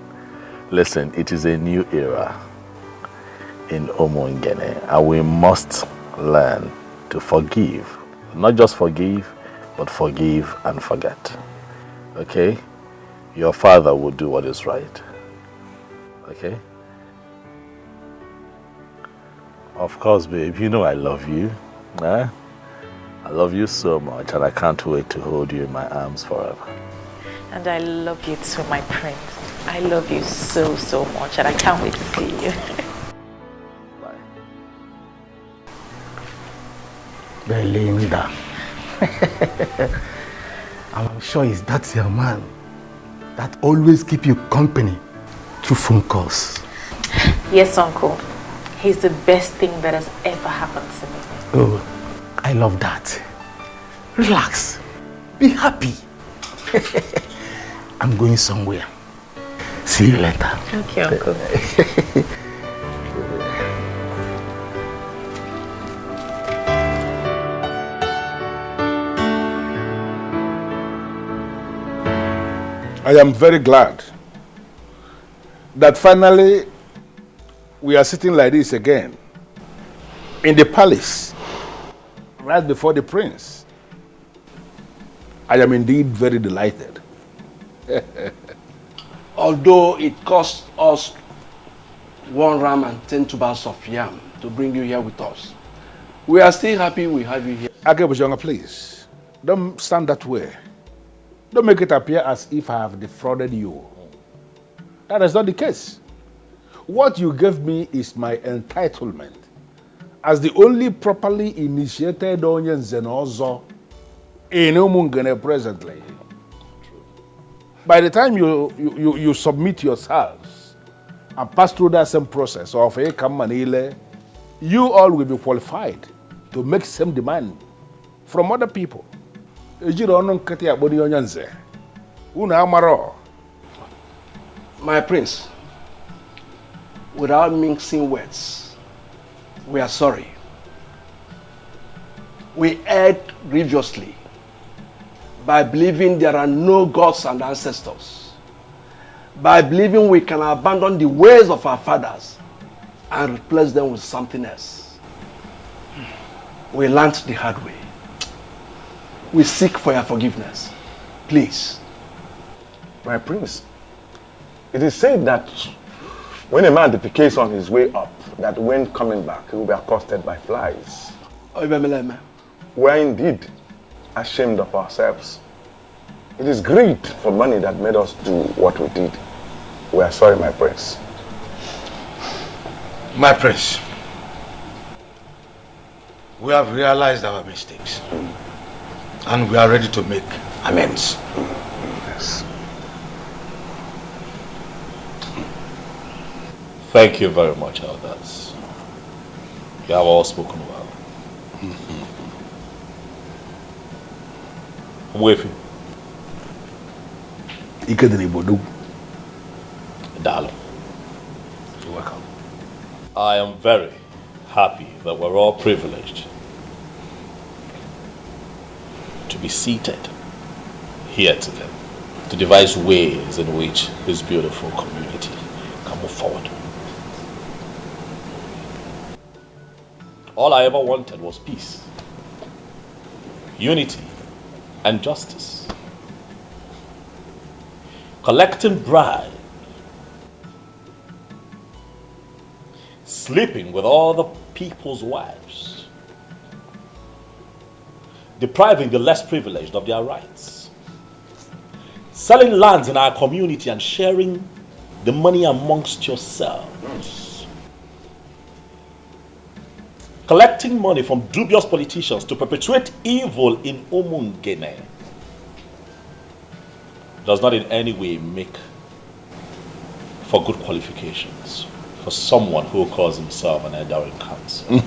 Listen, it is a new era in Umungene, and we must learn to forgive. Not just forgive, but forgive and forget. Okay? Your father will do what is right. Okay? Of course, babe, you know I love you. I love you so much, and I can't wait to hold you in my arms forever. And I love you too, my prince. I love you so, so much, and I can't wait to see you. Belinda. I'm sure it's that your man that always keep you company through phone calls. Yes, uncle. He's the best thing that has ever happened to me. Oh, I love that. Relax. Be happy. I'm going somewhere. See you later. Okay, uncle. I am very glad that finally we are sitting like this again in the palace right before the prince. I am indeed very delighted. Although it cost us 1 ram and 10 tubers of yam to bring you here with us, We are still happy we have you here. Akebujonga, please. Don't stand that way. Don't make it appear as if I have defrauded you. That is not the case. What you gave me is my entitlement as the only properly initiated Onyen Zenozo in Umungene presently. By the time you submit yourselves and pass through that same process of Manile, you all will be qualified to make same demand from other people. My prince, without mixing words, we are sorry. We erred grievously by believing there are no gods and ancestors, by believing we can abandon the ways of our fathers and replace them with something else. We learned the hard way. We seek for your forgiveness. Please. My prince, it is said that when a man defecates on his way up, that when coming back, he will be accosted by flies. We are indeed ashamed of ourselves. It is greed for money that made us do what we did. We are sorry, my prince. My prince, we have realized our mistakes and we are ready to make amends. Yes. Thank you very much, elders. You have all spoken well. I'm with you. Dalo. You're welcome. I am very happy that we're all privileged to be seated here today to devise ways in which this beautiful community can move forward. All I ever wanted was peace, unity, and justice. Collecting bribes, sleeping with all the people's wives, depriving the less privileged of their rights, selling lands in our community and sharing the money amongst yourselves, collecting money from dubious politicians to perpetuate evil in Umungene does not in any way make for good qualifications for someone who calls himself an elder in council.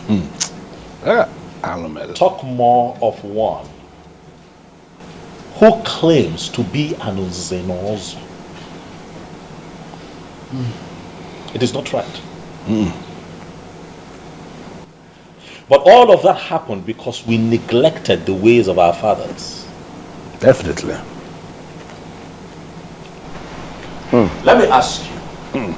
Talk more of one who claims to be an Zenos. It is not right. But all of that happened because we neglected the ways of our fathers. Definitely. Let me ask you.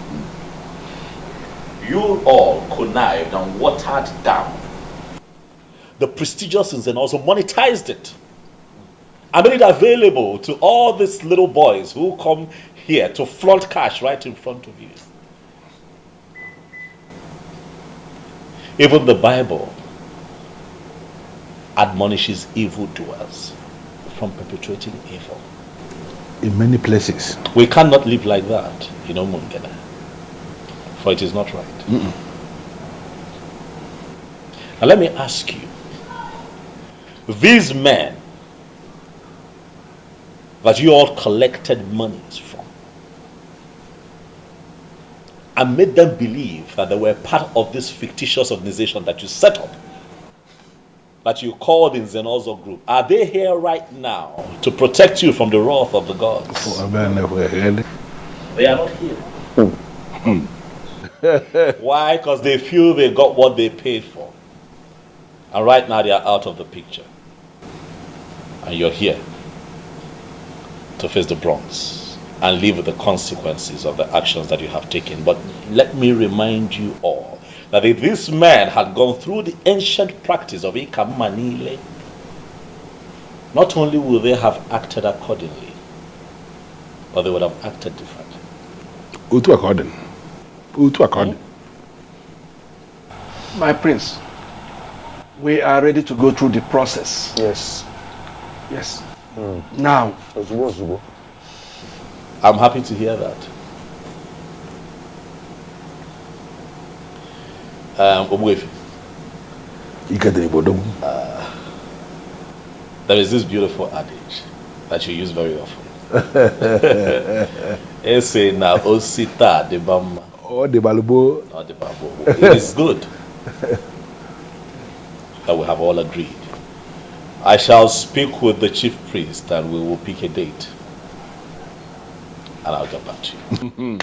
You all connived and watered down the prestigious and also monetized it and made it available to all these little boys who come here to flaunt cash right in front of you. Even the Bible admonishes evildoers from perpetuating evil. In many places. We cannot live like that in Umungene, for it is not right. Now let me ask you, these men that you all collected monies from and made them believe that they were part of this fictitious organization that you set up, that you called in Zenozo group, are they here right now to protect you from the wrath of the gods? They are not here. Why? Because they feel they got what they paid for. And right now they are out of the picture. And you're here to face the brunt and live with the consequences of the actions that you have taken. But let me remind you all that if this man had gone through the ancient practice of Ikamanile, not only would they have acted accordingly, but they would have acted differently. Utu according. My prince, We are ready to go through the process. Yes. Yes. Now. I'm happy to hear that. There is this beautiful adage that you use very often. It's saying now, Osita de Bama. Oh, the Balubo. Not the Babo. It is good that we have all agreed. I shall speak with the chief priest and we will pick a date. And I'll get back to you.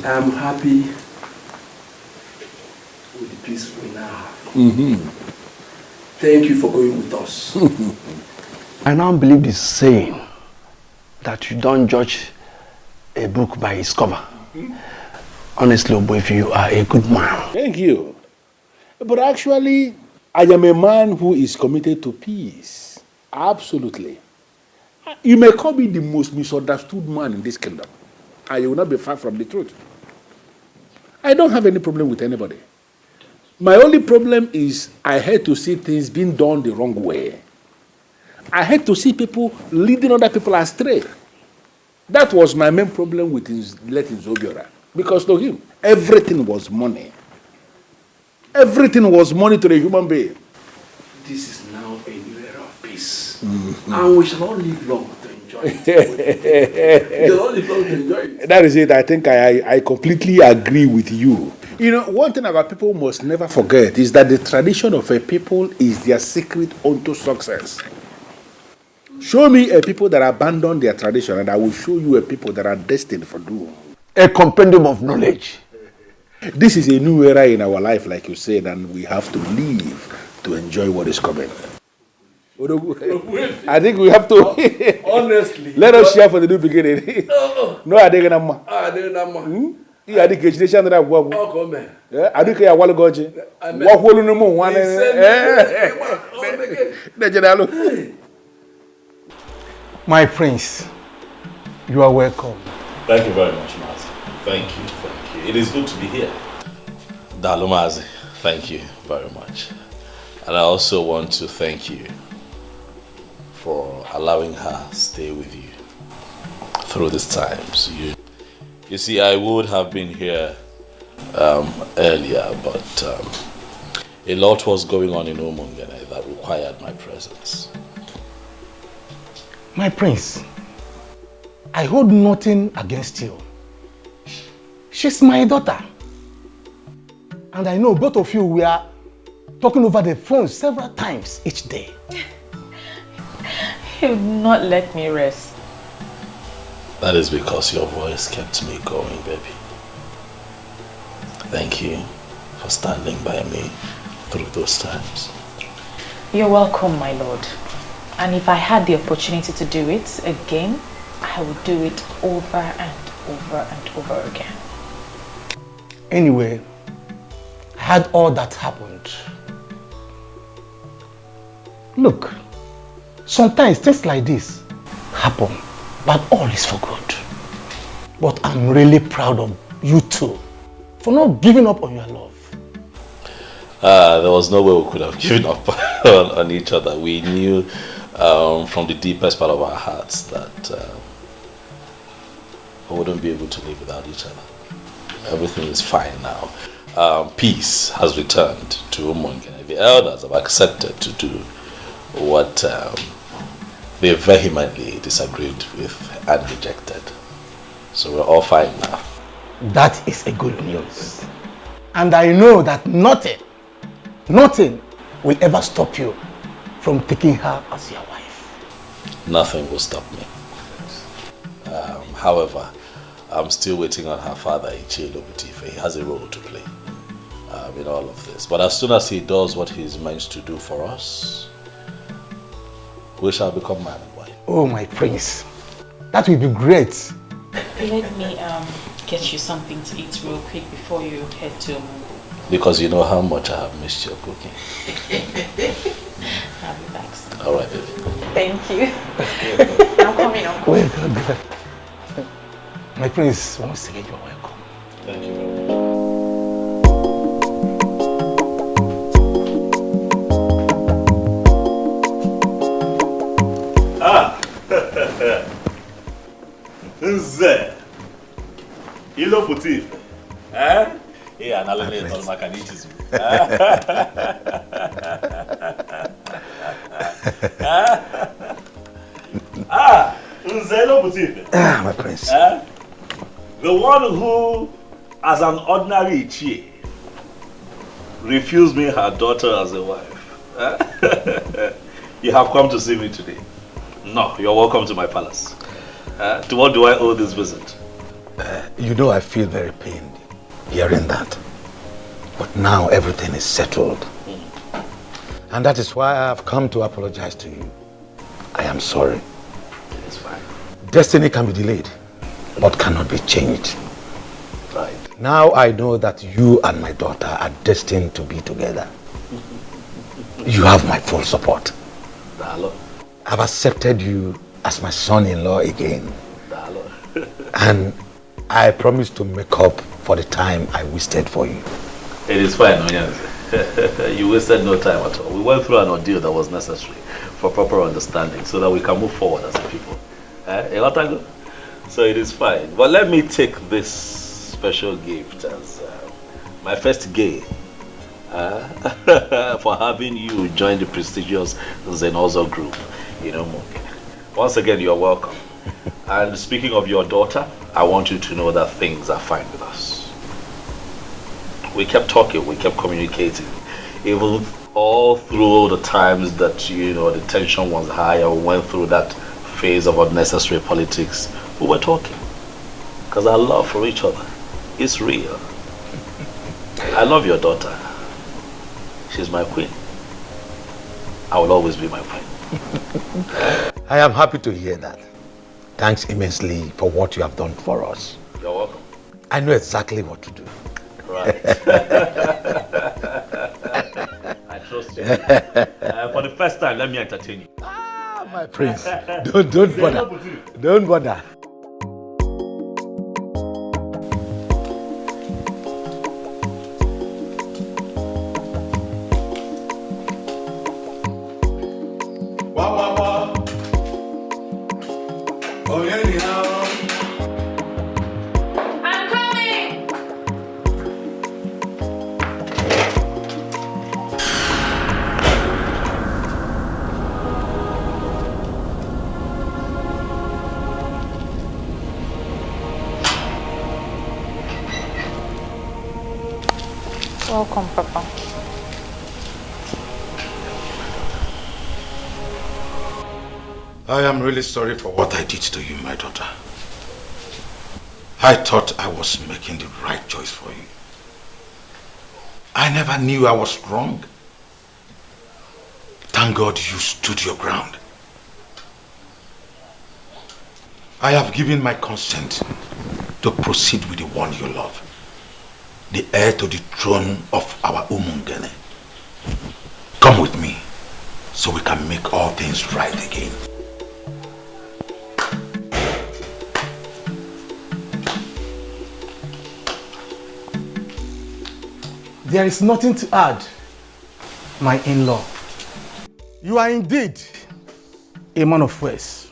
I'm happy with the peace we now have. Thank you for going with us. I now believe this saying that you don't judge a book by its cover. Honestly, Oboife, you are a good man. Thank you. But actually, I am a man who is committed to peace. Absolutely. You may call me the most misunderstood man in this kingdom. And you will not be far from the truth. I don't have any problem with anybody. My only problem is I hate to see things being done the wrong way. I hate to see people leading other people astray. That was my main problem with letting Zobiora. Because to him, everything was money. Everything was money to the human being. This is now a new era of peace. And we shall all live long to enjoy it. We shall all live long to enjoy it. That is it. I think I completely agree with you. You know, one thing about people must never forget is that the tradition of a people is their secret unto success. Show me a people that abandon their tradition and I will show you a people that are destined for doom. A compendium of knowledge. This is a new era in our life, like you said, and we have to live to enjoy what is coming. I think we have to. Honestly. Let us share for the new beginning. No, I didn't know. You are the education that I work with. Oh, man. I do care what goji. What will you know? One. My prince, you are welcome. Thank you very much, Mazi. Thank you, thank you. It is good to be here. Dalumazi, thank you very much. And I also want to thank you for allowing her stay with you through these times. You see, I would have been here earlier, but a lot was going on in Umungene that required my presence. My prince, I hold nothing against you. She's my daughter. And I know both of you were talking over the phone several times each day. He would not let me rest. That is because your voice kept me going, baby. Thank you for standing by me through those times. You're welcome, my lord. And if I had the opportunity to do it again, I would do it over and over and over again. Anyway, I had all that happened. Look, sometimes things like this happen, but all is for good. But I'm really proud of you two for not giving up on your love. There was no way we could have given up on each other. We knew from the deepest part of our hearts that we wouldn't be able to live without each other. Everything is fine now. Peace has returned to Umungene. The elders have accepted to do what they vehemently disagreed with and rejected. So we're all fine now. That is a good news. And I know that nothing will ever stop you from taking her as your wife. Nothing will stop me. However, I'm still waiting on her father, Ichelo Butife. He has a role to play in all of this. But as soon as he does what he's meant to do for us, we shall become man and wife. Oh, my prince. That will be great. Let me get you something to eat real quick before you head to... Because you know how much I have missed your cooking. I'll be back soon. All right, baby. Thank you. I'm coming, Uncle. Well done. My prince, once again, you're welcome. Thank you very much. Nze, ilo puti, analele tolma kanichizu. Nze ilo puti. My prince. The one who, as an ordinary Ichie, refused me her daughter as a wife. You have come to see me today. No, you're welcome to my palace. To what do I owe this visit? You know I feel very pained hearing that. But now everything is settled. And that is why I have come to apologize to you. I am sorry. It's fine. Destiny can be delayed, but cannot be changed. Right. Now I know that you and my daughter are destined to be together. You have my full support. Dalo. I've accepted you as my son-in-law again. Dalo. And I promise to make up for the time I wasted for you. It is fine, Onyanze. You wasted no time at all. We went through an ordeal that was necessary for proper understanding so that we can move forward as a people. So it is fine. But let me take this special gift as my first gain for having you join the prestigious Zenos group. Once again, you're welcome. And speaking of your daughter, I want you to know that things are fine with us. We kept talking, we kept communicating. Even all through the times that, the tension was high, or we went through that phase of unnecessary politics, we were talking. Because our love for each other is real. I love your daughter. She's my queen. I will always be my queen. I am happy to hear that. Thanks immensely for what you have done for us. You're welcome. I know exactly what to do. Right. I trust you. For the first time, let me entertain you. My prince, don't bother. Don't bother. Welcome, Papa. I am really sorry for what I did to you, my daughter. I thought I was making the right choice for you. I never knew I was wrong. Thank God you stood your ground. I have given my consent to proceed with the one you love, the heir to the throne of our Umungene. Come with me so we can make all things right again. There is nothing to add, my in-law. You are indeed a man of words.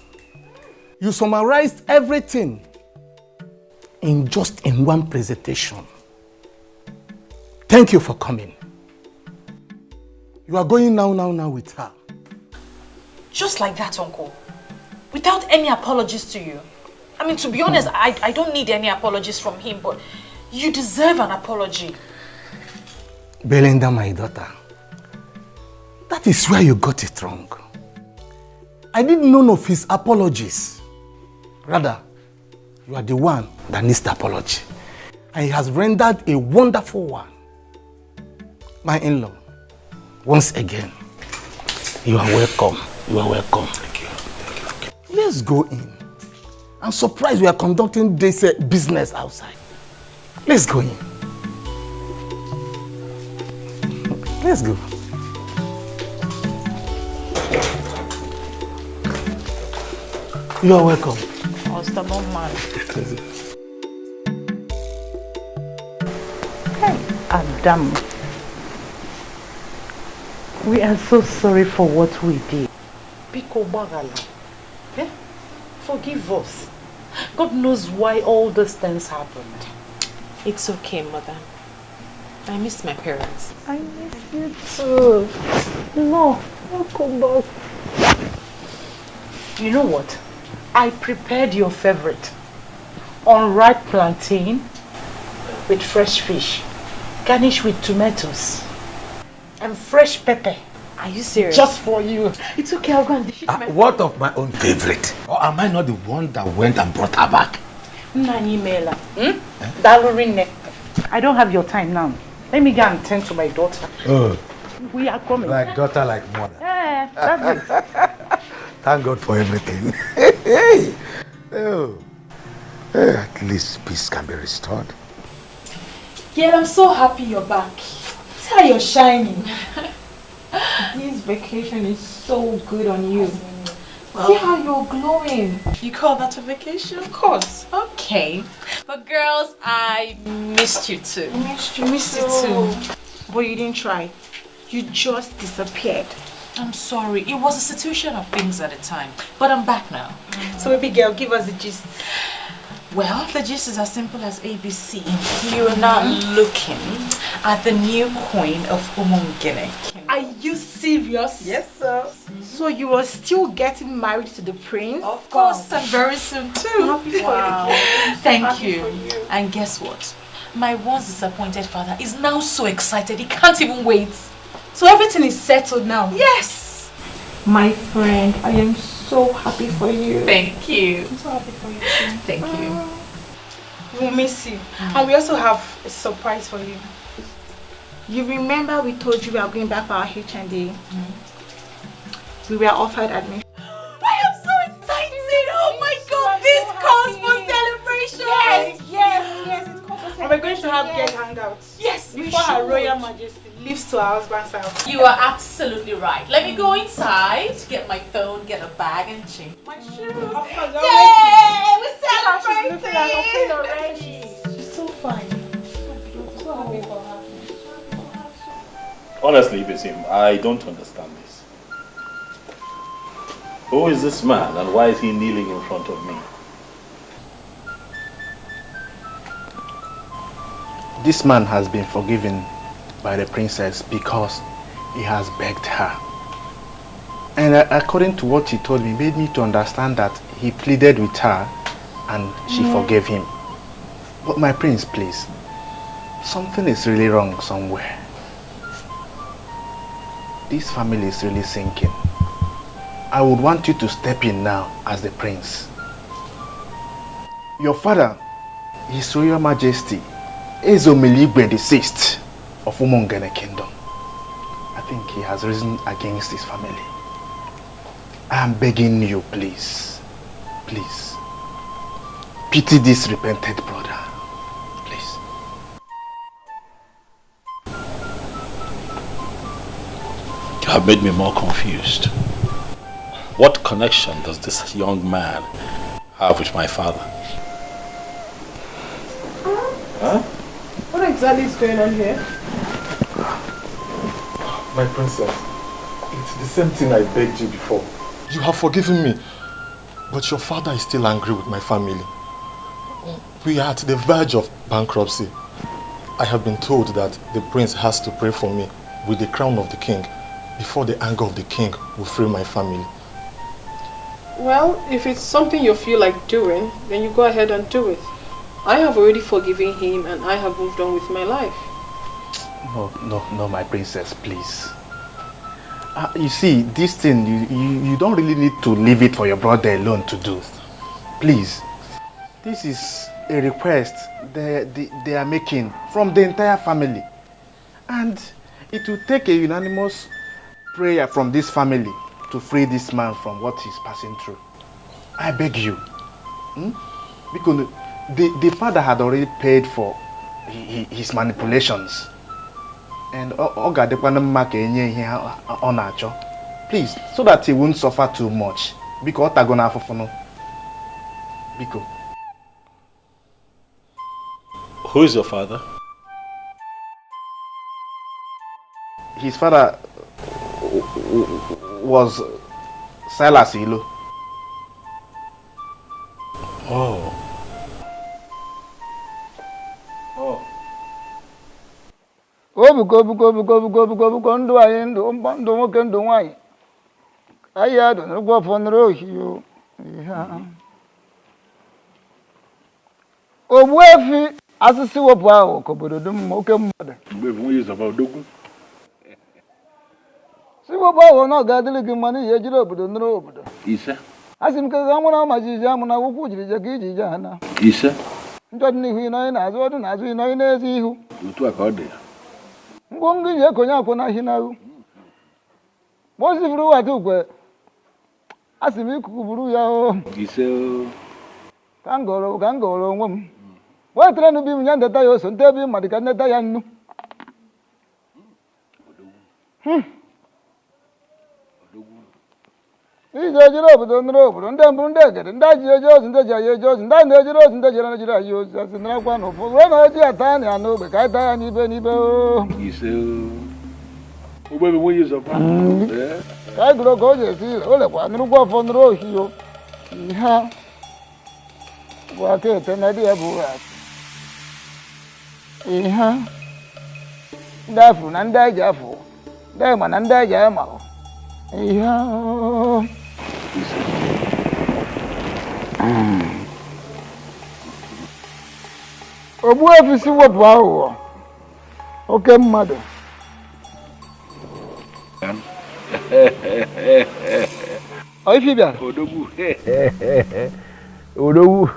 You summarized everything in one presentation. Thank you for coming. You are going now with her. Just like that, Uncle. Without any apologies to you. I mean, to be honest, I don't need any apologies from him, but you deserve an apology. Belinda, my daughter, that is where you got it wrong. I need none of his apologies. Rather, you are the one that needs the apology. And he has rendered a wonderful one. My in-law, once again, you are welcome. You are welcome. Thank you. Let's go in. I'm surprised we are conducting this business outside. Let's go in. Let's go. You are welcome. I was stubborn man. Hey, Adam. We are so sorry for what we did. Pico Bagala. Eh? Forgive us. God knows why all these things happened. It's okay, Mother. I miss my parents. I miss you too. No, I'll come back. You know what? I prepared your favorite. Unripe plantain with fresh fish, garnished with tomatoes and fresh pepper. Are you serious? Just for you. It's okay, I'll go and dish it myself. What of my own favorite? Or am I not the one that went and brought her back? Nani Mela. Dalorine. I don't have your time now. Let me go and tend to my daughter. Oh. We are coming. Like daughter, like mother. Yeah, that's it. Thank God for everything. Oh. At least peace can be restored. Yeah, I'm so happy you're back. See how you're shining. This vacation is so good on you. Well, see how you're glowing. You call that a vacation? Of course. Okay. But girls, I missed you too. I missed you too. But you didn't try. You just disappeared. I'm sorry. It was a situation of things at the time. But I'm back now. So baby girl, give us the gist. Well, the gist is as simple as ABC. You are now looking at the new queen of Umungene. Are you serious? Yes, sir. So you are still getting married to the prince? Of course, and very soon too. Wow. Thank you. And guess what? My once disappointed father is now so excited he can't even wait. So everything is settled now? Yes. My friend, I am so happy for you. Thank you. I'm so happy for you too. Thank you. We'll miss you. And we also have a surprise for you. You remember we told you we are going back for our HND? We were offered admission. I am so excited! Oh my God! This calls for celebration! Yes, it calls for celebration. And we're going to have guest hangouts. Yes, before Her Royal Majesty leaves to her husband's house. You are absolutely right. Let me go inside, get my phone, get a bag, and change my shoes. Yay! We're celebrating! Already. She's so fine. So happy for her. Honestly, Bisim, I don't understand this. Who is this man and why is he kneeling in front of me? This man has been forgiven by the princess because he has begged her. And according to what he told me, made me to understand that he pleaded with her and she forgave him. But my prince, please, something is really wrong somewhere. This family is really sinking. I would want you to step in now as the prince. Your father, His Royal Majesty, Ezomiligwe VI of Umungene Kingdom. I think he has risen against his family. I am begging you, please, please, pity this repented brother, please. You have made me more confused. What connection does this young man have with my father? Huh? What exactly is going on here? My princess, it's the same thing I begged you before. You have forgiven me, but your father is still angry with my family. We are at the verge of bankruptcy. I have been told that the prince has to pray for me with the crown of the king before the anger of the king will free my family. Well, if it's something you feel like doing, then you go ahead and do it. I have already forgiven him and I have moved on with my life. No, my princess, please. You see, this thing, you don't really need to leave it for your brother alone to do. Please. This is a request they are making from the entire family. And it will take a unanimous prayer from this family to free this man from what he's passing through. I beg you. Because the father had already paid for his manipulations. And please, so that he won't suffer too much. Because Biko. Who is your father? His father was Silas Ilo. Oh. Obuko ndụ anyị ndụ nwoke ndụ nwanyị anyị adụ n'ụgwọ fọnụrụ ohiyo Ogbuefi asịsị wepụ ahụ ka obodo dum oke mmadụ si wepụ ahụ na ọ ga-adịrị gị mma n'ihi ejiri obodo nụrụ obodo asị m ka ga mụ na majiji amụ na akwụkwọ jiri je ka iji je ha na njọ dị n'ihu ịnọghị n'azụ ọdụ n'azụ ịnọghị n'ezi ihu ngwongwo ji ekonye akwụ na ahịnahụ ma o sifuru wata ukwe asị m ikuku buru ya ka m gọrọ onwe m wetara n'ubi m ya ndeta ya oso nte ebe mmadụ ka ndeta ya nnu ije ejiri obodo nụrụ obodo ndị mbụ ndị egede ndị ji eje ozi ndị ji anyị eje ozi ndị na-ejiri ozi ndị jere na-ejiri anyị ozi asị narakwa na ụfọdụ wee na oji ata anyị ya n'ogbe ka anyị taa ya n'ibe n'ibe ka anyị gụrụ ka o ji esi ire o lekwa nụrụkwa ọfọ nụrụ ohiyo ihe bụ aka ete na dị ya bụ ihe ndị afụ na ndị anyị ji afụ ndị anyị ma na ndị anyị ji anyị ma ihe Ogbuefi si wepụ aghụghọ oke mmadụ Ife bịara Odogwu,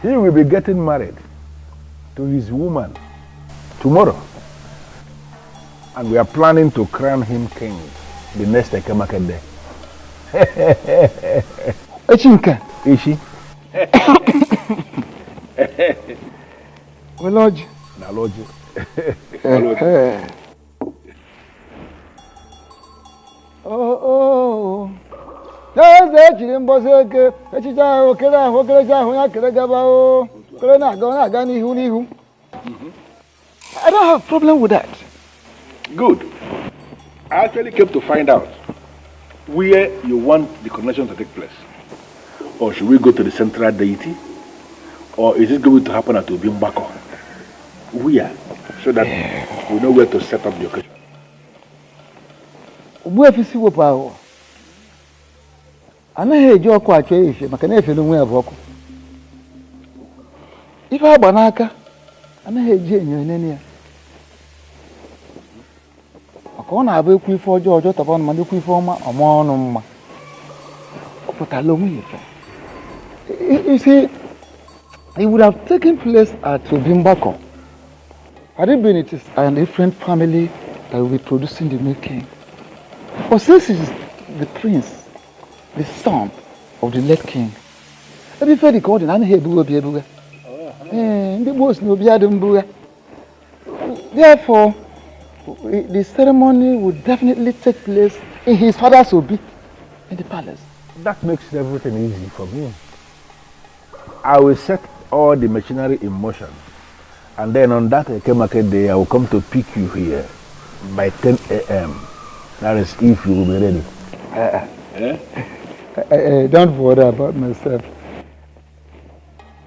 he will be getting married to his woman tomorrow. And we are planning to crown him king the next Ekemake day. Echinka. Ishi. We lodge. Na lodge. Oh. There's actually in Boseke, Echita, Okera, ya kere gaba kere na aga n'ihu. I don't have a problem with that. Good. I actually came to find out where you want the coronation to take place. Or should we go to the central deity? Or is it going to happen at Ubimbako? Where? So that we know where to set up the occasion. Ogbuefi si wepụ ahụ. Anaghị eji ọkụ achọ efe maka na efe n'onwe ya bụ ọkụ. Ife agba n'aka anaghị eji enyo enene ya. Maka ọ na-abụ ekwu ife ọjọọ tọba ọnụ ma ekwu ife ọma ọma ọnụ mma. Ọ pụtara onwe ya. You see, it would have taken place at Ubimbako. Had it been it is a different family that will be producing the new king. But since he is the prince, the son of the late king, every fair recording, I hear Buga. Therefore, the ceremony would definitely take place in his father's obi in the palace. That makes everything easy for me. I will set all the machinery in motion, and then on that Ekemake day, I will come to pick you here by 10 a.m. That is if you will be ready. Don't worry about myself.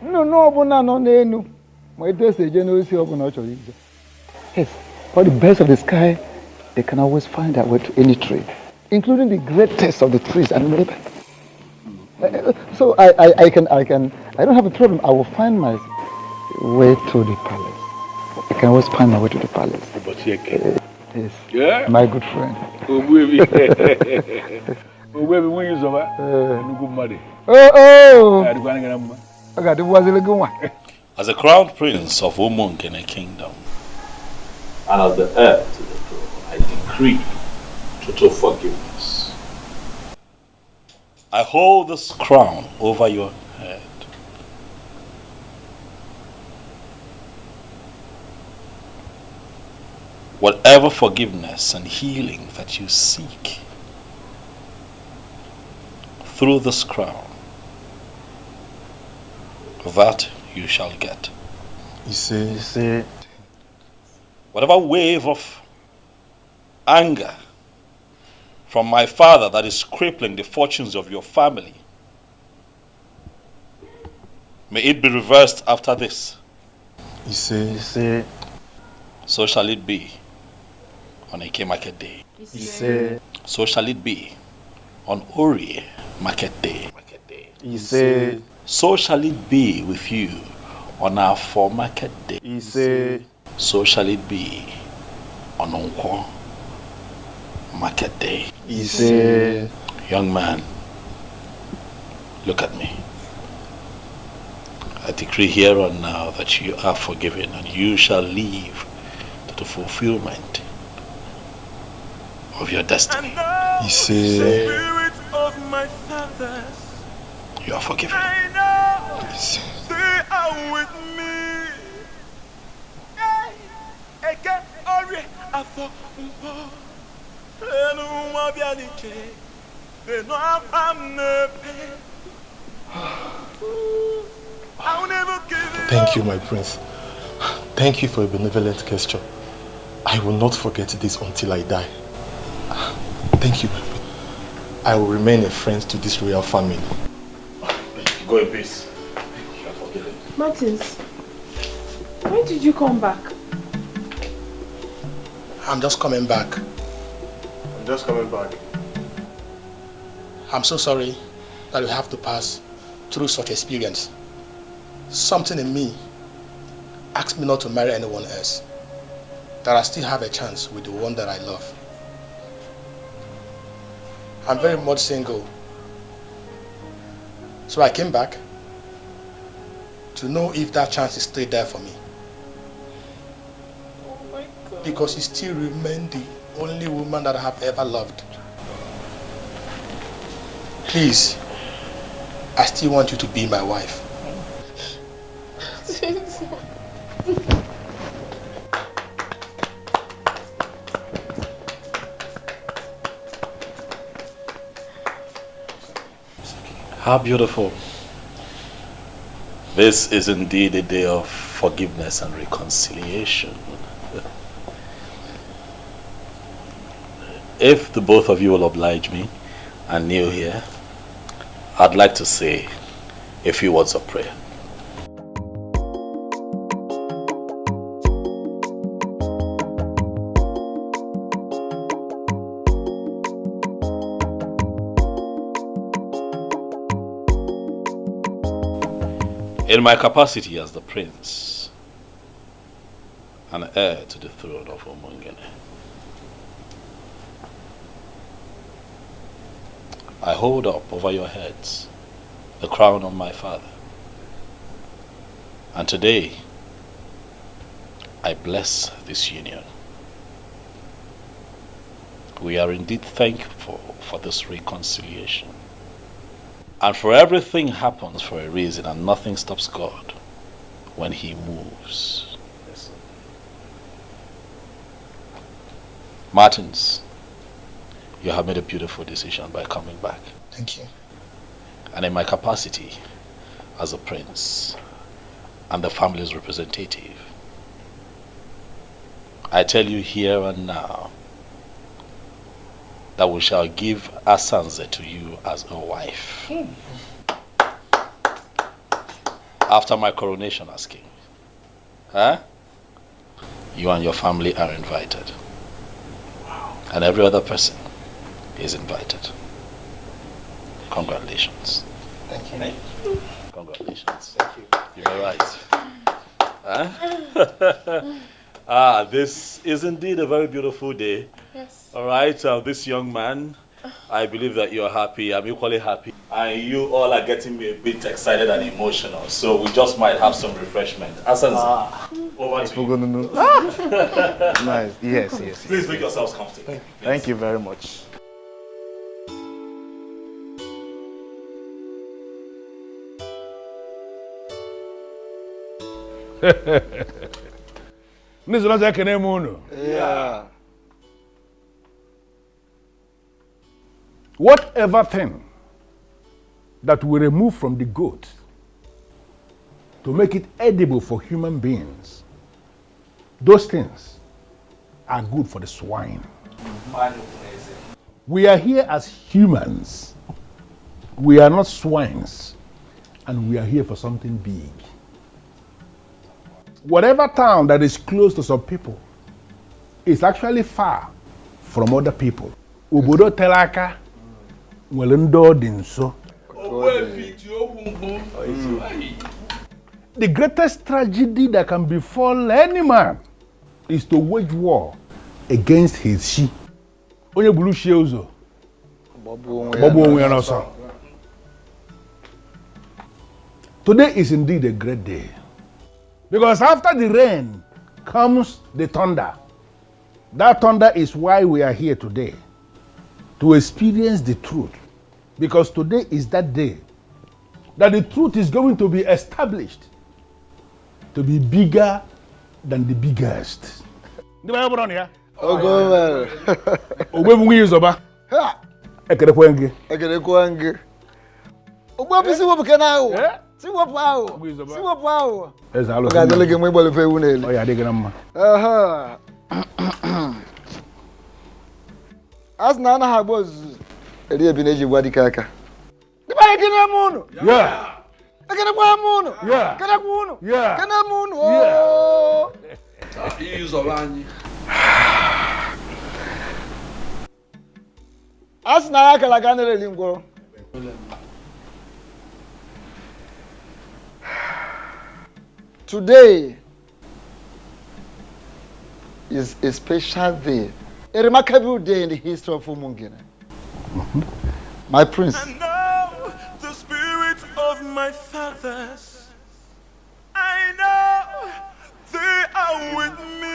No. Yes, for the birds of the sky, they can always find their way to any tree, including the greatest of the trees and maybe. So I don't have a problem. I will find my way to the palace. I can always find my way to the palace. Yes. Yeah. My good friend. As a crown prince of Umunkene kingdom, and as the heir to the throne, I decree total forgiveness. I hold this crown over your head. Whatever forgiveness and healing that you seek through this crown, that you shall get. You say, whatever wave of anger from my father that is crippling the fortunes of your family, may it be reversed after this. You say, so shall it be on Eke Market Day. You say, so shall it be on Ori Market Day. You say, so shall it be with you on our 4 Market Day. You say, so shall it be on Onkwo Market Day. You say, young man, look at me. I decree here and now that you are forgiven and you shall live to the fulfillment of your destiny. You say, you are forgiven. Yes. They are with me. Thank you, my prince. Thank you for a benevolent gesture. I will not forget this until I die. Thank you, my prince. I will remain a friend to this royal family. Go in peace. You are forgiven. Martins, when did you come back? I'm just coming back. I'm so sorry that you have to pass through such experience. Something in me asked me not to marry anyone else. That I still have a chance with the one that I love. I'm very much single. So I came back to know if that chance is still there for me. Oh my God. Because you still remain the only woman that I have ever loved. Please, I still want you to be my wife. How beautiful. This is indeed a day of forgiveness and reconciliation. If the both of you will oblige me and kneel here, I'd like to say a few words of prayer. In my capacity as the prince and heir to the throne of Omongene, I hold up over your heads the crown of my father. And today, I bless this union. We are indeed thankful for this reconciliation. And for everything happens for a reason, and nothing stops God when He moves. Yes. Martins, you have made a beautiful decision by coming back. Thank you. And in my capacity as a prince and the family's representative, I tell you here and now that we shall give Asanze to you as a wife. After my coronation as king. Huh? You and your family are invited. Wow. And every other person is invited. Congratulations. Thank you. Hey? Congratulations. Thank you. You're right. Huh? This is indeed a very beautiful day. Yes. All right, this young man, I believe that you're happy. I'm equally happy. And you all are getting me a bit excited and emotional. So we just might have some refreshment. Asanze, over to you. Nice. Yes. Please make yourselves comfortable. Thank you very much. Yeah. Whatever thing that we remove from the goat to make it edible for human beings, those things are good for the swine. We are here as humans. We are not swines. And we are here for something big. Whatever town that is close to some people is actually far from other people. Obodo telaka nwelendo dinso. The greatest tragedy that can befall any man is to wage war against his she. Onye bulu she uzo. Bobo onwe anoso. Today is indeed a great day. Because after the rain comes the thunder. That thunder is why we are here today. To experience the truth. Because today is that day that the truth is going to be established to be bigger than the biggest. As Nana Habos, a dear Bineji Wadikaka. The Bayakin. Yeah. I can have moon. Yeah. Can I moon? Yeah. Can I moon? Oh. As Naka Lagana Lingo. Today is a special day, a remarkable day in the history of Umungene. My prince. And now the spirit of my fathers, I know they are with me.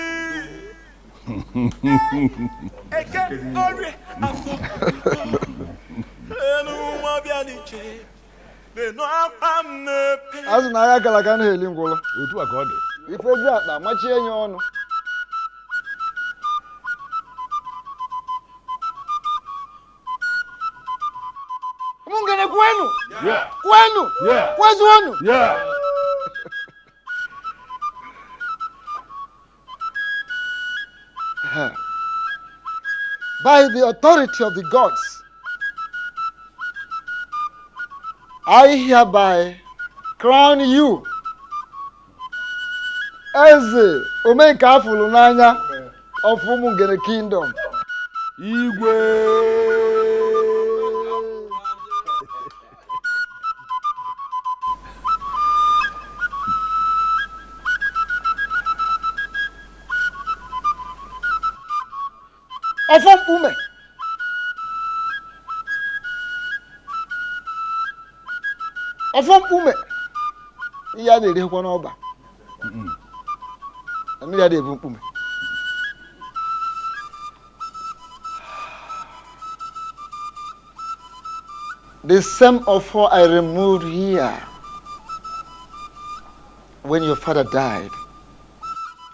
As Naya Galagan Helingola, Utu Akode. If we drop that, much in your honor. Mungene Gwenu? Yeah. Gwenu? Yeah. Where's Gwenu? Yeah. By the authority of the gods, I hereby crown you as the Omeka Fulunanya of Umungene Kingdom. Igwe. Ofom ume. Ofom ume. Iya de kwa na oba. Ami ya de ume. The same offer I removed here when your father died.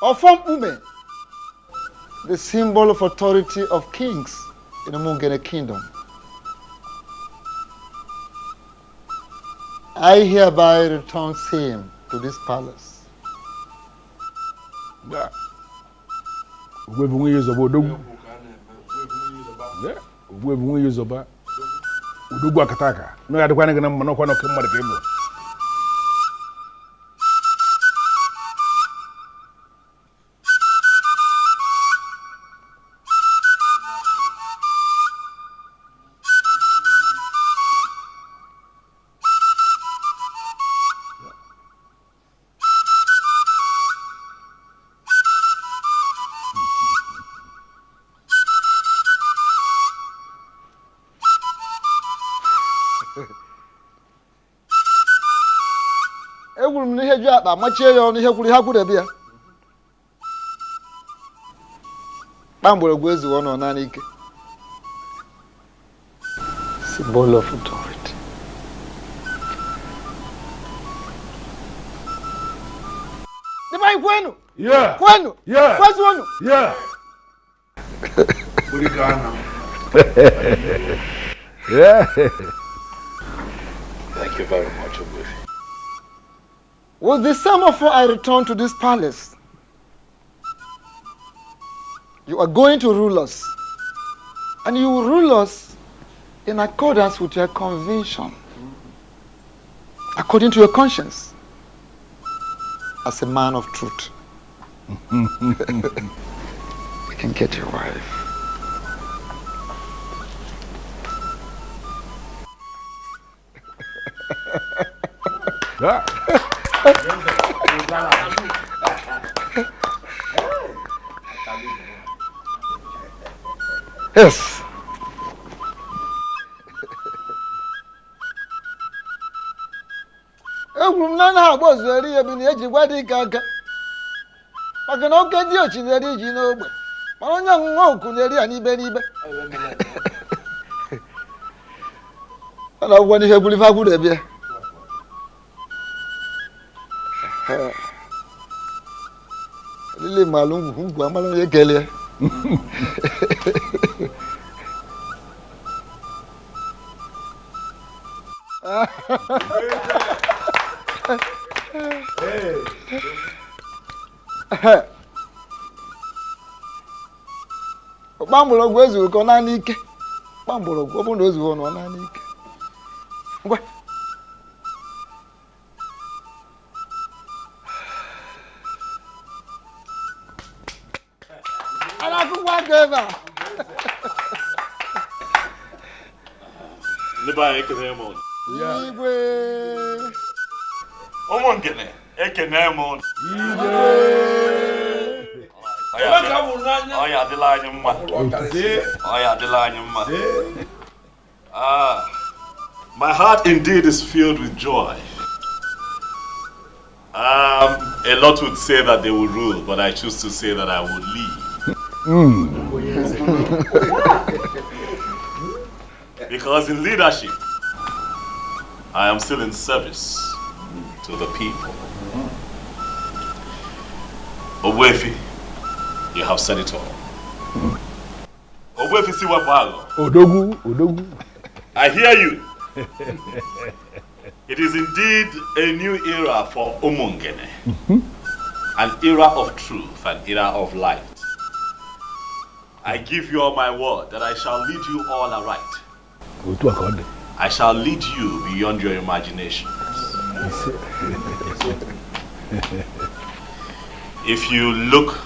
Ofom ume. The symbol of authority of kings in the Mungene kingdom. I hereby return same to this palace. Yeah. We will use about Udugu Akataka. No, I don't want to get a monocle of Kimmo. Symbol of authority. Divine Gwenu? Yeah. Gwenu? Yeah. Where's Gwenu? Yeah. Yeah. Thank you very much, Obuefi. With the semaphore, I return to this palace. You are going to rule us. And you will rule us in accordance with your conviction. According to your conscience. As a man of truth. You can get your wife. Yes. Nana was very able to gaga. I can not get you in the region. I don't know who could anybody. And I want to have believe I would have been. Lily Malum, who Guamala Gelia. Bambolo goes with Conanic. Bambolo goes with Conanic. What? I don't whatever. Nobody can hear more. Igwe. Omo ngene, ekene mo. Igwe. Oya Adelana mma. Oya Adelana mma. My heart indeed is filled with joy. A lot would say that they will rule, but I choose to say that I will lead. Because in leadership, I am still in service to the people. Owefi, you have said it all. Owefi Siwapago. Odogu. I hear you. It is indeed a new era for Umungene. An era of truth, an era of light. I give you all my word that I shall lead you all aright. I shall lead you beyond your imaginations. If you look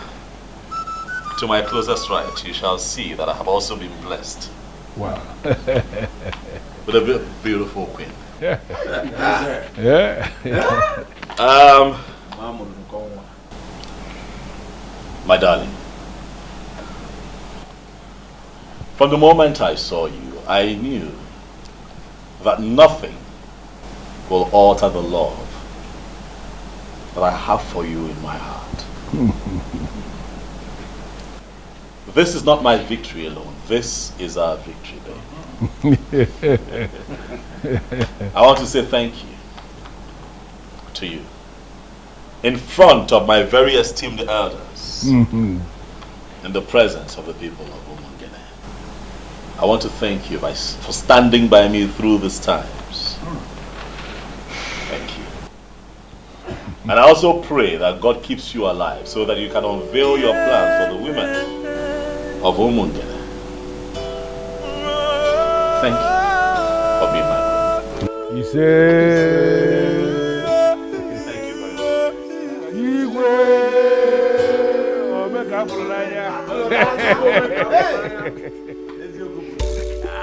to my closest right, you shall see that I have also been blessed. Wow. With a beautiful queen. Yeah. My darling, from the moment I saw you, I knew that nothing will alter the love that I have for you in my heart. This is not my victory alone. This is our victory, baby. I want to say thank you to you in front of my very esteemed elders, in the presence of the people of Umungene. I want to thank you for standing by me through these times. Thank you. And I also pray that God keeps you alive so that you can unveil your plans for the women of Umungene. Thank you for being my brother. He said, thank you very much.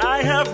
I have